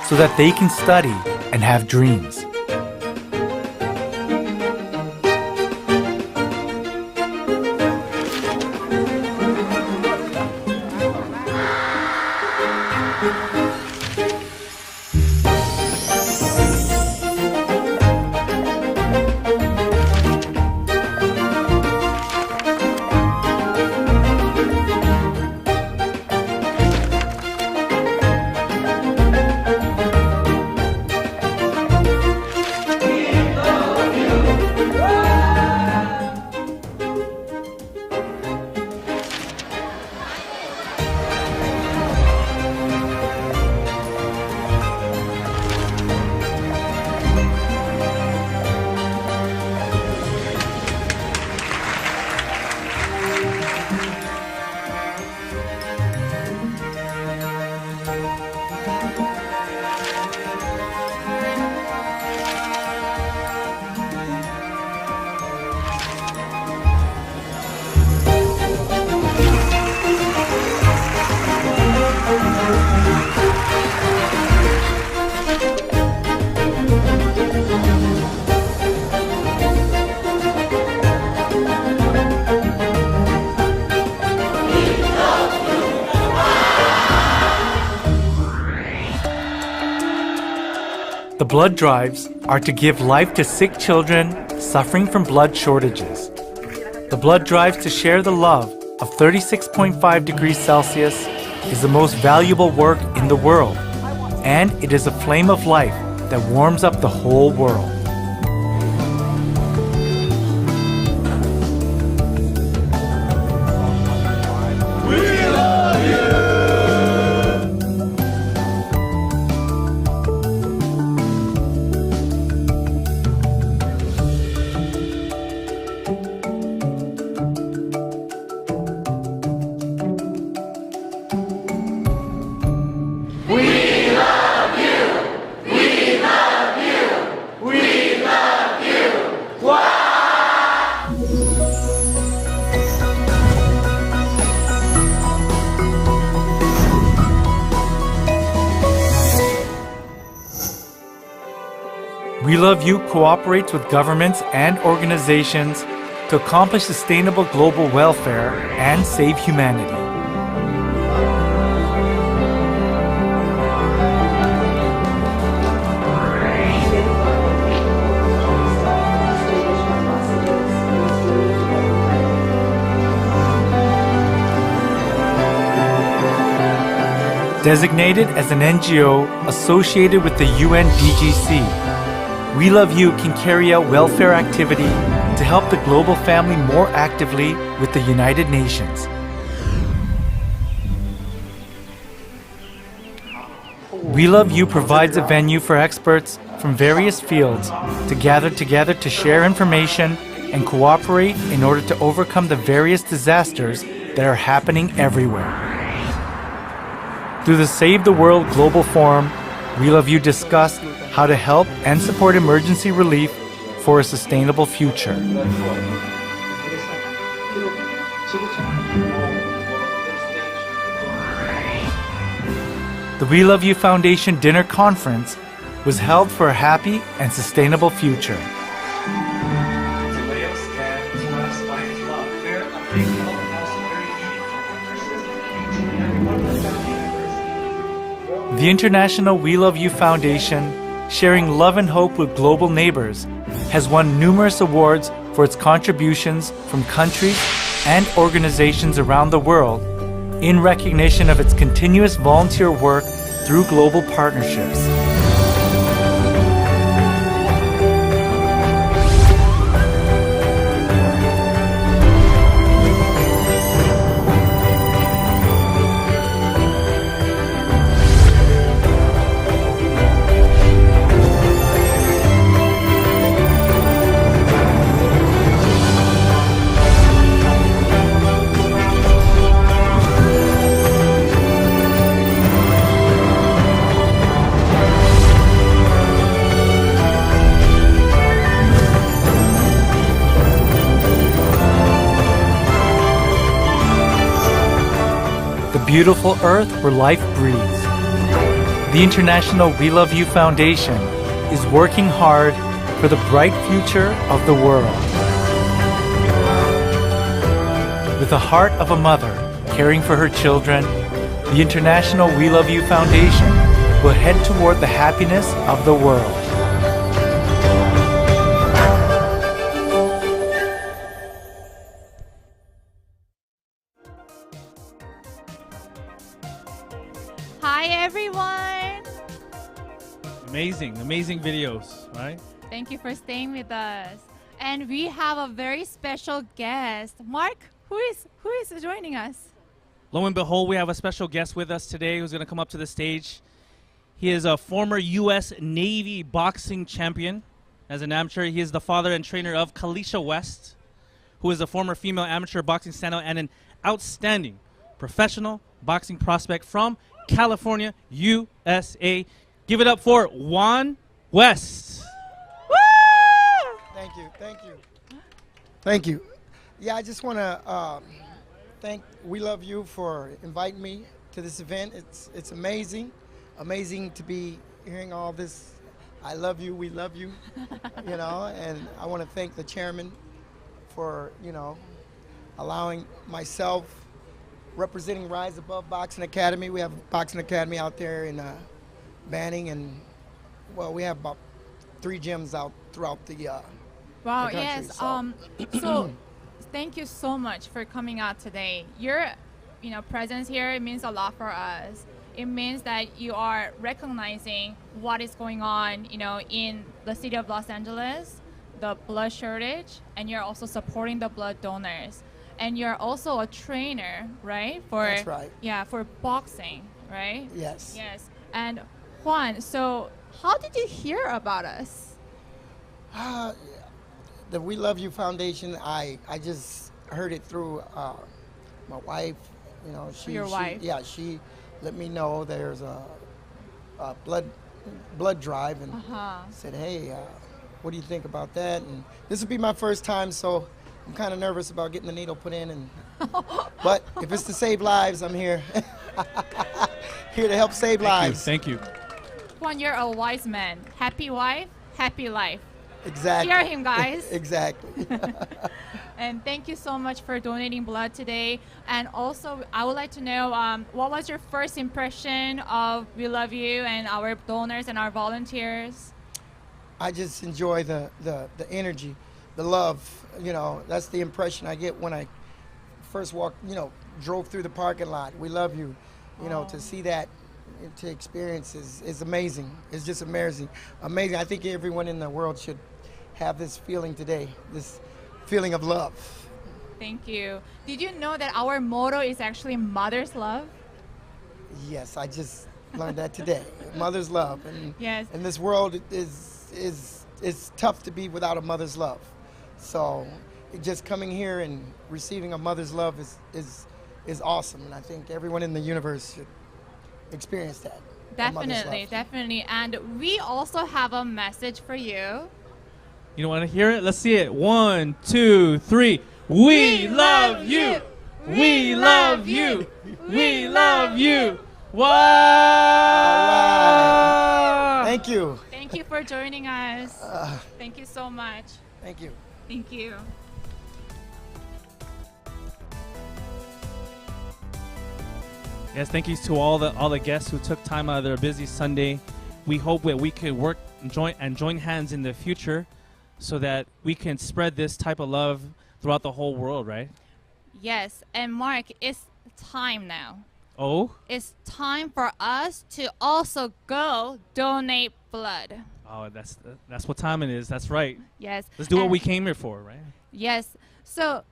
so that they can study and have dreams. The blood drives are to give life to sick children suffering from blood shortages. The blood drives to share the love of 36.5 degrees Celsius is the most valuable work in the world, and it is a flame of life that warms up the whole world. WeLoveU cooperates with governments and organizations to accomplish sustainable global welfare and save humanity. Designated as an NGO associated with the UNDGC, WeLoveU can carry out welfare activity to help the global family more actively with the United Nations. WeLoveU provides a venue for experts from various fields to gather together to share information and cooperate in order to overcome the various disasters that are happening everywhere. Through the Save the World Global Forum, WeLoveU discussed how to help and support emergency relief for a sustainable future. The WeLoveU Foundation Dinner Conference was held for a happy and sustainable future. The International WeLoveU Foundation, sharing love and hope with global neighbors, has won numerous awards for its contributions from countries and organizations around the world in recognition of its continuous volunteer work through global partnerships. Beautiful earth where life breathes. The International WeLoveU Foundation is working hard for the bright future of the world. With the heart of a mother caring for her children, the International WeLoveU Foundation will head toward the happiness of the world. Hi everyone! Amazing videos, right? Thank you for staying with us. And we have a very special guest. Mark, who is joining us? Lo and behold, we have a special guest with us today who's going to come up to the stage. He is a former U.S. Navy boxing champion. As an amateur, he is the father and trainer of Kalisha West, who is a former female amateur boxing standout and an outstanding professional boxing prospect from California, USA. Give it up for Juan West. Woo! Thank you. Yeah, I just want to thank WeLoveU for inviting me to this event. It's amazing to be hearing all this. I love you, we love you, and I want to thank the chairman for, allowing myself, representing Rise Above Boxing Academy. We have a boxing academy out there in Banning, and we have about 3 gyms out throughout the Wow, the country, yes. so. So thank you so much for coming out today. Your presence here, it means a lot for us. It means that you are recognizing what is going on, in the city of Los Angeles, the blood shortage, and you're also supporting the blood donors. And you're also a trainer, right? That's right. Yeah, for boxing, right? Yes. Yes. And Juan, so how did you hear about us? The WeLoveU Foundation, I just heard it through my wife. Your wife? Yeah, she let me know there's a blood drive, and said, hey, what do you think about that? And this will be my first time, so I'm kind of nervous about getting the needle put in, but if it's to save lives, I'm here. Here to help save lives. Thank you. Juan, you're a wise man. Happy wife, happy life. Exactly. Hear him, guys. Exactly. And thank you so much for donating blood today. And also, I would like to know what was your first impression of We Love You and our donors and our volunteers? I just enjoy the energy, the love. You know, that's the impression I get when I first walked, drove through the parking lot. We love you. You know, to see that, to experience is amazing. It's just amazing. Amazing. I think everyone in the world should have this feeling today, this feeling of love. Thank you. Did you know that our motto is actually Mother's Love? Yes, I just learned that today. Mother's love. And yes. And this world is tough to be without a mother's love. So just coming here and receiving a mother's love is awesome. And I think everyone in the universe should experience that. Definitely. And we also have a message for you. You want to hear it? Let's see it. 1, 2, 3. We love you. We love you. We love you. Wow! Thank you. Thank you for joining us. Thank you so much. Thank you. Thank you. Yes, thank you to all the guests who took time out of their busy Sunday. We hope that we could work and join hands in the future so that we can spread this type of love throughout the whole world, right? Yes, and Mark, it's time now. Oh? It's time for us to also go donate blood. Oh, that's what time it is. That's right. Yes. Let's do what we came here for, right? Yes. So,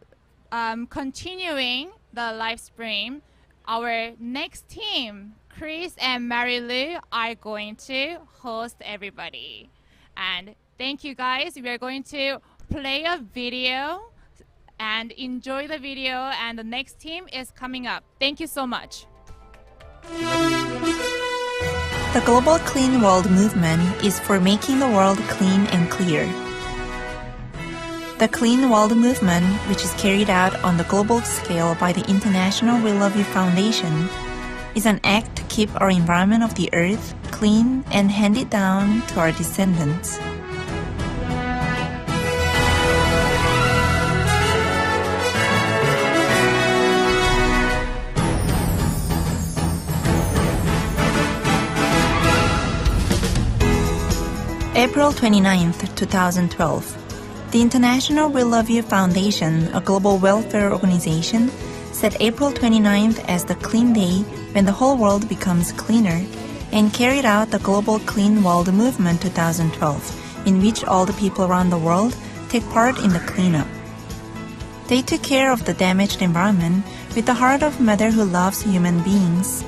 continuing the live stream, our next team, Chris and Mary Lou, are going to host everybody. And thank you, guys. We are going to play a video and enjoy the video. And the next team is coming up. Thank you so much. The Global Clean World movement is for making the world clean and clear. The Clean World movement, which is carried out on the global scale by the International WeLoveU Foundation, is an act to keep our environment of the earth clean and hand it down to our descendants. April 29th, 2012. The International WeLoveU Foundation, a global welfare organization, set April 29th as the Clean Day when the whole world becomes cleaner, and carried out the Global Clean World Movement 2012, in which all the people around the world take part in the cleanup. They took care of the damaged environment with the heart of a mother who loves human beings.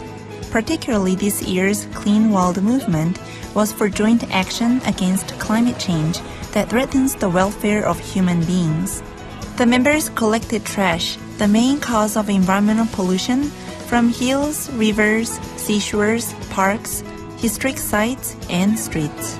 Particularly this year's Clean World Movement was for joint action against climate change that threatens the welfare of human beings. The members collected trash, the main cause of environmental pollution, from hills, rivers, seashores, parks, historic sites, and streets.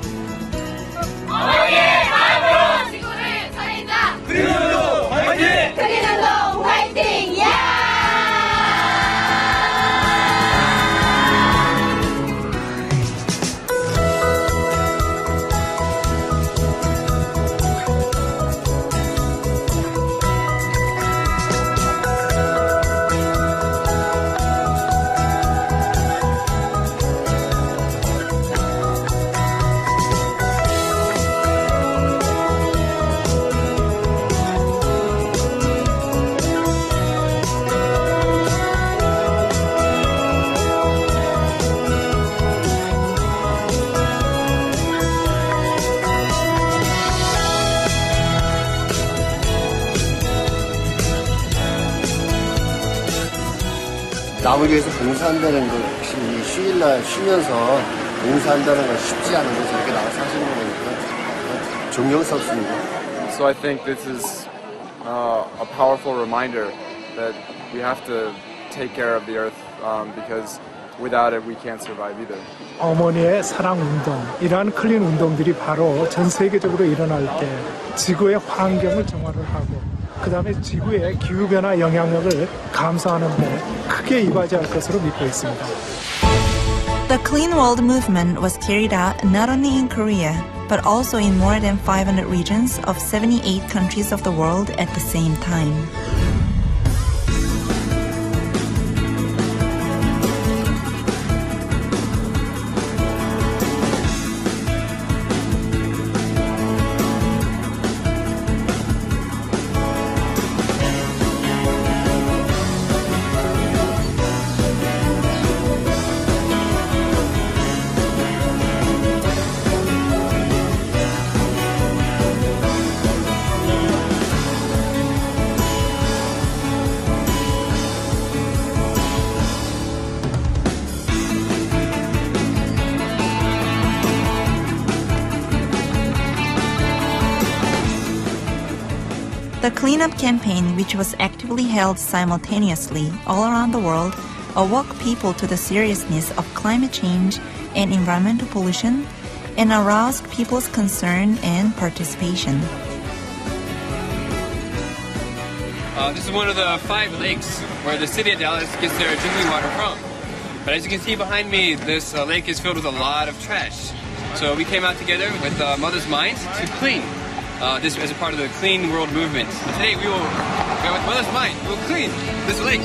남을 위해서 봉사한다는 거 역시 휴일날 쉬면서 봉사한다는 건 쉽지 않은 거죠. 이렇게 나와서 하시는 거니까 존경스럽습니다. So I think this is a powerful reminder that we have to take care of the earth because without it we can't survive either. 어머니의 사랑 운동, 이러한 클린 운동들이 바로 전 세계적으로 일어날 때 지구의 환경을 정화를 하고 그 다음에 지구의 기후변화 영향력을 감소하는 데 크게 이바지할 것으로 믿고 있습니다. The Clean World movement was carried out not only in Korea, but also in more than 500 regions of 78 countries of the world at the same time. The cleanup campaign, which was actively held simultaneously all around the world, awoke people to the seriousness of climate change and environmental pollution and aroused people's concern and participation. This is one of the 5 lakes where the city of Dallas gets their drinking water from. But as you can see behind me, this lake is filled with a lot of trash. So we came out together with Mother's Mind to clean. This as a part of the Clean World movement. Today we will, with Mother's Mind, we'll clean this lake.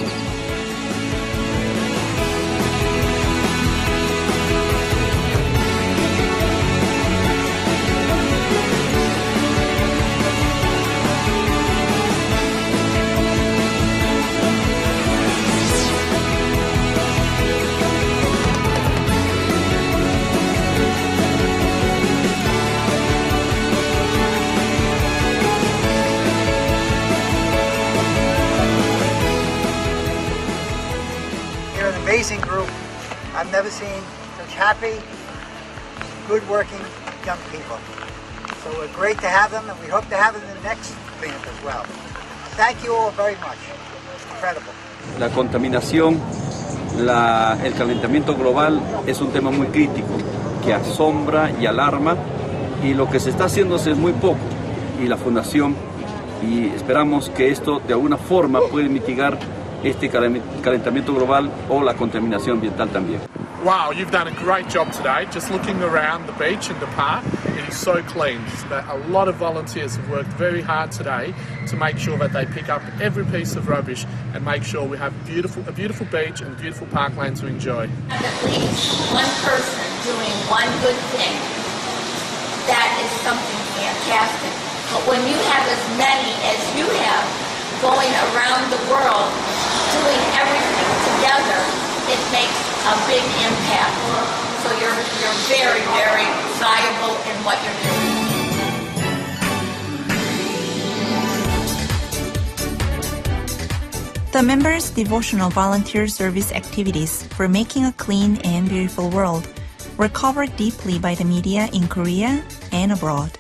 Amazing group. I've never seen such happy, good-working young people. So we're great to have them, and we hope to have them in the next cleanup as well. Thank you all very much. Incredible. La contaminación, el calentamiento global es un tema muy crítico que asombra y alarma, y lo que se está haciendo es muy poco, y la fundación, y esperamos que esto de alguna forma puede mitigar este calentamiento global o la contaminación ambiental también. Wow, you've done a great job today. Just looking around the beach and the park, it is so clean. A lot of volunteers have worked very hard today to make sure that they pick up every piece of rubbish and make sure we have a beautiful beach and beautiful parkland to enjoy. At least one person doing one good thing, that is something fantastic. But when you have as many as you have going around the world, doing everything together, it makes a big impact. So you're very, very valuable in what you're doing. The members' devotional volunteer service activities for making a clean and beautiful world were covered deeply by the media in Korea and abroad.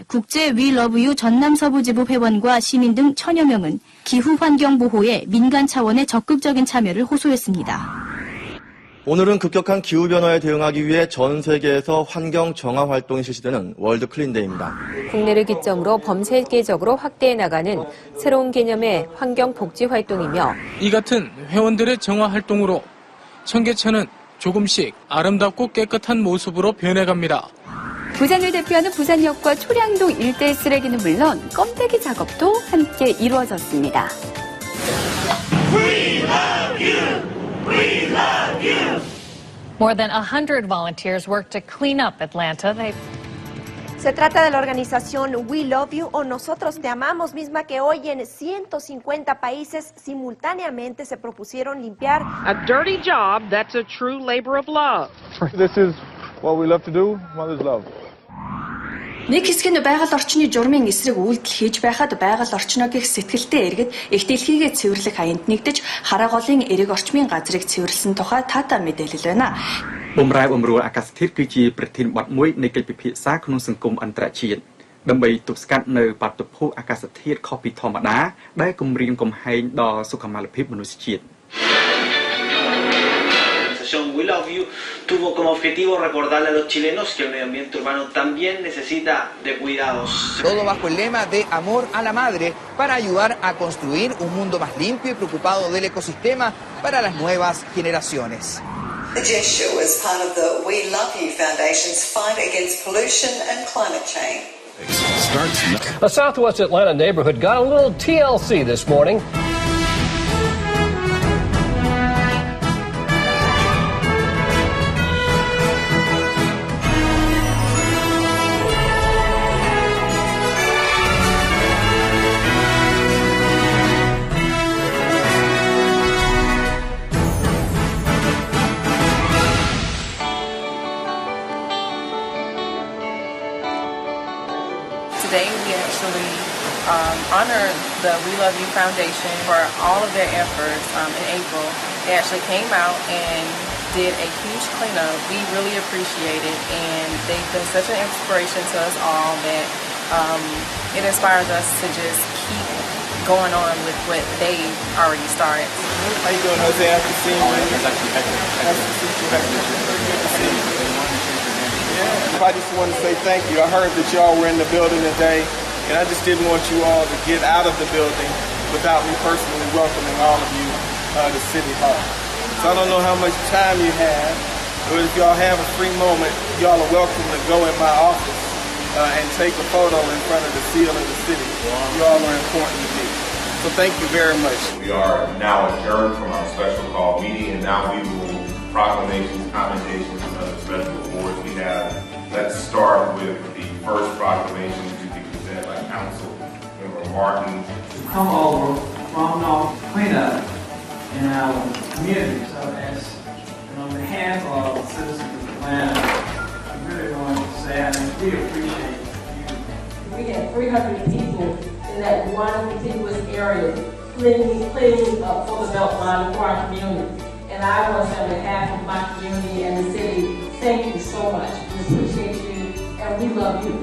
국제 WeLoveU 전남서부지부 회원과 시민 등 1000여 명은 기후환경 보호에 민간 차원의 적극적인 참여를 호소했습니다. 오늘은 급격한 기후변화에 대응하기 위해 전 세계에서 환경 정화 활동이 실시되는 월드 클린데이입니다. 국내를 기점으로 범세계적으로 확대해 나가는 새로운 개념의 환경 복지 활동이며 이 같은 회원들의 정화 활동으로 청계천은 조금씩 아름답고 깨끗한 모습으로 변해갑니다. 부산을 대표하는 부산역과 초량동 일대 쓰레기는 물론 껌태기 작업도 함께 이루어졌습니다. We love you! We love you! More than 100 volunteers worked to clean up Atlanta. Se trata de la organización WeLoveU o Nosotros Te Amamos, misma que hoy en 150 países simultáneamente se propusieron limpiar. A dirty job, that's a true labor of love. This is what we love to do, mother's love. Нэг хэсэг нь байгаль орчны журмын эсрэг үйлдэл хийж байхад байгаль орчноо гих сэтгэлтэй эргэж их дэлхийгээ цэвэрлэх аянд нэгдэж хараа голын эрэг орчмын газрыг цэвэрлсэн тухай таатай мэдээлэл байна. បម្រែបម្រួលអាកាសធាតុគឺជាប្រធានបទមួយនៃកិច្ចពិភាក្សាក្នុងសង្គមអន្តរជាតិដើម្បីទប់ស្កាត់នៅបាតុភូតអាកាសធាតុខុសពីធម្មតាដែលគំរាមកំហែងដល់សុខុមាលភាពមនុស្សជាតិ 사실 organización WeLoveU tuvo como objetivo recordarle a los chilenos que el medio ambiente urbano también necesita de cuidados. Todo bajo el lema de amor a la madre, para ayudar a construir un mundo más limpio y preocupado del ecosistema para las nuevas generaciones. The gesture was part of the WeLoveU Foundation's fight against pollution and climate change. A southwest Atlanta neighborhood got a little TLC this morning. Today we actually honor the WeLoveU Foundation for all of their efforts in April. They actually came out and did a huge cleanup. We really appreciate it, and they've been such an inspiration to us all that it inspires us to just keep going on with what they already started. How you doing, Jose? After seeing you, it's actually I just want to say thank you. I heard that y'all were in the building today, and I just didn't want you all to get out of the building without me personally welcoming all of you to City Hall. So I don't know how much time you have, but if y'all have a free moment, y'all are welcome to go in my office and take a photo in front of the seal of the city. You all are important to me. So thank you very much. We are now adjourned from our special call meeting, and now we will proclamations, commendations, and other special awards we have. Let's start with the first proclamation to be presented by Council Member Martin. To come over from our cleanup in our community. So on behalf of the citizens of Atlanta, I really want to say we appreciate you. We had 300 people in that one contiguous area cleaning up for the Beltline for our community. And I want to say on behalf of my community and the city, thank you so much. We appreciate you, and we love you.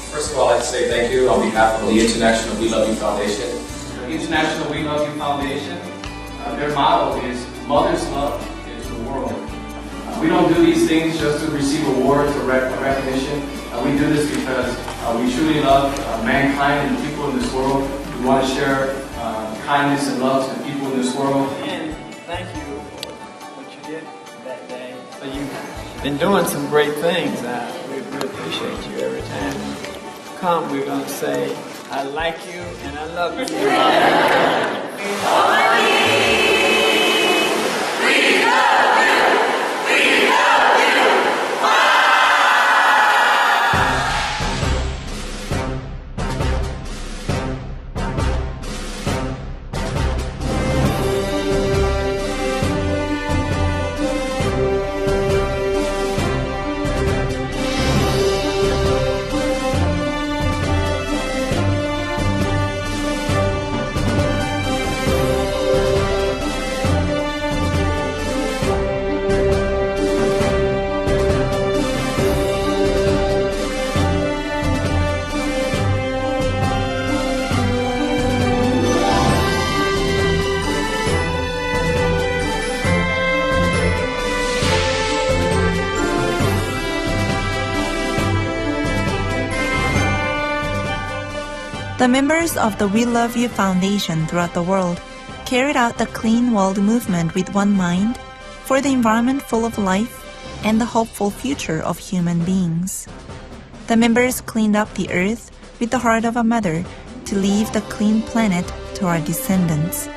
First of all, I'd like to say thank you on behalf of the International WeLoveU Foundation. The International WeLoveU Foundation, their motto is Mother's Love is the World. We don't do these things just to receive awards or recognition. We do this because we truly love mankind and the people in this world. We want to share kindness and love to the people in this world. And thank you for what you did that day. So you've been doing some great things. We appreciate you every time you come. We're going to say, I like you and I love you. We love you. We love you. The members of the WeLoveU Foundation throughout the world carried out the Clean World movement with one mind for the environment full of life and the hopeful future of human beings. The members cleaned up the earth with the heart of a mother to leave the clean planet to our descendants.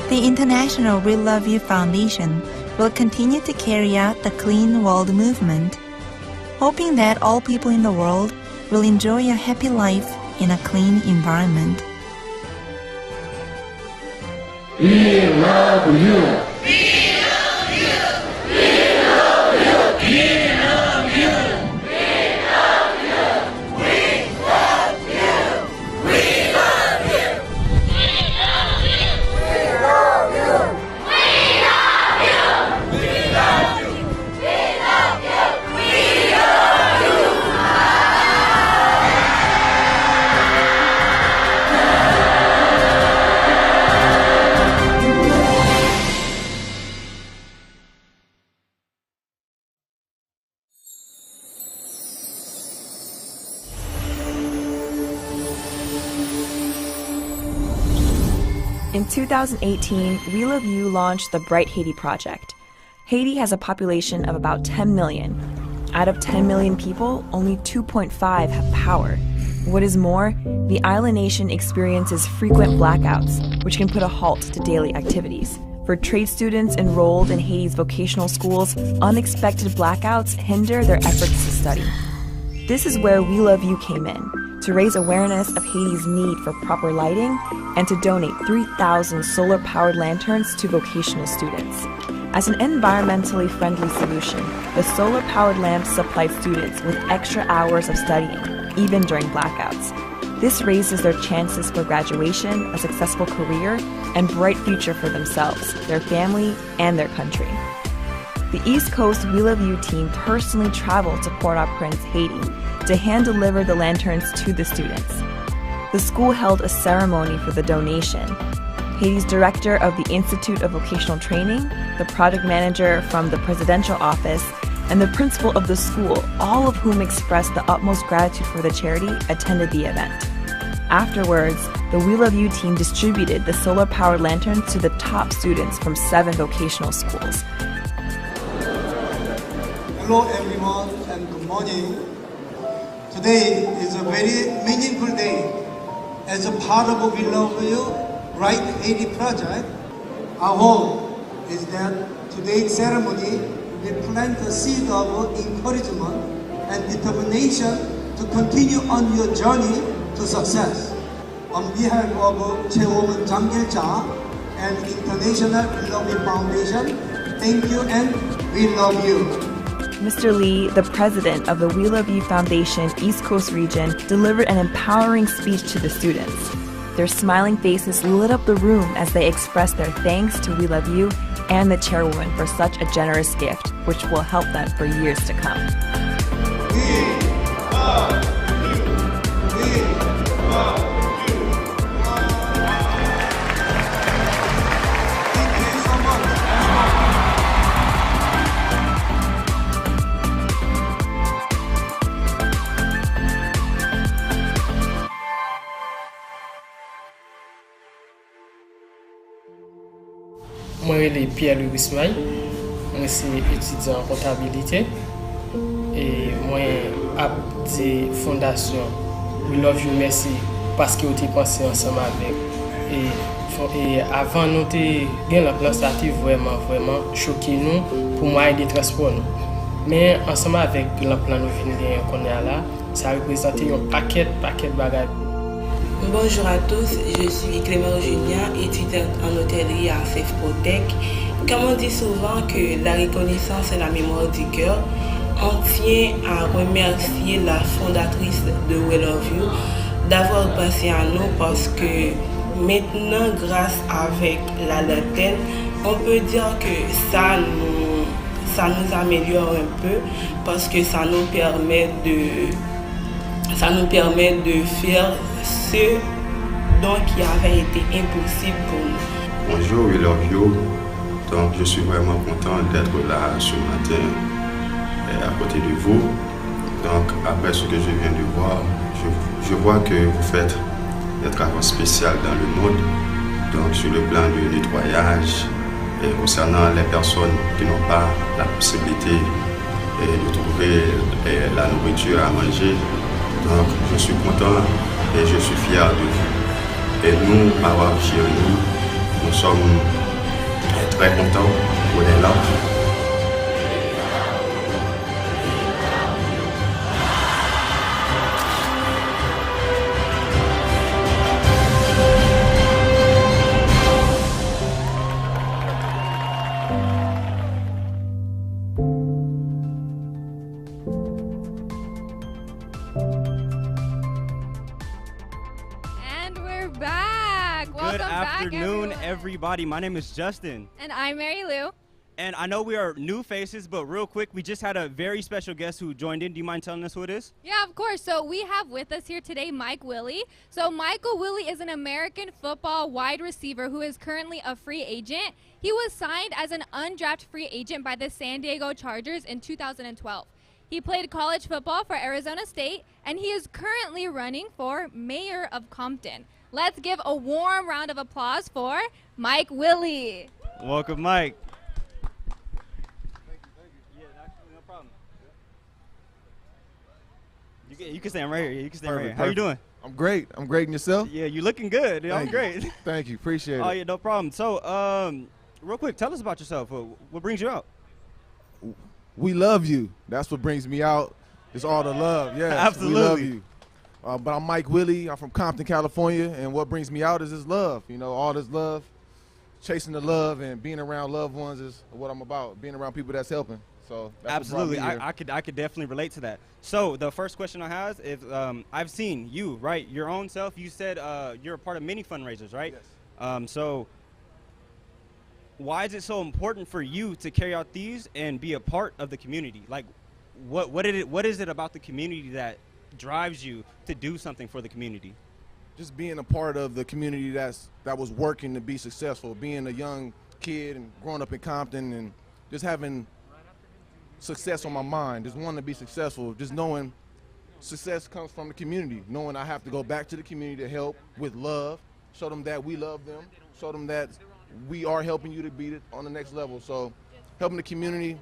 The International WeLoveU Foundation will continue to carry out the Clean World movement, hoping that all people in the world will enjoy a happy life in a clean environment. We love you. In 2018, WeLoveU launched the Bright Haiti Project. Haiti has a population of about 10 million. Out of 10 million people, only 2.5 have power. What is more, the island nation experiences frequent blackouts, which can put a halt to daily activities. For trade students enrolled in Haiti's vocational schools, unexpected blackouts hinder their efforts to study. This is where WeLoveU came in, to raise awareness of Haiti's need for proper lighting and to donate 3,000 solar-powered lanterns to vocational students. As an environmentally friendly solution, the solar-powered lamps supplied students with extra hours of studying, even during blackouts. This raises their chances for graduation, a successful career, and bright future for themselves, their family, and their country. The East Coast WeLoveU team personally traveled to Port-au-Prince, Haiti, to hand-deliver the lanterns to the students. The school held a ceremony for the donation. Haiti's director of the Institute of Vocational Training, the project manager from the presidential office, and the principal of the school, all of whom expressed the utmost gratitude for the charity, attended the event. Afterwards, the WeLoveU team distributed the solar-powered lanterns to the top students from 7 vocational schools. Hello everyone and good morning. Today is a very meaningful day. As a part of WeLoveU Bright Haiti project, our hope is that today's ceremony will plant a seed of encouragement and determination to continue on your journey to success. On behalf of Chairwoman gil-jah and International WeLoveU Foundation, thank you and we love you. Mr. Lee, the president of the WeLoveU Foundation East Coast region, delivered an empowering speech to the students. Their smiling faces lit up the room as they expressed their thanks to WeLoveU and the chairwoman for such a generous gift, which will help them for years to come. Moi, je suis Pierre-Louis Bismay, je suis étudiant en comptabilité et moi, j'ai la fondation WeLoveU merci parce que vous avez pensé ensemble avec. Et avant, nous avons la plan stratégique vraiment choqué nous pour moyen de transport. Mais ensemble avec le plan qu'on a là, ça représente un paquet de bagages. Bonjour à tous, je suis Clément Julien, étudiante en hôtellerie à CEFPROTEC. Comme on dit souvent que la reconnaissance est la mémoire du cœur, on tient à remercier la fondatrice de WeLoveU d'avoir pensé à nous parce que maintenant, grâce avec la lanterne, on peut dire que ça nous améliore un peu parce que ça nous permet de faire ce dont qui avait été impossible pour nous. Bonjour WeLoveU, donc je suis vraiment content d'être là ce matin à côté de vous. Donc après ce que je viens de voir, je vois que vous faites des travaux spéciaux dans le monde, donc sur le plan du nettoyage et concernant les personnes qui n'ont pas la possibilité de trouver la nourriture à manger. Donc je suis content et je suis fier de vous. Et nous, à Jérémy, nous sommes très contents pour être là. Good afternoon, everybody. My name is Justin. And I'm Mary Lou. And I know we are new faces, but real quick, we just had a very special guest who joined in. Do you mind telling us who it is? Yeah, of course. So we have with us here today Mike Willie. So Michael Willie is an American football wide receiver who is currently a free agent. He was signed as an undrafted free agent by the San Diego Chargers in 2012. He played college football for Arizona State, and he is currently running for mayor of Compton. Let's give a warm round of applause for Mike Willie. Welcome, Mike. No problem. You can stand right here. You can stand right here. How you doing? I'm great. I'm great. And yourself? Yeah, you looking good. I'm great. Thank you. Appreciate it. Oh, yeah, no problem. So, real quick, tell us about yourself. What brings you out? We love you. That's what brings me out. It's all the love. Yes, absolutely. We love you. But I'm Mike Willie. I'm from Compton, California, and what brings me out is this love. You know, all this love, chasing the love, and being around loved ones is what I'm about. Being around people that's helping. So that's absolutely, what brought me I could definitely relate to that. So the first question I have is, I've seen you, right, your own self. You said you're a part of many fundraisers, right? Yes. So why is it so important for you to carry out these and be a part of the community? Like, what is it about the community that drives you to do something for the community? Just being a part of the community that was working to be successful. Being a young kid and growing up in Compton and just having success on my mind, just wanting to be successful, just knowing success comes from the community, knowing I have to go back to the community to help with love, show them that we love them, show them that we are helping you to be on the next level. So helping the community,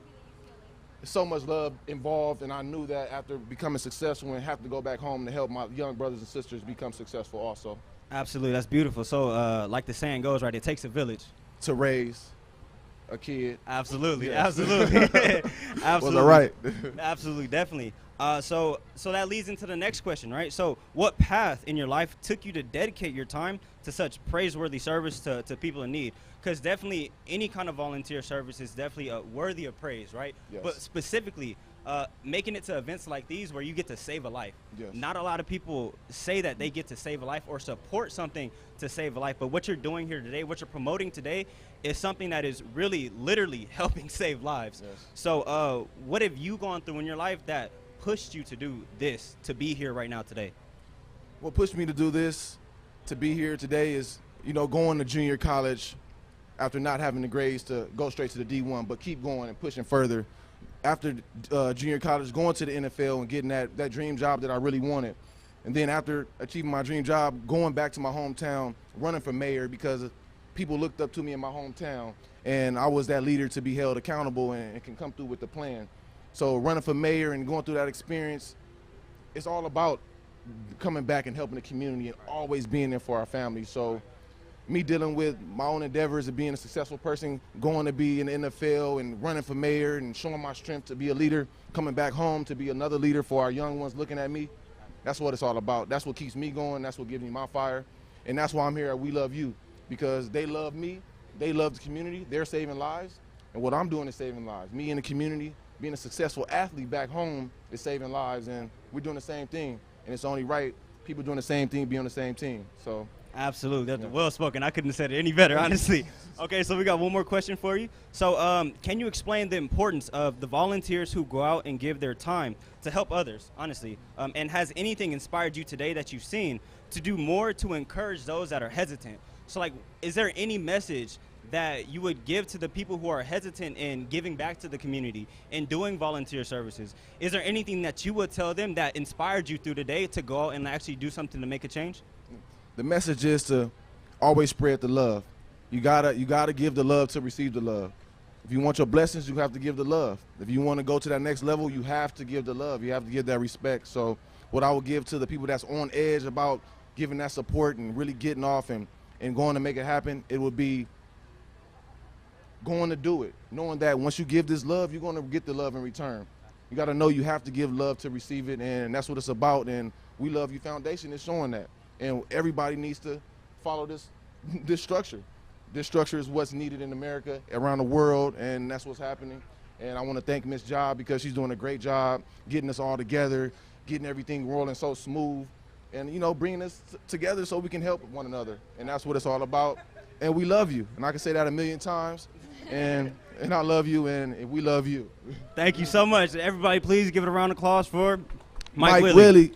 there's so much love involved, and I knew that after becoming successful and have to go back home to help my young brothers and sisters become successful also. Absolutely, that's beautiful. So like the saying goes, right, it takes a village to raise a kid. Absolutely, yes. absolutely. Absolutely. Was I right? Absolutely, definitely. So that leads into the next question, right? So what path in your life took you to dedicate your time to such praiseworthy service to people in need? Because definitely any kind of volunteer service is definitely worthy of praise, right? Yes. But specifically, making it to events like these where you get to save a life. Yes. Not a lot of people say that they get to save a life or support something to save a life, but what you're doing here today, what you're promoting today, is something that is really, literally helping save lives. Yes. So what have you gone through in your life that pushed you to do this, to be here right now today? What pushed me to do this, to be here today, is, you know, going to junior college after not having the grades to go straight to the D1, but keep going and pushing further. After junior college, going to the NFL and getting that dream job that I really wanted. And then after achieving my dream job, going back to my hometown, running for mayor because people looked up to me in my hometown, and I was that leader to be held accountable and can come through with the plan. So running for mayor and going through that experience, it's all about coming back and helping the community and always being there for our family. So me dealing with my own endeavors of being a successful person, going to be in the NFL and running for mayor and showing my strength to be a leader, coming back home to be another leader for our young ones looking at me, that's what it's all about. That's what keeps me going. That's what gives me my fire. And that's why I'm here at We Love You, because they love me, they love the community, they're saving lives, and what I'm doing is saving lives. Me in the community, being a successful athlete back home is saving lives, and we're doing the same thing, and it's only right people doing the same thing be on the same team. So absolutely, that's well spoken. I couldn't have said it any better, honestly. Okay, so we got one more question for you. So can you explain the importance of the volunteers who go out and give their time to help others, honestly? And has anything inspired you today that you've seen to do more to encourage those that are hesitant? So like, is there any message that you would give to the people who are hesitant in giving back to the community and doing volunteer services? Is there anything that you would tell them that inspired you through the day to go out and actually do something to make a change? The message is to always spread the love. You gotta give the love to receive the love. If you want your blessings, you have to give the love. If you want to go to that next level, you have to give the love. You have to give that respect. So what I would give to the people that's on edge about giving that support and really getting off and going to make it happen, it would be going to do it, knowing that once you give this love, you're going to get the love in return. You got to know you have to give love to receive it, and that's what it's about. And WeLoveU Foundation is showing that. And everybody needs to follow this structure. This structure is what's needed in America, around the world, and that's what's happening. And I want to thank Ms. Job because she's doing a great job getting us all together, getting everything rolling so smooth, and, you know, bringing us together so we can help one another. And that's what it's all about. And we love you. And I can say that 1,000,000 times. And I love you, and we love you. Thank you so much. Everybody, please give it a round of applause for Mike Willie.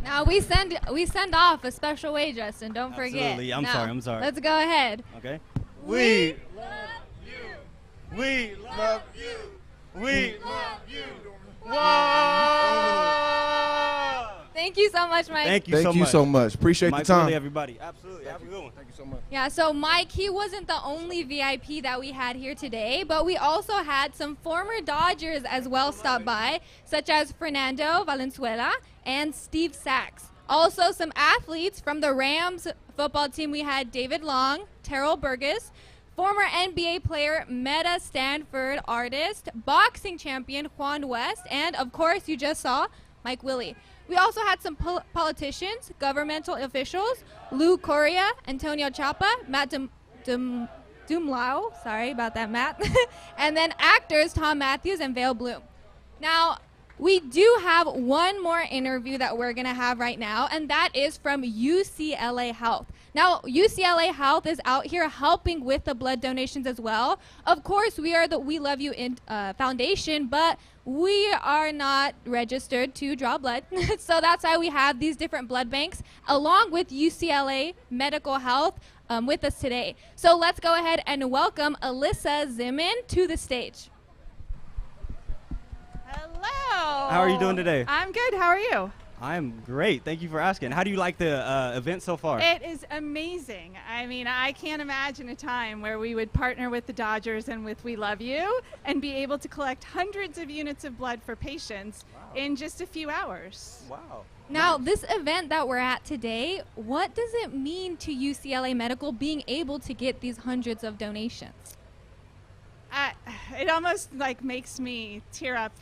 Now we send off a special way, Justin. Don't forget. Absolutely. I'm sorry. Let's go ahead. Okay. We love you. We love you. We love you. Whoa! Thank Thank you so much, Mike. Thank you so much. Appreciate Mike the time. Willie, everybody. Absolutely. Have a good one. Thank you so much. Yeah, so Mike, he wasn't the only VIP that we had here today, but we also had some former Dodgers as well stop by, such as Fernando Valenzuela and Steve Sachs. Also, some athletes from the Rams football team. We had David Long, Terrell Burgess, former NBA player Meta Stanford artist, boxing champion Juan West, and of course, you just saw Mike Willie. We also had some politicians, governmental officials, Lou Correa, Antonio Chapa, Matt Dumlau, sorry about that, Matt, and then actors Tom Matthews and Vale Bloom. Now, we do have one more interview that we're going to have right now, and that is from UCLA Health. Now, UCLA Health is out here helping with the blood donations as well. Of course, we are the WeLoveU Foundation, but we are not registered to draw blood. So that's why we have these different blood banks, along with UCLA Medical Health with us today. So let's go ahead and welcome Alyssa Zimin to the stage. Hello. How are you doing today? I'm good. How are you? I'm great. Thank you for asking. How do you like the event so far? It is amazing. I mean, I can't imagine a time where we would partner with the Dodgers and with WeLoveU and be able to collect hundreds of units of blood for patients in just a few hours. Wow. Now, this event that we're at today, what does it mean to UCLA Medical being able to get these hundreds of donations? It almost like makes me tear up.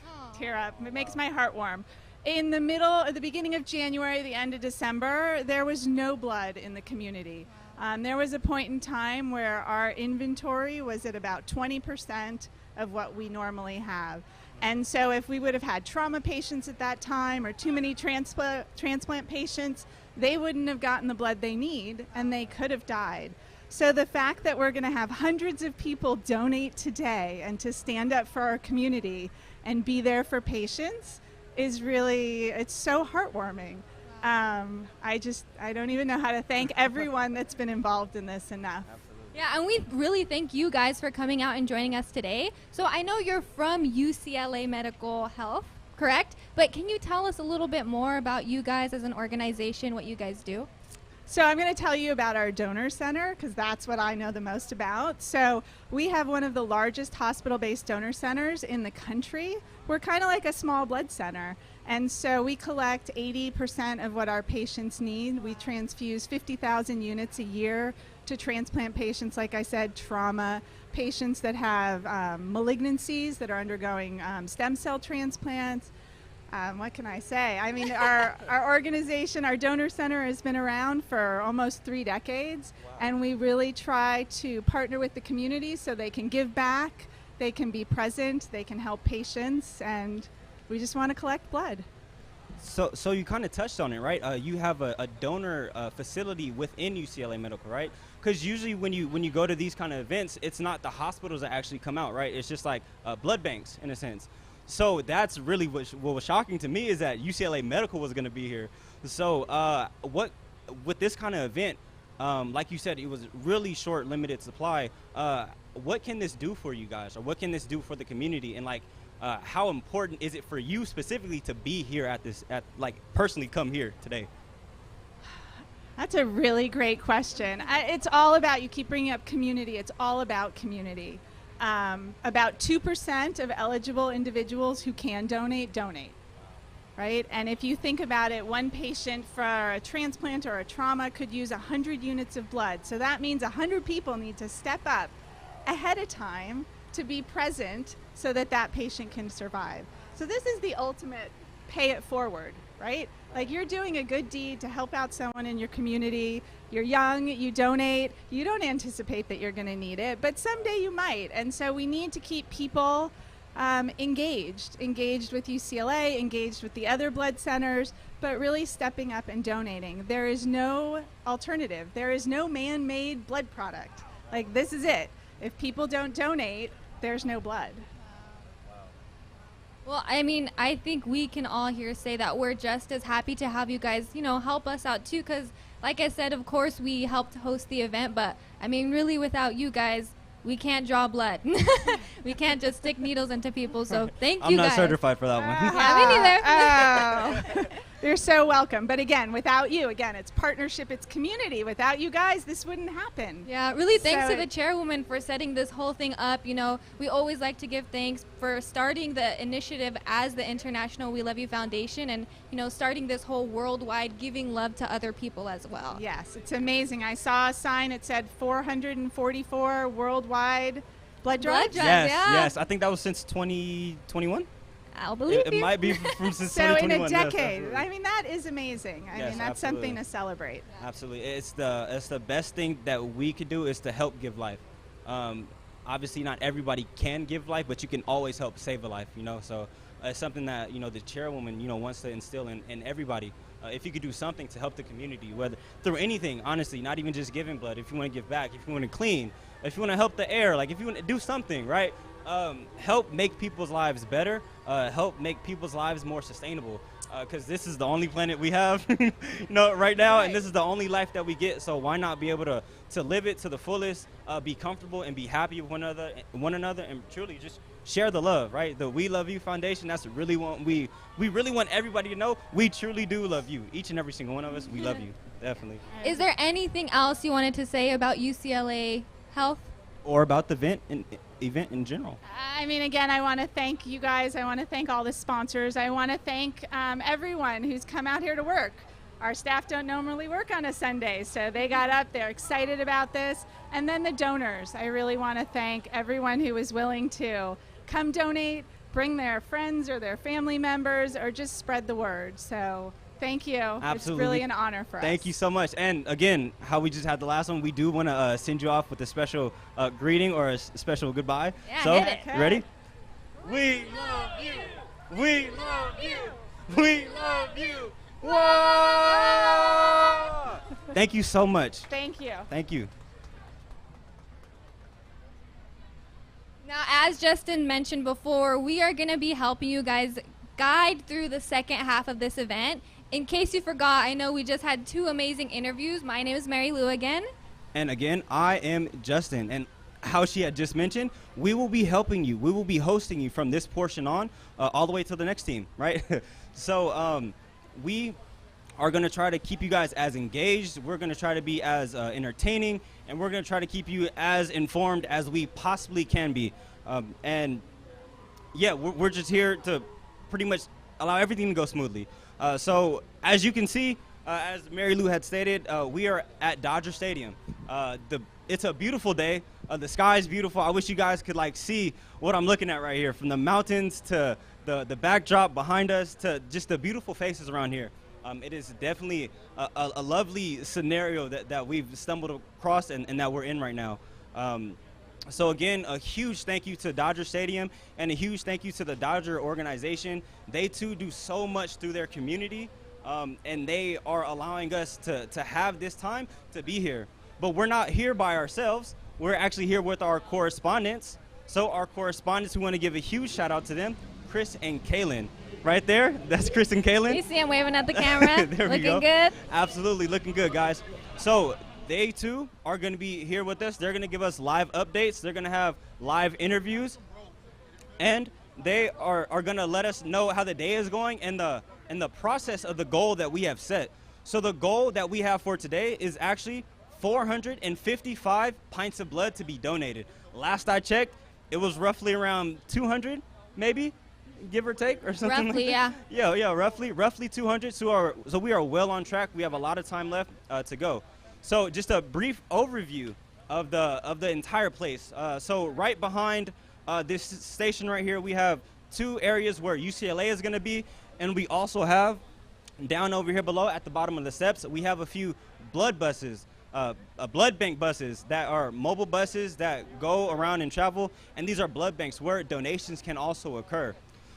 It makes my heart warm. In the beginning of January, the end of December, there was no blood in the community. There was a point in time where our inventory was at about 20% of what we normally have. And so if we would have had trauma patients at that time or too many transplant patients, they wouldn't have gotten the blood they need and they could have died. So the fact that we're going to have hundreds of people donate today and to stand up for our community and be there for patients is really, it's so heartwarming. I don't even know how to thank everyone that's been involved in this enough. Yeah, and we really thank you guys for coming out and joining us today. So I know you're from UCLA Medical Health, correct? But can you tell us a little bit more about you guys as an organization, what you guys do? So I'm going to tell you about our donor center because that's what I know the most about. So we have one of the largest hospital-based donor centers in the country. We're kind of like a small blood center. And so we collect 80% of what our patients need. We transfuse 50,000 units a year to transplant patients, like I said, trauma, patients that have malignancies that are undergoing stem cell transplants. What can I say? I mean, our organization, our donor center has been around for almost 3 decades, and we really try to partner with the community so they can give back, they can be present, they can help patients, and we just want to collect blood. So you kind of touched on it, right? You have a donor facility within UCLA Medical, right? Because usually when you go to these kind of events, it's not the hospitals that actually come out, right? It's just like blood banks in a sense. So that's really what was shocking to me is that UCLA Medical was going to be here. So with this kind of event, like you said, it was really short, limited supply. What can this do for you guys, or what can this do for the community? And like, how important is it for you specifically to be here at personally come here today? That's a really great question. It's all about, you keep bringing up community, it's all about community. About 2% of eligible individuals who can donate, right? And if you think about it, one patient for a transplant or a trauma could use 100 units of blood. So that means 100 people need to step up ahead of time to be present so that that patient can survive. So this is the ultimate pay it forward, right? Like, you're doing a good deed to help out someone in your community. You're young, you donate, you don't anticipate that you're going to need it, but someday you might. And so we need to keep people engaged with UCLA, engaged with the other blood centers, but really stepping up and donating. There is no alternative. There is no man-made blood product. Like, this is it. If people don't donate, there's no blood. Well, I mean, I think we can all here say that we're just as happy to have you guys, help us out too, because like I said, of course, we helped host the event, but I mean, really without you guys, we can't draw blood. We can't just stick needles into people, so thank you guys. I'm not certified for that one. Yeah, me neither. You're so welcome. But again, without you, again, it's partnership, it's community. Without you guys, this wouldn't happen. Yeah, really thanks So to the chairwoman for setting this whole thing up. You know, we always like to give thanks for starting the initiative as the International We Love You Foundation and, you know, starting this whole worldwide giving love to other people as well. Yes, it's amazing. I saw a sign, it said 444 worldwide blood drives. Yes, yes. I think that was since 2021. I'll believe it you. might be from since So in 2021. a Yes, decade, absolutely. I mean, that is amazing. I Yes, mean, that's absolutely. something to celebrate. Absolutely, it's the best thing that we could do is to help give life. Obviously, not everybody can give life, but you can always help save a life. You know, so it's something that the chairwoman wants to instill in everybody. If you could do something to help the community, whether through anything, honestly, not even just giving blood. If you want to give back, if you want to clean, if you want to help the air, like if you want to do something, right? Help make people's lives better, help make people's lives more sustainable, because this is the only planet we have right now, and this is the only life that we get, so why not be able to live it to the fullest, be comfortable and be happy with one another, and truly just share the love, right? The We Love You Foundation, that's really what we really want everybody to know. We truly do love you, each and every single one of us. We love you, definitely. Is there anything else you wanted to say about UCLA Health? Or about the event in general. I mean, again, I want to thank you guys. I want to thank all the sponsors. I want to thank everyone who's come out here to work. Our staff don't normally work on a Sunday, so they got up, they're excited about this. And then the donors. I really want to thank everyone who was willing to come donate, bring their friends or their family members, or just spread the word. So thank you. Absolutely. It's really an honor for us. Thank you so much. And again, how we just had the last one, we do want to send you off with a special greeting or a special goodbye. Yeah, so, hit it. you ready? We love you. We love you. We love you. Whoa! Thank you so much. Thank you. Thank you. Now, as Justin mentioned before, we are going to be helping you guys guide through the second half of this event. In case you forgot, I know we just had 2 amazing interviews. My name is Mary Lou again. And again, I am Justin. And how she had just mentioned, we will be helping you. We will be hosting you from this portion on all the way to the next team, right? So we are going to try to keep you guys as engaged. We're going to try to be as entertaining, and we're going to try to keep you as informed as we possibly can be. And yeah, we're just here to pretty much allow everything to go smoothly. So as you can see, as Mary Lou had stated, we are at Dodger Stadium. It's a beautiful day. The sky is beautiful. I wish you guys could see what I'm looking at right here, from the mountains to the backdrop behind us to just the beautiful faces around here. It is definitely a lovely scenario that we've stumbled across and that we're in right now. So again, a huge thank you to Dodger Stadium and a huge thank you to the Dodger organization. They too do so much through their community, and they are allowing us to have this time to be here. But we're not here by ourselves. We're actually here with our correspondents. So our correspondents, we want to give a huge shout out to them, Chris and Kaylin. Right there, that's Chris and Kaylin. You see him waving at the camera. There we go. Looking good. Absolutely, looking good, guys. So they too are going to be here with us. They're going to give us live updates. They're going to have live interviews, and they are going to let us know how the day is going and the process of the goal that we have set. So the goal that we have for today is actually 455 pints of blood to be donated. Last I checked, it was roughly around 200, maybe, give or take, or something. Roughly, like that. Yeah, roughly 200. So we are well on track. We have a lot of time left to go. So just a brief overview of the entire place. So right behind this station right here, we have 2 areas where UCLA is going to be, and we also have down over here below at the bottom of the steps, we have a few blood buses. Blood bank buses that are mobile buses that go around and travel, and these are blood banks where donations can also occur.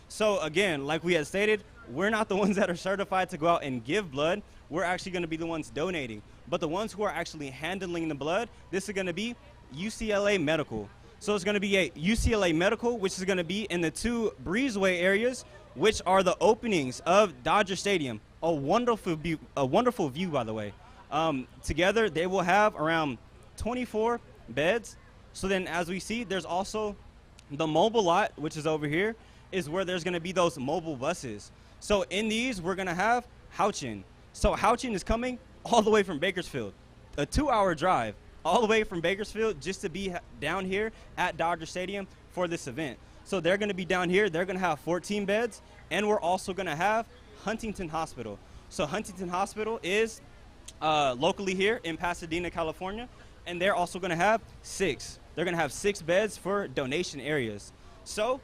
So again, like we had stated, we're not the ones that are certified to go out and give blood. We're actually going to be the ones donating. But the ones who are actually handling the blood, this is going to be UCLA Medical. So it's going to be a UCLA Medical, which is going to be in the 2 breezeway areas, which are the openings of Dodger Stadium. A wonderful view, by the way. Together, they will have around 24 beds. So then, as we see, there's also the mobile lot, which is over here, is where there's going to be those mobile buses. So in these, we're going to have Houchin. So Houchin is coming all the way from Bakersfield, a 2-hour drive all the way from Bakersfield just to be down here at Dodger Stadium for this event. So they're going to be down here. They're going to have 14 beds, and we're also going to have Huntington Hospital. So Huntington Hospital is locally here in Pasadena, California, and they're also going to have 6. They're going to have 6 beds for donation areas. So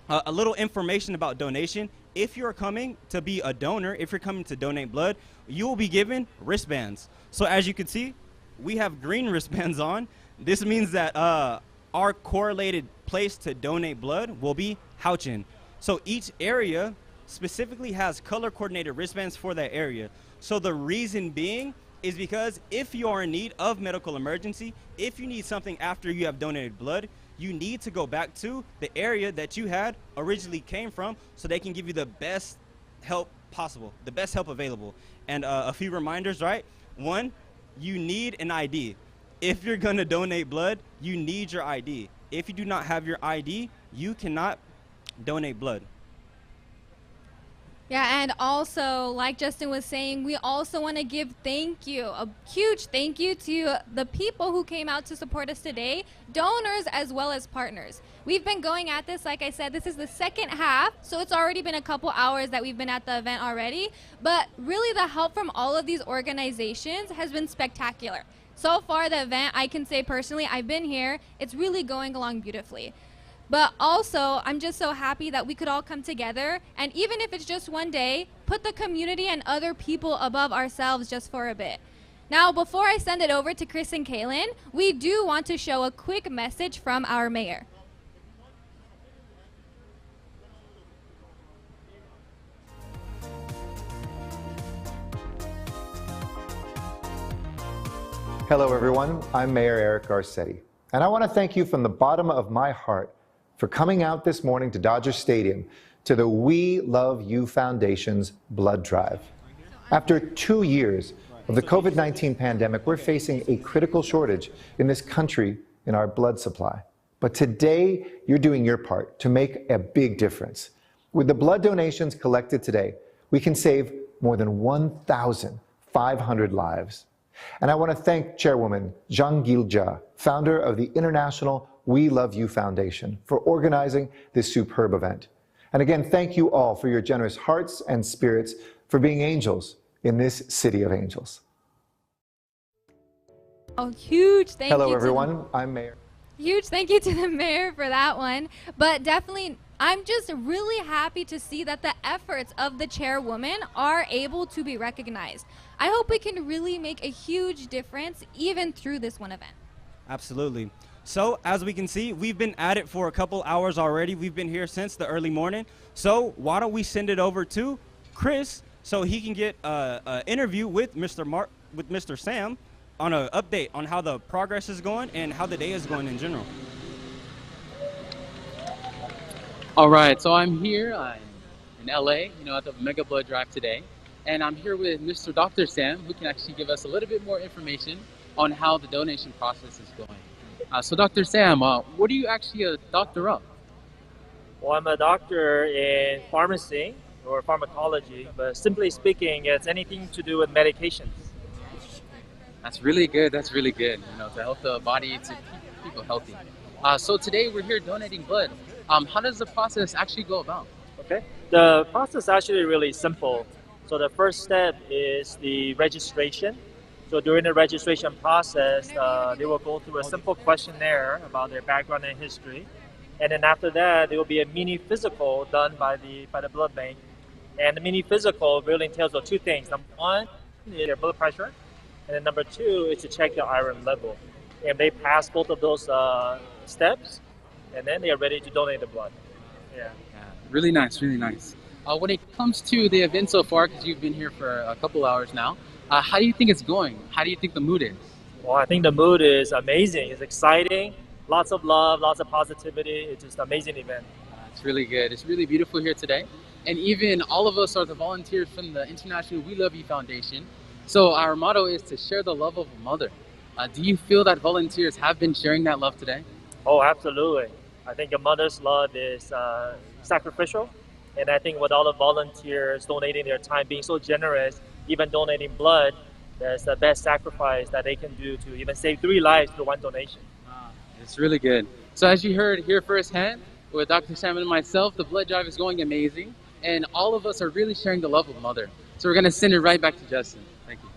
a little information about donation. If you're coming to be a donor, if you're coming to donate blood, you will be given wristbands. So as you can see, we have green wristbands on. This means that our correlated place to donate blood will be Houchin. So each area specifically has color coordinated wristbands for that area. So the reason being is because if you are in need of medical emergency, if you need something after you have donated blood, you need to go back to the area that you had originally came from so they can give you the best help possible, the best help available. And a few reminders, right? 1, you need an ID. If you're gonna donate blood, you need your ID. If you do not have your ID, you cannot donate blood. Yeah, and also, like Justin was saying, we also want to give a huge thank you to the people who came out to support us today, donors as well as partners. We've been going at this, like I said, this is the second half, so it's already been a couple hours that we've been at the event already, but really the help from all of these organizations has been spectacular. So far, the event, I can say personally, I've been here, it's really going along beautifully. But also, I'm just so happy that we could all come together, and even if it's just one day, put the community and other people above ourselves just for a bit. Now, before I send it over to Chris and Kaylin, we do want to show a quick message from our mayor. Hello, everyone. I'm Mayor Eric Garcetti, and I want to thank you from the bottom of my heart for coming out this morning to Dodger Stadium to the WeLoveU Foundation's blood drive. After 2 years of the COVID-19 pandemic, we're facing a critical shortage in this country in our blood supply. But today, you're doing your part to make a big difference. With the blood donations collected today, we can save more than 1,500 lives. And I want to thank Chairwoman gil-jah, founder of the International WeLoveU Foundation, for organizing this superb event. And again, thank you all for your generous hearts and spirits for being angels in this city of angels. A huge thank you. Hello, everyone. I'm Mayor. Huge thank you to the mayor for that one. But definitely, I'm just really happy to see that the efforts of the chairwoman are able to be recognized. I hope we can really make a huge difference even through this one event. Absolutely. So as we can see, we've been at it for a couple hours already. We've been here since the early morning. So why don't we send it over to Chris so he can get an interview with Mr. Sam on an update on how the progress is going and how the day is going in general. All right, so I'm here in LA, at the Mega Blood Drive today, and I'm here with Mr. Dr. Sam, who can actually give us a little bit more information on how the donation process is going. So Dr. Sam, what are you actually a doctor of? Well, I'm a doctor in pharmacy or pharmacology, but simply speaking, it's anything to do with medications. That's really good. That's really good. To help the body, to keep people healthy. So today we're here donating blood. How does the process actually go about? Okay. The process is actually really simple. So the first step is the registration. So during the registration process, they will go through a simple questionnaire about their background and history. And then after that, there will be a mini physical done by the blood bank. And the mini physical really entails of 2 things. Number 1 is their blood pressure. And then number 2 is to check their iron level. And they pass both of those steps, and then they are ready to donate the blood. Yeah. Really nice, really nice. When it comes to the event so far, because you've been here for a couple hours now, how do you think it's going? How do you think the mood is? Well, I think the mood is amazing. It's exciting. Lots of love, lots of positivity. It's just an amazing event. It's really good. It's really beautiful here today. And even all of us are the volunteers from the International WeLoveU Foundation. So our motto is to share the love of a mother. Do you feel that volunteers have been sharing that love today? Oh, absolutely. I think a mother's love is sacrificial, And I think with all the volunteers donating their time, being so generous, even donating blood, that's the best sacrifice that they can do to even save 3 lives through 1 donation. It's really good. So as you heard here firsthand with Dr. Sam and myself, the blood drive is going amazing, and all of us are really sharing the love of Mother. So we're going to send it right back to Justin. Thank you.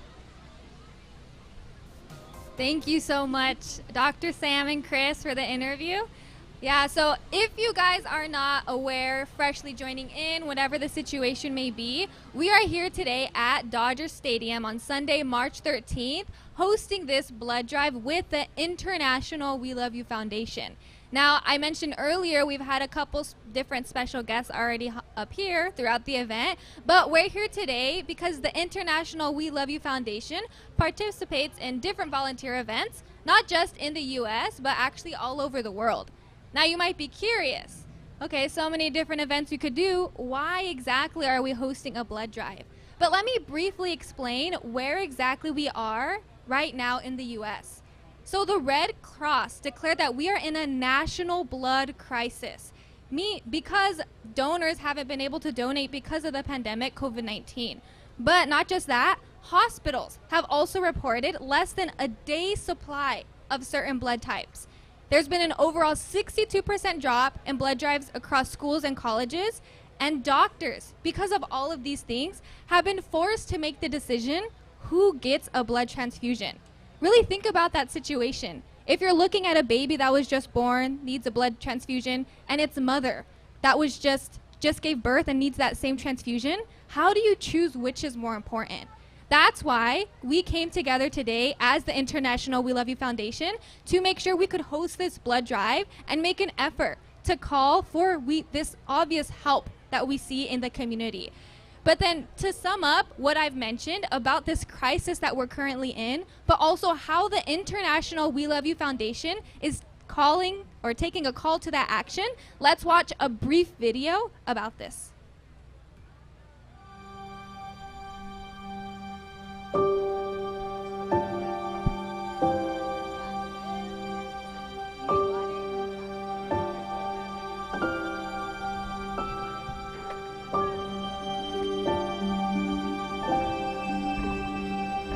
Thank you so much, Dr. Sam and Chris, for the interview. Yeah, so if you guys are not aware, freshly joining in, whatever the situation may be, we are here today at Dodger Stadium on Sunday, March 13th, hosting this blood drive with the International We Love You Foundation. Now, I mentioned earlier we've had a couple different special guests already up here throughout the event, but we're here today because the International We Love You Foundation participates in different volunteer events, not just in the U.S., but actually all over the world. Now you might be curious, okay, so many different events you could do, why exactly are we hosting a blood drive? But let me briefly explain where exactly we are right now in the US. So the Red Cross declared that we are in a national blood crisis, because donors haven't been able to donate because of the pandemic, COVID-19. But not just that, hospitals have also reported less than a day's supply of certain blood types. There's been an overall 62% drop in blood drives across schools and colleges, and doctors, because of all of these things, have been forced to make the decision who gets a blood transfusion. Really think about that situation. If you're looking at a baby that was just born, needs a blood transfusion, and its mother that was just gave birth and needs that same transfusion, how do you choose which is more important? That's why we came together today as the International We Love You Foundation to make sure we could host this blood drive and make an effort to call for this obvious help that we see in the community. But then to sum up what I've mentioned about this crisis that we're currently in, but also how the International We Love You Foundation is calling or taking a call to that action, let's watch a brief video about this.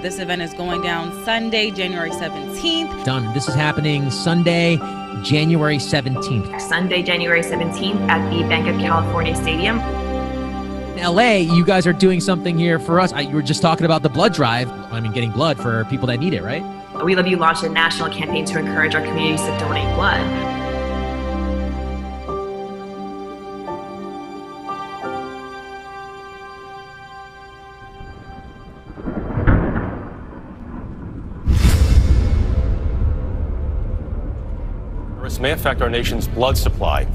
This event is going down Sunday, January 17th. Done. This is happening Sunday, January 17th. Sunday, January 17th at the Bank of California Stadium. In LA, you guys are doing something here for us. You were just talking about the blood drive. I mean, getting blood for people that need it, right? We Love You launched a national campaign to encourage our communities to donate blood. May affect our nation's blood supply.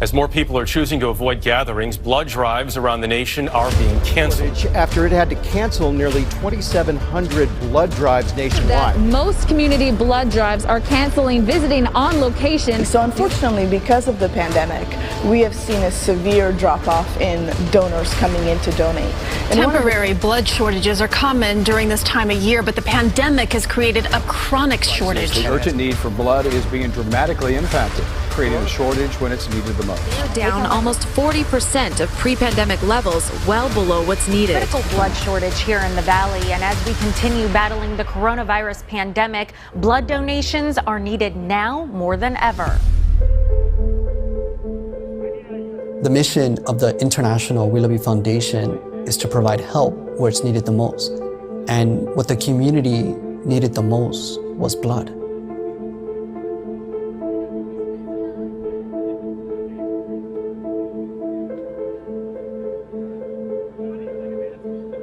As more people are choosing to avoid gatherings, blood drives around the nation are being canceled. After it had to cancel nearly 2,700 blood drives nationwide. That most community blood drives are canceling visiting on location. So unfortunately, because of the pandemic, we have seen a severe drop-off in donors coming in to donate. And temporary blood shortages are common during this time of year, but the pandemic has created a chronic shortage. The urgent need for blood is being dramatically impacted, creating a shortage when it's needed the most. Down almost 40% of pre-pandemic levels, well below what's needed. Critical blood shortage here in the Valley, and as we continue battling the coronavirus pandemic, blood donations are needed now more than ever. The mission of the International We Love You Foundation is to provide help where it's needed the most. And what the community needed the most was blood.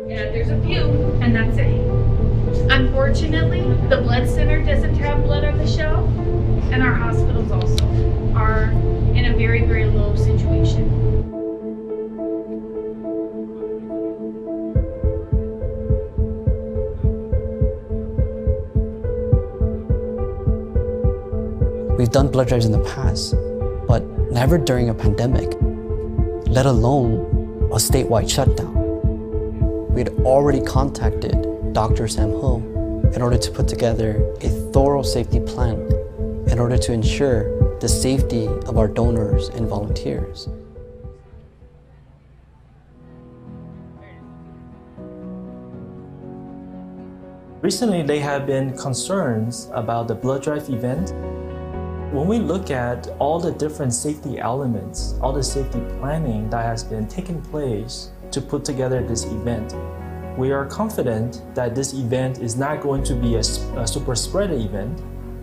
Yeah, there's a few, and that's it. Unfortunately, the blood center doesn't have blood on the shelf, and our hospitals also are in a very, very low situation. We've done blood drives in the past, but never during a pandemic, let alone a statewide shutdown. We had already contacted Dr. Sam Ho in order to put together a thorough safety plan in order to ensure the safety of our donors and volunteers. Recently, there have been concerns about the blood drive event. When we look at all the different safety elements, all the safety planning that has been taking place to put together this event, we are confident that this event is not going to be a super spreader event,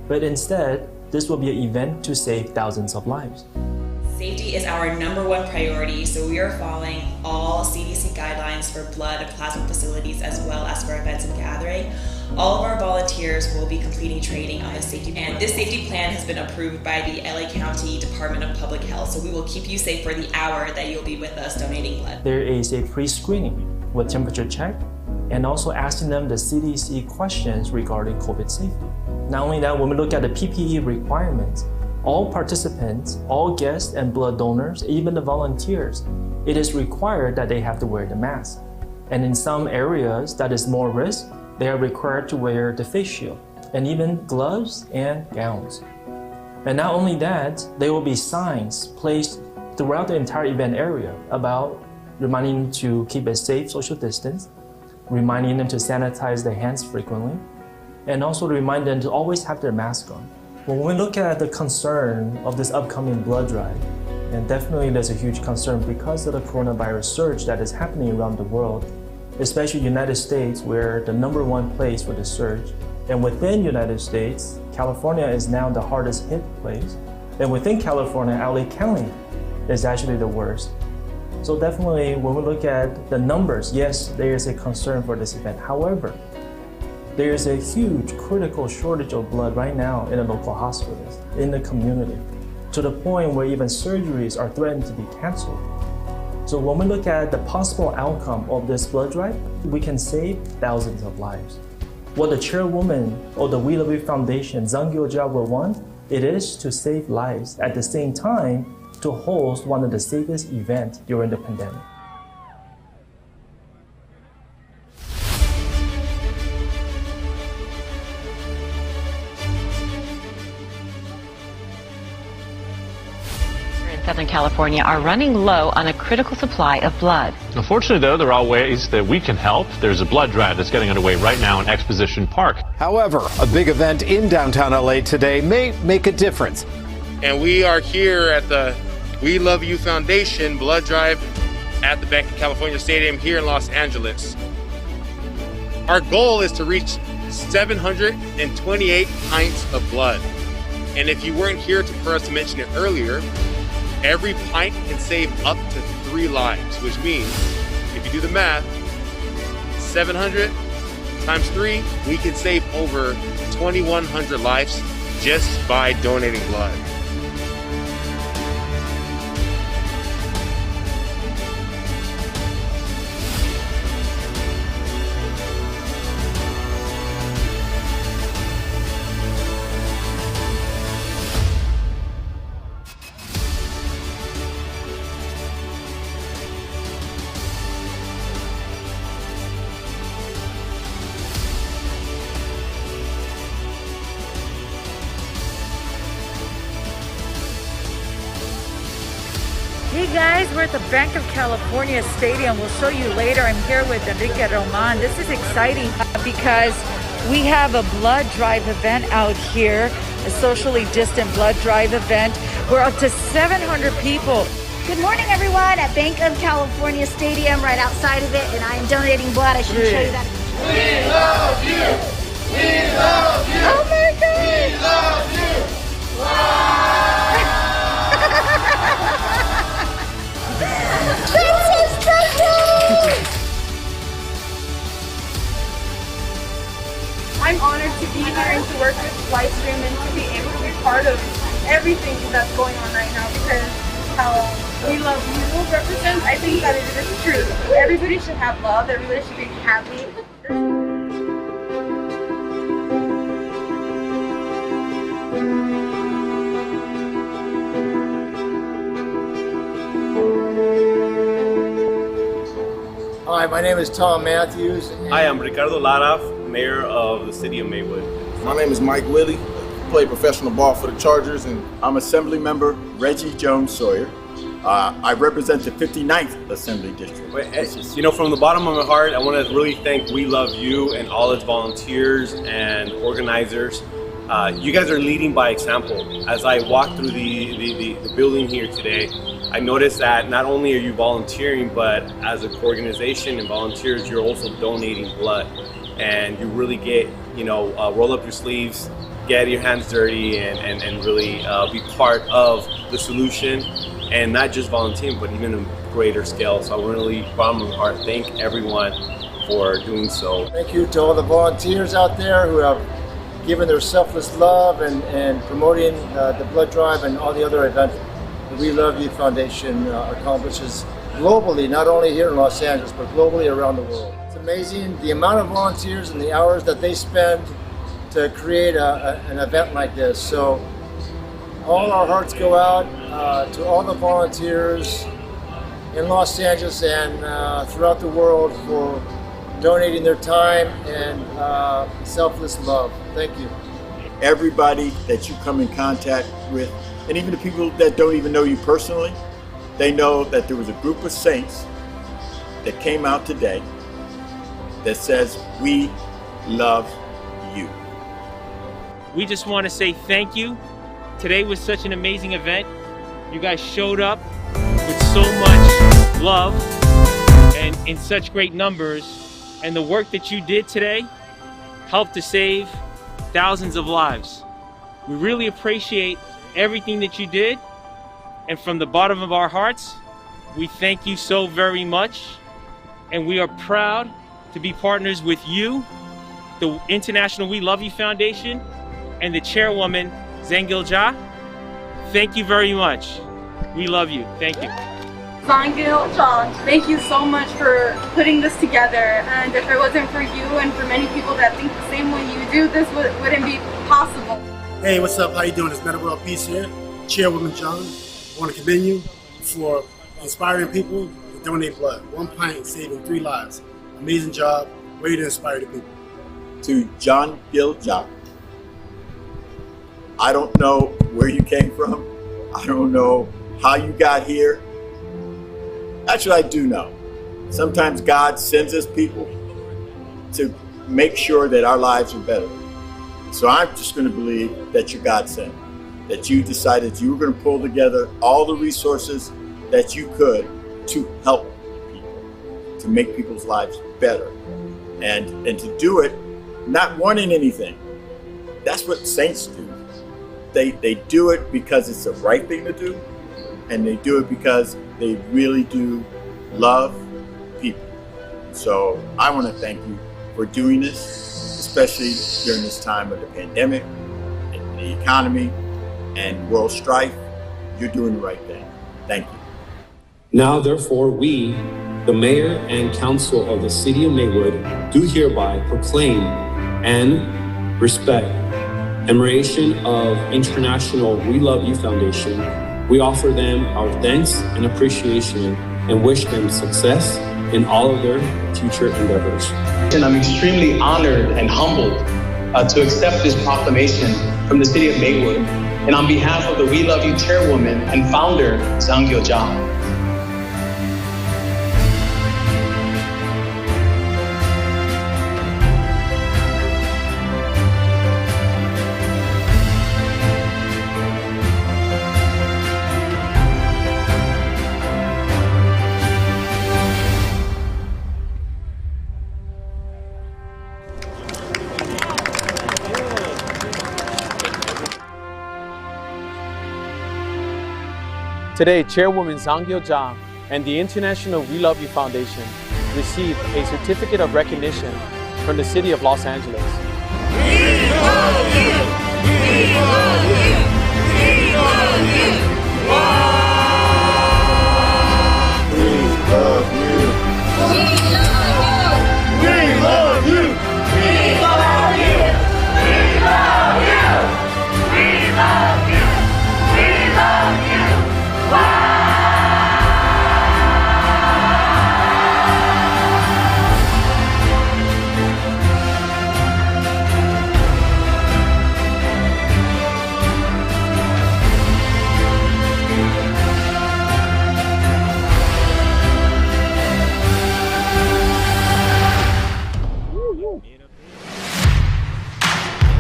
but instead, this will be an event to save thousands of lives. Safety is our #1 priority, so we are following all CDC guidelines for blood and plasma facilities as well as for events and gathering. All of our volunteers will be completing training on the safety, and this safety plan has been approved by the LA County Department of Public Health, so we will keep you safe for the hour that you'll be with us donating blood. There is a pre-screening with temperature check and also asking them the CDC questions regarding COVID safety. Not only that, when we look at the PPE requirements, all participants, all guests and blood donors, even the volunteers, it is required that they have to wear the mask. And in some areas that is more risk, they are required to wear the face shield and even gloves and gowns. And not only that, there will be signs placed throughout the entire event area about reminding them to keep a safe social distance, reminding them to sanitize their hands frequently, and also remind them to always have their mask on. When we look at the concern of this upcoming blood drive, and definitely there's a huge concern because of the coronavirus surge that is happening around the world, especially United States, where the #1 place for the surge. And within United States, California is now the hardest hit place. And within California, LA County is actually the worst. So definitely when we look at the numbers, yes, there is a concern for this event. However, there is a huge critical shortage of blood right now in the local hospitals, in the community, to the point where even surgeries are threatened to be canceled. So when we look at the possible outcome of this blood drive, we can save thousands of lives. What the chairwoman of the WeLoveU Foundation, gil-jah, will want, it is to save lives at the same time to host one of the safest events during the pandemic. Southern California are running low on a critical supply of blood. Unfortunately, though, there are ways that we can help. There's a blood drive that's getting underway right now in Exposition Park. However, a big event in downtown LA today may make a difference. And we are here at the WeLoveU Foundation blood drive at the Bank of California Stadium here in Los Angeles. Our goal is to reach 728 pints of blood. And if you weren't here for us to mention it earlier, every pint can save up to 3 lives, which means, if you do the math, 700 times 3, we can save over 2,100 lives just by donating blood. Hey guys, we're at the Bank of California Stadium. We'll show you later. I'm here with Enrique Roman. This is exciting because we have a blood drive event out here, a socially distant blood drive event. We're up to 700 people. Good morning, everyone, at Bank of California Stadium, right outside of it, and I am donating blood. I should show you that. We love you! We love you! Oh my God! We love you! Wow! That's so special! I'm honored to be here and to work with Livestream and to be able to be part of everything that's going on right now, because how WeLoveU represents, I think that it is true. Everybody should have love, everybody should be happy. Hi, my name is Tom Matthews. Hi, I'm Ricardo Lara, Mayor of the City of Maywood. My name is Mike Willie. I play professional ball for the Chargers, and I'm Assembly Member Reggie Jones Sawyer. I represent the 59th Assembly District. You know, from the bottom of my heart, I want to really thank WeLoveU and all its volunteers and organizers. You guys are leading by example. As I walk through the building here today, I noticed that not only are you volunteering, but as an organization and volunteers, you're also donating blood. And you really get, roll up your sleeves, get your hands dirty, and really be part of the solution. And not just volunteering, but even on a greater scale. So I really, bottom of my heart, thank everyone for doing so. Thank you to all the volunteers out there who have given their selfless love and promoting the blood drive and all the other events the WeLoveU Foundation accomplishes globally, not only here in Los Angeles, but globally around the world. It's amazing the amount of volunteers and the hours that they spend to create an event like this. So all our hearts go out to all the volunteers in Los Angeles and throughout the world for donating their time and selfless love. Thank you. Everybody that you come in contact with, and even the people that don't even know you personally, they know that there was a group of saints that came out today that says, we love you. We just want to say thank you. Today was such an amazing event. You guys showed up with so much love and in such great numbers. And the work that you did today helped to save thousands of lives. We really appreciate everything that you did. And from the bottom of our hearts, we thank you so very much. And we are proud to be partners with you, the International WeLoveU Foundation, and the Chairwoman, gil-jah. Thank you very much. We love you. Thank you. gil-jah, thank you so much for putting this together. And if it wasn't for you and for many people that think the same way you do, this wouldn't be possible. Hey, what's up? How you doing? It's Mayoral Peace here. Chairwoman John. I want to commend you for inspiring people to donate blood. 1 pint saving 3 lives. Amazing job. Way to inspire the people. To John gil-jah, I don't know where you came from. I don't know how you got here. Actually, I do know. Sometimes God sends us people to make sure that our lives are better. So I'm just going to believe that you're God sent, that you decided you were going to pull together all the resources that you could to help people, to make people's lives better, and to do it not wanting anything. That's what saints do. They do it because it's the right thing to do, and they do it because they really do love people. So I want to thank you for doing this, especially during this time of the pandemic, and the economy, and world strife. You're doing the right thing. Thank you. Now, therefore, we, the Mayor and Council of the City of Maywood, do hereby proclaim and respect admiration of International WeLoveU Foundation. We offer them our thanks and appreciation and wish them success in all of their future endeavors. And I'm extremely honored and humbled to accept this proclamation from the City of Maywood, and on behalf of the WeLoveU Chairwoman and founder, gil-jah. Today, Chairwoman gil-jah and the International WeLoveU Foundation received a certificate of recognition from the City of Los Angeles. We love you! We love you! We love you! We love you! We love you! We love you! We love you! We love you! We love you! We love you!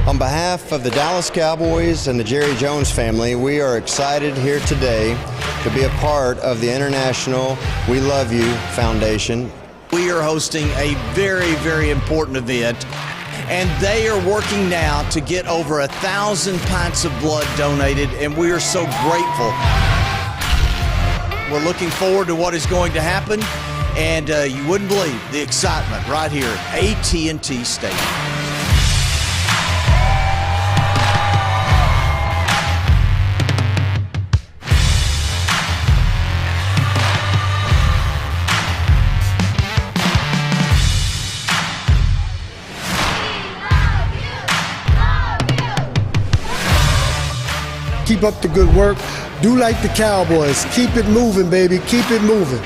On behalf of the Dallas Cowboys and the Jerry Jones family, we are excited here today to be a part of the International WeLoveU Foundation. We are hosting a very, very important event, and they are working now to get over 1,000 pints of blood donated, and we are so grateful. We're looking forward to what is going to happen, and you wouldn't believe the excitement right here at AT&T Stadium. Keep up the good work. Do like the Cowboys. Keep it moving, baby. Keep it moving.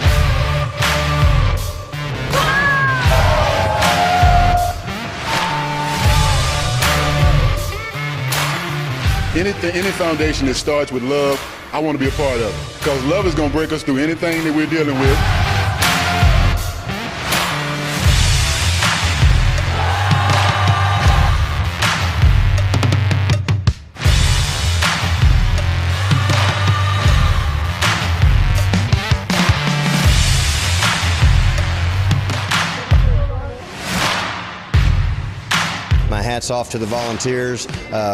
Any foundation that starts with love, I want to be a part of it. Because love is going to break us through anything that we're dealing with. My hat's off to the volunteers.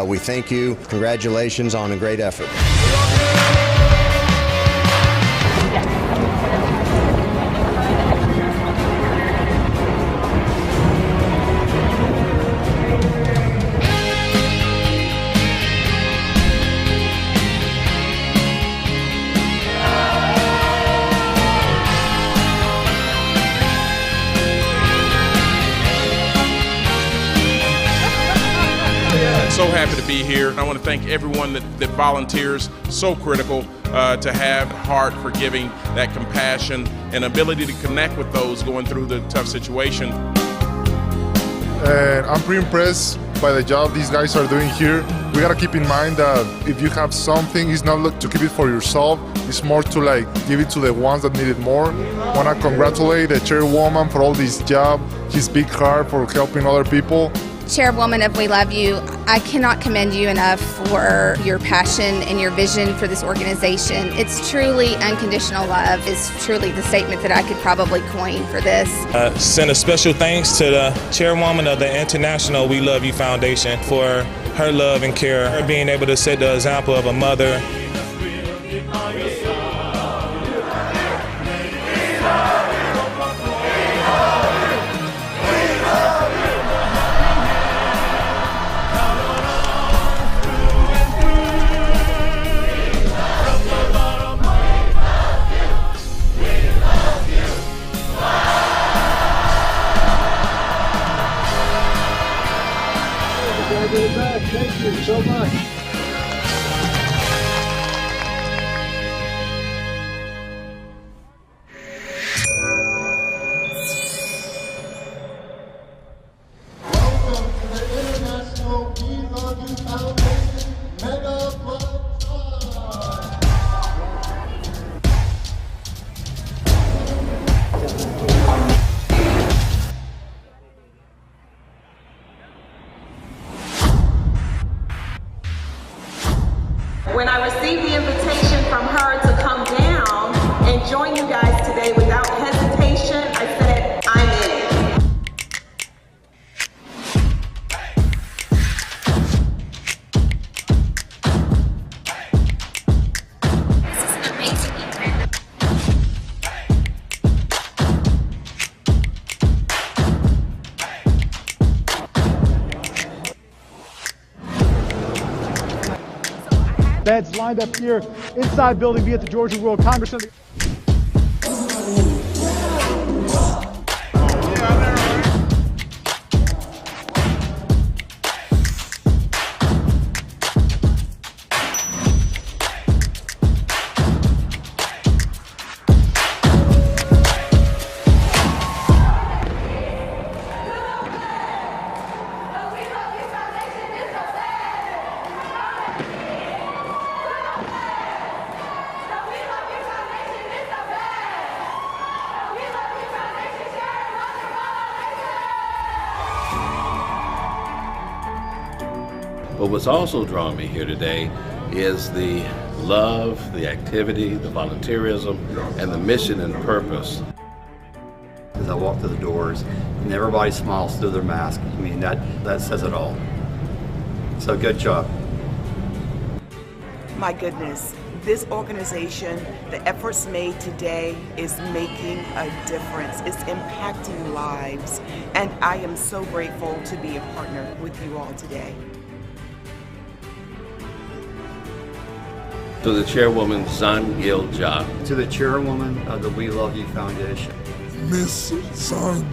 We thank you. Congratulations on a great effort. So happy to be here. I want to thank everyone that volunteers. So critical to have heart for giving, that compassion and ability to connect with those going through the tough situation. And I'm pretty impressed by the job these guys are doing here. We gotta keep in mind that if you have something, it's not to keep it for yourself. It's more to give it to the ones that need it more. Wanna congratulate the chairwoman for all this job, his big heart for helping other people. Chairwoman of WeLoveU, I cannot commend you enough for your passion and your vision for this organization. It's truly unconditional love is truly the statement that I could probably coin for this. Send a special thanks to the chairwoman of the International WeLoveU Foundation for her love and care, her being able to set the example of a mother. Thank you so much. Welcome to the International WeLoveU Foundation Mega Blood Drive. When I received the invitation from her to come down and join you guys today without hesitation, I said, I'm in. This is an amazing event. Beds lined up here inside building B at the Georgia World Congress Center. But what's also drawn me here today is the love, the activity, the volunteerism, and the mission and purpose. As I walk through the doors and everybody smiles through their mask, I mean, that says it all. So good job. My goodness, this organization, the efforts made today is making a difference. It's impacting lives, and I am so grateful to be a partner with you all today. To the Chairwoman, gil-jah. To the Chairwoman of the We Love You Foundation. Miss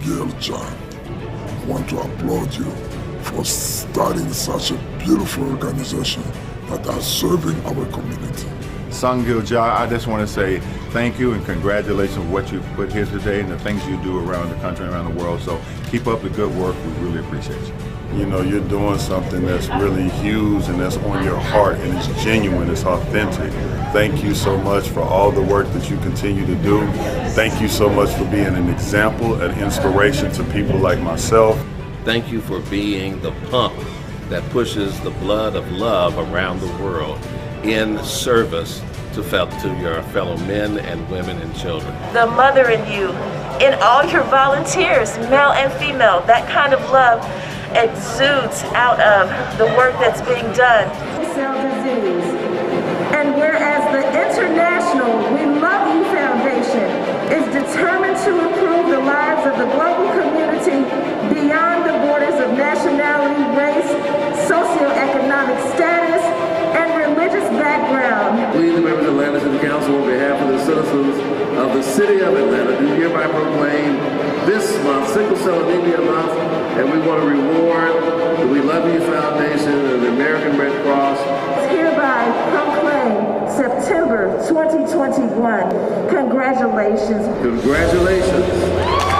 gil-jah, I want to applaud you for starting such a beautiful organization that are serving our community. gil-jah, I just want to say thank you and congratulations on what you've put here today and the things you do around the country and around the world. So keep up the good work. We really appreciate you. You know, you're doing something that's really huge and that's on your heart and it's genuine, it's authentic. Thank you so much for all the work that you continue to do. Thank you so much for being an example, an inspiration to people like myself. Thank you for being the pump that pushes the blood of love around the world in service to your fellow men and women and children. The mother in you, in all your volunteers, male and female, that kind of love exudes out of the work that's being done. Cell disease. And whereas the International WeLoveU Foundation is determined to improve the lives of the global community beyond the borders of nationality, race, socioeconomic status, and religious background. We, the members of Atlanta City Council, on behalf of the citizens of the City of Atlanta, do hereby proclaim this month Sickle Cell Anemia Month, and we want to reward the WeLoveU Foundation and the American Red Cross. Hereby proclaim September 2021. Congratulations. Congratulations.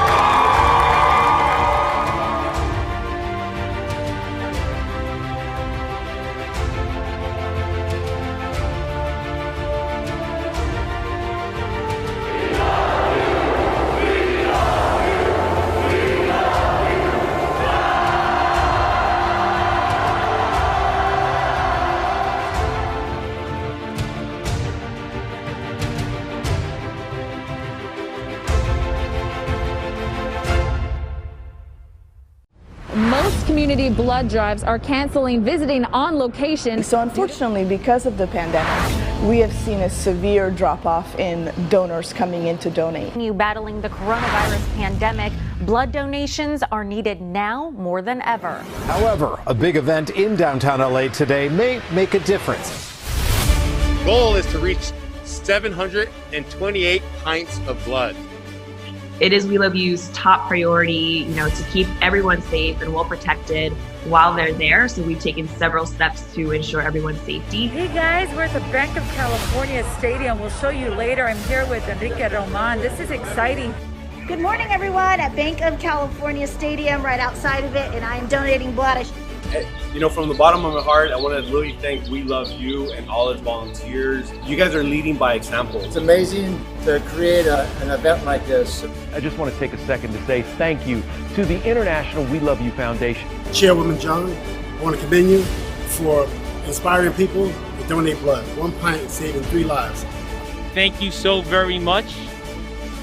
Community blood drives are canceling visiting on location. So unfortunately, because of the pandemic, we have seen a severe drop-off in donors coming in to donate. Battling the coronavirus pandemic, blood donations are needed now more than ever. However, a big event in downtown LA today may make a difference. The goal is to reach 728 pints of blood. It is WeLoveU's top priority, to keep everyone safe and well protected while they're there. So we've taken several steps to ensure everyone's safety. Hey guys, we're at the Bank of California Stadium. We'll show you later. I'm here with Enrique Roman. This is exciting. Good morning, everyone, at Bank of California Stadium, right outside of it, and I am donating blood. From the bottom of my heart, I want to really thank WeLoveU and all its volunteers. You guys are leading by example. It's amazing to create an event like this. I just want to take a second to say thank you to the International WeLoveU Foundation. Chairwoman John, I want to commend you for inspiring people to donate blood. 1 pint saving 3 lives. Thank you so very much.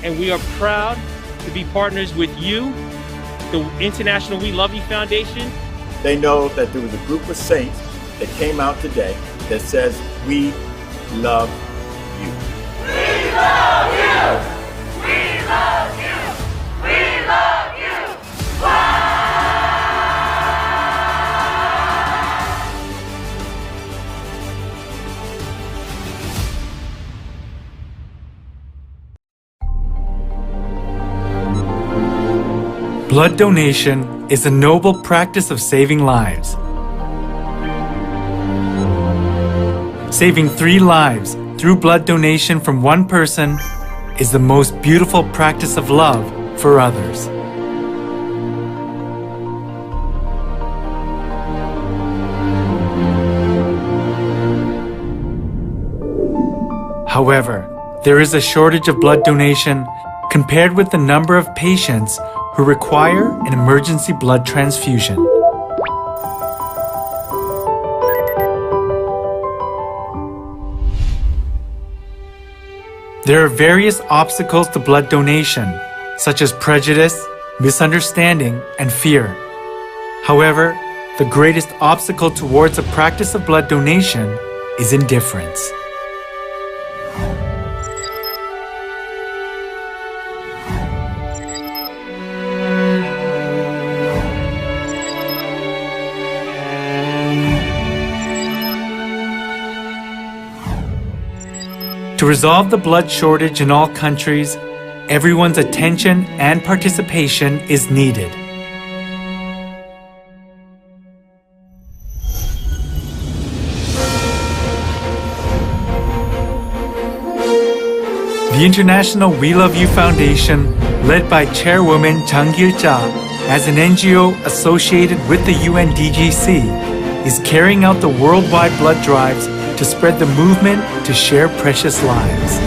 And we are proud to be partners with you, the International WeLoveU Foundation. They know that there was a group of saints that came out today that says, we love you. We love you! We love you! We love you! Wow! Blood donation is a noble practice of saving lives. Saving 3 lives through blood donation from one person is the most beautiful practice of love for others. However, there is a shortage of blood donation compared with the number of patients who require an emergency blood transfusion. There are various obstacles to blood donation, such as prejudice, misunderstanding, and fear. However, the greatest obstacle towards the practice of blood donation is indifference. To resolve the blood shortage in all countries, everyone's attention and participation is needed. The International WeLoveU Foundation, led by Chairwoman gil-jah, as an NGO associated with the UNDGC, is carrying out the worldwide blood drives to spread the movement to share precious lives.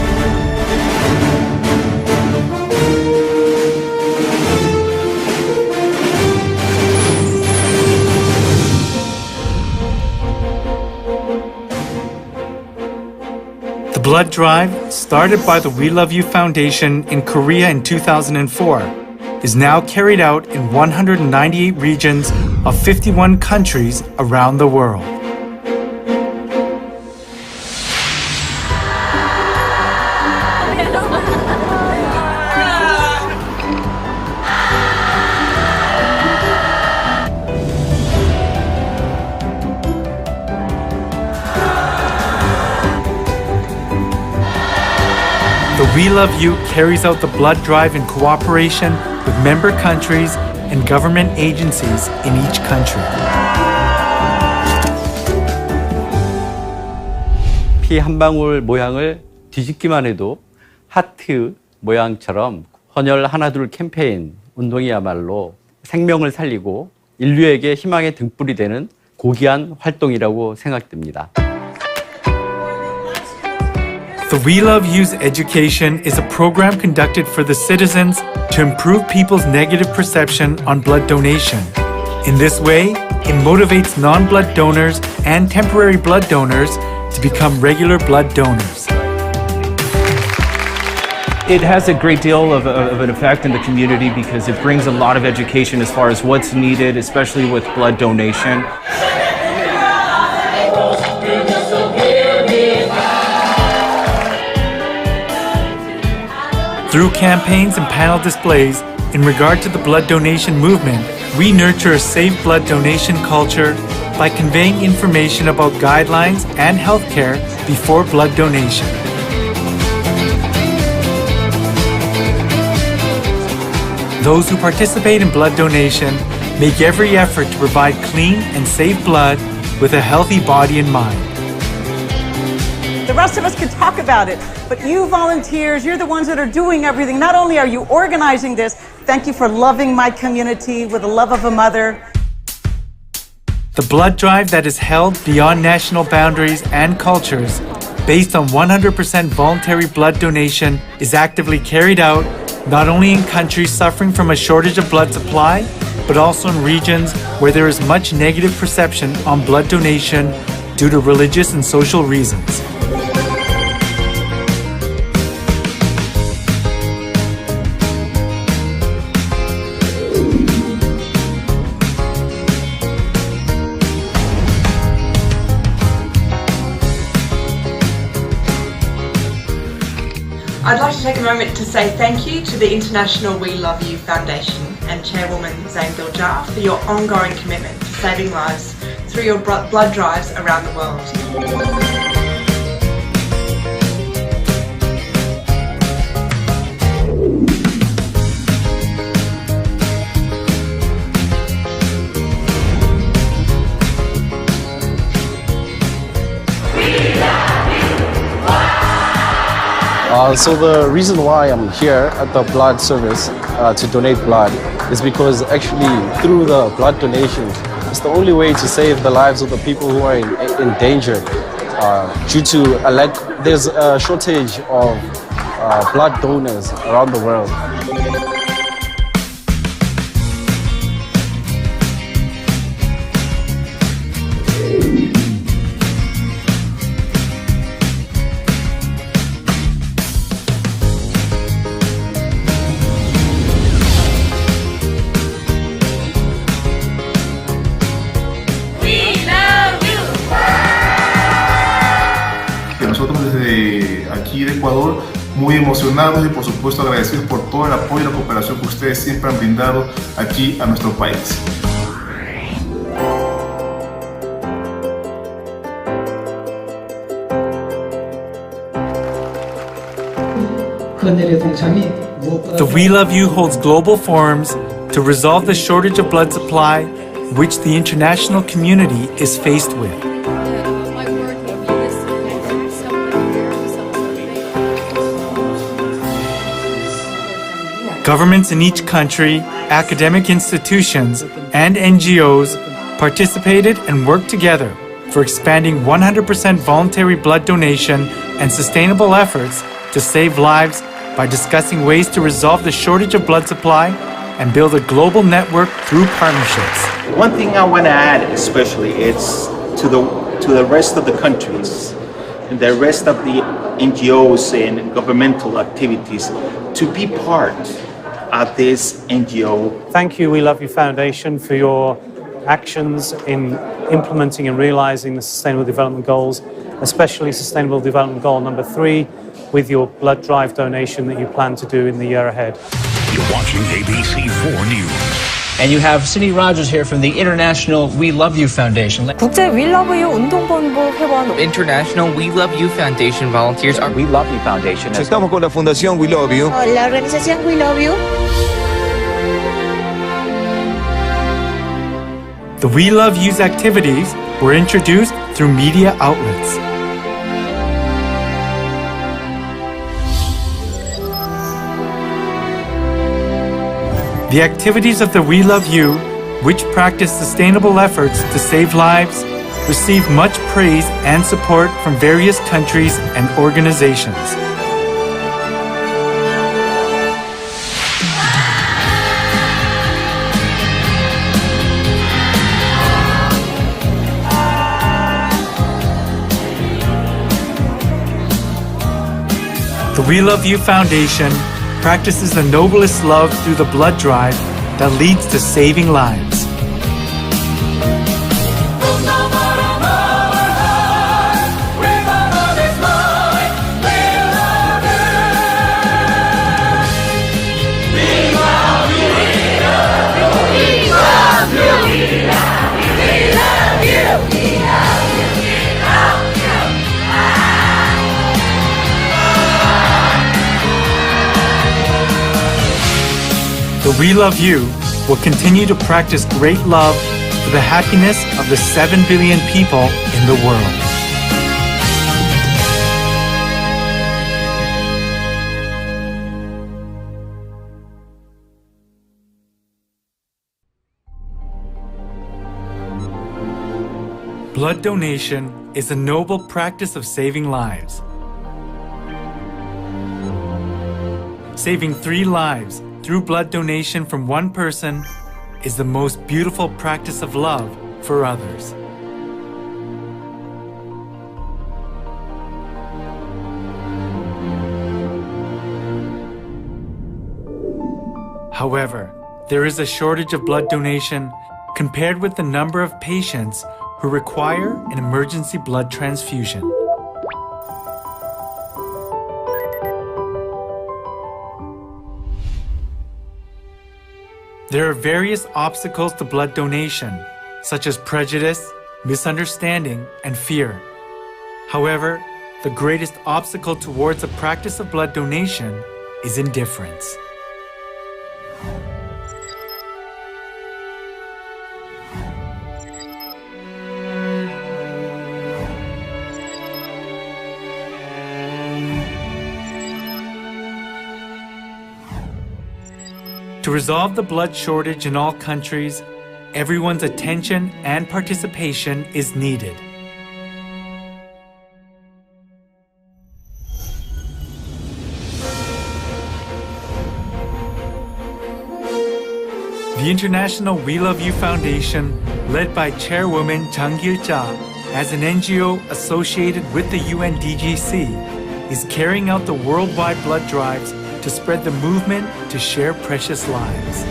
The blood drive, started by the WeLoveU Foundation in Korea in 2004, is now carried out in 198 regions of 51 countries around the world. The WeLoveU carries out the blood drive in cooperation with member countries and government agencies in each country. 피 한 방울 모양을 뒤집기만 해도 하트 모양처럼 헌혈 하나둘 캠페인 운동이야말로 생명을 살리고 인류에게 희망의 등불이 되는 고귀한 활동이라고 생각됩니다. The WeLoveU's education is a program conducted for the citizens to improve people's negative perception on blood donation. In this way, it motivates non-blood donors and temporary blood donors to become regular blood donors. It has a great deal of an effect in the community because it brings a lot of education as far as what's needed, especially with blood donation. Through campaigns and panel displays in regard to the blood donation movement, we nurture a safe blood donation culture by conveying information about guidelines and healthcare before blood donation. Those who participate in blood donation make every effort to provide clean and safe blood with a healthy body and mind. The rest of us can talk about it, but you volunteers, you're the ones that are doing everything. Not only are you organizing this, thank you for loving my community with the love of a mother. The blood drive that is held beyond national boundaries and cultures, based on 100% voluntary blood donation, is actively carried out not only in countries suffering from a shortage of blood supply, but also in regions where there is much negative perception on blood donation due to religious and social reasons. I'd like to take a moment to say thank you to the International WeLoveU Foundation and Chairwoman gil-jah for your ongoing commitment to saving lives through your blood drives around the world. So the reason why I'm here at the blood service to donate blood is because actually through the blood donation, it's the only way to save the lives of the people who are in danger due to there's a shortage of blood donors around the world. aquí de Ecuador, muy emocionados y por supuesto agradecidos por todo el apoyo y la cooperación que ustedes siempre han brindado aquí a nuestro país. The WeLoveU holds global forums to resolve the shortage of blood supply which the international community is faced with. Governments in each country, academic institutions, and NGOs participated and worked together for expanding 100% voluntary blood donation and sustainable efforts to save lives by discussing ways to resolve the shortage of blood supply and build a global network through partnerships. One thing I want to add especially is to the rest of the countries and the rest of the NGOs and governmental activities to be part of this NGO. Thank you, WeLoveU Foundation, for your actions in implementing and realizing the Sustainable Development Goals, especially Sustainable Development Goal number 3, with your blood drive donation that you plan to do in the year ahead. You're watching ABC 4 News. And you have Cindy Rogers here from the International WeLoveU Foundation. 국제 WeLoveU 운동본부 회원. International WeLoveU Foundation volunteers are WeLoveU Foundation. Estamos con la Fundación WeLoveU. La organización WeLoveU. The WeLoveU's activities were introduced through media outlets. The activities of the WeLoveU, which practice sustainable efforts to save lives, receive much praise and support from various countries and organizations. The WeLoveU Foundation practices the noblest love through the blood drive that leads to saving lives. The WeLoveU will continue to practice great love for the happiness of the 7 billion people in the world. Blood donation is a noble practice of saving lives. Saving 3 lives through blood donation from one person is the most beautiful practice of love for others. However, there is a shortage of blood donation compared with the number of patients who require an emergency blood transfusion. There are various obstacles to blood donation, such as prejudice, misunderstanding, and fear. However, the greatest obstacle towards the practice of blood donation is indifference. To resolve the blood shortage in all countries, everyone's attention and participation is needed. The International WeLoveU Foundation, led by Chairwoman gil-jah, as an NGO associated with the UNDGC, is carrying out the worldwide blood drives to spread the movement to share precious lives.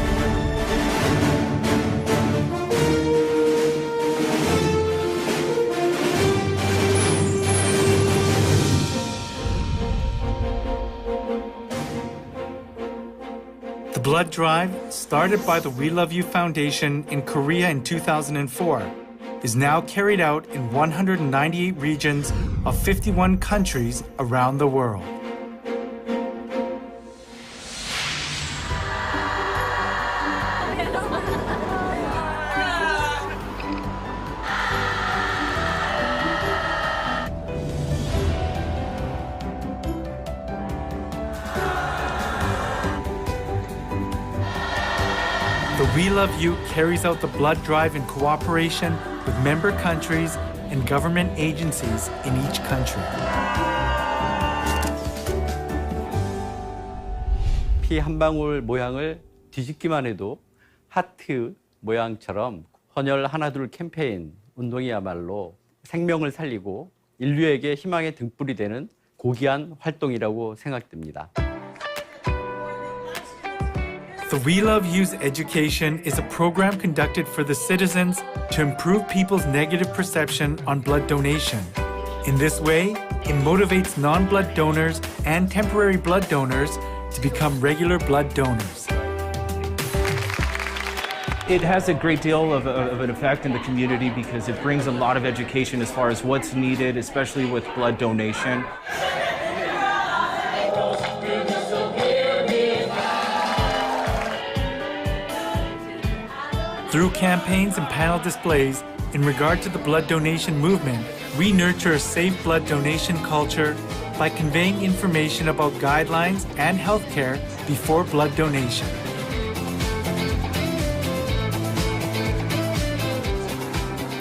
blood drive, started by the WeLoveU Foundation in Korea in 2004, is now carried out in 198 regions of 51 countries around the world. The WeLoveU carries out the blood drive in cooperation with member countries and government agencies in each country. 피 한 방울 모양을 뒤집기만 해도 하트 모양처럼 헌혈 하나둘 캠페인 운동이야말로 생명을 살리고 인류에게 희망의 등불이 되는 고귀한 활동이라고 생각됩니다. The WeLoveU's education is a program conducted for the citizens to improve people's negative perception on blood donation. In this way, it motivates non-blood donors and temporary blood donors to become regular blood donors. It has a great deal of an effect in the community because it brings a lot of education as far as what's needed, especially with blood donation. Through campaigns and panel displays in regard to the blood donation movement, we nurture a safe blood donation culture by conveying information about guidelines and healthcare before blood donation.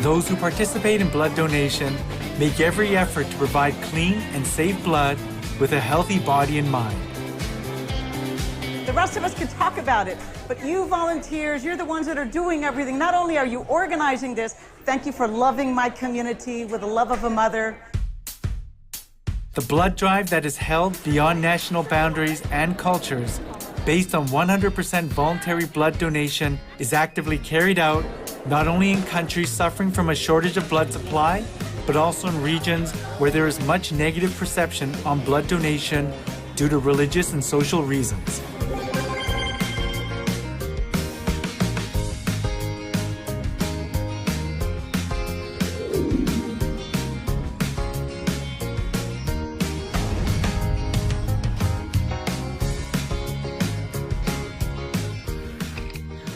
Those who participate in blood donation make every effort to provide clean and safe blood with a healthy body and mind. The rest of us can talk about it, but you volunteers, you're the ones that are doing everything. Not only are you organizing this, thank you for loving my community with the love of a mother. The blood drive that is held beyond national boundaries and cultures, based on 100% voluntary blood donation, is actively carried out not only in countries suffering from a shortage of blood supply, but also in regions where there is much negative perception on blood donation due to religious and social reasons.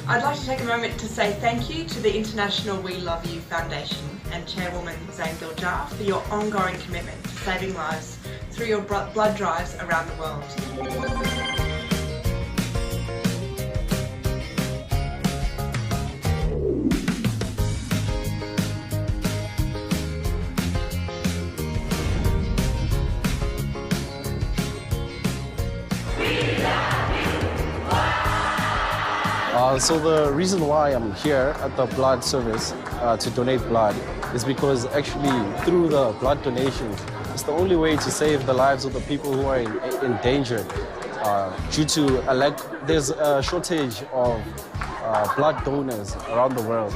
I'd like to take a moment to say thank you to the International WeLoveU Foundation and Chairwoman gil-jah for your ongoing commitment to saving lives through your blood drives around the world. So the reason why I'm here at the blood service to donate blood is because actually through the blood donation, it's the only way to save the lives of the people who are in danger due to there's a shortage of blood donors around the world.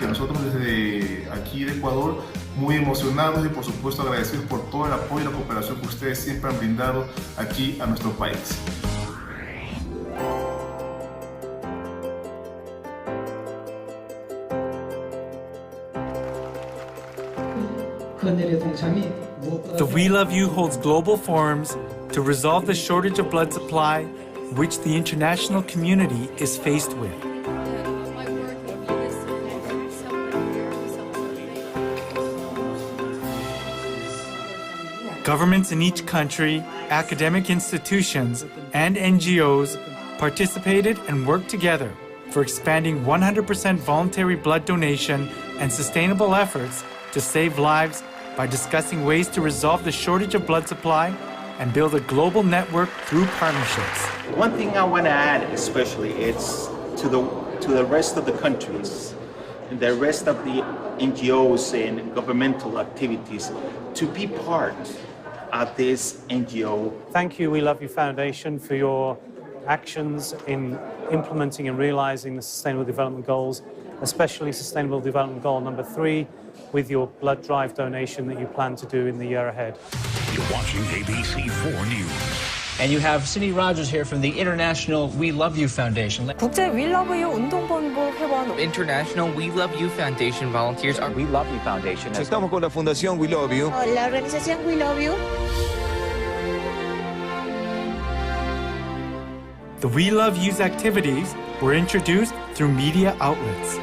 Nosotros desde aquí de Ecuador, muy emocionados y por supuesto agradecidos por todo el apoyo y la cooperación que ustedes siempre han brindado aquí a nuestro país. The WeLoveU holds global forums to resolve the shortage of blood supply which the international community is faced with. Governments in each country, academic institutions, and NGOs participated and worked together for expanding 100% voluntary blood donation and sustainable efforts to save lives by discussing ways to resolve the shortage of blood supply and build a global network through partnerships. One thing I want to add especially is to the rest of the countries. and the rest of the NGOs and governmental activities to be part of this NGO. Thank you, WeLoveU Foundation, for your actions in implementing and realizing the Sustainable Development Goals, especially Sustainable Development Goal number 3, with your blood drive donation that you plan to do in the year ahead. You're watching ABC4 News. And you have Cindy Rogers here from the International WeLoveU Foundation. 국제 WeLoveU 운동본부 회원 International WeLoveU Foundation volunteers are WeLoveU Foundation. Estamos con la Fundación WeLoveU. La organización WeLoveU. The WeLoveU's activities were introduced through media outlets.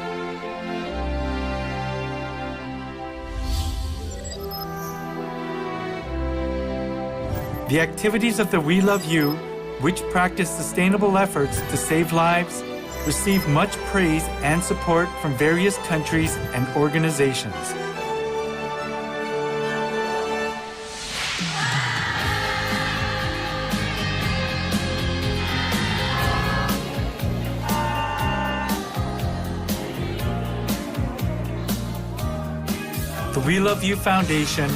The activities of the WeLoveU, which practice sustainable efforts to save lives, receive much praise and support from various countries and organizations. The WeLoveU Foundation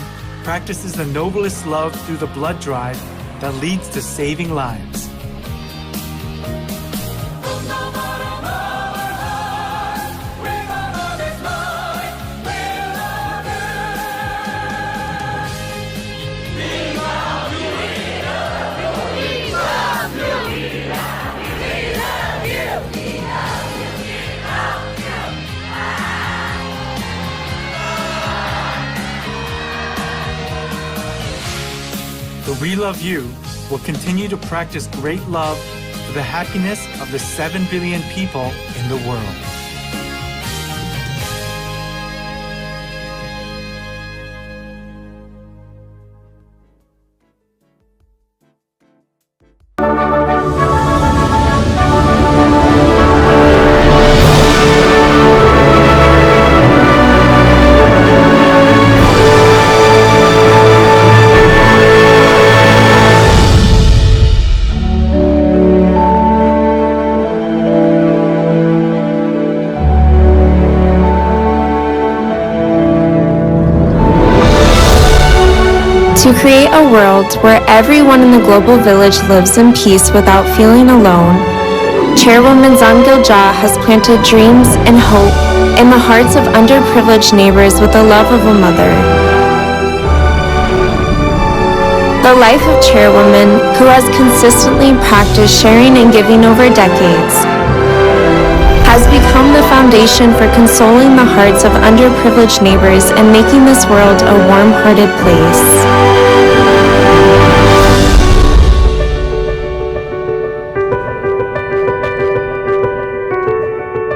practices the noblest love through the blood drive that leads to saving lives. The WeLoveU will continue to practice great love for the happiness of the 7 billion people in the world. To create a world where everyone in the global village lives in peace without feeling alone, Chairwoman gil-jah has planted dreams and hope in the hearts of underprivileged neighbors with the love of a mother. The life of Chairwoman, who has consistently practiced sharing and giving over decades, has become the foundation for consoling the hearts of underprivileged neighbors and making this world a warm-hearted place.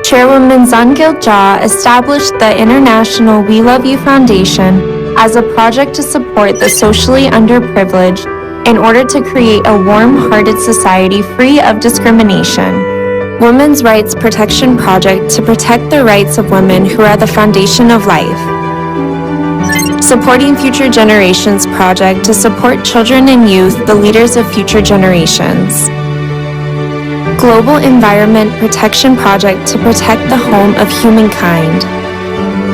Chairwoman gil-jah established the International WeLoveU Foundation as a project to support the socially underprivileged in order to create a warm-hearted society free of discrimination. Women's Rights Protection Project to protect the rights of women who are the foundation of life. Supporting Future Generations Project to support children and youth, the leaders of future generations. Global Environment Protection Project to protect the home of humankind.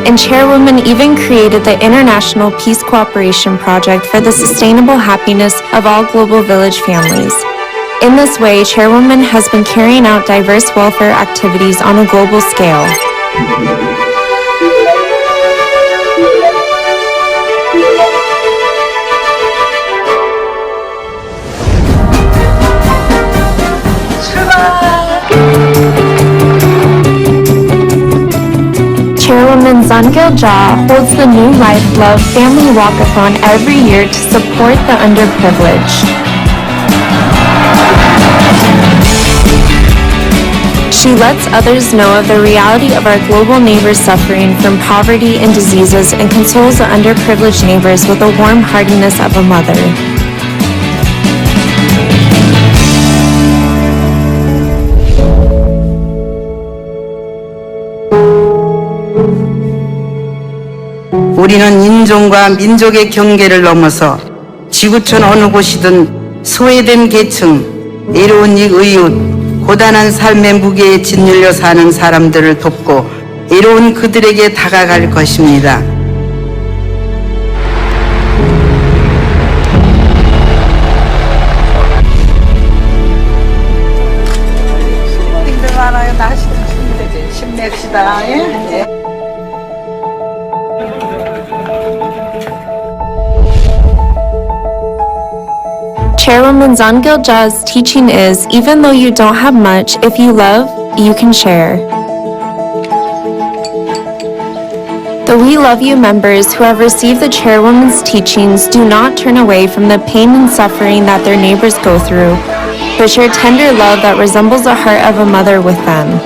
And Chairwoman even created the International Peace Cooperation Project for the sustainable happiness of all global village families. In this way, Chairwoman has been carrying out diverse welfare activities on a global scale. Chairwoman gil-jah holds the New Life Love Family Walkathon every year to support the underprivileged. She lets others know of the reality of our global neighbors suffering from poverty and diseases and consoles the underprivileged neighbors with the warm heartedness of a mother. 우리는 인종과 민족의 경계를 넘어서 지구촌 어느 곳이든 소외된 계층, 내려온 이웃, 고단한 삶의 무게에 짓눌려 사는 사람들을 돕고 외로운 그들에게 다가갈 것입니다. 힘들 많아요. 날씨 힘들지. 힘냅시다. 예? Chairwoman Gil-jah's teaching is, even though you don't have much, if you love, you can share. The We Love You members who have received the Chairwoman's teachings do not turn away from the pain and suffering that their neighbors go through, but share tender love that resembles the heart of a mother with them.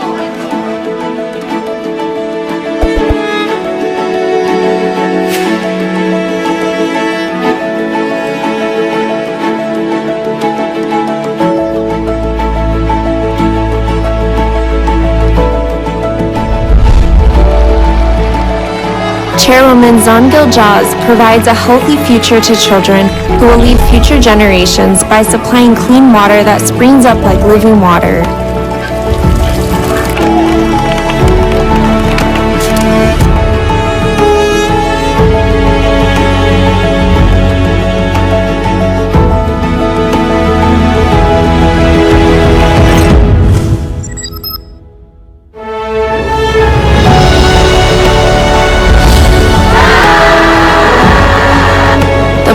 Chairwoman Gil-jah provides a healthy future to children who will lead future generations by supplying clean water that springs up like living water.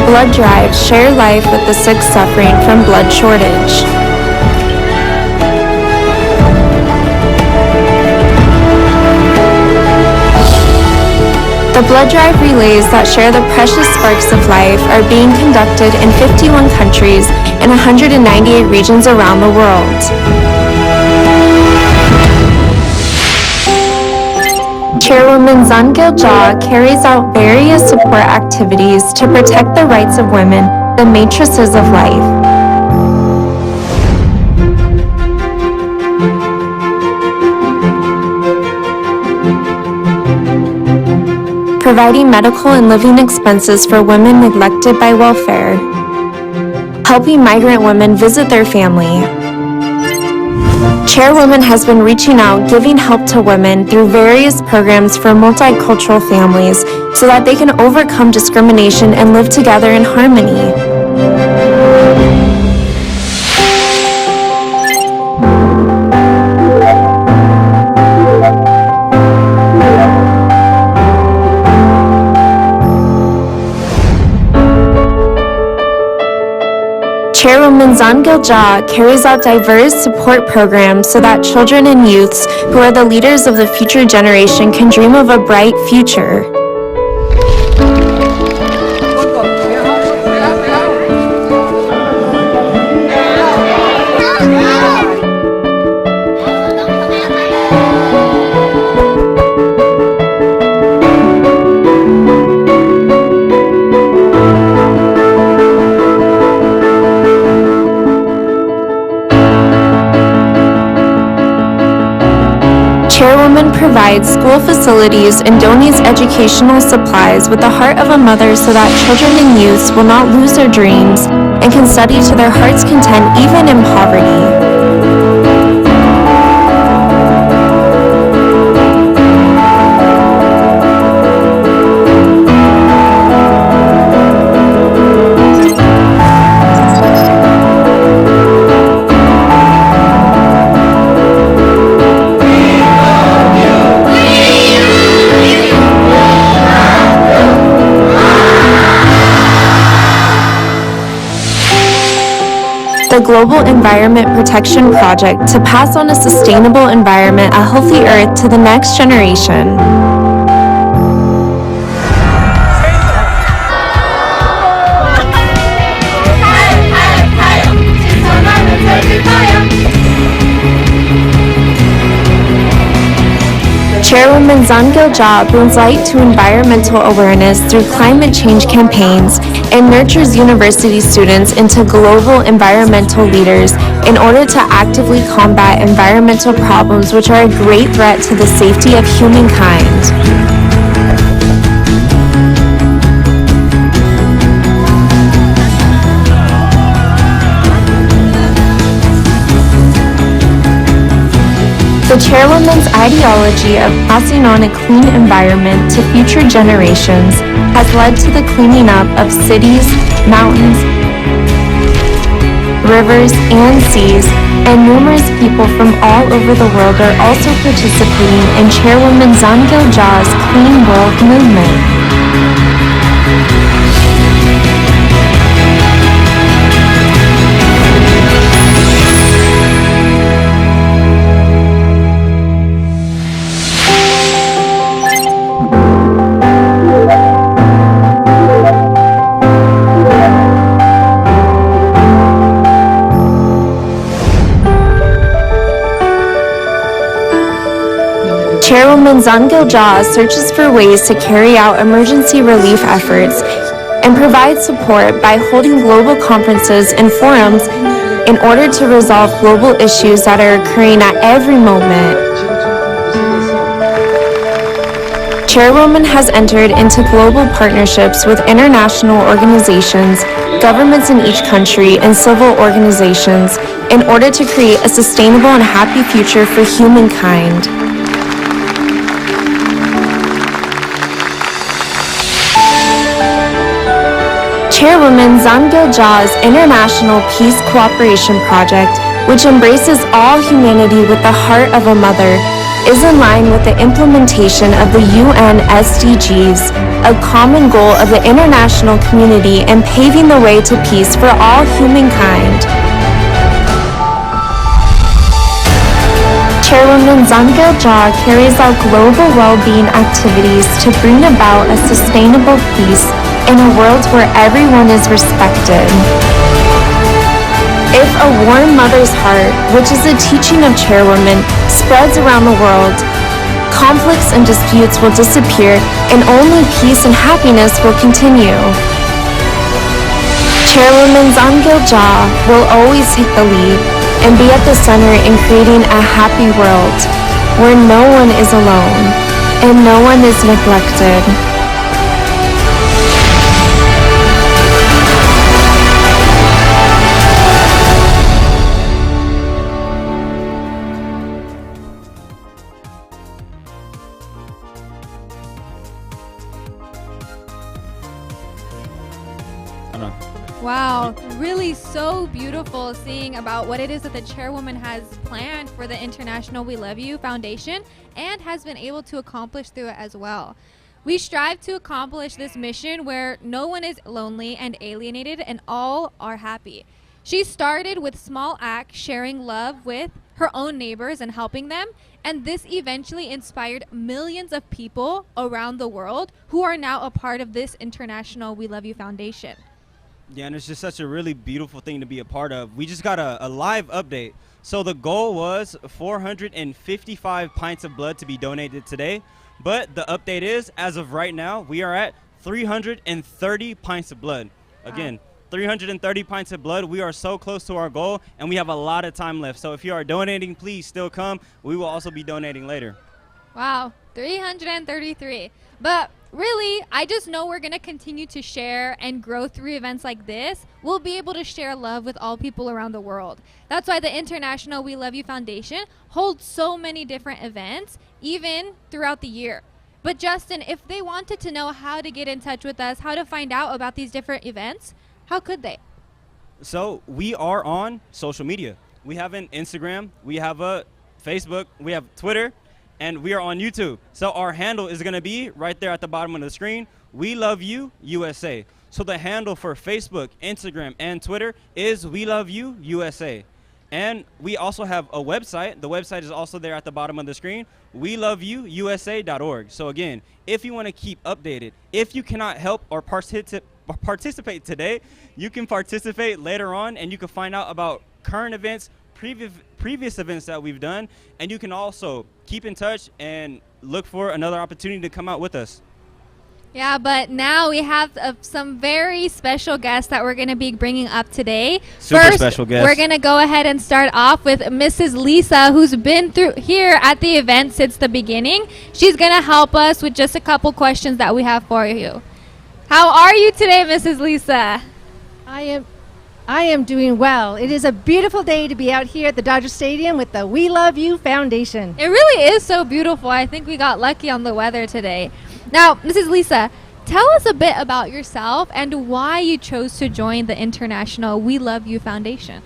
Blood drive share life with the sick suffering from blood shortage. The blood drive relays that share the precious sparks of life are being conducted in 51 countries and 198 regions around the world. Chairwoman Gil-jah carries out various support activities to protect the rights of women, the matrices of life. Providing medical and living expenses for women neglected by welfare. Helping migrant women visit their family. Chairwoman has been reaching out, giving help to women through various programs for multicultural families so that they can overcome discrimination and live together in harmony. Chairwoman Gil-jah carries out diverse support programs so that children and youths who are the leaders of the future generation can dream of a bright future. Chairwoman provides school facilities and donates educational supplies with the heart of a mother so that children and youths will not lose their dreams and can study to their heart's content even in poverty. The Global Environment Protection Project to pass on a sustainable environment, a healthy earth to the next generation. Chairwoman Gil-jah brings light to environmental awareness through climate change campaigns and nurtures university students into global environmental leaders in order to actively combat environmental problems which are a great threat to the safety of humankind. The Chairwoman's ideology of passing on a clean environment to future generations has led to the cleaning up of cities, mountains, rivers, and seas, and numerous people from all over the world are also participating in Chairwoman gil-jah's Clean World movement. Chairwoman gil-jah searches for ways to carry out emergency relief efforts and provide support by holding global conferences and forums in order to resolve global issues that are occurring at every moment. Chairwoman has entered into global partnerships with international organizations, governments in each country, and civil organizations in order to create a sustainable and happy future for humankind. Chairwoman gil-jah's International Peace Cooperation Project, which embraces all humanity with the heart of a mother, is in line with the implementation of the UN SDGs, a common goal of the international community in paving the way to peace for all humankind. Chairwoman gil-jah carries out global well-being activities to bring about a sustainable peace in a world where everyone is respected. If a warm mother's heart, which is a teaching of Chairwoman, spreads around the world, conflicts and disputes will disappear and only peace and happiness will continue. Chairwoman gil-jah will always take the lead and be at the center in creating a happy world where no one is alone and no one is neglected. Wow, really so beautiful seeing about what it is that the Chairwoman has planned for the International We Love You Foundation and has been able to accomplish through it as well. We strive to accomplish this mission where no one is lonely and alienated and all are happy. She started with small acts sharing love with her own neighbors and helping them, and this eventually inspired millions of people around the world who are now a part of this International We Love You Foundation. Yeah, and it's just such a really beautiful thing to be a part of. We just got a live update. So the goal was 455 pints of blood to be donated today. But the update is, as of right now, we are at 330 pints of blood. Again, 330 pints of blood. We are so close to our goal, and we have a lot of time left. So if you are donating, please still come. We will also be donating later. Wow, 333. But really, I just know we're going to continue to share and grow through events like this. We'll be able to share love with all people around the world. That's why the International We Love You Foundation holds so many different events, even throughout the year. But Justin, if they wanted to know how to get in touch with us, how to find out about these different events, how could they? So we are on social media. We have an Instagram, we have a Facebook, we have Twitter, and we are on YouTube. So our handle is gonna be right there at the bottom of the screen, WeLoveU USA. So the handle for Facebook, Instagram, and Twitter is WeLoveU USA. And we also have a website. The website is also there at the bottom of the screen, WeLoveUusa.org. So again, if you wanna keep updated, if you cannot help or participate today, you can participate later on, and you can find out about current events, previous events that we've done, and you can also keep in touch and look for another opportunity to come out with us. Yeah, but now we have some very special guests that we're going to be bringing up today. Super special guests. We're going to go ahead and start off with Mrs. Lisa, who's been through here at the event since the beginning. She's going to help us with just a couple questions that we have for you. How are you today, Mrs. Lisa? I am I am doing well. It is a beautiful day to be out here at the Dodger Stadium with the We Love You Foundation. It really is so beautiful. I think we got lucky on the weather today. Now, Mrs. Lisa, tell us a bit about yourself and why you chose to join the International We Love You Foundation.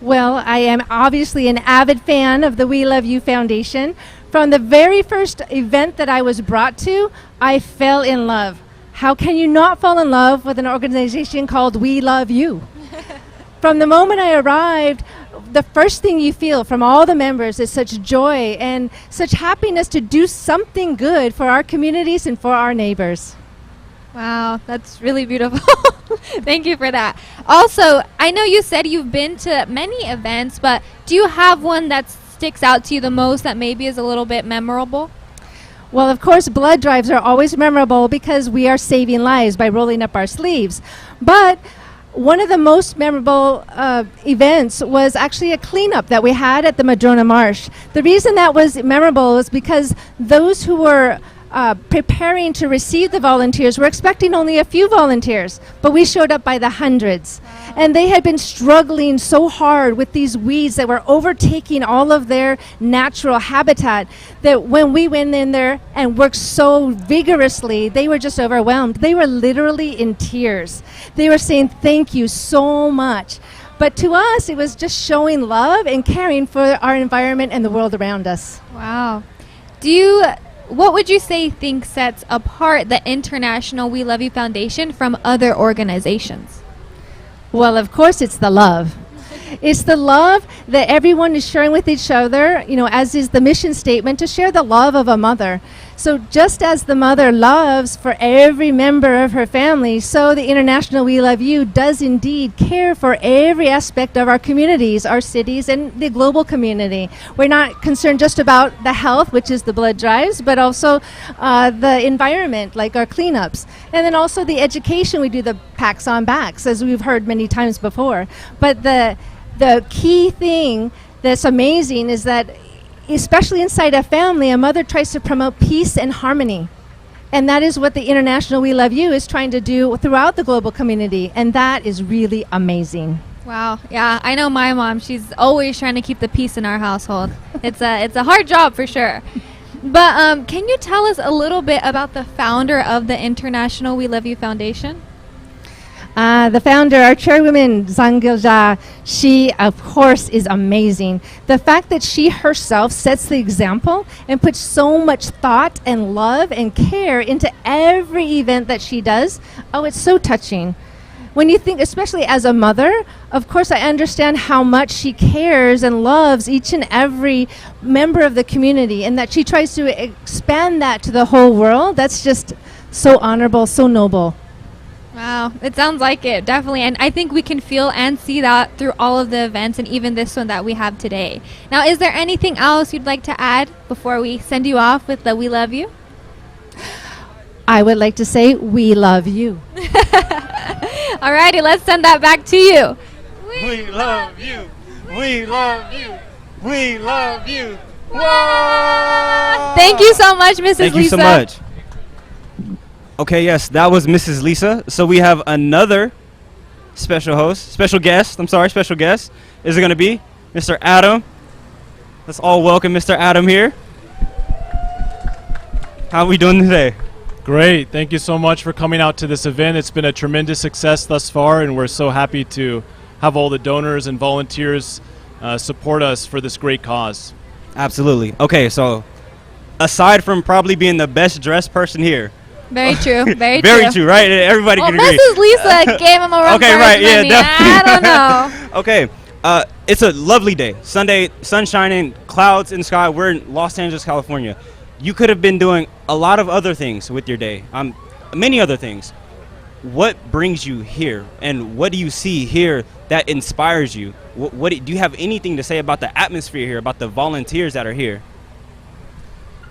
Well, I am obviously an avid fan of the We Love You Foundation. From the very first event that I was brought to, I fell in love. How can you not fall in love with an organization called We Love You? From the moment I arrived, the first thing you feel from all the members is such joy and such happiness to do something good for our communities and for our neighbors. Wow, that's really beautiful. Thank you for that. Also, I know you said you've been to many events, but do you have one that sticks out to you the most that maybe is a little bit memorable? Well, of course, blood drives are always memorable because we are saving lives by rolling up our sleeves. But one of the most memorable events was actually a cleanup that we had at the Madrona Marsh. The reason that was memorable was because those who were preparing to receive the volunteers were expecting only a few volunteers, but we showed up by the hundreds. And they had been struggling so hard with these weeds that were overtaking all of their natural habitat that when we went in there and worked so vigorously, they were just overwhelmed. They were literally in tears. They were saying, "Thank you so much." But to us, it was just showing love and caring for our environment and the world around us. Wow. What would you say sets apart the International We Love You Foundation from other organizations? Well, of course, it's the love. It's the love that everyone is sharing with each other, as is the mission statement, to share the love of a mother. So just as the mother loves for every member of her family, so the International We Love You does indeed care for every aspect of our communities, our cities, and the global community. We're not concerned just about the health, which is the blood drives, but also the environment, like our cleanups. And then also the education, we do the packs on backs, as we've heard many times before. But the key thing that's amazing is that especially inside a family, a mother tries to promote peace and harmony. And that is what the International We Love You is trying to do throughout the global community. And that is really amazing. Wow. Yeah, I know my mom. She's always trying to keep the peace in our household. It's a hard job for sure. But can you tell us a little bit about the founder of the International We Love You Foundation? The founder, our chairwoman, gil-jah, she, of course, is amazing. The fact that she herself sets the example and puts so much thought and love and care into every event that she does, it's so touching. When you think, especially as a mother, of course, I understand how much she cares and loves each and every member of the community, and that she tries to expand that to the whole world. That's just so honorable, so noble. Wow, it sounds like it, definitely. And I think we can feel and see that through all of the events and even this one that we have today. Now, is there anything else you'd like to add before we send you off with the We Love You? I would like to say, we love you. Alrighty, let's send that back to you. We love you. We love you. We love you. Whoa! Thank you so much, Mrs. Lisa. Thank you so much. Okay, yes, that was Mrs. Lisa. So we have another special guest. Is it going to be Mr. Adam? Let's all welcome Mr. Adam here. How are we doing today? Great. Thank you so much for coming out to this event. It's been a tremendous success thus far, and we're so happy to have all the donors and volunteers support us for this great cause. Absolutely. Okay, so aside from probably being the best dressed person here, very true. Very true, right? Everybody can agree. Mrs. Lisa gave him a run okay, for right, his money. Yeah, definitely. I don't know. Okay, it's a lovely day. Sunday, sun shining, clouds in the sky. We're in Los Angeles, California. You could have been doing a lot of other things with your day, many other things. What brings you here, and what do you see here that inspires you? What do you have anything to say about the atmosphere here, about the volunteers that are here?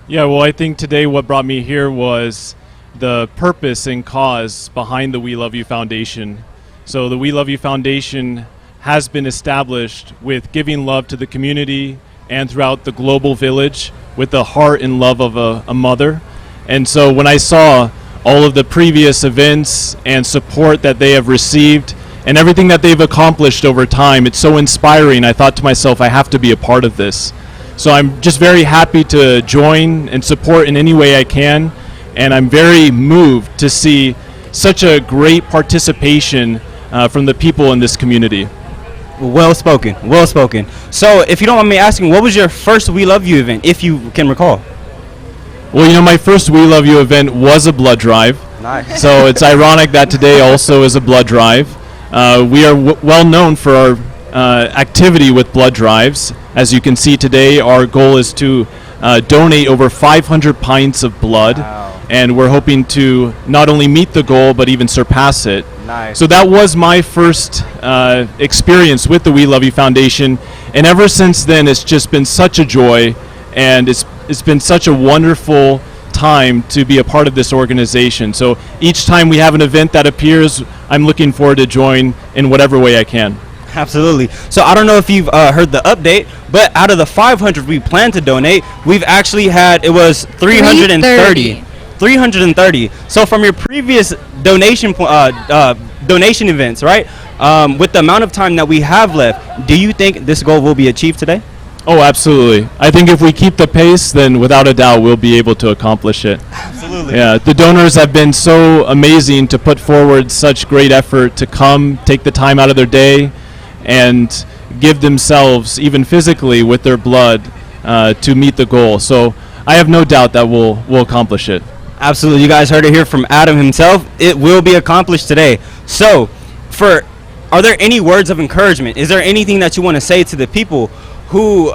Yeah, well, I think today what brought me here was the purpose and cause behind the We Love You Foundation. So the We Love You Foundation has been established with giving love to the community and throughout the global village with the heart and love of a mother. And so when I saw all of the previous events and support that they have received, and everything that they've accomplished over time. It's so inspiring. I thought to myself, I have to be a part of this. So I'm just very happy to join and support in any way I can, and I'm very moved to see such a great participation from the people in this community. Well spoken, well spoken. So if you don't mind me asking, what was your first We Love You event, if you can recall? Well, you know, my first We Love You event was a blood drive. Nice. So it's ironic that today also is a blood drive. We are well known for our activity with blood drives. As you can see today, our goal is to donate over 500 pints of blood. Wow. And we're hoping to not only meet the goal, but even surpass it. Nice. So that was my first experience with the We Love You Foundation. And ever since then, it's just been such a joy, and it's been such a wonderful time to be a part of this organization. So each time we have an event that appears, I'm looking forward to join in whatever way I can. Absolutely. So I don't know if you've heard the update, but out of the 500 we plan to donate, we've actually had, it was 330. 330. So from your previous donation events, right? With the amount of time that we have left, do you think this goal will be achieved today? Oh, absolutely. I think if we keep the pace, then without a doubt we'll be able to accomplish it. Absolutely. Yeah, the donors have been so amazing to put forward such great effort to come, take the time out of their day, and give themselves, even physically, with their blood to meet the goal. So I have no doubt that we'll accomplish it. Absolutely. You guys heard it here from Adam himself. It will be accomplished today. So, are there any words of encouragement? Is there anything that you want to say to the people who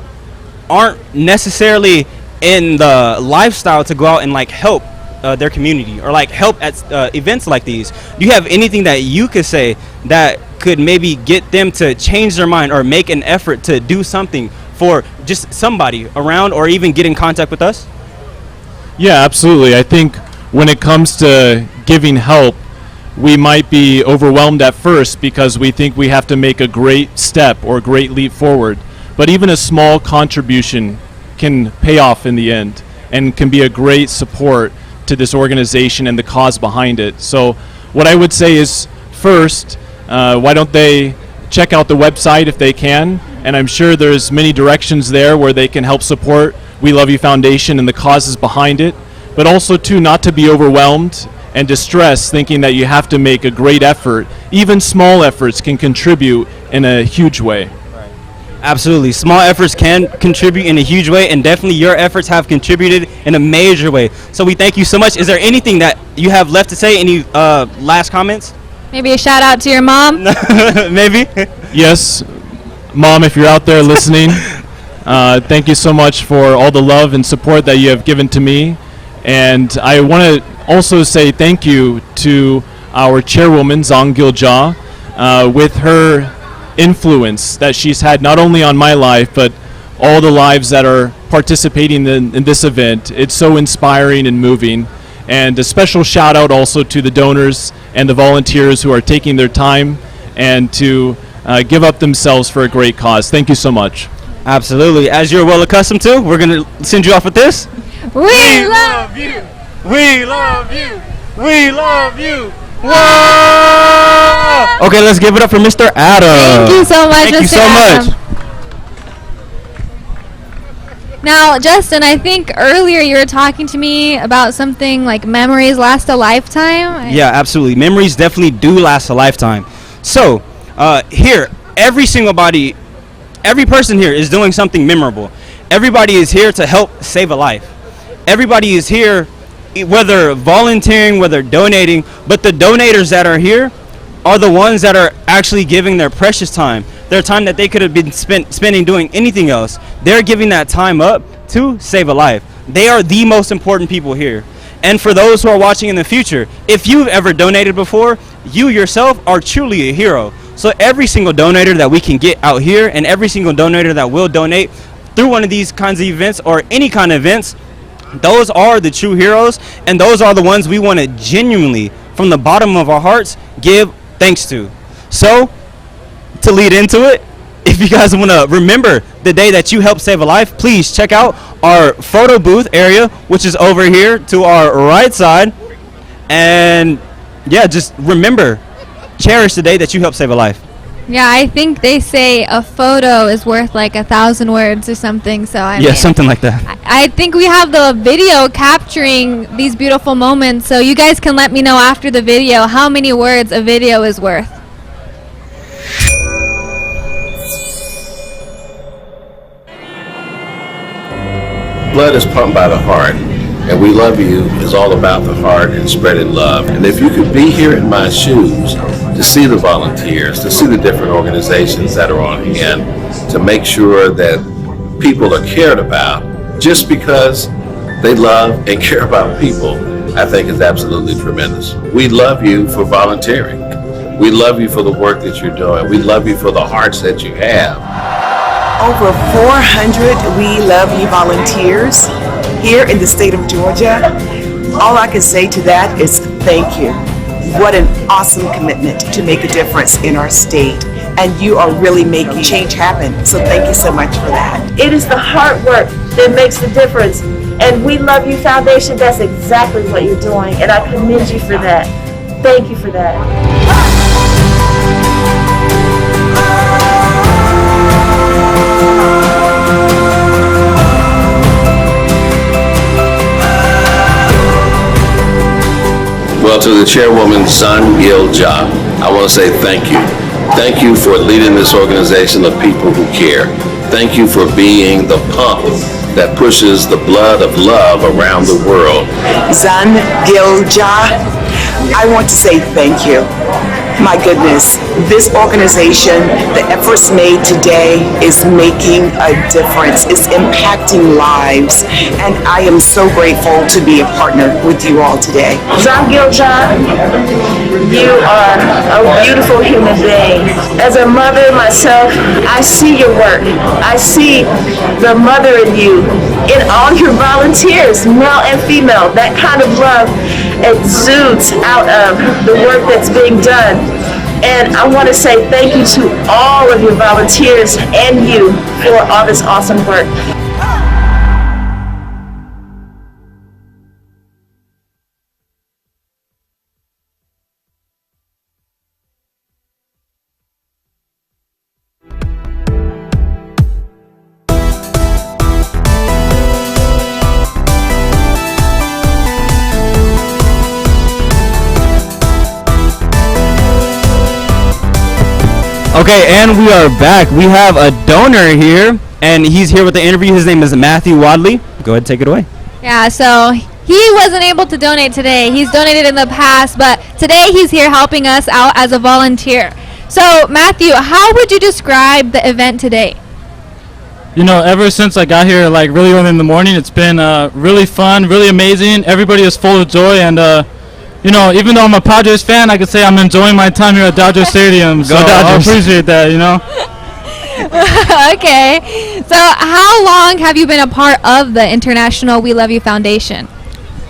aren't necessarily in the lifestyle to go out and like help their community or like help at events like these? Do you have anything that you could say that could maybe get them to change their mind or make an effort to do something for just somebody around, or even get in contact with us? Yeah, absolutely. I think when it comes to giving help, we might be overwhelmed at first because we think we have to make a great step or great leap forward. But even a small contribution can pay off in the end and can be a great support to this organization and the cause behind it. So what I would say is, first, why don't they check out the website if they can? And I'm sure there's many directions there where they can help support We Love You Foundation and the causes behind it, but also too not to be overwhelmed and distressed thinking that you have to make a great effort. Even small efforts can contribute in a huge way. Absolutely. Small efforts can contribute in a huge way, and definitely your efforts have contributed in a major way. So we thank you so much. Is there anything that you have left to say? Any last comments? Maybe a shout out to your mom? Maybe. Yes, Mom, if you're out there listening, thank you so much for all the love and support that you have given to me. And I want to also say thank you to our chairwoman, gil-jah, with her influence that she's had not only on my life, but all the lives that are participating in this event. It's so inspiring and moving. And a special shout out also to the donors and the volunteers who are taking their time and to give up themselves for a great cause. Thank you so much. Absolutely. As you're well accustomed to, we're going to send you off with this. We love you. We love you. We love you. Whoa! Okay, let's give it up for Mr. Adam. Thank you so much. Thank you so much. Now, Justin, I think earlier you were talking to me about something like memories last a lifetime. Yeah, absolutely. Memories definitely do last a lifetime. So, here, every person here is doing something memorable. Everybody is here to help save a life. Everybody is here, whether volunteering, whether donating, but the donators that are here are the ones that are actually giving their precious time, their time that they could have been spending doing anything else. They're giving that time up to save a life. They are the most important people here. And for those who are watching in the future, if you've ever donated before, you yourself are truly a hero. So every single donator that we can get out here, and every single donator that will donate through one of these kinds of events or any kind of events, those are the true heroes, and those are the ones we want to genuinely, from the bottom of our hearts, give thanks to. So, to lead into it, if you guys want to remember the day that you helped save a life, please check out our photo booth area, which is over here to our right side. And yeah, just remember cherish the day that you helped save a life? Yeah, I think they say a photo is worth like 1,000 words or something. So I mean, Something like that. I think we have the video capturing these beautiful moments. So you guys can let me know after the video how many words a video is worth. Blood is pumped by the heart, and We Love You is all about the heart and spreading love. And if you could be here in my shoes to see the volunteers, to see the different organizations that are on hand, to make sure that people are cared about just because they love and care about people, I think is absolutely tremendous. We love you for volunteering. We love you for the work that you're doing. We love you for the hearts that you have. Over 400 We Love You volunteers here in the state of Georgia. All I can say to that is thank you. What an awesome commitment to make a difference in our state. And you are really making change happen. So thank you so much for that. It is the hard work that makes the difference. And We Love You Foundation, that's exactly what you're doing. And I commend you for that. Thank you for that. Well, to the Chairwoman's son, gil-jah, I want to say thank you. Thank you for leading this organization of people who care. Thank you for being the pump that pushes the blood of love around the world. Zan, gil-jah, I want to say thank you. My goodness, this organization, the efforts made today is making a difference. It's impacting lives, and I am so grateful to be a partner with you all today. Zan gil-jah, you are a beautiful human being. As a mother myself, I see your work. I see the mother in you, in all your volunteers, male and female. That kind of love exudes out of the work that's being done. And I want to say thank you to all of your volunteers and you for all this awesome work. Okay, and we are back. We have a donor here, and he's here with the interview. His name is Matthew Wadley. Go ahead and take it away. Yeah, so he wasn't able to donate today. He's donated in the past, but today he's here helping us out as a volunteer. So, Matthew, how would you describe the event today? You know, ever since I got here, like really early in the morning, it's been really fun, really amazing. Everybody is full of joy, and you know, even though I'm a Padres fan, I could say I'm enjoying my time here at Dodger Stadium. So I appreciate that, you know. Okay, so how long have you been a part of the International We Love You Foundation?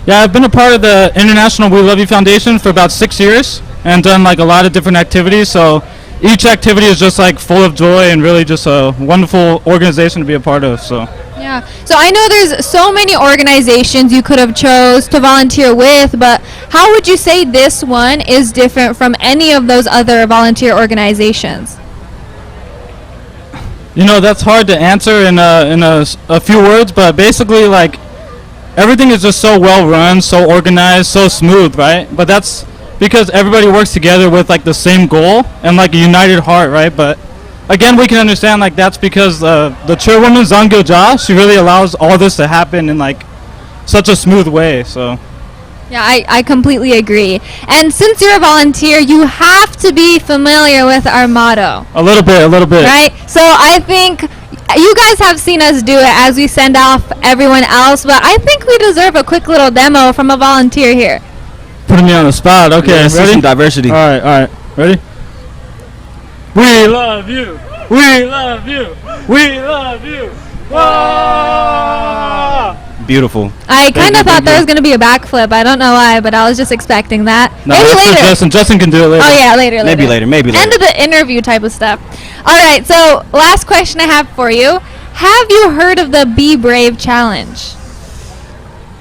Yeah, I've been a part of the International We Love You Foundation for about 6 years and done like a lot of different activities. So each activity is just like full of joy and really just a wonderful organization to be a part of. So. Yeah, so I know there's so many organizations you could have chose to volunteer with, but how would you say this one is different from any of those other volunteer organizations? You know, that's hard to answer in a few words, but basically, like, everything is just so well run, so organized, so smooth, right? But that's because everybody works together with like the same goal and like a united heart, right? But again, we can understand like that's because the chairwoman, Zan gil-jah, she really allows all this to happen in like such a smooth way. So. Yeah, I completely agree. And since you're a volunteer, you have to be familiar with our motto. A little bit. Right? So I think you guys have seen us do it as we send off everyone else, but I think we deserve a quick little demo from a volunteer here. Putting me on the spot. Okay, yeah, ready? Some diversity. All right. Ready? We love you. We love you. We love you. Whoa! Beautiful. I kind of thought there was going to be a backflip. I don't know why, but I was just expecting that. No, maybe later. Justin can do it later. Oh, yeah, later. Maybe later. End of the interview type of stuff. All right, so last question I have for you. Have you heard of the Be Brave Challenge?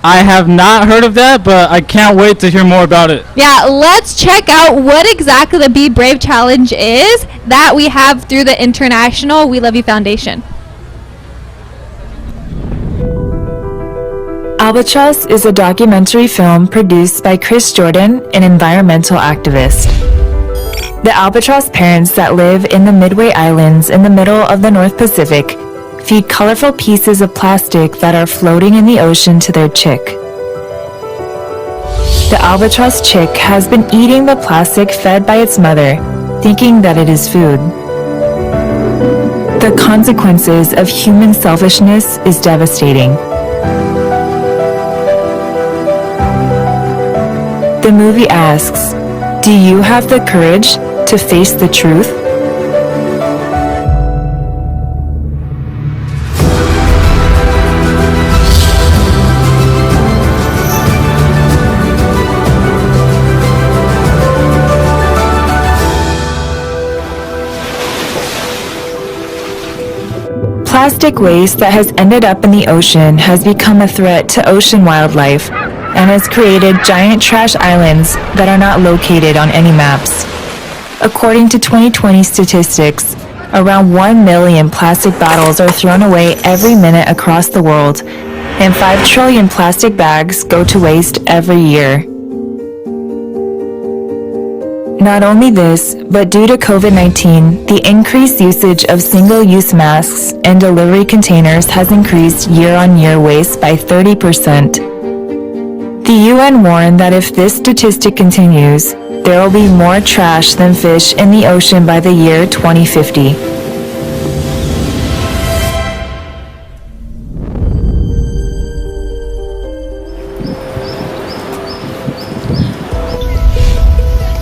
I have not heard of that, but I can't wait to hear more about it. Yeah, let's check out what exactly the Be Brave Challenge is that we have through the International We Love You Foundation. Albatross is a documentary film produced by Chris Jordan, an environmental activist. The albatross parents that live in the Midway Islands in the middle of the North Pacific feed colorful pieces of plastic that are floating in the ocean to their chick. The albatross chick has been eating the plastic fed by its mother, thinking that it is food. The consequences of human selfishness is devastating. The movie asks, do you have the courage to face the truth? Plastic waste that has ended up in the ocean has become a threat to ocean wildlife and has created giant trash islands that are not located on any maps. According to 2020 statistics, around 1 million plastic bottles are thrown away every minute across the world, and 5 trillion plastic bags go to waste every year. Not only this, but due to COVID-19, the increased usage of single-use masks and delivery containers has increased year-on-year waste by 30%. The UN warned that if this statistic continues, there will be more trash than fish in the ocean by the year 2050.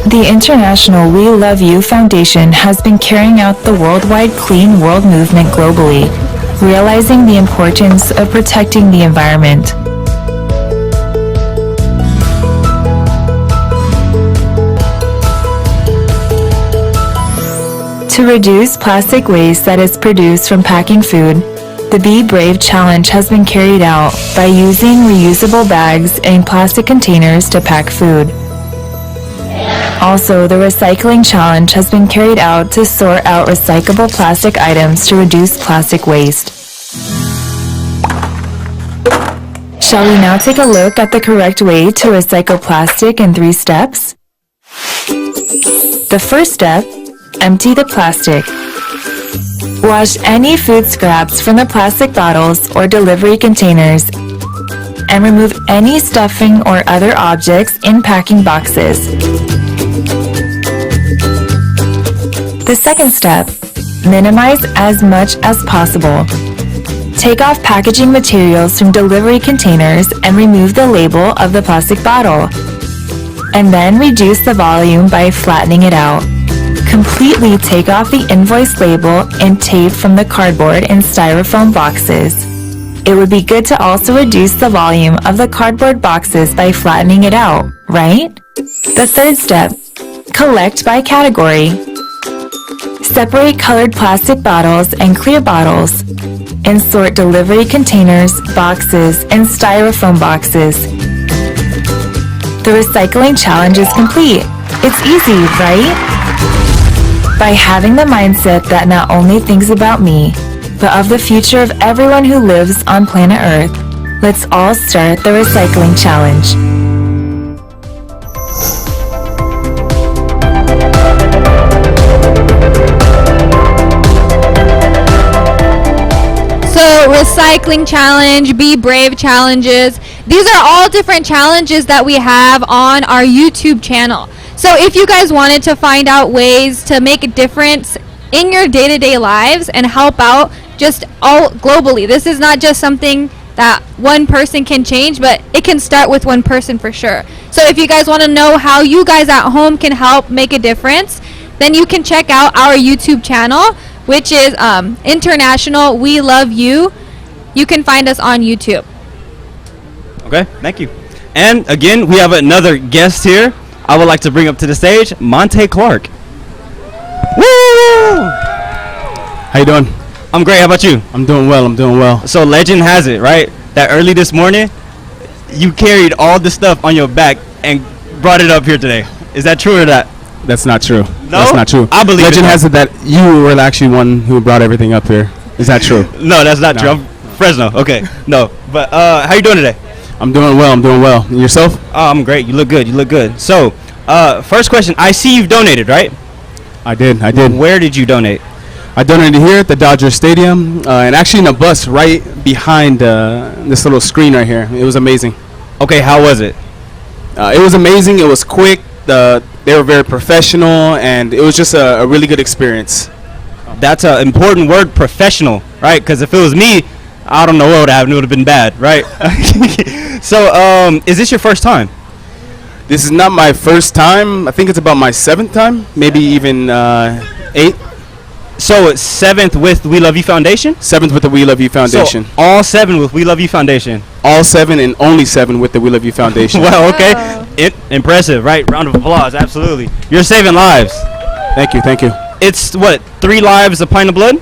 The International We Love You Foundation has been carrying out the worldwide Clean World movement globally, realizing the importance of protecting the environment. To reduce plastic waste that is produced from packing food, the Be Brave Challenge has been carried out by using reusable bags and plastic containers to pack food. Also, the Recycling Challenge has been carried out to sort out recyclable plastic items to reduce plastic waste. Shall we now take a look at the correct way to recycle plastic in 3 steps? The first step, empty the plastic. Wash any food scraps from the plastic bottles or delivery containers and remove any stuffing or other objects in packing boxes. The second step, minimize as much as possible. Take off packaging materials from delivery containers and remove the label of the plastic bottle. And then reduce the volume by flattening it out. Completely take off the invoice label and tape from the cardboard and styrofoam boxes. It would be good to also reduce the volume of the cardboard boxes by flattening it out, right? The third step, collect by category. Separate colored plastic bottles and clear bottles, and sort delivery containers, boxes, and styrofoam boxes. The recycling challenge is complete. It's easy, right? By having the mindset that not only thinks about me, but of the future of everyone who lives on planet Earth, let's all start the recycling challenge. So recycling challenge, Be Brave challenges. These are all different challenges that we have on our YouTube channel. So if you guys wanted to find out ways to make a difference in your day-to-day lives and help out just all globally, this is not just something that one person can change, but it can start with one person for sure. So if you guys want to know how you guys at home can help make a difference, then you can check out our YouTube channel, which is International We Love You. You can find us on YouTube. Okay, thank you. And again, we have another guest here. I would like to bring up to the stage Monte Clark. Woo! How you doing? I'm great. How about you? I'm doing well. So legend has it, right, that early this morning, you carried all the stuff on your back and brought it up here today. Is that true or not? That's not true. No? That's not true. I believe Legend it. has it that you were actually one who brought everything up here. Is that true? No, that's not No. true. I'm Fresno. Okay. No. But how you doing today? I'm doing well. I'm doing well. And yourself? Oh, I'm great. You look good. You look good. So, first question. I see you've donated, right? I did. Where did you donate? I donated here at the Dodger Stadium, and actually in a bus right behind this little screen right here. It was amazing. Okay, how was it? It was amazing. It was quick. They were very professional, and it was just a really good experience. That's an important word, professional, right? Because if it was me, I don't know what would happen. It would have been bad, right? So, is this your first time? This is not my first time. I think it's about my 7th time, maybe even 8th. So it's 7th with WeLoveU Foundation? 7th with the WeLoveU Foundation. So all 7 with WeLoveU Foundation. All 7 and only 7 with the WeLoveU Foundation. Well, okay. Impressive, right? Round of applause, absolutely. You're saving lives. Thank you, thank you. It's what, 3 lives, a pint of blood?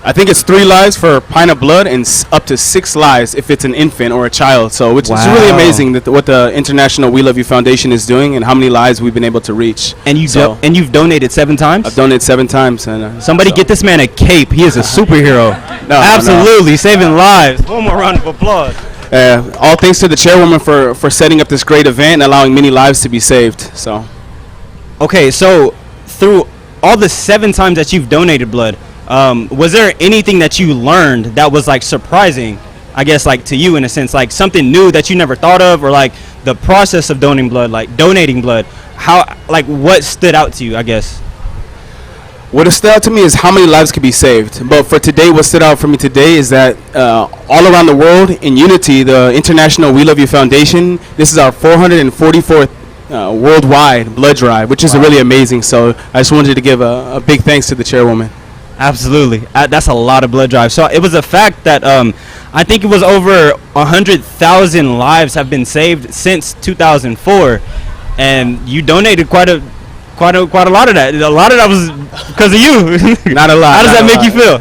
I think it's 3 lives for a pint of blood and up to 6 lives if it's an infant or a child. So it's really amazing that what the International WeLoveU Foundation is doing and how many lives we've been able to reach. And you've donated 7 times? I've donated 7 times. And somebody get this man a cape. He is a superhero. Absolutely, saving lives. One more round of applause. All thanks to the chairwoman for setting up this great event and allowing many lives to be saved. So, okay, so through all the 7 times that you've donated blood, was there anything that you learned that was like surprising, I guess, like to you in a sense, like something new that you never thought of, or like the process of donating blood, how, like what stood out to you, I guess? What stood out to me is how many lives could be saved. But for today, what stood out for me today is that all around the world, in unity, the International WeLoveU Foundation, this is our 444th worldwide blood drive, which is really amazing. So I just wanted to give a big thanks to the chairwoman. Absolutely. That's a lot of blood drives. So it was a fact that I think it was over 100,000 lives have been saved since 2004, and you donated quite a lot of that. A lot of that was because of you. Not a lot. How does that make you feel?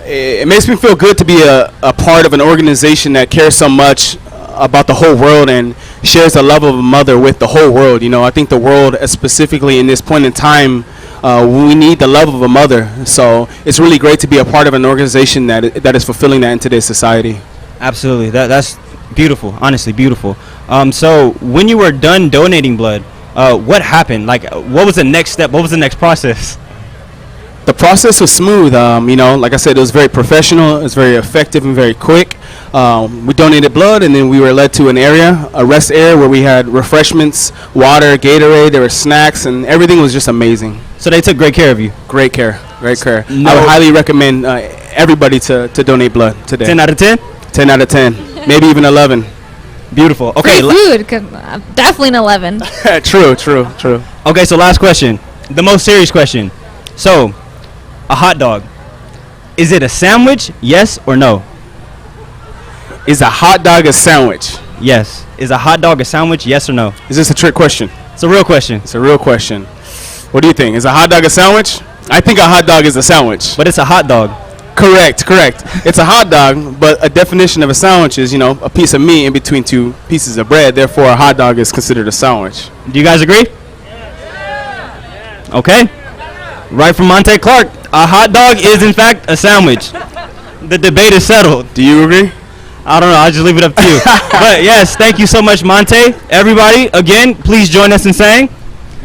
It makes me feel good to be a part of an organization that cares so much about the whole world and shares the love of a mother with the whole world. You know, I think the world, specifically in this point in time, we need the love of a mother. So it's really great to be a part of an organization that is fulfilling that in today's society. Absolutely. That's beautiful. Honestly, beautiful. So when you were done donating blood, what happened? Like, what was the next step? What was the next process? The process was smooth. You know, like I said, it was very professional. It was very effective and very quick. We donated blood, and then we were led to a rest area where we had refreshments, water, Gatorade. There were snacks, and everything was just amazing. So they took great care of you. Great care. Great care. No. I would highly recommend everybody to donate blood today. 10 out of 10? 10 out of 10. Maybe even 11. Beautiful. Okay. Free food, definitely an 11. True. Okay, so last question. The most serious question. So, a hot dog. Is it a sandwich? Yes or no? Is a hot dog a sandwich? Yes. Is a hot dog a sandwich? Yes or no? Is this a trick question? It's a real question. It's a real question. What do you think? Is a hot dog a sandwich? I think a hot dog is a sandwich. But it's a hot dog. Correct. It's a hot dog, but a definition of a sandwich is, you know, a piece of meat in between 2 pieces of bread. Therefore, a hot dog is considered a sandwich. Do you guys agree? Okay. Right from Monte Clark, a hot dog is in fact a sandwich. The debate is settled. Do you agree? I don't know. I'll just leave it up to you. But yes, thank you so much, Monte. Everybody, again, please join us in saying,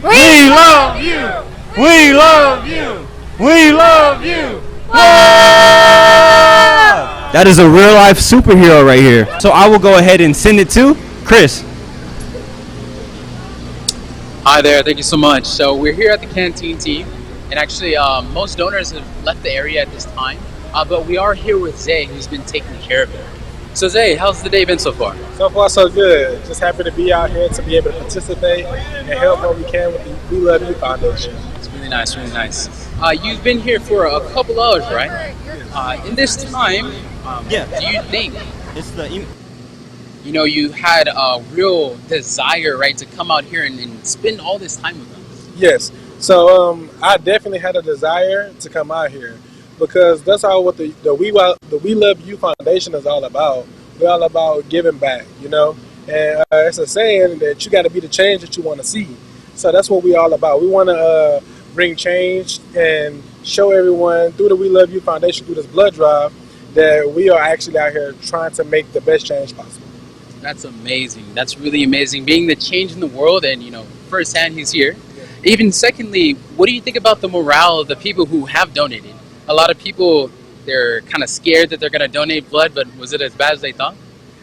We love you. We love you. We love you. That is a real life superhero right here. So I will go ahead and send it to Chris. Hi there, thank you so much. So we're here at the canteen team, and actually most donors have left the area at this time, but we are here with Zay, who's been taking care of it. So Zay, how's the day been so far? So far so good. Just happy to be out here to be able to participate and help what we can with the WeLoveU Foundation. It's really nice, really nice. You've been here for a couple hours, right? In this time, do you think you had a real desire, right, to come out here and spend all this time with us? Yes. So I definitely had a desire to come out here because that's all what the WeLoveU Foundation is all about. We're all about giving back, you know, And it's a saying that you got to be the change that you want to see. So that's what we're all about. We want to bring change and show everyone through the We Love You Foundation, through this blood drive, that we are actually out here trying to make the best change possible. That's amazing. That's really amazing. Being the change in the world, and firsthand he's here. Even secondly, what do you think about the morale of the people who have donated? A lot of people, they're kind of scared that they're going to donate blood, but was it as bad as they thought?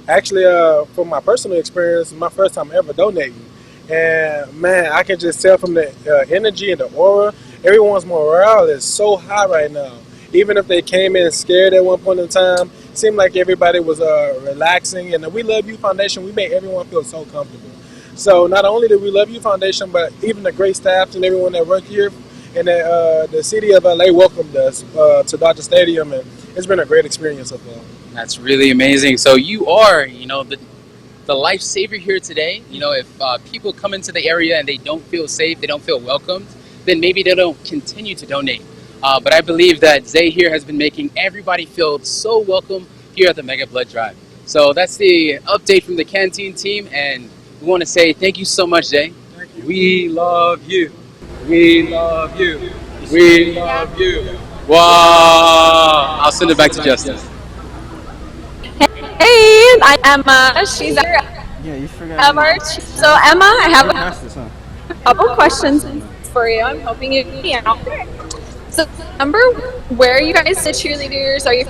Actually, from my personal experience, my first time ever donating. And man, I can just tell from the energy and the aura, everyone's morale is so high right now. Even if they came in scared at one point in time, it seemed like everybody was relaxing. And the We Love You Foundation, we made everyone feel so comfortable. So not only the We Love You Foundation, but even the great staff and everyone that worked here, and the city of LA welcomed us to Dodger Stadium, and it's been a great experience so far. That's really amazing. So you are, the lifesaver here today. If people come into the area and they don't feel safe, they don't feel welcomed, then maybe they don't continue to donate. But I believe that Zay here has been making everybody feel so welcome here at the Mega Blood Drive. So that's the update from the canteen team, and we want to say thank you so much, Zay. We love you. We love you. We love you. Wow. I'll send it back to Justin. Hey, I'm Emma. She's our Emma. So Emma, I have a couple questions for you. I'm hoping you can answer. So number, where are you guys the cheerleaders? Are you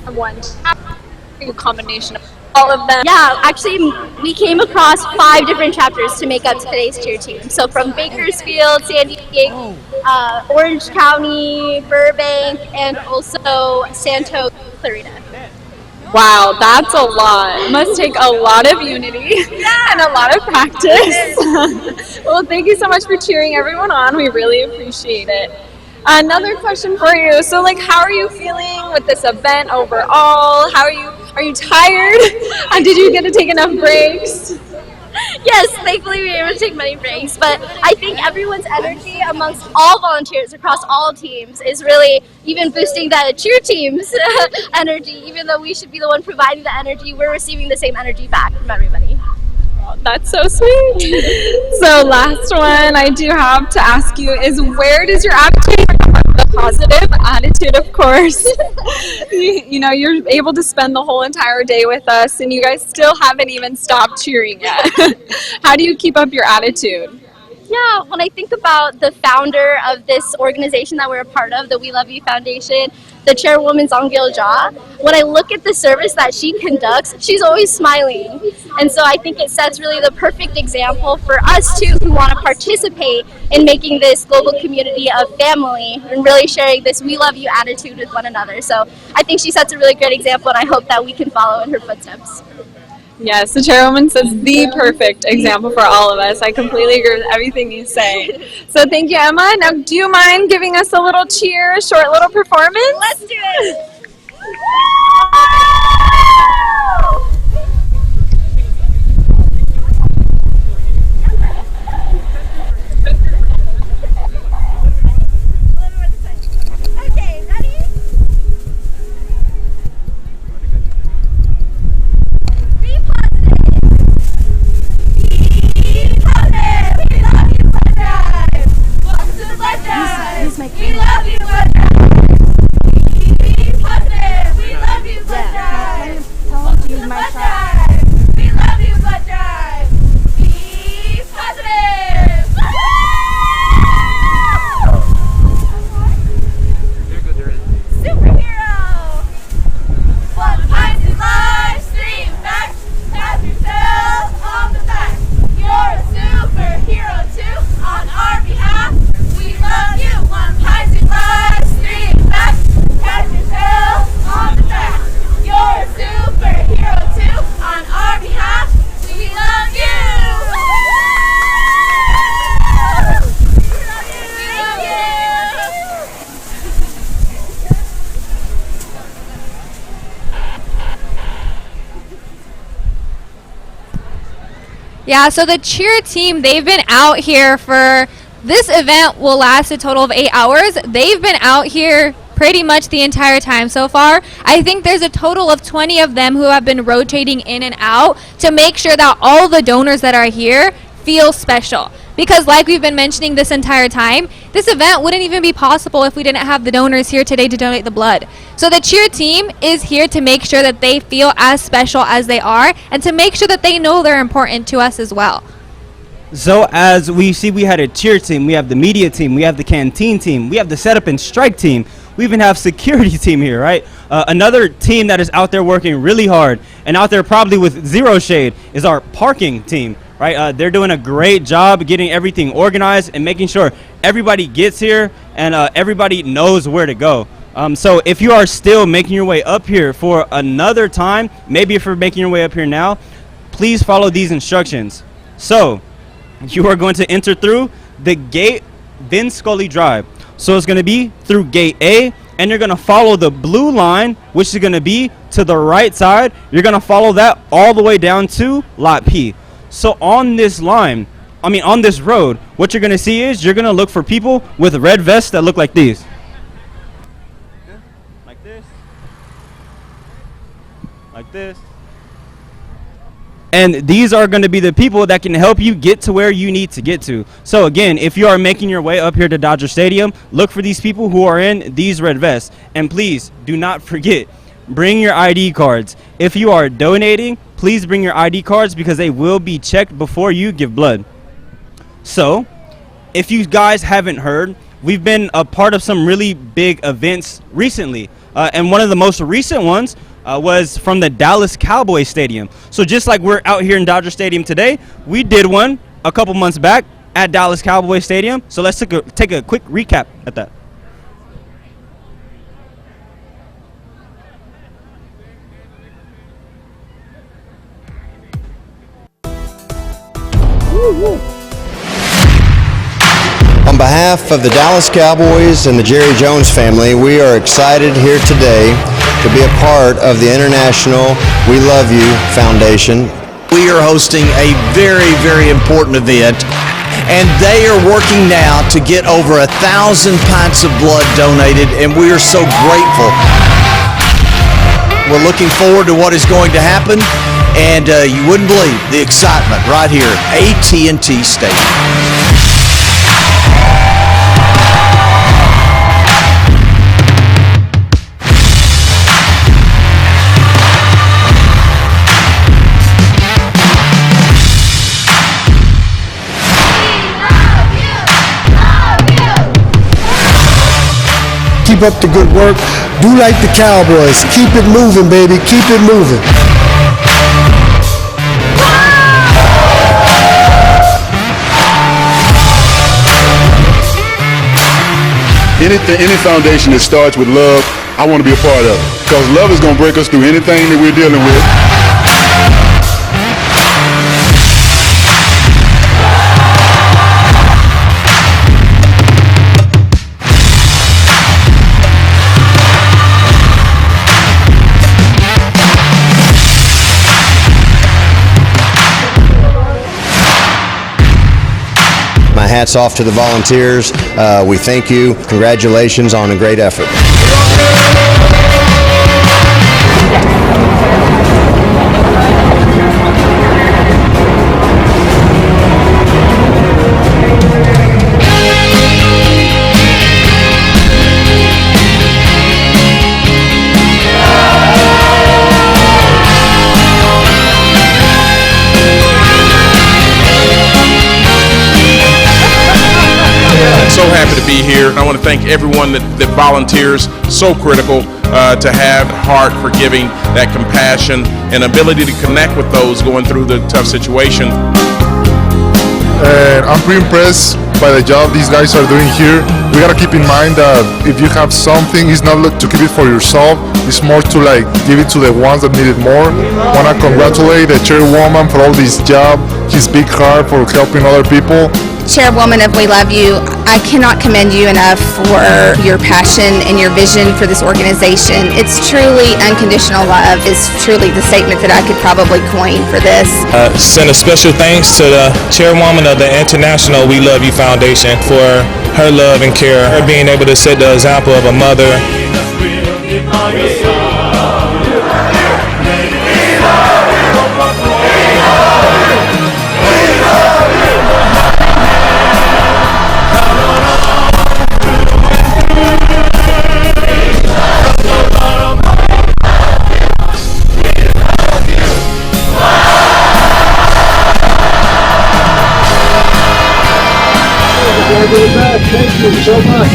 from one chapter? Are you a combination of all of them? Yeah, actually, we came across 5 different chapters to make up today's cheer team. So from Bakersfield, San Diego, Orange County, Burbank, and also Santo Clarita. Wow, that's a lot. It must take a lot of unity and a lot of practice. Well, thank you so much for cheering everyone on. We really appreciate it. Another question for you. So, how are you feeling with this event overall? Are you tired? Did you get to take enough breaks? Yes, thankfully we were able to take many breaks, but I think everyone's energy amongst all volunteers across all teams is really even boosting the cheer team's energy. Even though we should be the one providing the energy, we're receiving the same energy back from everybody. That's so sweet. So last one I do have to ask you is, where does your appetite come from? The positive attitude, of course. You're able to spend the whole entire day with us, and you guys still haven't even stopped cheering yet. How do you keep up your attitude? Yeah, when I think about the founder of this organization that we're a part of, the We Love You Foundation, the chairwoman's gil-jah, when I look at the service that she conducts, she's always smiling. And so I think it sets really the perfect example for us too, who want to participate in making this global community of family and really sharing this We Love You attitude with one another. So I think she sets a really great example, and I hope that we can follow in her footsteps. Yes, the chairwoman says the perfect example for all of us. I completely agree with everything you say. So thank you, Emma. Now, do you mind giving us a little cheer, a short little performance? Let's do it! We love you, blood drive. Be positive. We love you, blood drive. Welcome to the blood drive. We love you, blood drive. Be positive. Superhero. Blood finds his life. Stream back. Pat yourself on the back. You're a superhero too. On our behalf, we love you. One Pisces live stream back. Pat yourself on the back. You're a superhero too. On our behalf, we love you. We love you. Yeah, so the cheer team, they've been out here for, this event will last a total of 8 hours. They've been out here pretty much the entire time so far. I think there's a total of 20 of them who have been rotating in and out to make sure that all the donors that are here feel special. Because like we've been mentioning this entire time, this event wouldn't even be possible if we didn't have the donors here today to donate the blood. So the cheer team is here to make sure that they feel as special as they are and to make sure that they know they're important to us as well. So as we see, we had a cheer team, we have the media team, we have the canteen team, we have the setup and strike team, we even have security team here, right? Another team that is out there working really hard and out there probably with zero shade is our parking team. Right, they're doing a great job getting everything organized and making sure everybody gets here and everybody knows where to go. So if you are still making your way up here for another time, maybe if you're making your way up here now, please follow these instructions. So you are going to enter through the gate Vin Scully Drive. So it's going to be through gate A, and you're going to follow the blue line, which is going to be to the right side. You're going to follow that all the way down to lot P. So on this line, on this road, what you're going to see is you're going to look for people with red vests that look like these. Like this. Like this. And these are going to be the people that can help you get to where you need to get to. So again, if you are making your way up here to Dodger Stadium, look for these people who are in these red vests. And please do not forget, bring your ID cards. If you are donating, please bring your ID cards because they will be checked before you give blood. So, if you guys haven't heard, we've been a part of some really big events recently. And one of the most recent ones was from the Dallas Cowboys Stadium. So just like we're out here in Dodger Stadium today, we did one a couple months back at Dallas Cowboys Stadium. So let's take a quick recap at that. On behalf of the Dallas Cowboys and the Jerry Jones family, we are excited here today to be a part of the International WeLoveU Foundation. We are hosting a very, very important event, and they are working now to get over 1,000 pints of blood donated, and we are so grateful. We're looking forward to what is going to happen, and you wouldn't believe the excitement right here at AT&T Stadium. Keep up the good work. Do like the Cowboys. Keep it moving, baby. Keep it moving. Any foundation that starts with love, I want to be a part of it. Because love is going to break us through anything that we're dealing with. My hat's off to the volunteers. We thank you. Congratulations on a great effort. So happy to be here. I want to thank everyone that volunteers. So critical to have heart for giving, that compassion and ability to connect with those going through the tough situation. I'm pretty impressed by the job these guys are doing here. We gotta keep in mind that if you have something, it's not to keep it for yourself. It's more to give it to the ones that need it more. Wanna congratulate the chairwoman for all this job, his big heart for helping other people. Chairwoman of WeLoveU, I cannot commend you enough for your passion and your vision for this organization. It's truly unconditional love is truly the statement that I could probably coin for this. Send a special thanks to the Chairwoman of the International WeLoveU Foundation for her love and care, her being able to set the example of a mother Thank you so much.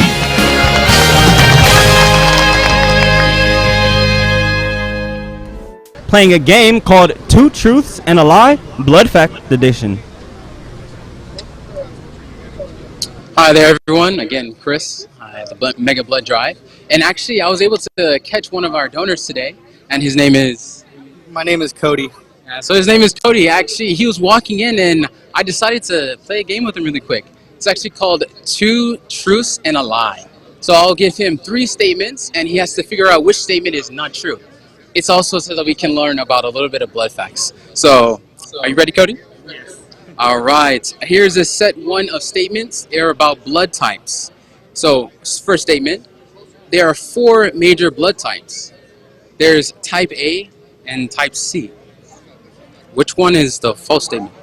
Playing a game called Two Truths and a Lie, Blood Fact Edition. Hi there, everyone. Again, Chris at the Mega Blood Drive. And actually, I was able to catch one of our donors today, and his name is... My name is Cody. So his name is Cody. Actually, he was walking in, and I decided to play a game with him really quick. It's actually called Two Truths and a Lie. So I'll give him 3 statements, and he has to figure out which statement is not true. It's also so that we can learn about a little bit of blood facts. So, are you ready, Cody? Yes. All right. Here's a set 1 of statements. They're about blood types. So, first statement, there are 4 major blood types. There's type A and type C. Which one is the false statement?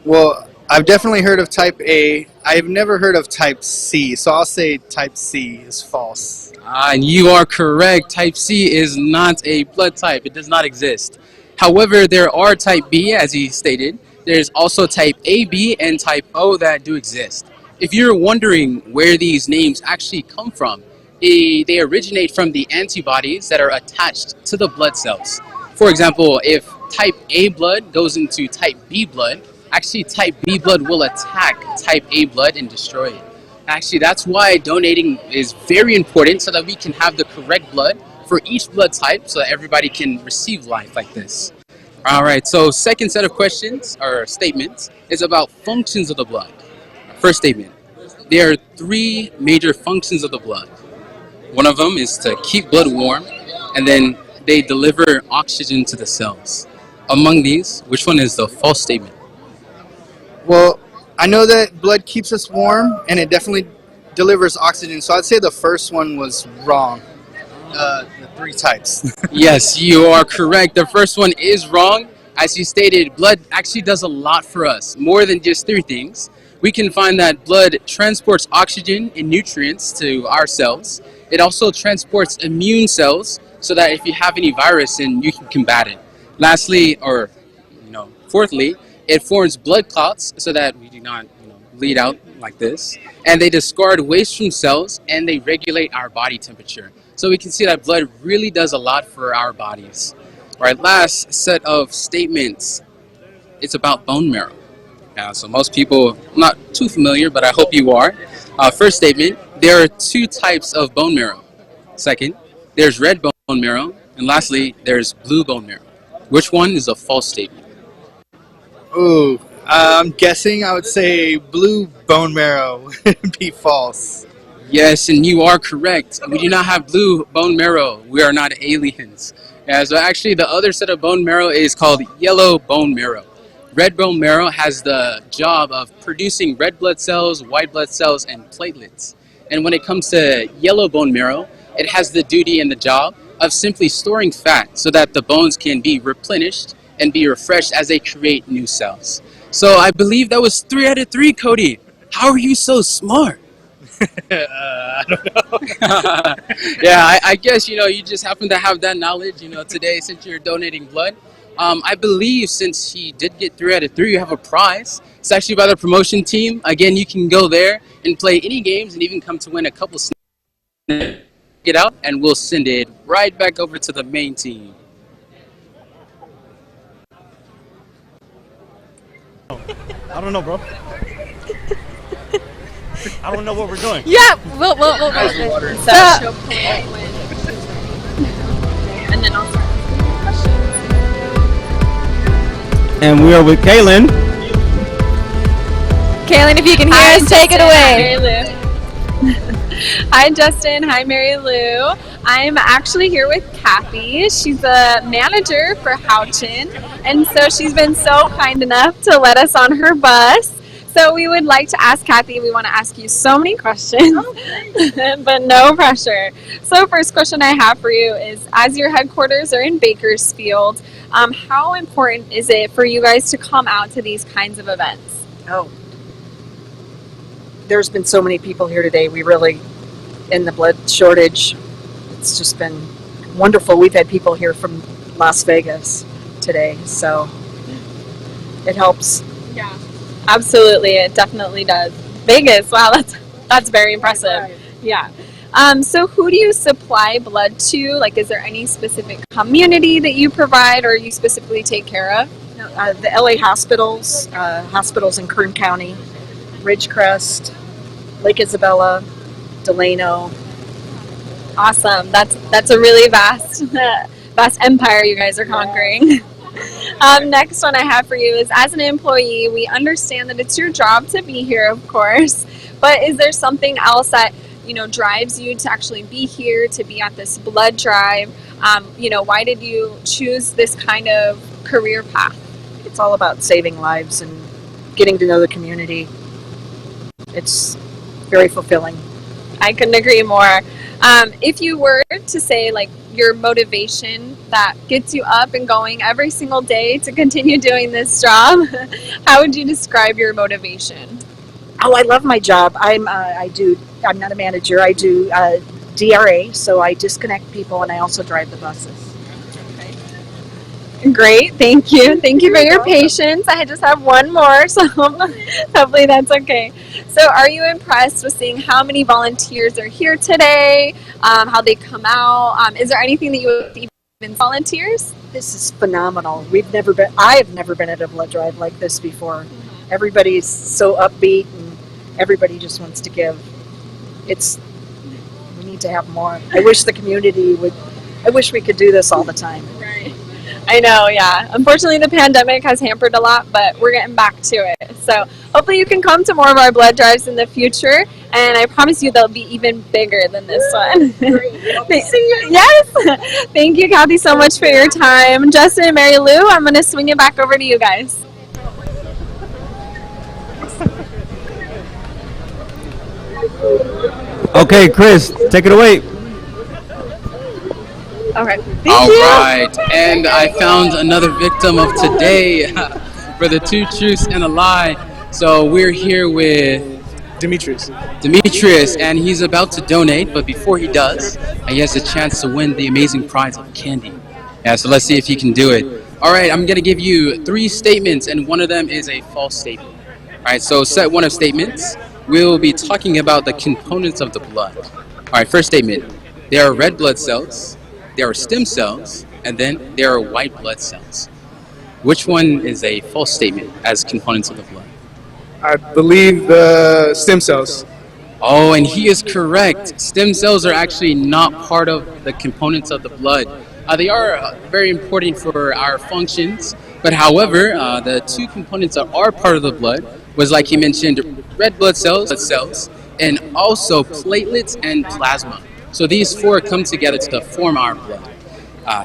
Well, I've definitely heard of type A. I've never heard of type C, so I'll say type C is false. And you are correct. Type C is not a blood type. It does not exist. However, there are type B, as he stated. There's also type AB and type O that do exist. If you're wondering where these names actually come from, they originate from the antibodies that are attached to the blood cells. For example, if type A blood goes into type B blood, actually type B blood will attack type A blood and destroy it. Actually, that's why donating is very important, so that we can have the correct blood for each blood type, so that everybody can receive life like this. All right, so second set of questions or statements is about functions of the blood. First statement, there are 3 major functions of the blood. One of them is to keep blood warm, and then they deliver oxygen to the cells. Among these, which one is the false statement? Well, I know that blood keeps us warm, and it definitely delivers oxygen, so I'd say the first one was wrong. The 3 types. Yes, you are correct. The first one is wrong. As you stated, blood actually does a lot for us, more than just 3 things. We can find that blood transports oxygen and nutrients to our cells. It also transports immune cells, so that if you have any virus, then you can combat it. Lastly, or fourthly, it forms blood clots so that we do not bleed out like this. And they discard waste from cells, and they regulate our body temperature. So we can see that blood really does a lot for our bodies. All right, last set of statements. It's about bone marrow. So most people, not too familiar, but I hope you are. First statement, there are 2 types of bone marrow. Second, there's red bone marrow. And lastly, there's blue bone marrow. Which one is a false statement? Ooh, I'm guessing I would say blue bone marrow would be false. Yes, and you are correct. We do not have blue bone marrow. We are not aliens. So actually the other set of bone marrow is called yellow bone marrow. Red bone marrow has the job of producing red blood cells, white blood cells, and platelets. And when it comes to yellow bone marrow, it has the duty and the job of simply storing fat so that the bones can be replenished and be refreshed as they create new cells. So I believe that was 3 out of 3, Cody. How are you so smart? I don't know. Yeah, I guess, you just happen to have that knowledge, today since you're donating blood. I believe since he did get 3 out of 3, you have a prize. It's actually by the promotion team. Again, you can go there and play any games and even come to win a couple snacks. Get out, and we'll send it right back over to the main team. I don't know, bro. I don't know what we're doing. Yeah, we'll go. And then I'll And we are with Kaylin. Kaylin, if you can hear us, take it away. Hi, Justin. Hi, Mary Lou. I'm actually here with Kathy. She's a manager for Houchin, and so she's been so kind enough to let us on her bus. So we would like to ask Kathy, we want to ask you so many questions, but no pressure. So first question I have for you is, as your headquarters are in Bakersfield, how important is it for you guys to come out to these kinds of events? Oh, there's been so many people here today. We really, in the blood shortage, it's just been wonderful. We've had people here from Las Vegas today, so it helps. Yeah, absolutely. It definitely does. Vegas, wow, that's very impressive. Yeah. So who do you supply blood to? Like, is there any specific community that you provide or you specifically take care of? The LA hospitals, hospitals in Kern County, Ridgecrest, Lake Isabella, Delano. Awesome. That's a really vast empire you guys are conquering. Next one I have for you is, as an employee, we understand that it's your job to be here, of course, but is there something else that, you know, drives you to actually be here, to be at this blood drive? You know, why did you choose this kind of career path? It's all about saving lives and getting to know the community. It's very fulfilling. I couldn't agree more. If you were to say, like, your motivation that gets you up and going every single day to continue doing this job, how would you describe your motivation? Oh, I love my job. I'm not a manager. I do DRA, so I disconnect people, and I also drive the buses. Great, thank you. Thank you for your patience. I just have one more, so hopefully that's okay. So are you impressed with seeing how many volunteers are here today, how they come out? Is there anything that you would even volunteers? This is phenomenal. I have never been at a blood drive like this before. Everybody's so upbeat and everybody just wants to give. We need to have more. I wish we could do this all the time. Right. I know, yeah. Unfortunately, the pandemic has hampered a lot, but we're getting back to it. So hopefully you can come to more of our blood drives in the future, and I promise you they'll be even bigger than this one. Yes! Thank you, Kathy, so much for your time. Justin and Mary Lou, I'm going to swing it back over to you guys. Okay, Chris, take it away. Okay. All right, and I found another victim of today for the two truths and a lie. So we're here with Demetrius, and he's about to donate, but before he does, he has a chance to win the amazing prize of candy. Yeah, so let's see if he can do it. All right, I'm going to give you 3 statements, and one of them is a false statement. All right, so set one of statements. We'll be talking about the components of the blood. All right, first statement. There are red blood cells, there are stem cells, and then there are white blood cells. Which one is a false statement as components of the blood? I believe the stem cells. Oh, and he is correct. Stem cells are actually not part of the components of the blood. They are very important for our functions, but however, the 2 components that are part of the blood was, like he mentioned, red blood cells, and also platelets and plasma. So these 4 come together to form our blood.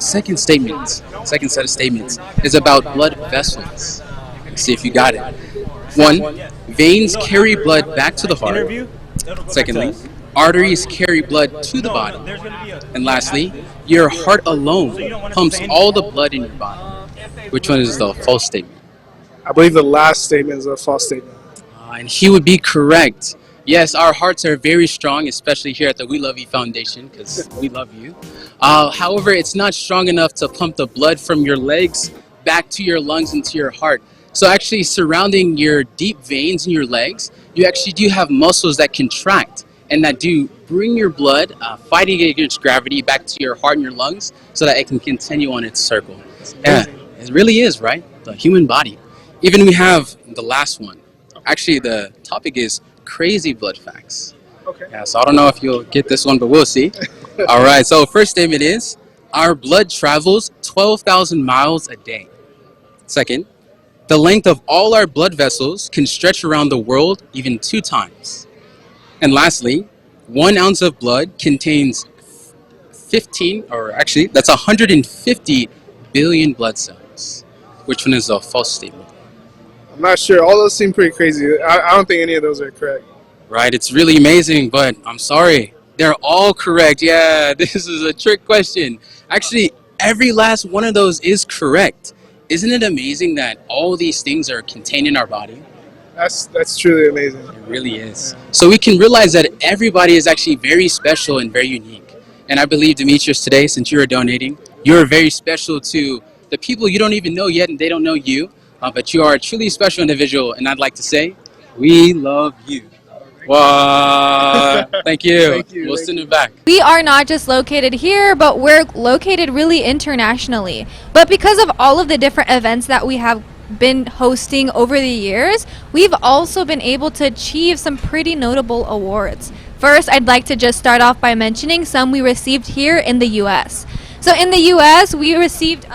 Second set of statements is about blood vessels. Let's see if you got it. 1, veins carry blood back to the heart. Secondly, arteries carry blood to the body. And lastly, your heart alone pumps all the blood in your body. Which one is the false statement? I believe the last statement is a false statement. And he would be correct. Yes, our hearts are very strong, especially here at the WeLoveU Foundation, because we love you. However, it's not strong enough to pump the blood from your legs back to your lungs and to your heart. So actually surrounding your deep veins in your legs, you actually do have muscles that contract and that do bring your blood fighting against gravity back to your heart and your lungs so that it can continue on its circle. Yeah, it really is, right? The human body. Even we have the last one. Actually, the topic is crazy blood facts. Okay. Yeah, so I don't know if you'll get this one, but we'll see. All right, so first statement is, our blood travels 12,000 miles a day. Second, the length of all our blood vessels can stretch around the world even 2 times. And lastly, 1 ounce of blood contains 150 billion blood cells. Which one is a false statement? I'm not sure. All those seem pretty crazy. I don't think any of those are correct. Right, it's really amazing, but I'm sorry. They're all correct. Yeah, this is a trick question. Actually, every last one of those is correct. Isn't it amazing that all these things are contained in our body? That's truly amazing. It really is. So we can realize that everybody is actually very special and very unique. And I believe, Demetrius, today, since you are donating, you're very special to the people you don't even know yet and they don't know you. But you are a truly special individual. And I'd like to say, we love you. Wow. Thank you. Thank you. We'll send it back. We are not just located here, but we're located really internationally. But because of all of the different events that we have been hosting over the years, we've also been able to achieve some pretty notable awards. First, I'd like to just start off by mentioning some we received here in the U.S. So in the U.S., we received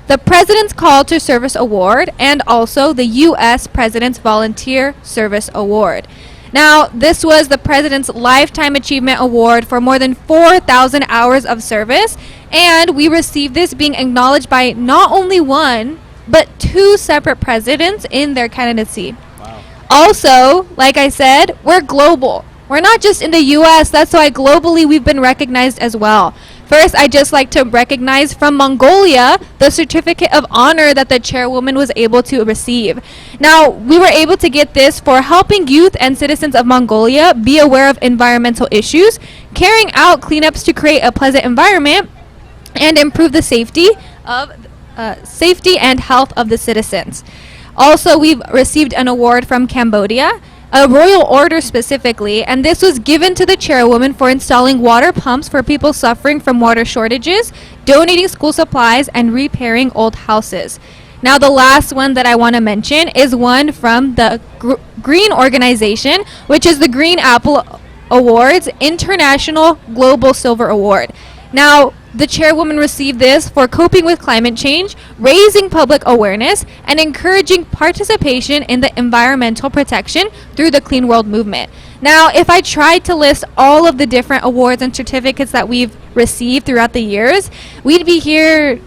the President's Call to Service Award and also the U.S. President's Volunteer Service Award. Now, this was the President's Lifetime Achievement Award for more than 4,000 hours of service, and we received this being acknowledged by not only one, but two separate presidents in their candidacy. Wow. Also, like I said, we're global. We're not just in the U.S., that's why globally we've been recognized as well. First, I'd just like to recognize from Mongolia the certificate of honor that the chairwoman was able to receive. Now, we were able to get this for helping youth and citizens of Mongolia be aware of environmental issues, carrying out cleanups to create a pleasant environment, and improve the safety and health of the citizens. Also, we've received an award from Cambodia, a royal order specifically, and this was given to the chairwoman for installing water pumps for people suffering from water shortages, donating school supplies, and repairing old houses. Now, the last one that I want to mention is one from the Green Organization, which is the Green Apple Awards International Global Silver Award. Now, the chairwoman received this for coping with climate change, raising public awareness, and encouraging participation in the environmental protection through the Clean World movement. Now, if I tried to list all of the different awards and certificates that we've received throughout the years, we'd be here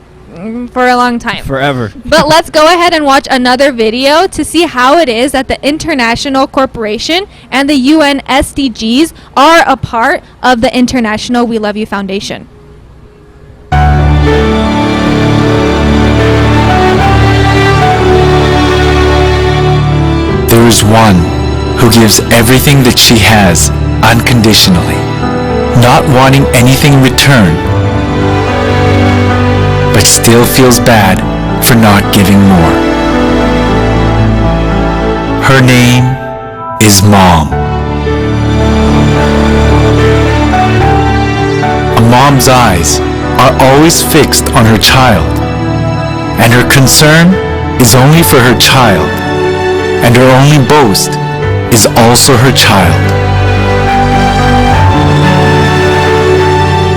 for a long time. Forever. But let's go ahead and watch another video to see how it is that the International Corporation and the UN SDGs are a part of the International We Love You Foundation. There is one who gives everything that she has unconditionally, not wanting anything in return, but still feels bad for not giving more. Her name is Mom. A mom's eyes are always fixed on her child, and her concern is only for her child, and her only boast is also her child.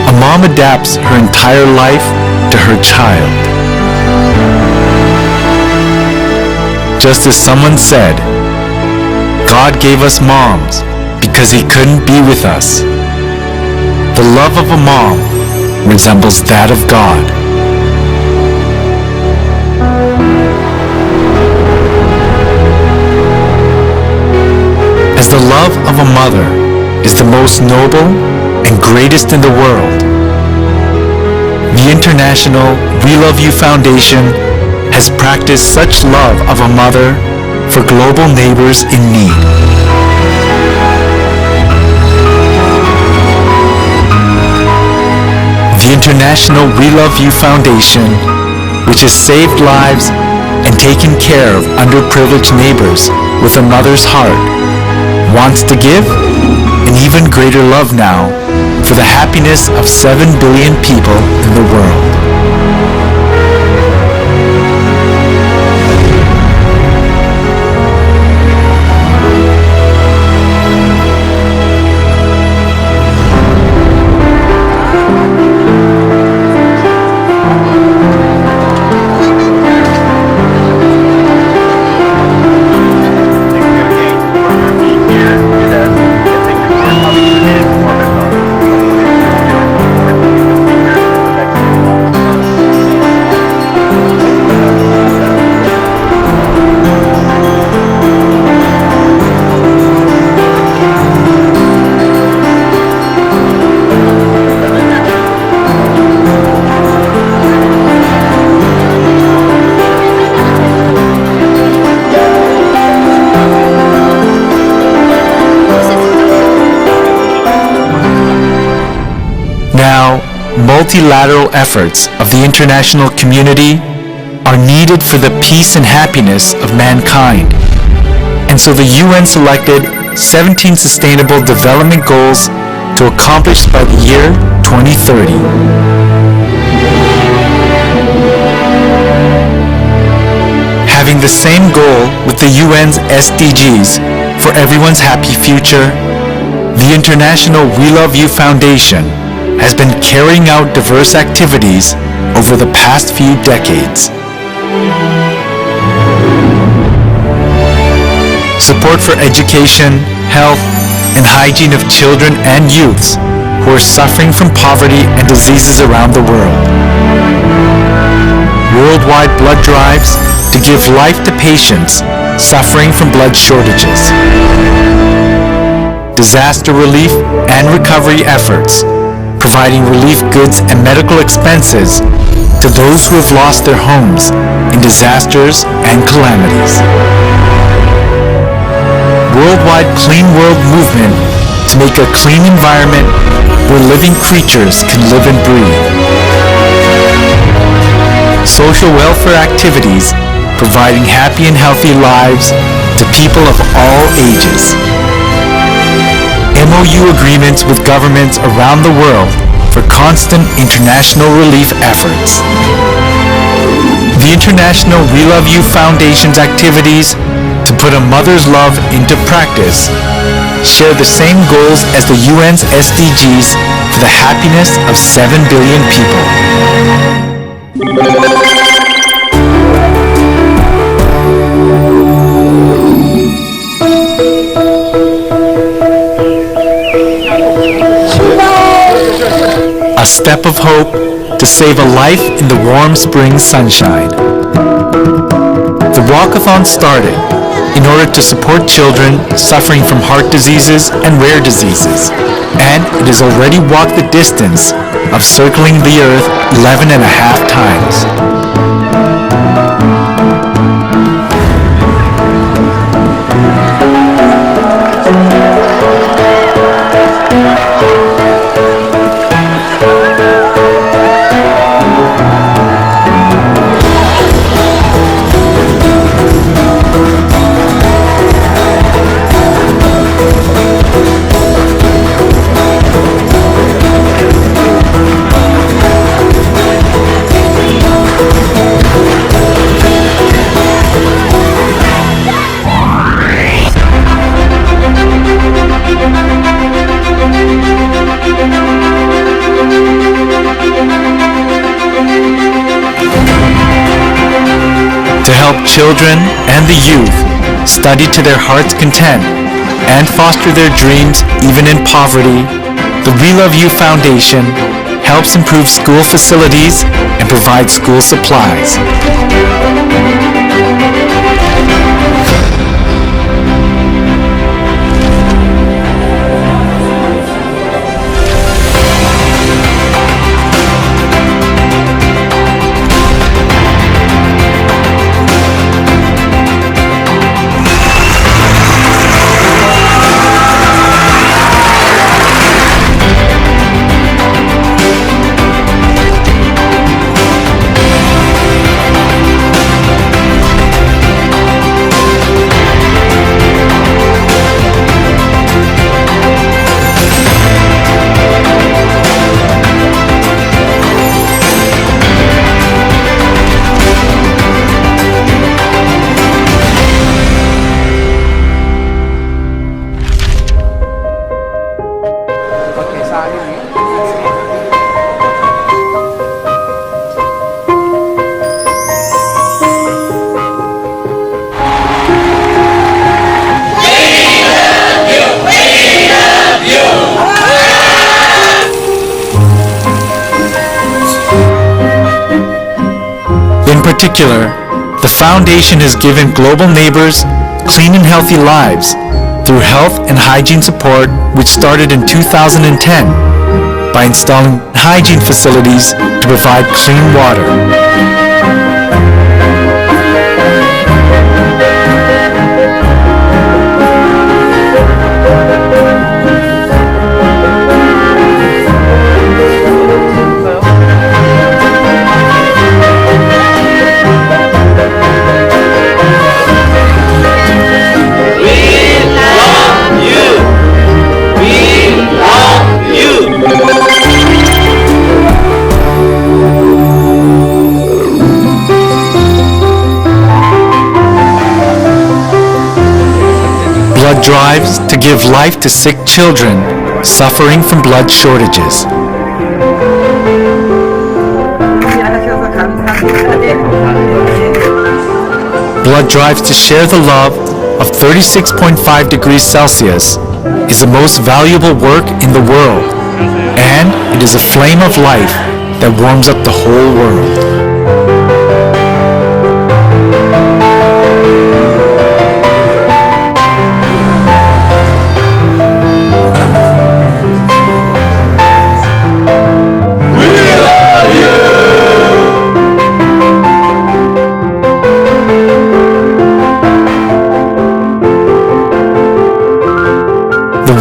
A mom adapts her entire life to her child. Just as someone said, God gave us moms because He couldn't be with us. The love of a mom resembles that of God. As the love of a mother is the most noble and greatest in the world, the International We Love You Foundation has practiced such love of a mother for global neighbors in need. The International We Love You Foundation, which has saved lives and taken care of underprivileged neighbors with a mother's heart, wants to give an even greater love now for the happiness of 7 billion people in the world. multilateral efforts of the international community are needed for the peace and happiness of mankind. And so the UN selected 17 Sustainable Development Goals to accomplish by the year 2030. Having the same goal with the UN's SDGs for everyone's happy future, the International WeLoveU Foundation has been carrying out diverse activities over the past few decades. Support for education, health, and hygiene of children and youths who are suffering from poverty and diseases around the world. Worldwide blood drives to give life to patients suffering from blood shortages. Disaster relief and recovery efforts, providing relief goods and medical expenses to those who have lost their homes in disasters and calamities. Worldwide Clean World movement to make a clean environment where living creatures can live and breathe. Social welfare activities providing happy and healthy lives to people of all ages. MOU agreements with governments around the world for constant international relief efforts. The International WeLoveU Foundation's activities to put a mother's love into practice share the same goals as the UN's SDGs for the happiness of 7 billion people. A step of hope to save a life in the warm spring sunshine. The walkathon started in order to support children suffering from heart diseases and rare diseases, and it has already walked the distance of circling the earth 11 and a half times. Children and the youth study to their heart's content and foster their dreams even in poverty. The WeLoveU Foundation helps improve school facilities and provide school supplies. In particular, the Foundation has given global neighbors clean and healthy lives through health and hygiene support, which started in 2010 by installing hygiene facilities to provide clean water. drives to give life to sick children suffering from blood shortages. Blood drives to share the love of 36.5 degrees Celsius is the most valuable work in the world, and it is a flame of life that warms up the whole world.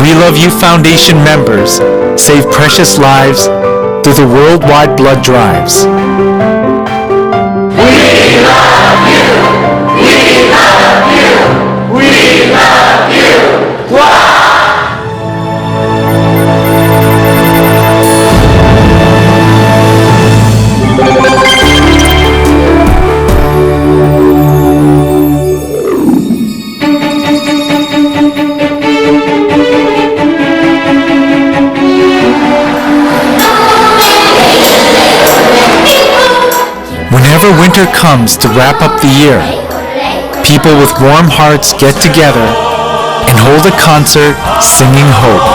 We Love You Foundation members save precious lives through the worldwide blood drives. We love you! We love you! We love you! Wow! Whenever winter comes to wrap up the year, people with warm hearts get together and hold a concert singing hope.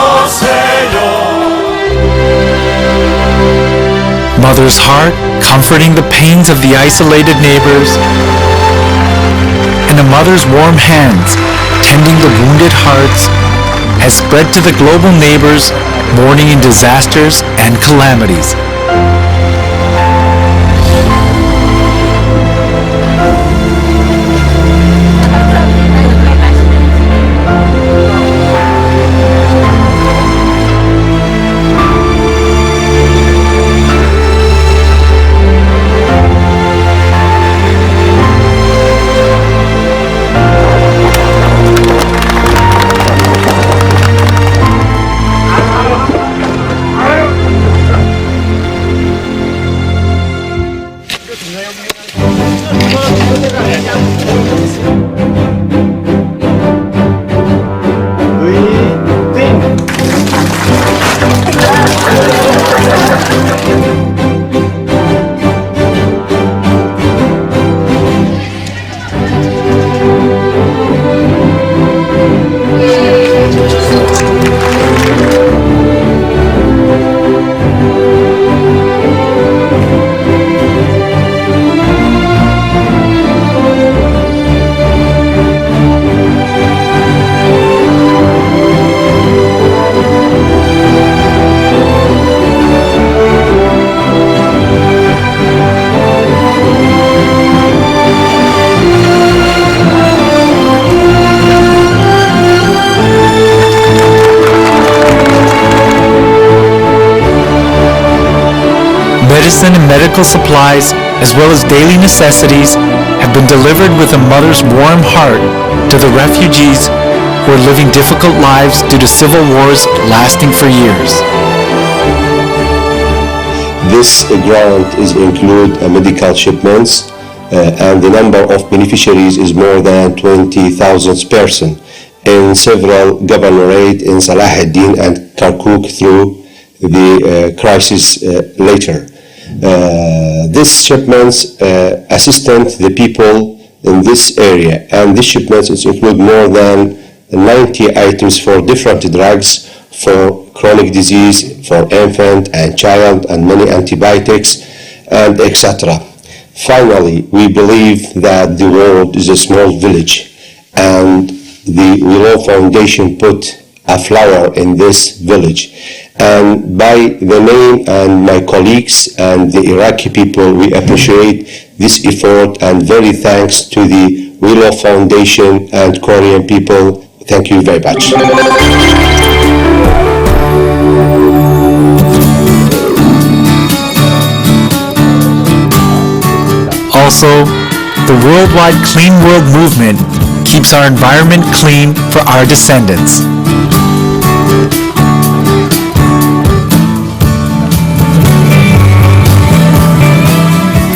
Mother's heart comforting the pains of the isolated neighbors, and a mother's warm hands tending the wounded hearts has spread to the global neighbors mourning in disasters and calamities. Medicine and medical supplies, as well as daily necessities, have been delivered with a mother's warm heart to the refugees who are living difficult lives due to civil wars lasting for years. This grant is include medical shipments, and the number of beneficiaries is more than 20,000 persons in several governorates in Salahuddin and Kirkuk through the crisis later. This shipments assist the people in this area, and these shipments include more than 90 items for different drugs, for chronic disease, for infant and child, and many antibiotics, and etc. Finally, we believe that the world is a small village, and the WeLoveU Foundation put a flower in this village. And by the name and my colleagues and the Iraqi people, we appreciate this effort, and very thanks to the WeLoveU Foundation and Korean people. Thank you very much. Also, the worldwide Clean World movement keeps our environment clean for our descendants.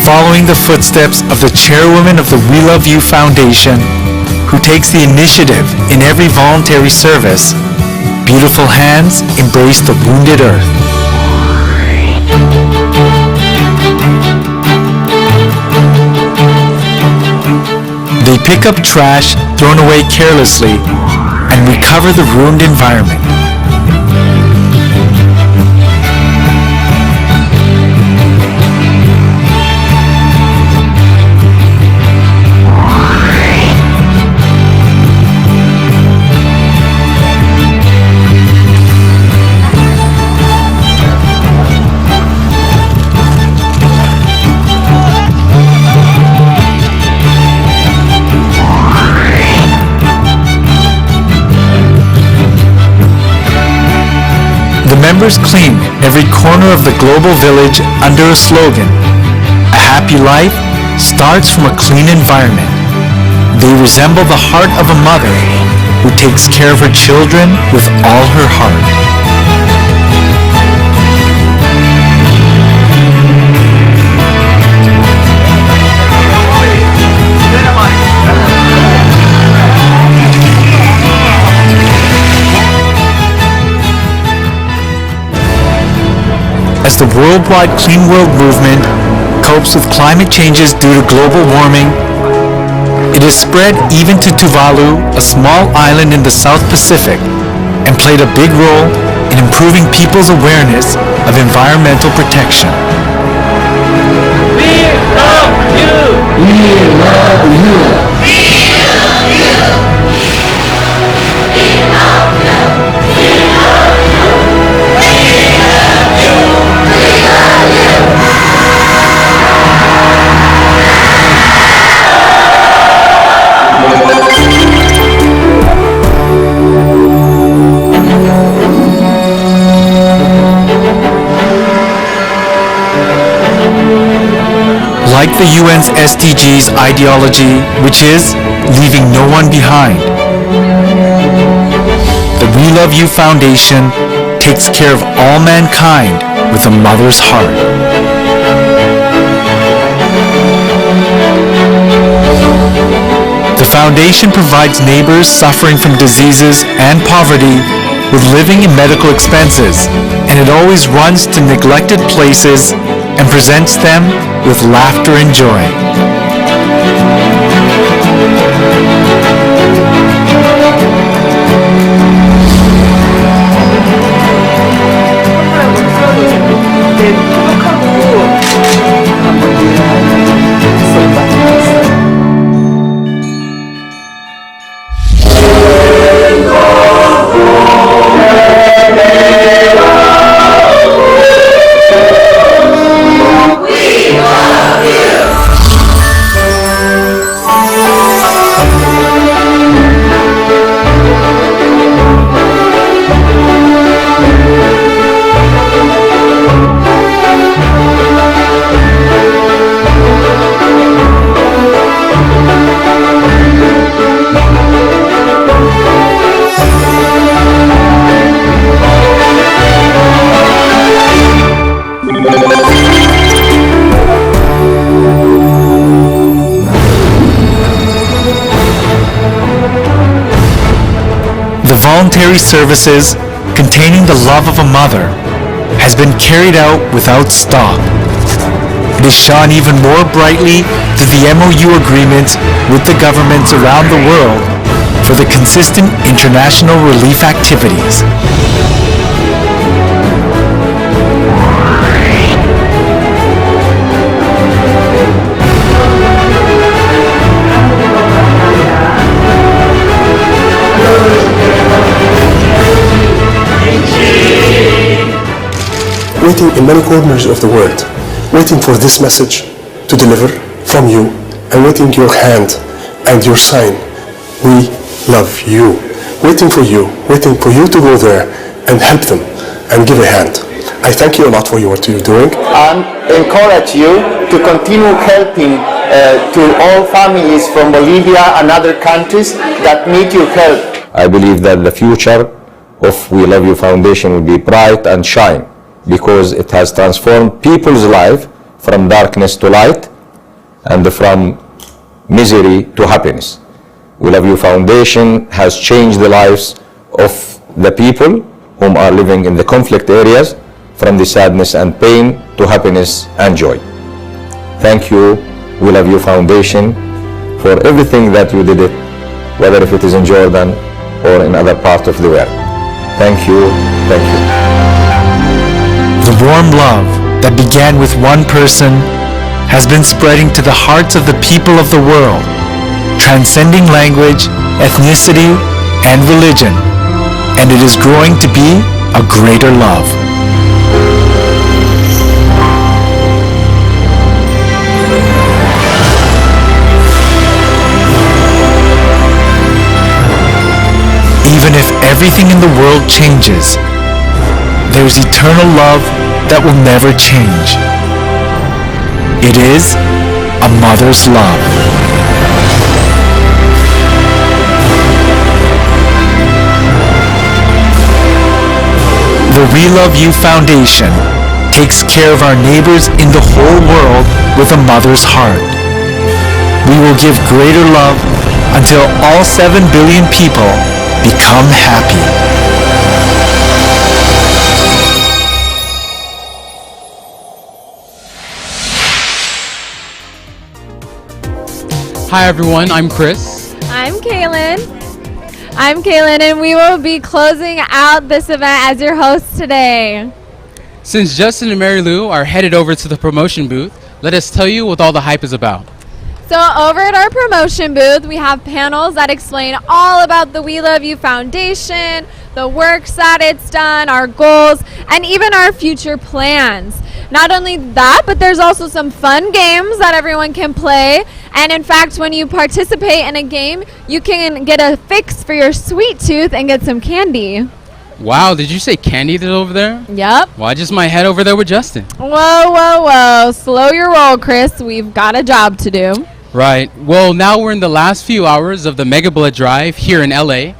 Following the footsteps of the Chairwoman of the WeLoveU Foundation, who takes the initiative in every voluntary service. Beautiful hands embrace the wounded earth. They pick up trash thrown away carelessly and recover the ruined environment. Members clean every corner of the global village under a slogan, "A happy life starts from a clean environment." They resemble the heart of a mother who takes care of her children with all her heart. As the worldwide Clean World movement copes with climate changes due to global warming, it has spread even to Tuvalu, a small island in the South Pacific, and played a big role in improving people's awareness of environmental protection. We love you! We love you! We love you! We love you! We love you! We love you! Like the UN's SDGs ideology, which is leaving no one behind, the WeLoveU Foundation takes care of all mankind with a mother's heart. The foundation provides neighbors suffering from diseases and poverty with living and medical expenses, and it always runs to neglected places and presents them with laughter and joy. Voluntary services containing the love of a mother has been carried out without stop. It is shone even more brightly through the MOU agreements with the governments around the world for the consistent international relief activities. Waiting in many corners of the world, waiting for this message to deliver from you, and waiting your hand and your sign, "We love you." Waiting for you to go there and help them and give a hand. I thank you a lot for what you're doing. And encourage you to continue helping to all families from Bolivia and other countries that need your help. I believe that the future of WeLoveU Foundation will be bright and shine, because it has transformed people's life from darkness to light and from misery to happiness. We Love You Foundation has changed the lives of the people whom are living in the conflict areas, from the sadness and pain to happiness and joy. Thank you, We Love You Foundation, for everything that you did it, whether if it is in Jordan or in other parts of the world. Thank you, thank you. The warm love that began with one person has been spreading to the hearts of the people of the world, transcending language, ethnicity, and religion, and it is growing to be a greater love. Even if everything in the world changes, there's eternal love that will never change. It is a mother's love. The We Love You Foundation takes care of our neighbors in the whole world with a mother's heart. We will give greater love until all 7 billion people become happy. Hi everyone, I'm Chris. I'm Kaylin. And we will be closing out this event as your hosts today. Since Justin and Mary Lou are headed over to the promotion booth, let us tell you what all the hype is about. So over at our promotion booth, we have panels that explain all about the We Love You Foundation, the works that it's done, our goals, and even our future plans. Not only that, but there's also some fun games that everyone can play. And in fact, when you participate in a game, you can get a fix for your sweet tooth and get some candy. Wow, did you say candy over there? Yep. Well, I just might head over there with Justin. Whoa. Slow your roll, Chris. We've got a job to do. Right. Well, now we're in the last few hours of the Mega Blood Drive here in LA,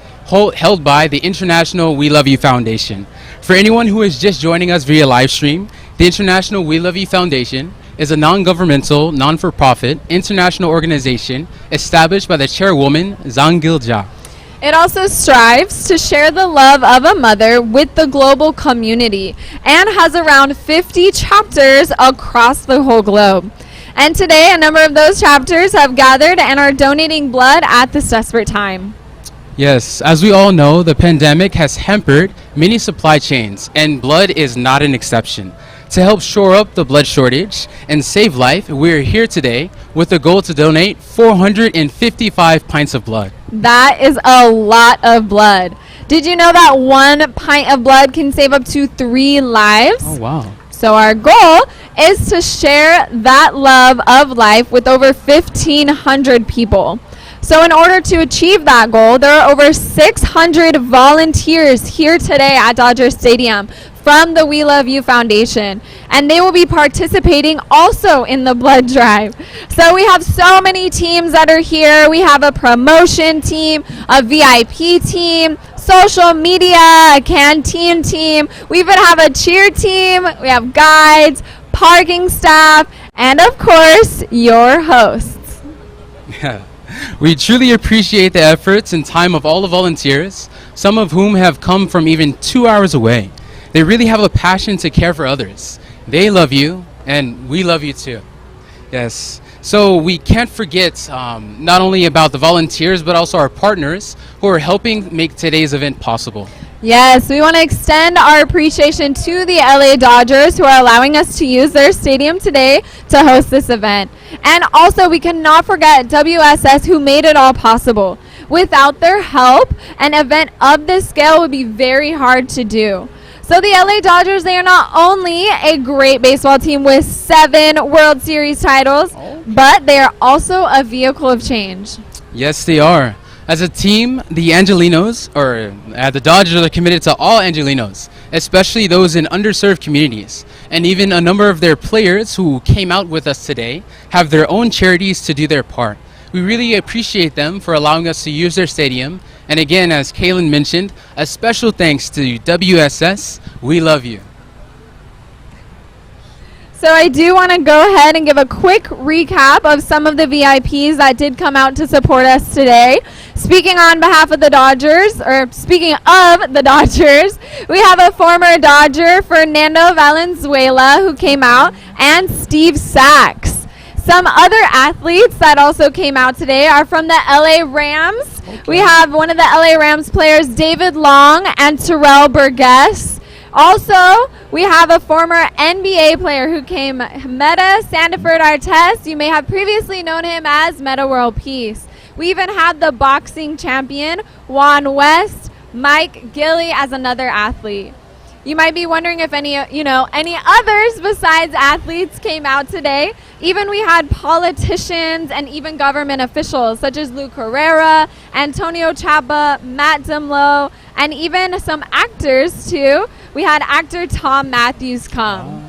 held by the International We Love You Foundation. For anyone who is just joining us via live stream, the International We Love You Foundation is a non-governmental, non-for-profit international organization established by the chairwoman, gil-jah. It also strives to share the love of a mother with the global community and has around 50 chapters across the whole globe. And today, a number of those chapters have gathered and are donating blood at this desperate time. Yes, as we all know, the pandemic has hampered many supply chains, and blood is not an exception. To help shore up the blood shortage and save life, we are here today with the goal to donate 455 pints of blood. That is a lot of blood. Did you know that 1 pint of blood can save up to 3 lives? Oh, wow. So our goal is to share that love of life with over 1,500 people. So in order to achieve that goal, there are over 600 volunteers here today at Dodger Stadium from the We Love You Foundation, and they will be participating also in the blood drive. So we have so many teams that are here. We have a promotion team, a VIP team, social media, a canteen team. We even have a cheer team. We have guides, parking staff, and of course, your hosts. We truly appreciate the efforts and time of all the volunteers, some of whom have come from even 2 hours away. They really have a passion to care for others. They love you, and we love you too. Yes. So we can't forget not only about the volunteers, but also our partners who are helping make today's event possible. Yes, we want to extend our appreciation to the LA Dodgers who are allowing us to use their stadium today to host this event. And also we cannot forget WSS who made it all possible. Without their help, an event of this scale would be very hard to do. So the LA Dodgers, they are not only a great baseball team with 7 World Series titles, but they are also a vehicle of change. Yes, they are. As a team, the Angelinos, or the Dodgers, are committed to all Angelinos, especially those in underserved communities. And even a number of their players who came out with us today have their own charities to do their part. We really appreciate them for allowing us to use their stadium. And again, as Kaylin mentioned, a special thanks to WSS, We Love You. So I do want to go ahead and give a quick recap of some of the VIPs that did come out to support us today. Speaking on behalf of the Dodgers, or speaking of the Dodgers, we have a former Dodger, Fernando Valenzuela, who came out, and Steve Sachs. Some other athletes that also came out today are from the LA Rams. Okay. We have one of the LA Rams players, David Long, and Terrell Burgess. Also, we have a former NBA player who came, Meta Sandiford Artest. You may have previously known him as Meta World Peace. We even had the boxing champion, Juan West, Mike Willie, as another athlete. You might be wondering if any others besides athletes came out today. Even we had politicians and even government officials such as Lou Carrera, Antonio Chapa, Matt Dimlow, and even some actors too. We had actor Tom Matthews come.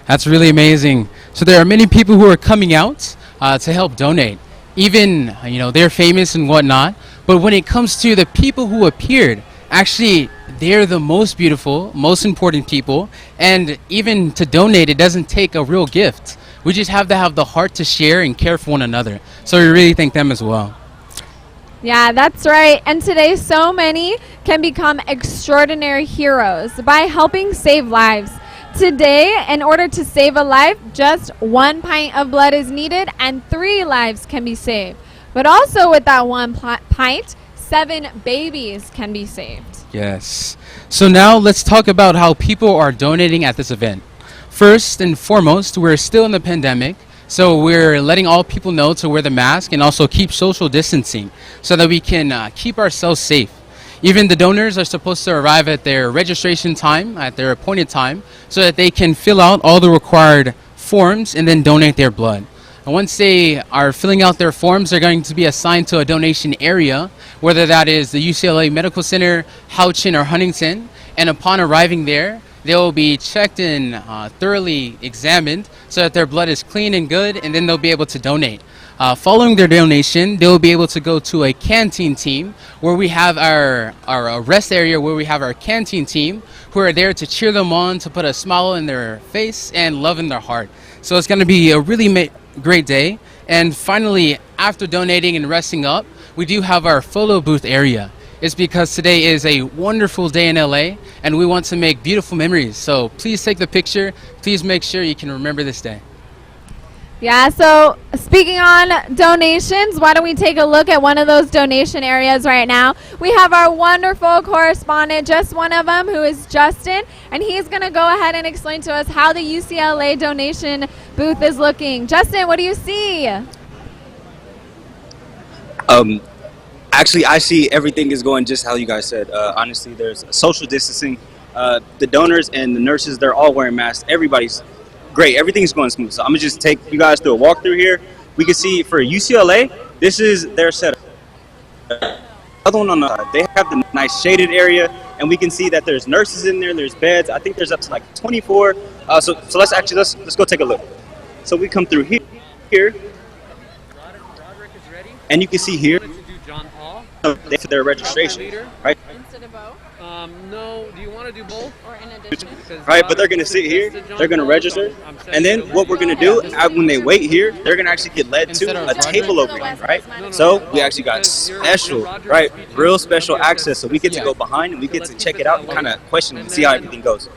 That's really amazing. So there are many people who are coming out to help donate. Even, they're famous and whatnot. But when it comes to the people who appeared, actually, they're the most beautiful, most important people. And even to donate, it doesn't take a real gift. We just have to have the heart to share and care for one another. So we really thank them as well. Yeah, that's right. And today, so many can become extraordinary heroes by helping save lives. Today, in order to save a life, just 1 pint of blood is needed and 3 lives can be saved. But also with that 1 pint, 7 babies can be saved. Yes. So now let's talk about how people are donating at this event. First and foremost, we're still in the pandemic. So we're letting all people know to wear the mask and also keep social distancing so that we can keep ourselves safe. Even the donors are supposed to arrive at their registration time, at their appointed time, so that they can fill out all the required forms and then donate their blood. And once they are filling out their forms, they're going to be assigned to a donation area, whether that is the UCLA Medical Center, Houchin, or Huntington. And upon arriving there, they will be checked and thoroughly examined so that their blood is clean and good, and then they'll be able to donate. Following their donation, they'll be able to go to a canteen team where we have our rest area where we have our canteen team who are there to cheer them on, to put a smile in their face and love in their heart. So it's going to be a really great day. And finally, after donating and resting up, we do have our photo booth area. It's because today is a wonderful day in LA and we want to make beautiful memories. So please take the picture. Please make sure you can remember this day. Yeah, so speaking on donations, why don't we take a look at one of those donation areas right now. We have our wonderful correspondent, just one of them, who is Justin, and he's going to go ahead and explain to us how the UCLA donation booth is looking. Justin, what do you see? Actually, I see everything is going just how you guys said. Honestly, there's social distancing. The donors and the nurses, they're all wearing masks. Everybody's great. Everything's going smooth. So I'm going to just take you guys through a walkthrough here. We can see for UCLA, this is their setup. Other one on the side, they have the nice shaded area, and we can see that there's nurses in there, there's beds. I think there's up to like 24. So let's go take a look. So we come through here, and you can see here, they for their registration, right? Instead of both? No, do you want to do both? Or in addition? Right, but they're going to sit here, they're going to register, and then what we're going to do, when they wait here, they're going to actually get led to a table over here, right? So we actually got special, right, real special access, so we get to go behind and we get to check it out and kind of question and see how everything goes.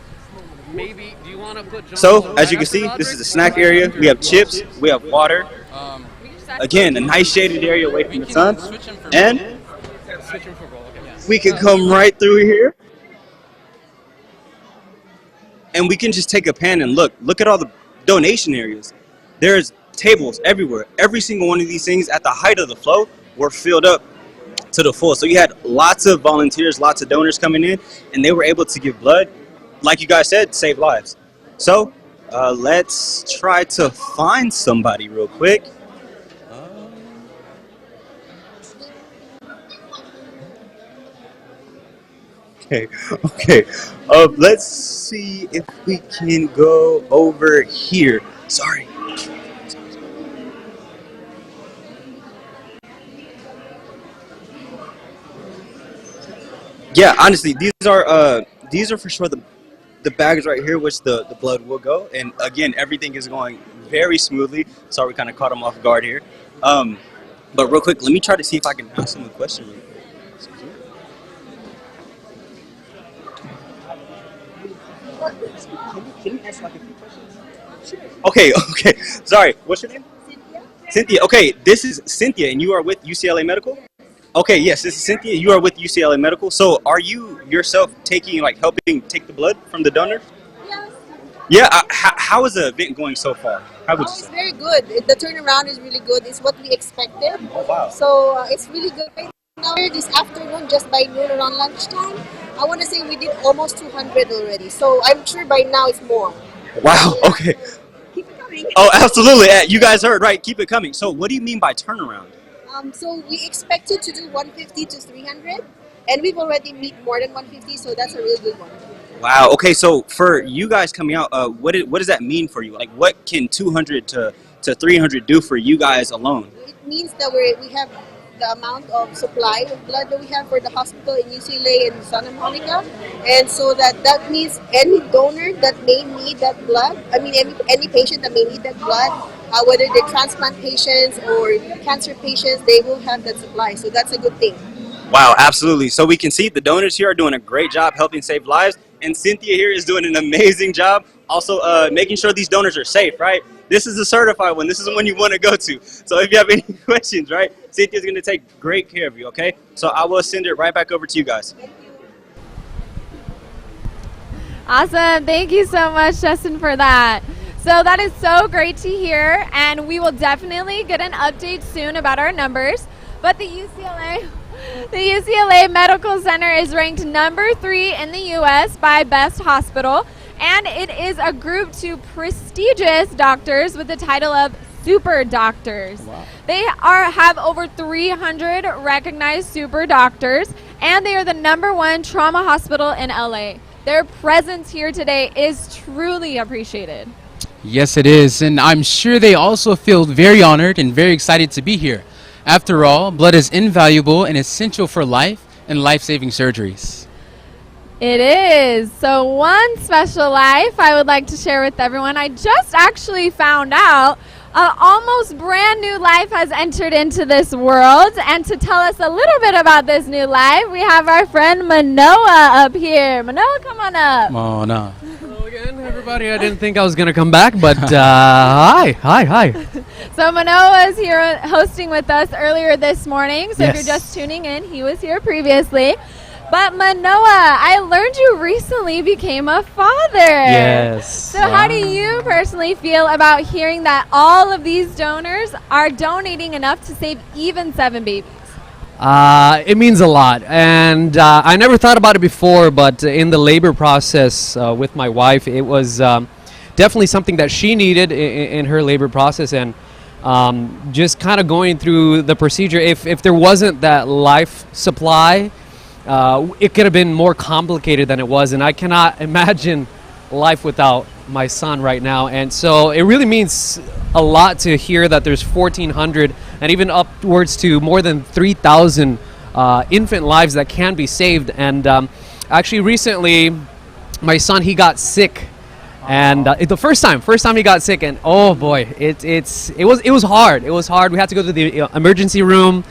Maybe, do you want to put So, as you can see, this is the snack area. We have chips, we have water. Again, a nice shaded area away from the sun, and we can come right through here, and we can just take a pan and look at all the donation areas. There's tables everywhere. Every single one of these things at the height of the flow were filled up to the full. So you had lots of volunteers, lots of donors coming in, and they were able to give blood, like you guys said, save lives. So let's try to find somebody real quick. Okay. Let's see if we can go over here. Sorry. Yeah, honestly, these are for sure the the bags right here, which the blood will go. And again, everything is going very smoothly. Sorry, we kind of caught him off guard here. But real quick, let me try to see if I can ask him a question. Can you ask like a few questions? Okay. Sorry. What's your name? Cynthia. Okay, this is Cynthia, and you are with UCLA Medical? Okay, yes, this is Cynthia. You are with UCLA Medical. So are you yourself helping take the blood from the donor? Yes. Yeah, how is the event going so far? How would you It's say? very good. The turnaround is really good. It's what we expected. Oh, wow. So it's really good right now. This afternoon, just by noon around lunchtime, I want to say we did almost 200 already. So I'm sure by now it's more. Wow, okay. Keep it coming. Oh, absolutely. You guys heard, right? Keep it coming. So what do you mean by turnaround? So we expected to do 150 to 300, and we've already meet more than 150, so that's a really good one. Wow, okay, so for you guys coming out, what does that mean for you? Like, what can 200 to 300 do for you guys alone? It means that we have the amount of supply of blood that we have for the hospital in UCLA and Santa Monica, and so that means any donor that may need that blood, any patient that may need that blood, whether they're transplant patients or cancer patients, they will have that supply, so that's a good thing. Wow, absolutely. So we can see the donors here are doing a great job helping save lives, and Cynthia here is doing an amazing job also making sure these donors are safe, right? This is a certified one. This is the one you want to go to. So if you have any questions, right, Cynthia's going to take great care of you, okay? So I will send it right back over to you guys. Awesome. Thank you so much, Justin, for that. So that is so great to hear, and we will definitely get an update soon about our numbers. But the UCLA Medical Center is ranked number 3 in the U.S. by Best Hospital, and it is a group to prestigious doctors with the title of super doctors. Wow. They have over 300 recognized super doctors, and they are the number 1 trauma hospital in LA. Their presence here today is truly appreciated. Yes, it is, and I'm sure they also feel very honored and very excited to be here. After all, blood is invaluable and essential for life and life-saving surgeries. It is. So one special life I would like to share with everyone. I just actually found out an almost brand new life has entered into this world. And to tell us a little bit about this new life, we have our friend Manoa up here. Manoa, come on up. Mona. Hello again, everybody. I didn't think I was going to come back, but hi. So Manoa is here hosting with us earlier this morning. So Yes. if you're just tuning in, he was here previously. But Manoa, I learned you recently became a father. Yes. So how do you personally feel about hearing that all of these donors are donating enough to save even 7 babies? It means a lot, and I never thought about it before, but in the labor process with my wife, it was definitely something that she needed in her labor process, and just kind of going through the procedure. If there wasn't that life supply, it could have been more complicated than it was, and I cannot imagine life without my son right now. And so it really means a lot to hear that there's 1,400 and even upwards to more than 3,000 infant lives that can be saved. And actually recently, my son, he got sick. And the first time he got sick, and oh boy, it was hard. It was hard. We had to go to the emergency room.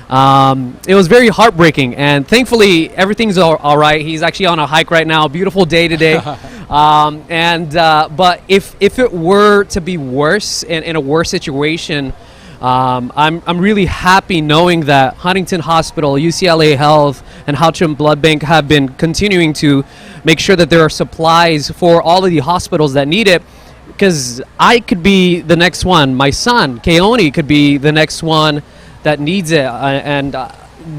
It was very heartbreaking, and thankfully everything's all right. He's actually on a hike right now. Beautiful day today. But if it were to be worse, in a worse situation, I'm really happy knowing that Huntington Hospital, UCLA Health, and Houchin Blood Bank have been continuing to make sure that there are supplies for all of the hospitals that need it, because I could be the next one. My son, Keone, could be the next one that needs it, and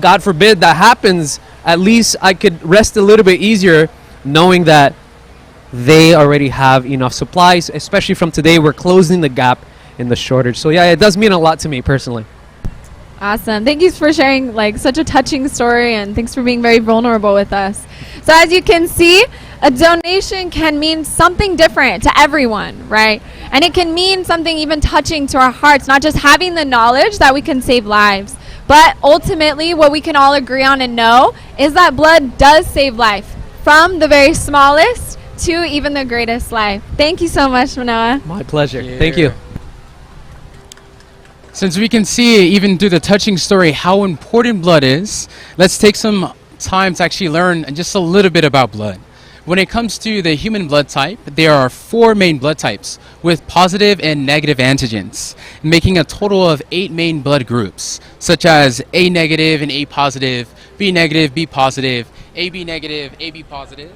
God forbid that happens. At least I could rest a little bit easier knowing that they already have enough supplies, especially from today. We're closing the gap in the shortage. So yeah, it does mean a lot to me personally. Awesome. Thank you for sharing such a touching story, and thanks for being very vulnerable with us. So as you can see, a donation can mean something different to everyone, right? And it can mean something even touching to our hearts, not just having the knowledge that we can save lives, but ultimately what we can all agree on and know is that blood does save life, from the very smallest to Even the Greatest Life. Thank you so much, Manoa. My pleasure. Thank you. Since we can see even through the touching story how important blood is, let's take some time to actually learn just a little bit about blood. When it comes to the human blood type, there are 4 main blood types with positive and negative antigens, making a total of 8 main blood groups, such as A negative and A positive, B negative, B positive, AB negative, AB positive,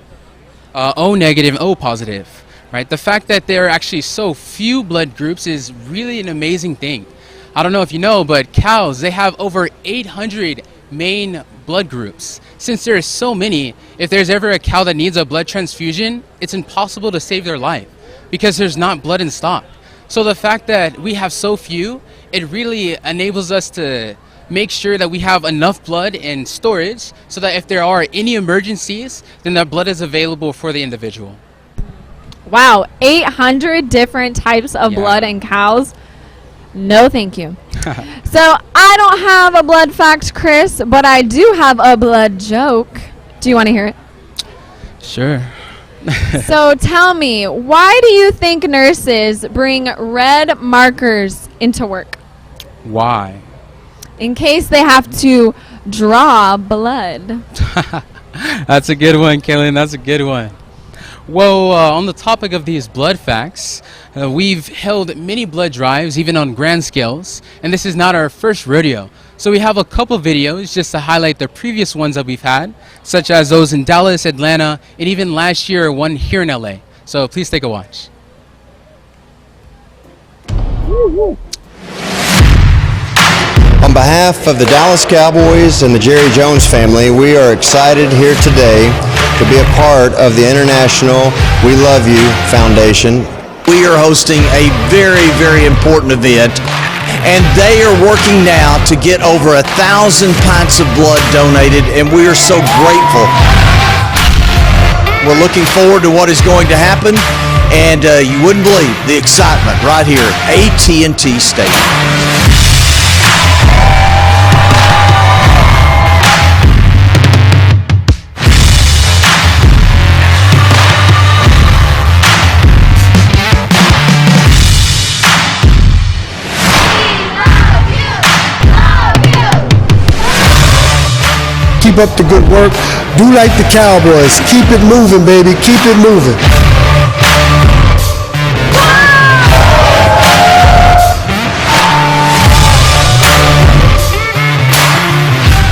O negative, and O positive. Right? The fact that there are actually so few blood groups is really an amazing thing. I don't know if you know, but cows, they have over 800 main blood groups. Since there are so many, if there's ever a cow that needs a blood transfusion, it's impossible to save their life because there's not blood in stock. So the fact that we have so few, it really enables us to make sure that we have enough blood in storage so that if there are any emergencies, then that blood is available for the individual. Wow, 800 different types of blood in cows. No, thank you. So I don't have a blood fact, Chris, but I do have a blood joke. Do you want to hear it? Sure. So tell me, why do you think nurses bring red markers into work? Why? In case they have to draw blood. That's a good one, Kaylin. That's a good one. Well, on the topic of these blood facts, we've held many blood drives, even on grand scales, and this is not our first rodeo. So we have a couple videos just to highlight the previous ones that we've had, such as those in Dallas, Atlanta, and even last year, one here in LA. So please take a watch. On behalf of the Dallas Cowboys and the Jerry Jones family, we are excited here today to be a part of the International WeLoveU Foundation. We are hosting a very, very important event, and they are working now to get over 1,000 pints of blood donated, and we are so grateful. We're looking forward to what is going to happen, and you wouldn't believe the excitement right here at AT&T Stadium. Keep up the good work. Do like the Cowboys. Keep it moving, baby. Keep it moving.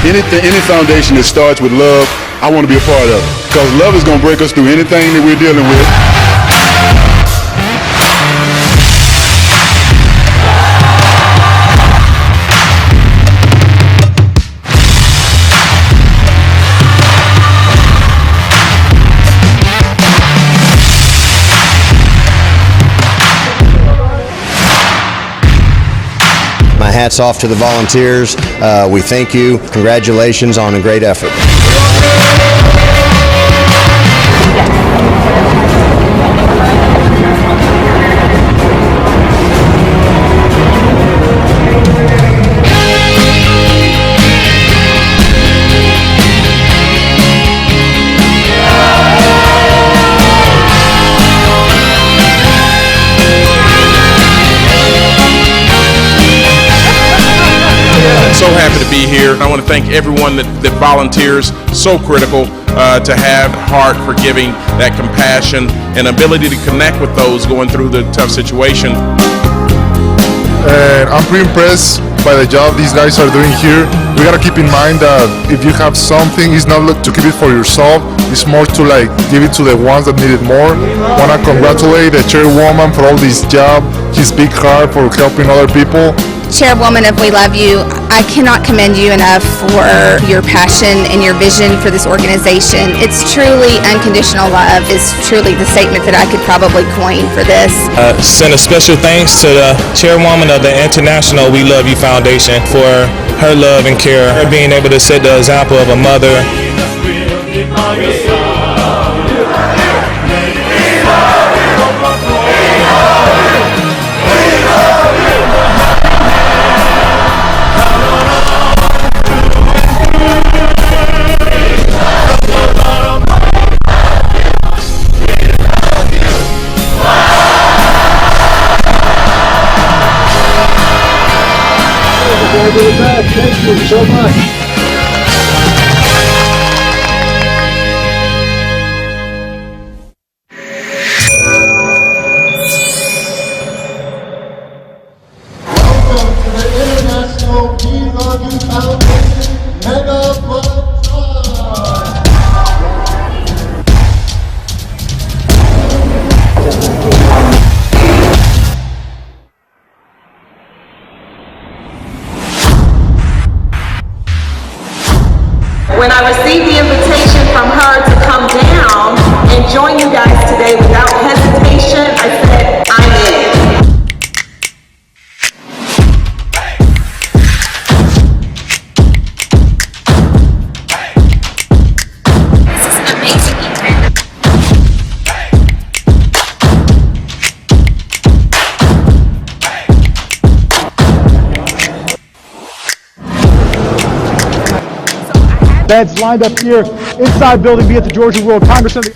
Any foundation that starts with love, I want to be a part of it. Because love is going to break us through anything that we're dealing with. My hat's off to the volunteers. We thank you. Congratulations on a great effort. So happy to be here. I want to thank everyone that volunteers. So critical to have heart for giving, that compassion and ability to connect with those going through the tough situation. And I'm pretty impressed by the job these guys are doing here. We gotta keep in mind that if you have something, it's not to keep it for yourself. It's more to like give it to the ones that need it more. Wanna congratulate the chairwoman for all this job. His big heart for helping other people. Chairwoman of WeLoveU, I cannot commend you enough for your passion and your vision for this organization. It's truly unconditional love is truly the statement that I could probably coin for this. Send a special thanks to the chairwoman of the International WeLoveU Foundation for her love and care, her being able to set the example of a mother. be back. Thank you so much. When I received the invitation from her to come down and join you guys today without hesitation, I said, I'm in. Beds lined up here inside building B at the Georgia World Congress Center.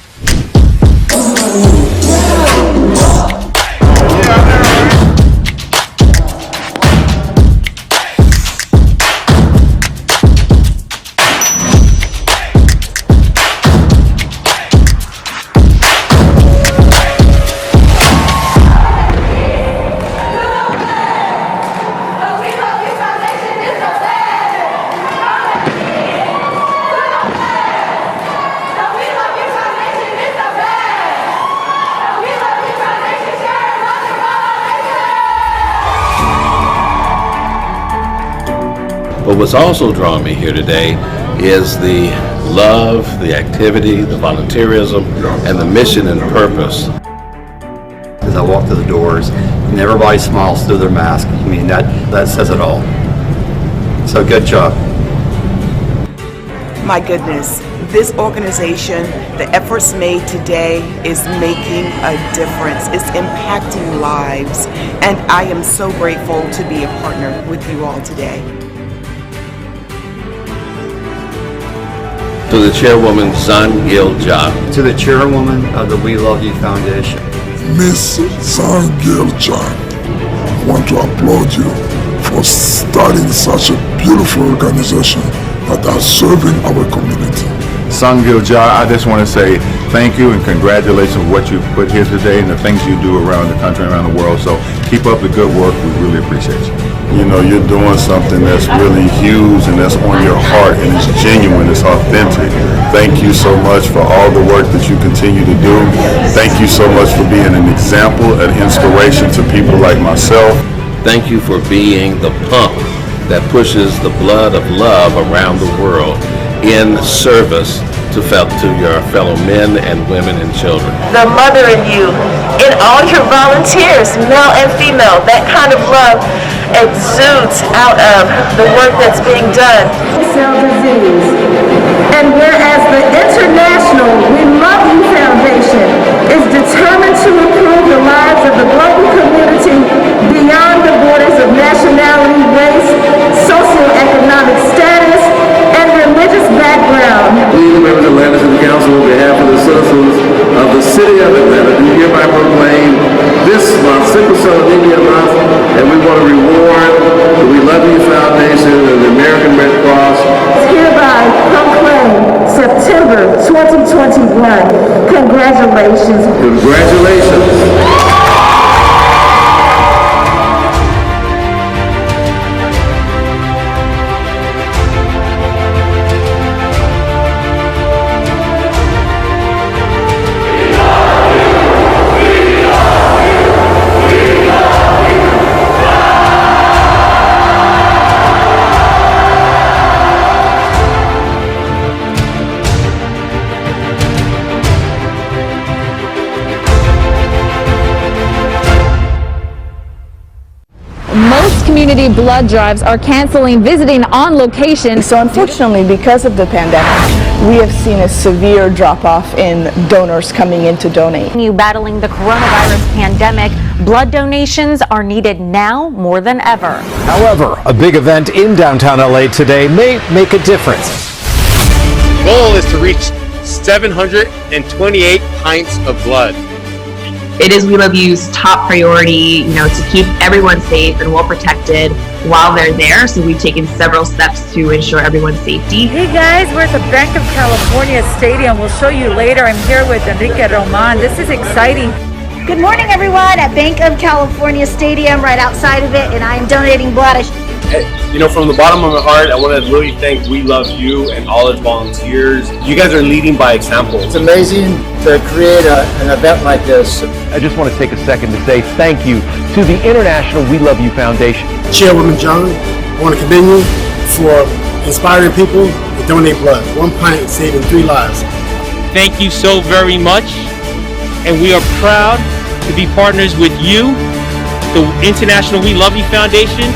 But what's also drawn me here today is the love, the activity, the volunteerism, and the mission and purpose. As I walk through the doors, and everybody smiles through their mask. I mean, that says it all. So good job. My goodness, this organization, the efforts made today is making a difference. It's impacting lives, and I am so grateful to be a partner with you all today. To the Chairwoman, Son Gil-jah. To the Chairwoman of the WeLoveU Foundation. Miss Son Gil-jah, I want to applaud you for starting such a beautiful organization that are serving our community. Son Gil-jah, I just want to say thank you and congratulations on what you've put here today and the things you do around the country and around the world. So keep up the good work. We really appreciate you. You know, you're doing something that's really huge and that's on your heart and it's genuine, it's authentic. Thank you so much for all the work that you continue to do. Thank you so much for being an example, an inspiration to people like myself. Thank you for being the pump that pushes the blood of love around the world in service to your fellow men and women and children. The mother in you, in all your volunteers, male and female, that kind of love exudes out of the work that's being done. Cell disease. And whereas the International WeLoveU Foundation is determined to improve the lives of the global community beyond the borders of nationality, race, socioeconomic status, and religious background. Please, members of Atlanta City Council, on behalf of the citizens of the city of Atlanta, do hereby proclaim this month Sickle Cell Anemia Month, and we want to reward the WeLoveU Foundation and the American Red Cross. Hereby proclaim September 2021. Congratulations. Congratulations. Community blood drives are canceling visiting on location. So unfortunately, because of the pandemic, we have seen a severe drop-off in donors coming in to donate. Battling the coronavirus pandemic, blood donations are needed now more than ever. However, a big event in downtown LA today may make a difference. The goal is to reach 728 pints of blood. It is WeLoveU's top priority, to keep everyone safe and well protected while they're there. So we've taken several steps to ensure everyone's safety. Hey guys, we're at the Bank of California Stadium. We'll show you later. I'm here with Enrique Roman. This is exciting. Good morning, everyone, at Bank of California Stadium, right outside of it, and I am donating blood. From the bottom of my heart, I want to really thank WeLoveU and all its volunteers. You guys are leading by example. It's amazing to create an event like this. I just want to take a second to say thank you to the International WeLoveU Foundation. Chairwoman John, I want to commend you for inspiring people to donate blood. 1 pint saving 3 lives. Thank you so very much, and we are proud to be partners with you, the International WeLoveU Foundation.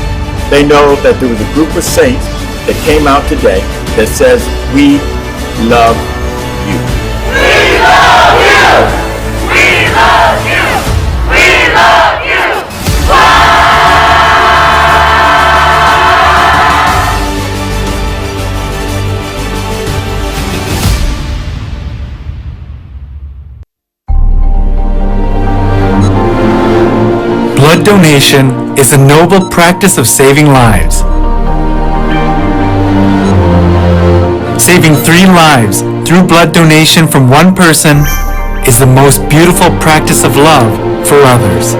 They know that there was a group of saints that came out today that says, we love you. We love you! We love you! We love you! Blood donation is a noble practice of saving lives. Saving 3 lives through blood donation from one person is the most beautiful practice of love for others.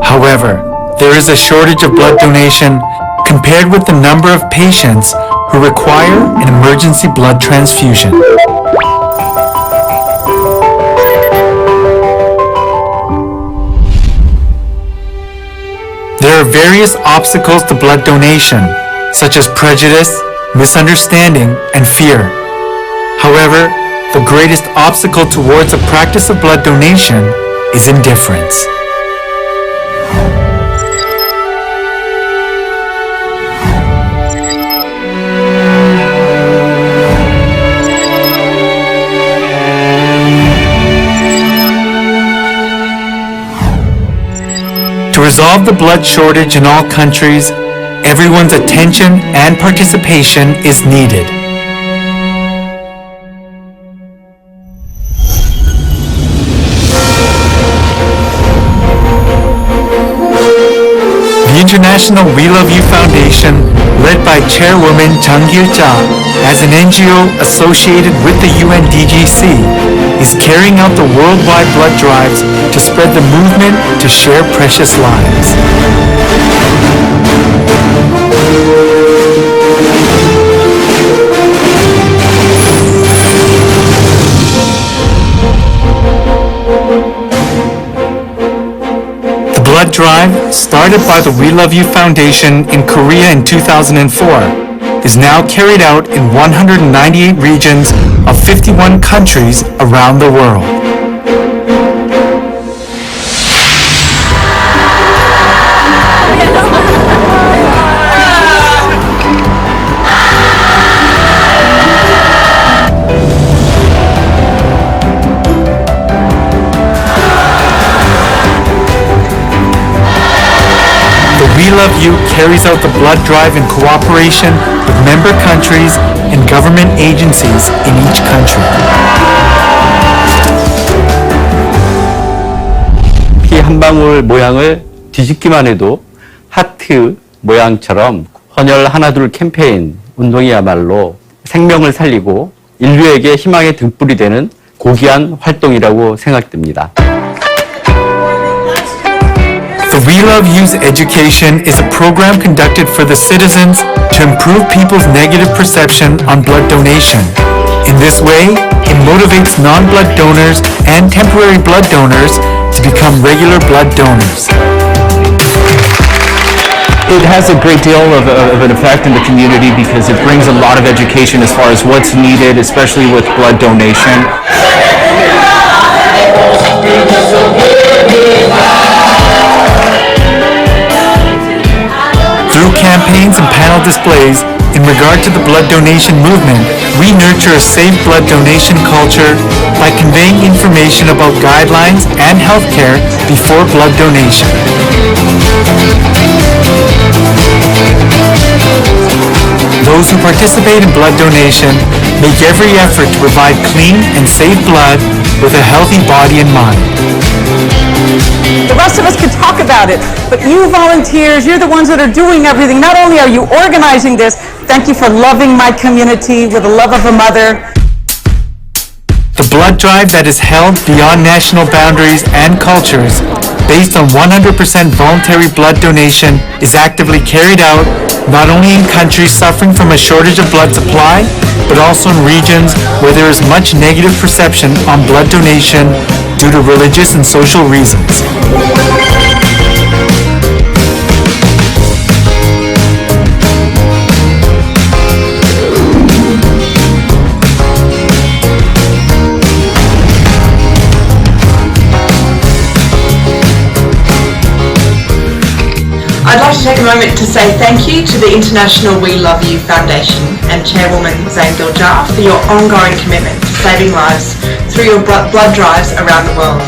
However, there is a shortage of blood donation compared with the number of patients who require an emergency blood transfusion. There are various obstacles to blood donation, such as prejudice, misunderstanding, and fear. However, the greatest obstacle towards the practice of blood donation is indifference. To resolve the blood shortage in all countries, everyone's attention and participation is needed. The International WeLoveU Foundation, led by Chairwoman gil-jah, as an NGO associated with the UNDGC, is carrying out the worldwide blood drives to spread the movement to share precious lives. The blood drive, started by the WeLoveU Foundation in Korea in 2004, is now carried out in 198 regions of 51 countries around the world. WeLoveU carries out the blood drive in cooperation with member countries and government agencies in each country. 피 한 방울 모양을 뒤집기만 해도 하트 모양처럼 헌혈 하나둘 캠페인 운동이야말로 생명을 살리고 인류에게 희망의 등불이 되는 고귀한 활동이라고 생각됩니다. The WeLoveU's education is a program conducted for the citizens to improve people's negative perception on blood donation. In this way, it motivates non-blood donors and temporary blood donors to become regular blood donors. It has a great deal of an effect in the community because it brings a lot of education as far as what's needed, especially with blood donation. Through campaigns and panel displays, in regard to the blood donation movement, we nurture a safe blood donation culture by conveying information about guidelines and healthcare before blood donation. Those who participate in blood donation make every effort to provide clean and safe blood with a healthy body and mind. The rest of us could talk about it, but you volunteers, you're the ones that are doing everything. Not only are you organizing this, thank you for loving my community with the love of a mother. The blood drive that is held beyond national boundaries and cultures, based on 100% voluntary blood donation, is actively carried out not only in countries suffering from a shortage of blood supply, but also in regions where there is much negative perception on blood donation due to religious and social reasons. I'd like to take a moment to say thank you to the International WeLoveU Foundation and Chairwoman gil-jah for your ongoing commitment to saving lives through your blood drives around the world.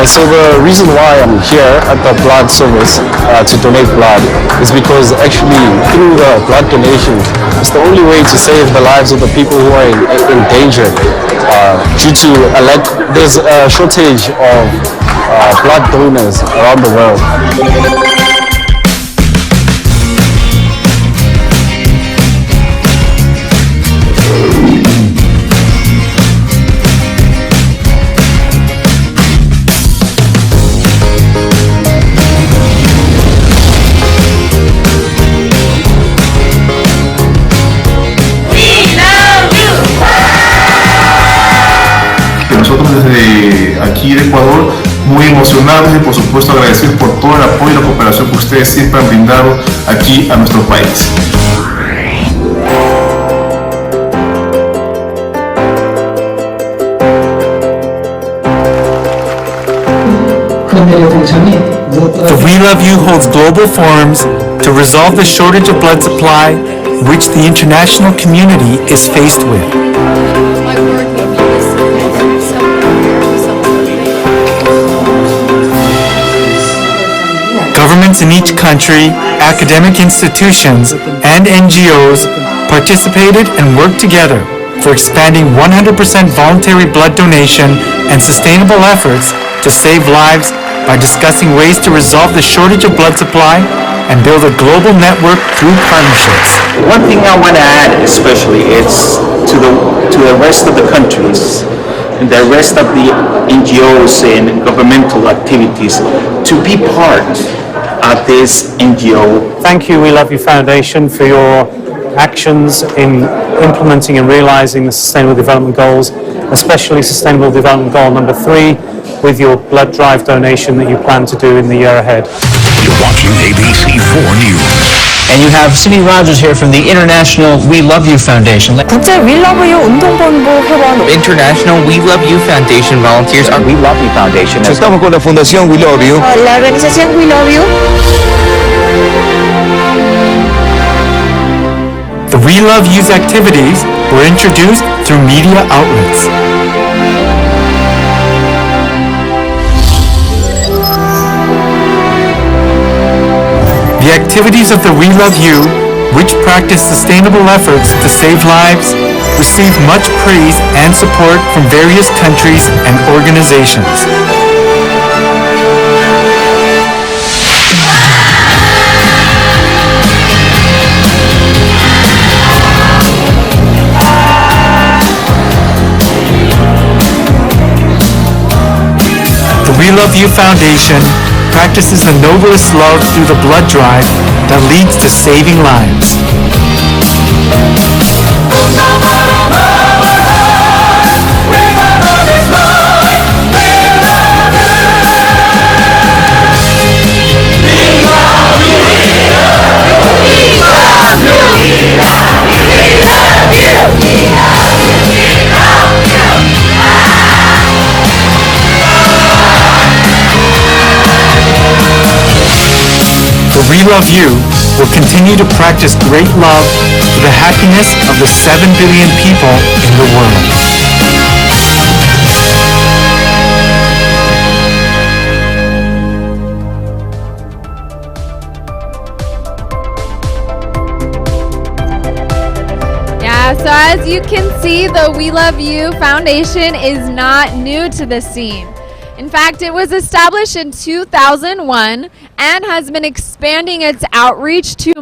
So the reason why I'm here at the blood service to donate blood is because actually through the blood donation, it's the only way to save the lives of the people who are in danger due to there's a shortage of blood donors around the world. Desde aquí de Ecuador, muy emocionados y por supuesto agradecidos por todo el apoyo y la cooperación que ustedes siempre han brindado aquí a nuestro país. The WeLoveU holds global forums to resolve the shortage of blood supply which the international community is faced with. Governments in each country, academic institutions, and NGOs participated and worked together for expanding 100% voluntary blood donation and sustainable efforts to save lives by discussing ways to resolve the shortage of blood supply and build a global network through partnerships. One thing I want to add especially is to the rest of the countries and the rest of the NGOs and governmental activities to be part of this NGO. Thank you, WeLoveU Foundation, for your actions in implementing and realizing the Sustainable Development Goals, especially Sustainable Development Goal number 3, with your blood drive donation that you plan to do in the year ahead. You're watching ABC 4 News. And you have Cindy Rogers here from the International WeLoveU Foundation. 국제 WeLoveU 운동본부 회원. International WeLoveU Foundation volunteers are WeLoveU Foundation. Estamos con la Fundación WeLoveU. La organización WeLoveU. The WeLoveU's activities were introduced through media outlets. The activities of the WeLoveU, which practice sustainable efforts to save lives, receive much praise and support from various countries and organizations. The WeLoveU Foundation practices the noblest love through the blood drive that leads to saving lives. WeLoveU will continue to practice great love for the happiness of the 7 billion people in the world. So as you can see, the WeLoveU Foundation is not new to the scene. In fact, it was established in 2001 and has been expanding its outreach to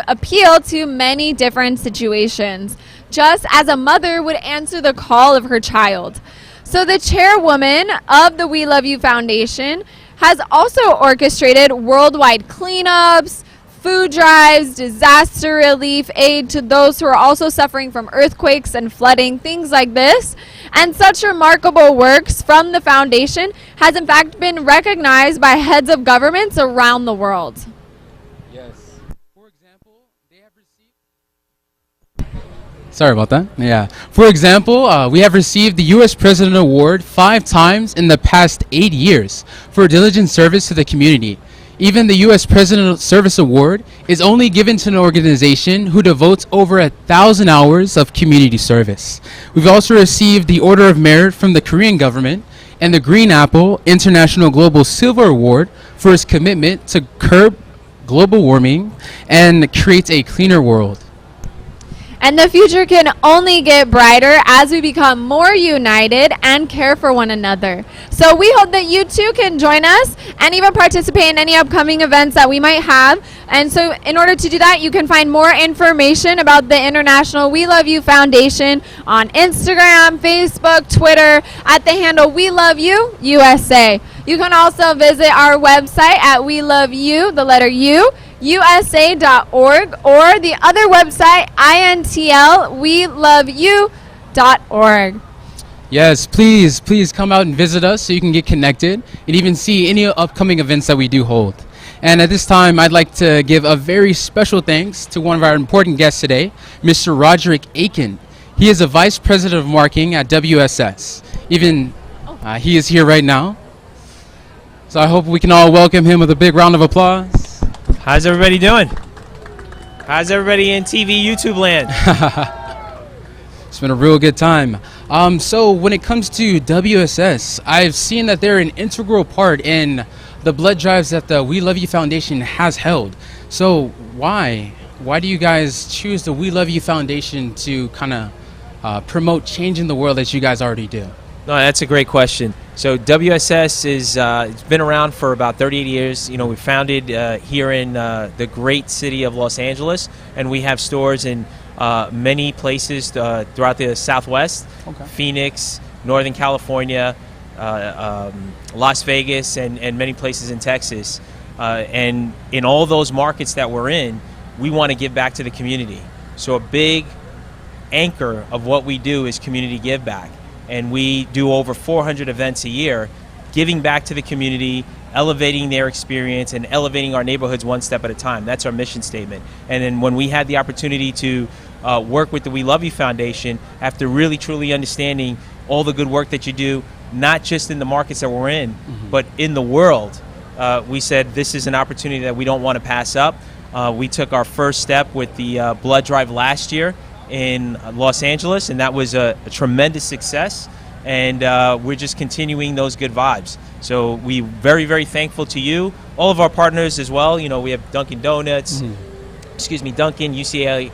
appeal to many different situations, just as a mother would answer the call of her child. So the chairwoman of the WeLoveU Foundation has also orchestrated worldwide cleanups, food drives, disaster relief aid to those who are also suffering from earthquakes and flooding, things like this. And such remarkable works from the foundation has in fact been recognized by heads of governments around the world. Yes. For example, they have received... Sorry about that. Yeah. For example, we have received the U.S. President Award 5 times in the past 8 years for diligent service to the community. Even the U.S. President Service Award is only given to an organization who devotes over 1,000 hours of community service. We've also received the Order of Merit from the Korean government and the Green Apple International Global Silver Award for its commitment to curb global warming and create a cleaner world. And the future can only get brighter as we become more united and care for one another. So we hope that you too can join us and even participate in any upcoming events that we might have. And so in order to do that, you can find more information about the International WeLoveU Foundation on Instagram, Facebook, Twitter at the handle WeLoveU USA. You can also visit our website at WeLoveU, the letter U, USA.org, or the other website, intl.weloveu.org. Yes, please come out and visit us so you can get connected and even see any upcoming events that we do hold. And at this time, I'd like to give a very special thanks to one of our important guests today, Mr. Roderick Aiken. He is a Vice President of Marketing at WSS. He is here right now. So I hope we can all welcome him with a big round of applause. How's everybody doing? How's everybody in TV, YouTube land? It's been a real good time. So when it comes to WSS, I've seen that they're an integral part in the blood drives that the WeLoveU Foundation has held. So why do you guys choose the WeLoveU Foundation to kind of promote change in the world that you guys already do? No, that's a great question. So WSS is it's been around for about 38 years. You know, we founded here in the great city of Los Angeles, and we have stores in many places throughout the Southwest, Phoenix, Northern California, Las Vegas, and many places in Texas. And in all those markets that we're in, we want to give back to the community. So a big anchor of what we do is community give back. And we do over 400 events a year, giving back to the community, elevating their experience, and elevating our neighborhoods one step at a time. That's our mission statement. And then when we had the opportunity to work with the WeLoveU Foundation, after really truly understanding all the good work that you do, not just in the markets that we're in, but in the world, we said this is an opportunity that we don't want to pass up. We took our first step with the blood drive last year in Los Angeles, and that was a tremendous success, and we're just continuing those good vibes. So we're very, very thankful to you, all of our partners as well. You know, we have Dunkin' Donuts, Dunkin', UCLA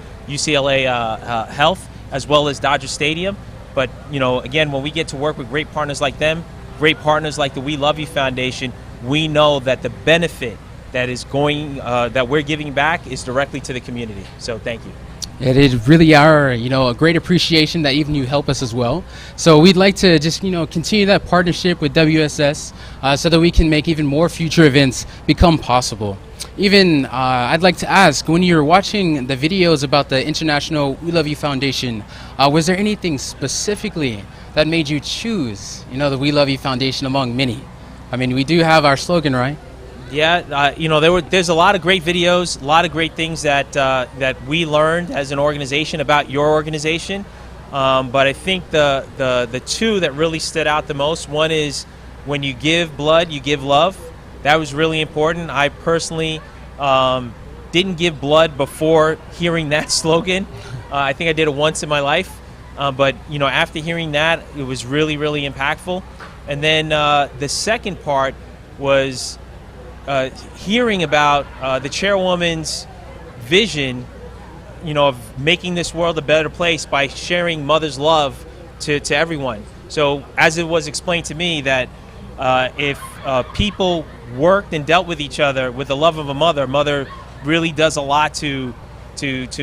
Health, as well as Dodger Stadium. But, you know, again, when we get to work with great partners like them, great partners like the WeLoveU Foundation, we know that the benefit that is going, that we're giving back is directly to the community. So thank you. It is really our, a great appreciation that even you help us as well. So we'd like to just, continue that partnership with WSS so that we can make even more future events become possible. Even, I'd like to ask, when you're watching the videos about the International WeLoveU Foundation, was there anything specifically that made you choose, the WeLoveU Foundation among many? I mean, we do have our slogan, right? Yeah, there's a lot of great videos, a lot of great things that we learned as an organization about your organization. But I think the two that really stood out the most, one is when you give blood, you give love. That was really important. I personally didn't give blood before hearing that slogan. I think I did it once in my life, but after hearing that, it was really, really impactful. And then the second part was hearing about the chairwoman's vision, of making this world a better place by sharing mother's love to everyone. So as it was explained to me that if people worked and dealt with each other with the love of a mother really does a lot to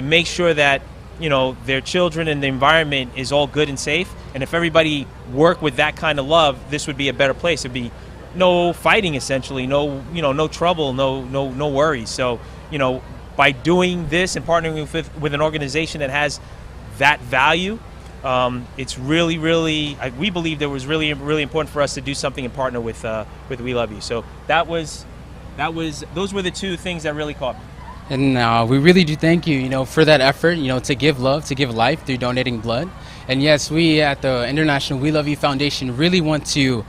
make sure that their children and the environment is all good and safe. And if everybody worked with that kind of love, this would be a better place. It'd be no fighting, essentially, no trouble, no worries. So by doing this and partnering with an organization that has that value, it's really, really, we believed it was really, really important for us to do something and partner with WeLoveU. So those were the two things that really caught me. And we really do thank you, for that effort, to give love, to give life through donating blood. And yes, we at the International WeLoveU Foundation really want to,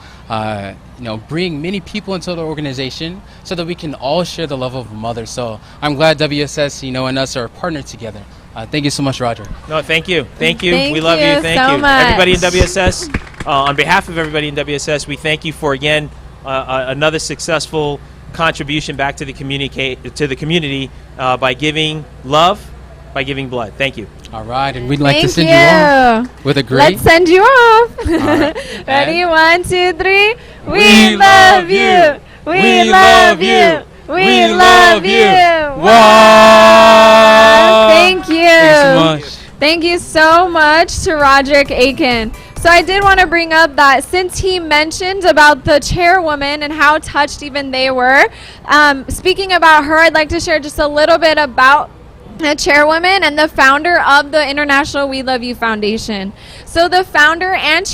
bring many people into the organization so that we can all share the love of a mother. So I'm glad WSS, and us are partnered together. Thank you so much, Roger. No, thank you. Thank you. Thank We love you you. Thank so you. much. Everybody in WSS, on behalf of everybody in WSS, we thank you for, again, another successful contribution back to the community by giving love, by giving blood. Thank you. All right, and we'd like to Thank send you. you off with a great... Let's send you off. right. Ready? 1, 2, 3. We love you. We love you. We love you. Wow. Thank you. Thanks so much. Thank you so much to Roderick Aiken. So I did want to bring up that since he mentioned about the chairwoman and how touched even they were, speaking about her, I'd like to share just a little bit about the chairwoman and the founder of the International WeLoveU Foundation. So the founder and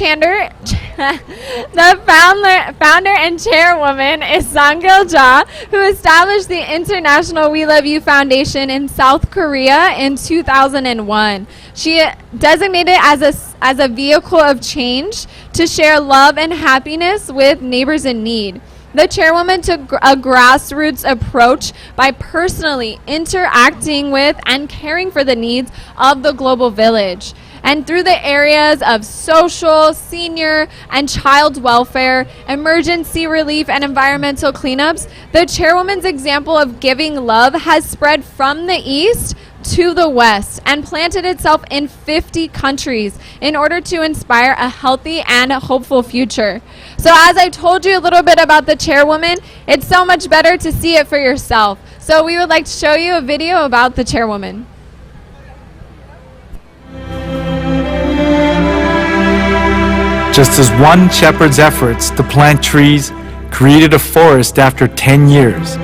founder and chairwoman is gil-jah, who established the International WeLoveU Foundation in South Korea in 2001. She designated as a vehicle of change to share love and happiness with neighbors in need. The chairwoman took a grassroots approach by personally interacting with and caring for the needs of the global village. And through the areas of social, senior, and child welfare, emergency relief, and environmental cleanups, the chairwoman's example of giving love has spread from the east to the west and planted itself in 50 countries in order to inspire a healthy and hopeful future. So as I told you a little bit about the chairwoman, it's so much better to see it for yourself. So we would like to show you a video about the chairwoman. Just as one shepherd's efforts to plant trees created a forest after 10 years,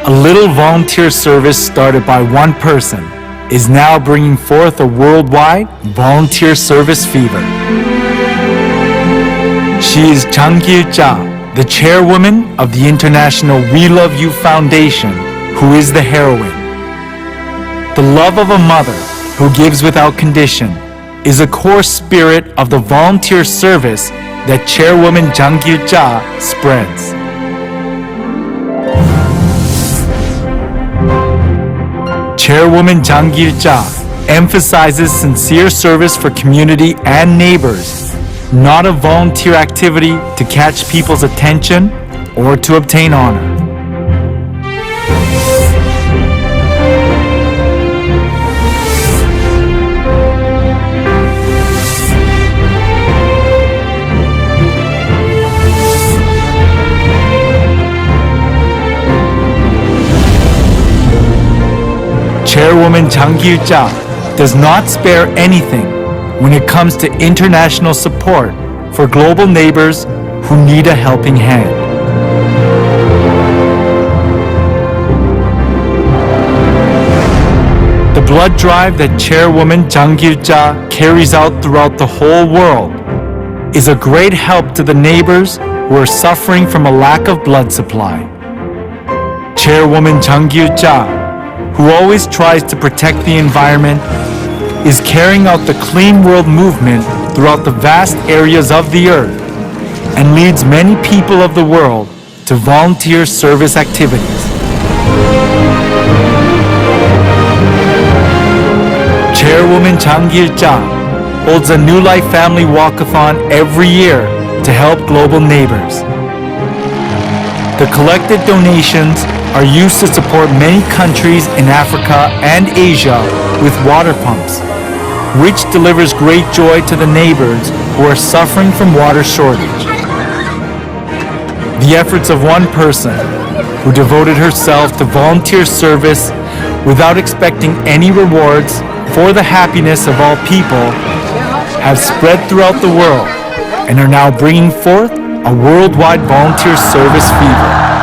a little volunteer service started by one person is now bringing forth a worldwide volunteer service fever. She is gil-jah, the chairwoman of the International WeLoveU Foundation, who is the heroine. The love of a mother who gives without condition is a core spirit of the volunteer service that Chairwoman gil-jah spreads. Chairwoman gil-jah emphasizes sincere service for community and neighbors, not a volunteer activity to catch people's attention or to obtain honor. Chairwoman gil-jah does not spare anything when it comes to international support for global neighbors who need a helping hand. The blood drive that Chairwoman gil-jah carries out throughout the whole world is a great help to the neighbors who are suffering from a lack of blood supply. Chairwoman gil-jah, who always tries to protect the environment, is carrying out the Clean World movement throughout the vast areas of the earth and leads many people of the world to volunteer service activities. Chairwoman gil-jah holds a New Life Family Walkathon every year to help global neighbors. The collected donations are used to support many countries in Africa and Asia with water pumps, which delivers great joy to the neighbors who are suffering from water shortage. The efforts of one person who devoted herself to volunteer service without expecting any rewards for the happiness of all people have spread throughout the world and are now bringing forth a worldwide volunteer service fever.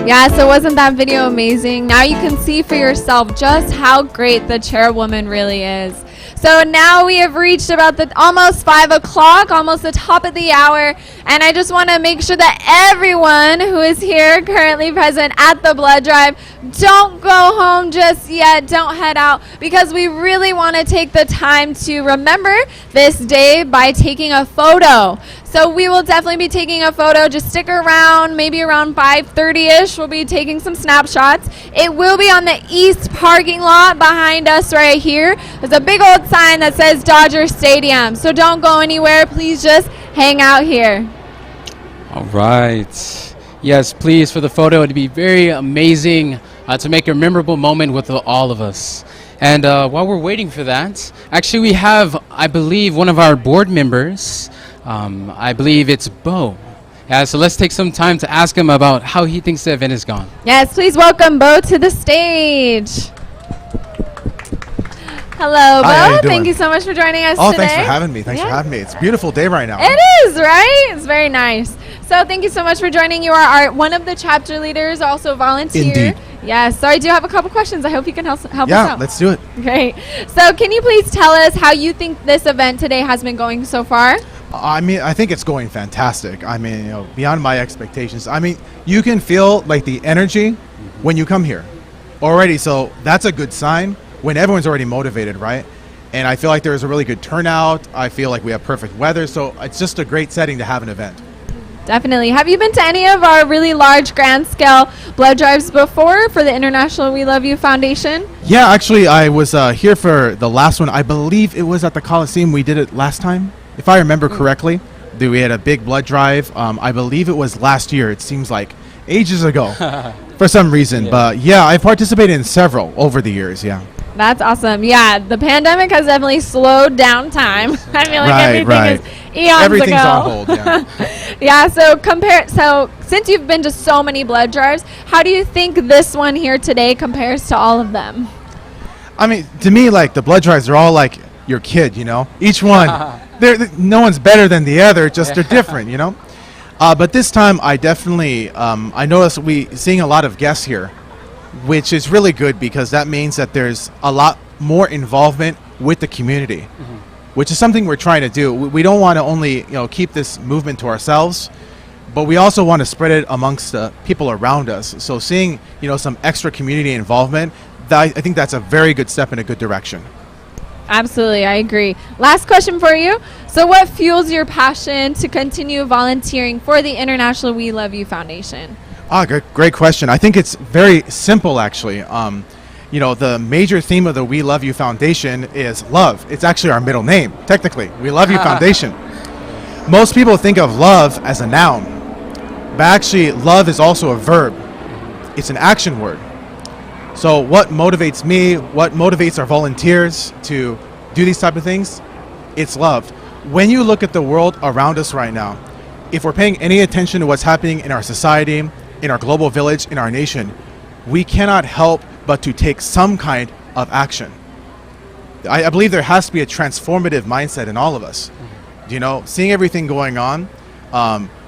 Yeah, so wasn't that video amazing? Now you can see for yourself just how great the chairwoman really is. So now we have reached about the almost 5 o'clock, almost the top of the hour, and I just want to make sure that everyone who is here currently present at the blood drive, don't go home just yet, don't head out, because we really want to take the time to remember this day by taking a photo. So we will definitely be taking a photo. Just stick around, maybe around 5:30ish. We'll be taking some snapshots. It will be on the east parking lot behind us right here. There's a big old sign that says Dodger Stadium. So don't go anywhere. Please just hang out here. All right. Yes, please, for the photo, it'd be very amazing to make a memorable moment with all of us. And while we're waiting for that, actually we have, I believe, one of our board members. I believe it's Bo. Yeah, so let's take some time to ask him about how he thinks the event has gone. Yes, please welcome Bo to the stage. Hello, Bo. Hi, how you doing? Thank you so much for joining us Oh, today. thanks for having me. Thanks for having me. It's a beautiful day right now. It is, right? It's very nice. So thank you so much for joining. You are one of the chapter leaders, also volunteer. Indeed. Yes. So I do have a couple questions. I hope you can help us out. Yeah, let's do it. Great. So can you please tell us how you think this event today has been going so far? I mean, I think it's going fantastic. I mean, you know, beyond my expectations. I mean, you can feel like the energy when you come here already. So that's a good sign when everyone's already motivated, right? And I feel like there's a really good turnout. I feel like we have perfect weather. So it's just a great setting to have an event. Definitely. Have you been to any of our really large grand scale blood drives before for the International We Love You Foundation? Yeah, actually, I was here for the last one. I believe it was at the Coliseum. We did it last time, if I remember correctly. We had a big blood drive. I believe it was last year. It seems like ages ago for some reason. Yeah. But yeah, I've participated in several over the years, yeah. That's awesome. Yeah, the pandemic has definitely slowed down time. I feel like everything is eons Everything's ago. on hold, yeah. Yeah, so since you've been to so many blood drives, how do you think this one here today compares to all of them? I mean, to me, like, the blood drives are all like your kid, you know? Each one, no one's better than the other, just they're different, you know? But this time, I definitely, I noticed seeing a lot of guests here, which is really good because that means that there's a lot more involvement with the community, which is something we're trying to do. We don't want to only keep this movement to ourselves, but we also want to spread it amongst the people around us. So seeing some extra community involvement, I think that's a very good step in a good direction. Absolutely, I agree. Last question for you. So what fuels your passion to continue volunteering for the International We Love You Foundation? Great question. I think it's very simple, actually. The major theme of the We Love You Foundation is love. It's actually our middle name, technically. We Love You Foundation. Most people think of love as a noun, but actually love is also a verb. It's an action word. So what motivates me, what motivates our volunteers to do these type of things? It's love. When you look at the world around us right now, if we're paying any attention to what's happening in our society, in our global village, in our nation, we cannot help but to take some kind of action. I believe there has to be a transformative mindset in all of us. Seeing everything going on,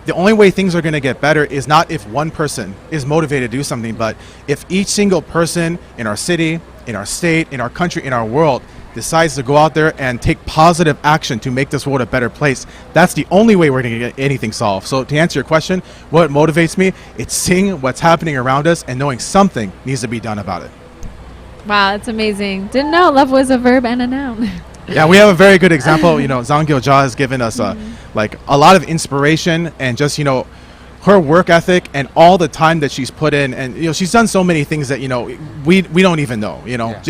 the only way things are going to get better is not if one person is motivated to do something, but if each single person in our city, in our state, in our country, in our world decides to go out there and take positive action to make this world a better place. That's the only way we're going to get anything solved. So to answer your question, what motivates me, it's seeing what's happening around us and knowing something needs to be done about it. Wow, that's amazing. Didn't know love was a verb and a noun. Yeah, we have a very good example. You know, gil-jah has given us like a lot of inspiration, and just, you know, her work ethic and all the time that she's put in, and, you know, she's done so many things that, you know, we don't even know, you know.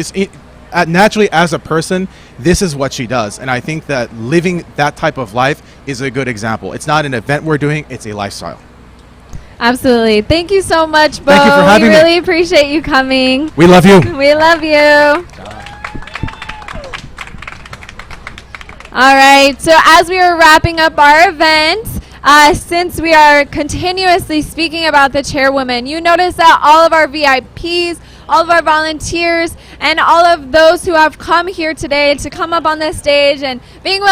Naturally as a person, this is what she does, and I think that living that type of life is a good example. It's not an event we're doing, it's a lifestyle. Absolutely. Thank you so much, Bo. Thank you for having we me. really appreciate you coming. We love you. We love you. All right, so as we are wrapping up our event, since we are continuously speaking about the chairwoman, you notice that all of our VIPs, all of our volunteers, and all of those who have come here today to come up on the stage and being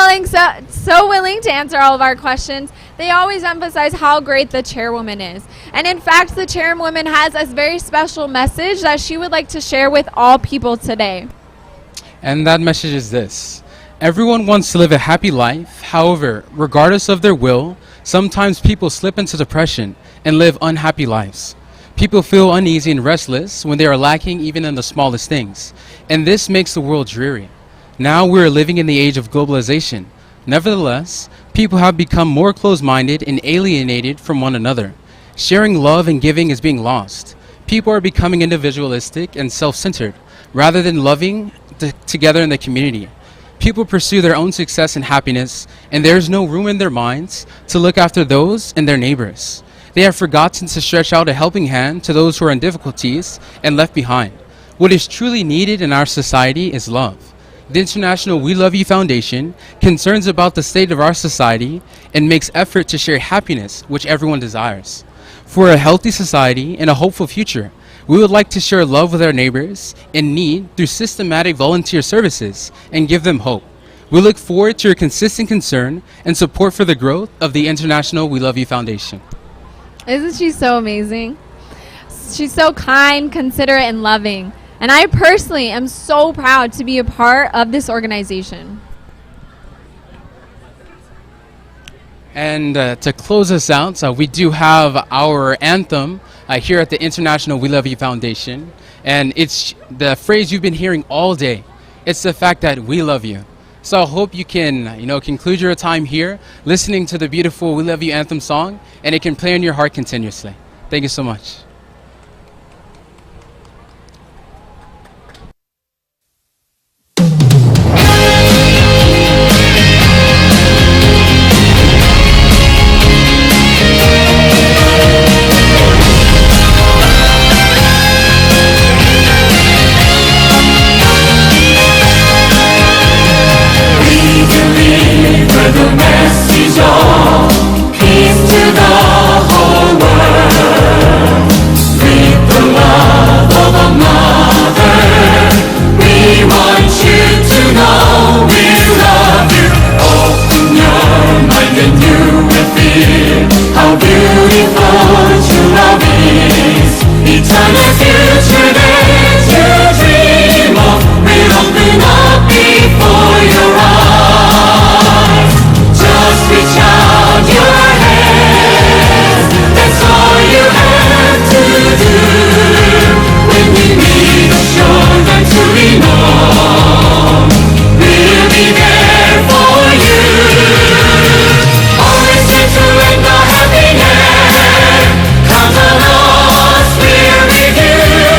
so willing to answer all of our questions, they always emphasize how great the chairwoman is. And in fact, the chairwoman has a very special message that she would like to share with all people today. And that message is this. Everyone wants to live a happy life. However, regardless of their will, sometimes people slip into depression and live unhappy lives. People feel uneasy and restless when they are lacking even in the smallest things. And this makes the world dreary. Now we are living in the age of globalization. Nevertheless, people have become more closed-minded and alienated from one another. Sharing love and giving is being lost. People are becoming individualistic and self-centered rather than loving together in the community. People pursue their own success and happiness, and there is no room in their minds to look after those and their neighbors. They have forgotten to stretch out a helping hand to those who are in difficulties and left behind. What is truly needed in our society is love. The International WeLoveU Foundation concerns about the state of our society and makes effort to share happiness, which everyone desires. For a healthy society and a hopeful future, we would like to share love with our neighbors in need through systematic volunteer services and give them hope. We look forward to your consistent concern and support for the growth of the International WeLoveU Foundation. Isn't she so amazing? She's so kind, considerate, and loving. And I personally am so proud to be a part of this organization. And to close us out, we do have our anthem here at the International WeLoveU Foundation. And it's the phrase you've been hearing all day. It's the fact that we love you. So I hope you can, conclude your time here listening to the beautiful We Love You anthem song, and it can play in your heart continuously. Thank you so much. Count on us, we're with you.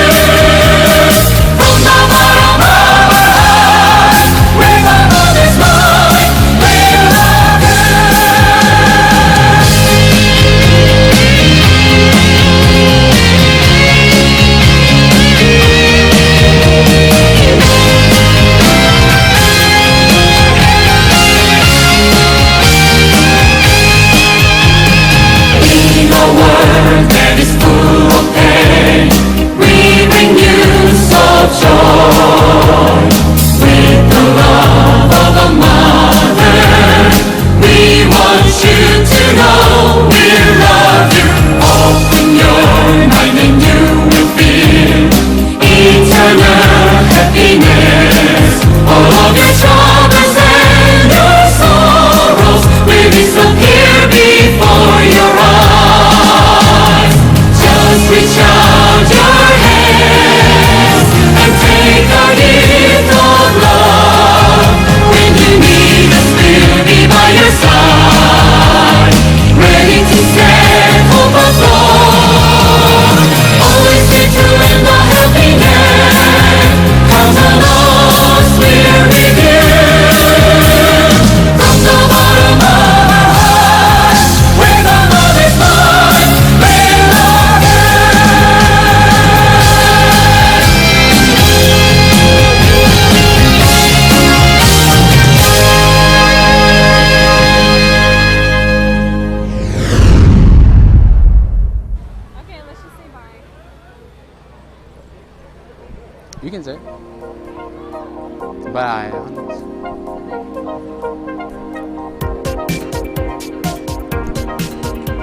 You can say it. But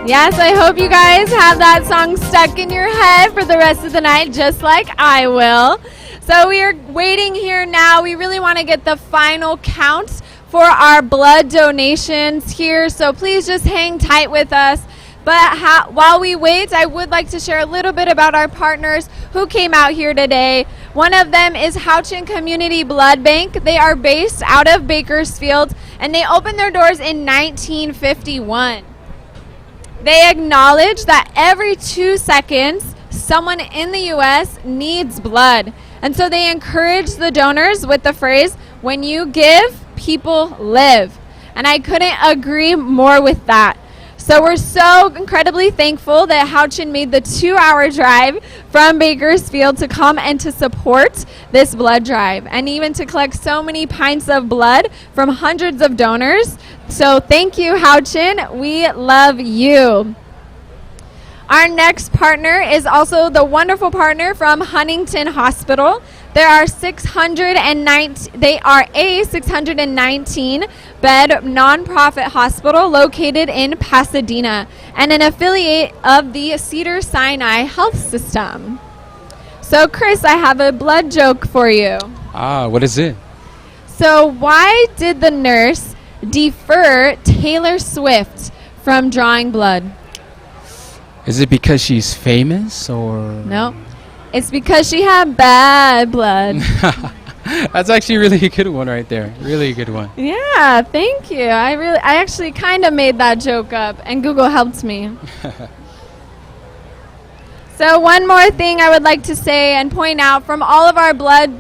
Yes, I hope you guys have that song stuck in your head for the rest of the night, just like I will. So we are waiting here now. We really want to get the final count for our blood donations here, so please just hang tight with us. But while we wait, I would like to share a little bit about our partners who came out here today. One of them is Houchin Blood Bank. They are based out of Bakersfield, and they opened their doors in 1951. They acknowledge that every 2 seconds, someone in the U.S. needs blood. And so they encourage the donors with the phrase, when you give, people live. And I couldn't agree more with that. So we're so incredibly thankful that Houchin made the 2-hour drive from Bakersfield to come and to support this blood drive, and even to collect so many pints of blood from hundreds of donors. So thank you, Houchin. We love you. Our next partner is also the wonderful partner from Huntington Hospital. They are a 619-bed nonprofit hospital located in Pasadena and an affiliate of the Cedars-Sinai Health System. So, Chris, I have a blood joke for you. what is it? So, why did the nurse defer Taylor Swift from drawing blood? Is it because she's famous or? No. It's because she had bad blood. That's actually really a good one right there. Really a good one. Yeah, thank you. I actually kind of made that joke up, and Google helped me. So one more thing I would like to say and point out from all of our blood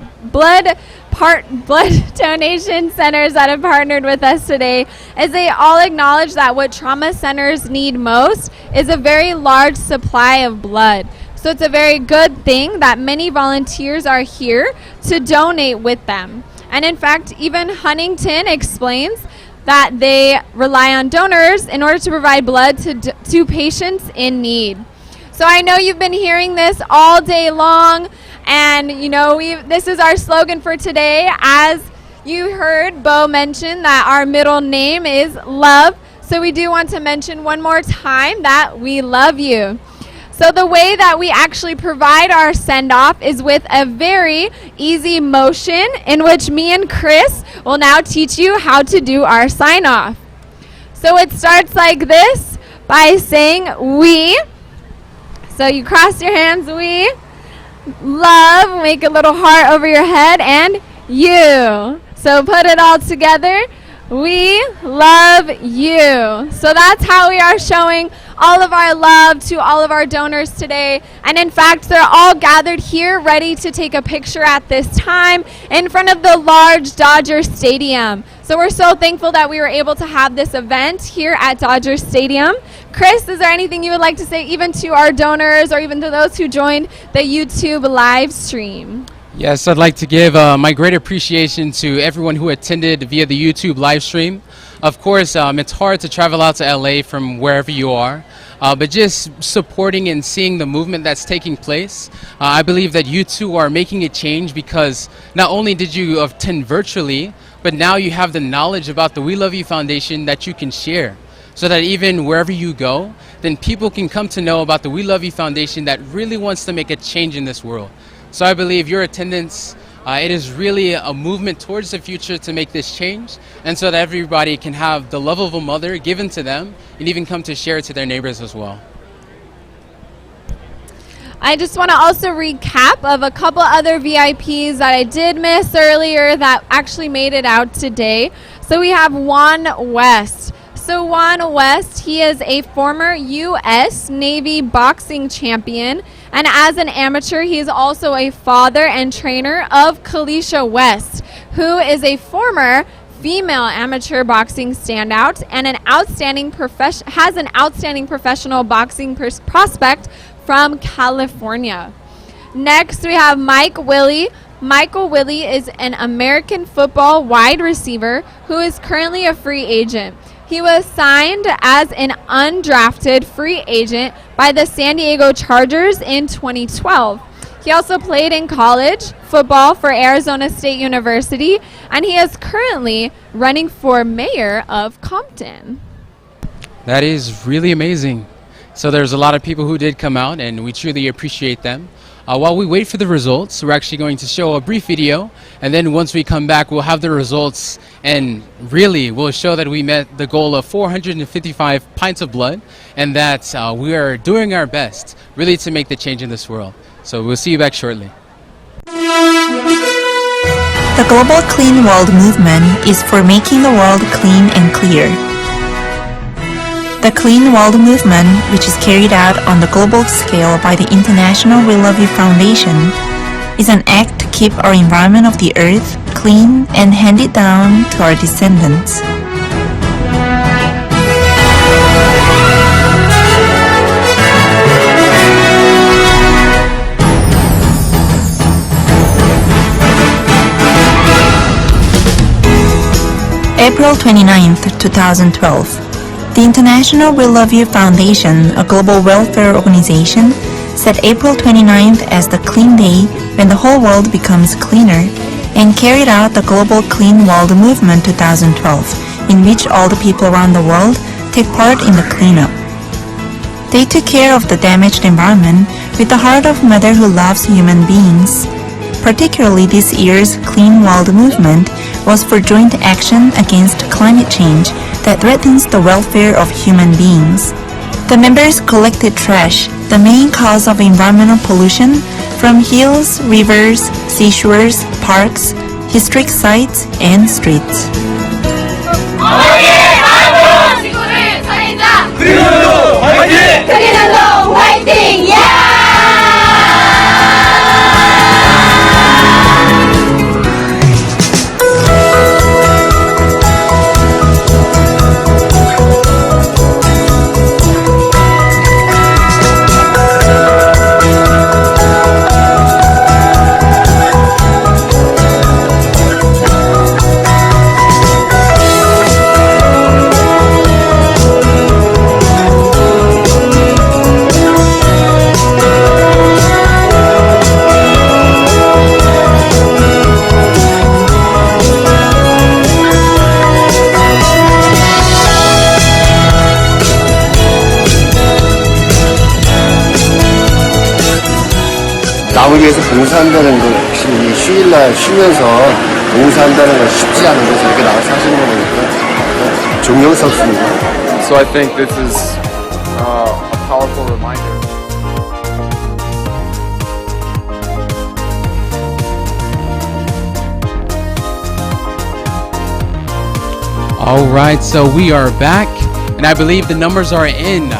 donation centers that have partnered with us today is they all acknowledge that what trauma centers need most is a very large supply of blood. So it's a very good thing that many volunteers are here to donate with them. And in fact, even Huntington explains that they rely on donors in order to provide blood to patients in need. So I know you've been hearing this all day long, and you know this is our slogan for today. As you heard Bo mention that our middle name is Love, so we do want to mention one more time that we love you. So the way that we actually provide our send-off is with a very easy motion in which me and Chris will now teach you how to do our sign-off. So it starts like this by saying we. So you cross your hands, we. Love, make a little heart over your head, and you. So put it all together. We love you. So that's how we are showing all of our love to all of our donors today. And in fact, they're all gathered here ready to take a picture at this time in front of the large Dodger Stadium. So we're so thankful that we were able to have this event here at Dodger Stadium. Chris, is there anything you would like to say even to our donors or even to those who joined the YouTube live stream? Yes, I'd like to give my great appreciation to everyone who attended via the YouTube live stream. Of course, it's hard to travel out to LA from wherever you are, but just supporting and seeing the movement that's taking place, I believe that you two are making a change because not only did you attend virtually, but now you have the knowledge about the We Love You Foundation that you can share. So that even wherever you go, then people can come to know about the We Love You Foundation that really wants to make a change in this world. So I believe your attendance, it is really a movement towards the future to make this change, and so that everybody can have the love of a mother given to them and even come to share it to their neighbors as well. I just want to also recap of a couple other VIPs that I did miss earlier that actually made it out today. So we have Juan West. So Juan West, he is a former U.S. Navy boxing champion, and as an amateur, he is also a father and trainer of Kalisha West, who is a former female amateur boxing standout and an outstanding professional boxing prospect from California. Next, we have Mike Willie. Michael Willie is an American football wide receiver who is currently a free agent. He was signed as an undrafted free agent by the San Diego Chargers in 2012. He also played in college football for Arizona State University, and he is currently running for mayor of Compton. That is really amazing. So there's a lot of people who did come out, and we truly appreciate them. While we wait for the results, we're actually going to show a brief video, and then once we come back, we'll have the results, and really we'll show that we met the goal of 455 pints of blood, and that we are doing our best really to make the change in this world. So we'll see you back shortly. The Global Clean World movement is for making the world clean and clear. The Clean World movement, which is carried out on the global scale by the International WeLoveU Foundation, is an act to keep our environment of the earth clean and hand it down to our descendants. April 29th, 2012. The International WeLoveU Foundation, a global welfare organization, set April 29th as the Clean Day when the whole world becomes cleaner, and carried out the Global Clean World Movement 2012, in which all the people around the world take part in the cleanup. They took care of the damaged environment with the heart of mother who loves human beings. Particularly this year's Clean World Movement was for joint action against climate change that threatens the welfare of human beings. The members collected trash, the main cause of environmental pollution, from hills, rivers, seashores, parks, historic sites, and streets. 남을 위해서 봉사한다는 거 역시 이 휴일날 쉬면서 봉사한다는 건 쉽지 않은 거죠. 이렇게 나와서 하시는 거 보니까 존경스럽습니다. So I think this is a powerful reminder. All right, so we are back, and I believe the numbers are in.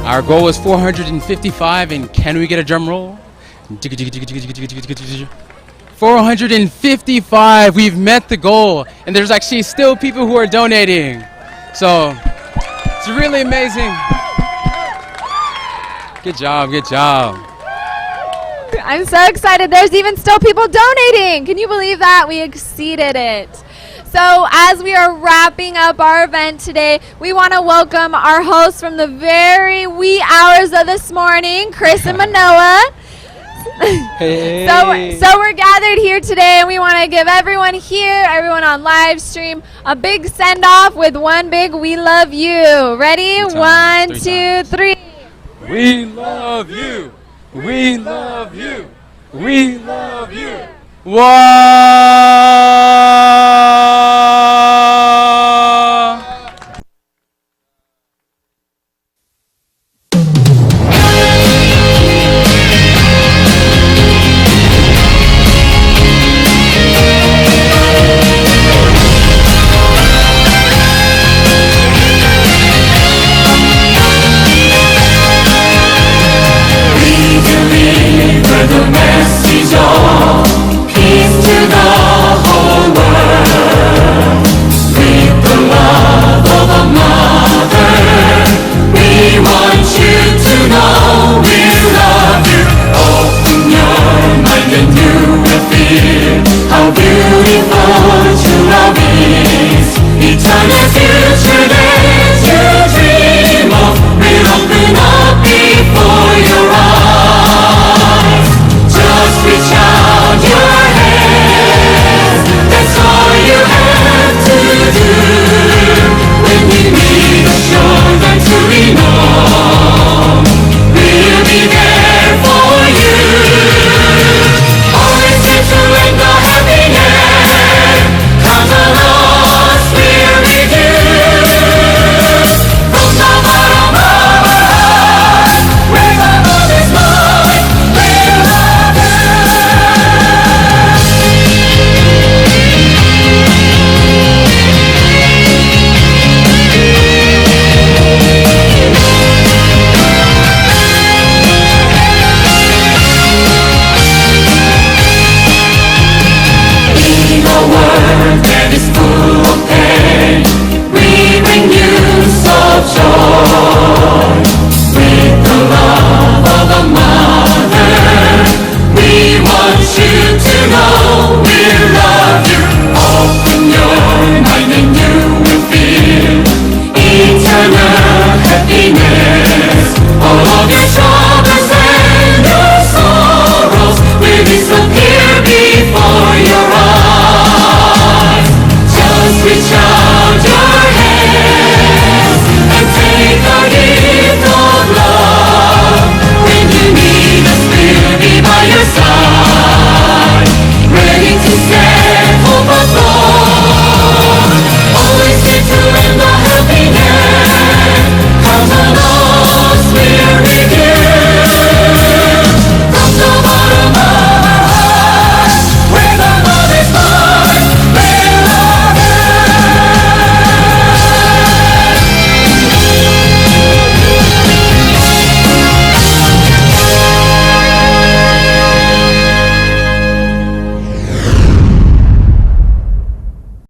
Our goal was 455, and can we get a drum roll? 455, we've met the goal, and there's actually still people who are donating. So it's really amazing. Good job, good job. I'm so excited. There's even still people donating. Can you believe that? We exceeded it. So as we are wrapping up our event today, we want to welcome our hosts from the very wee hours of this morning, Chris and Manoa. Hey. So we're gathered here today, and we want to give everyone here, everyone on live stream, a big send off with one big "We love you." Ready? 1, 2, 3. We love you. We love you. We love you. The man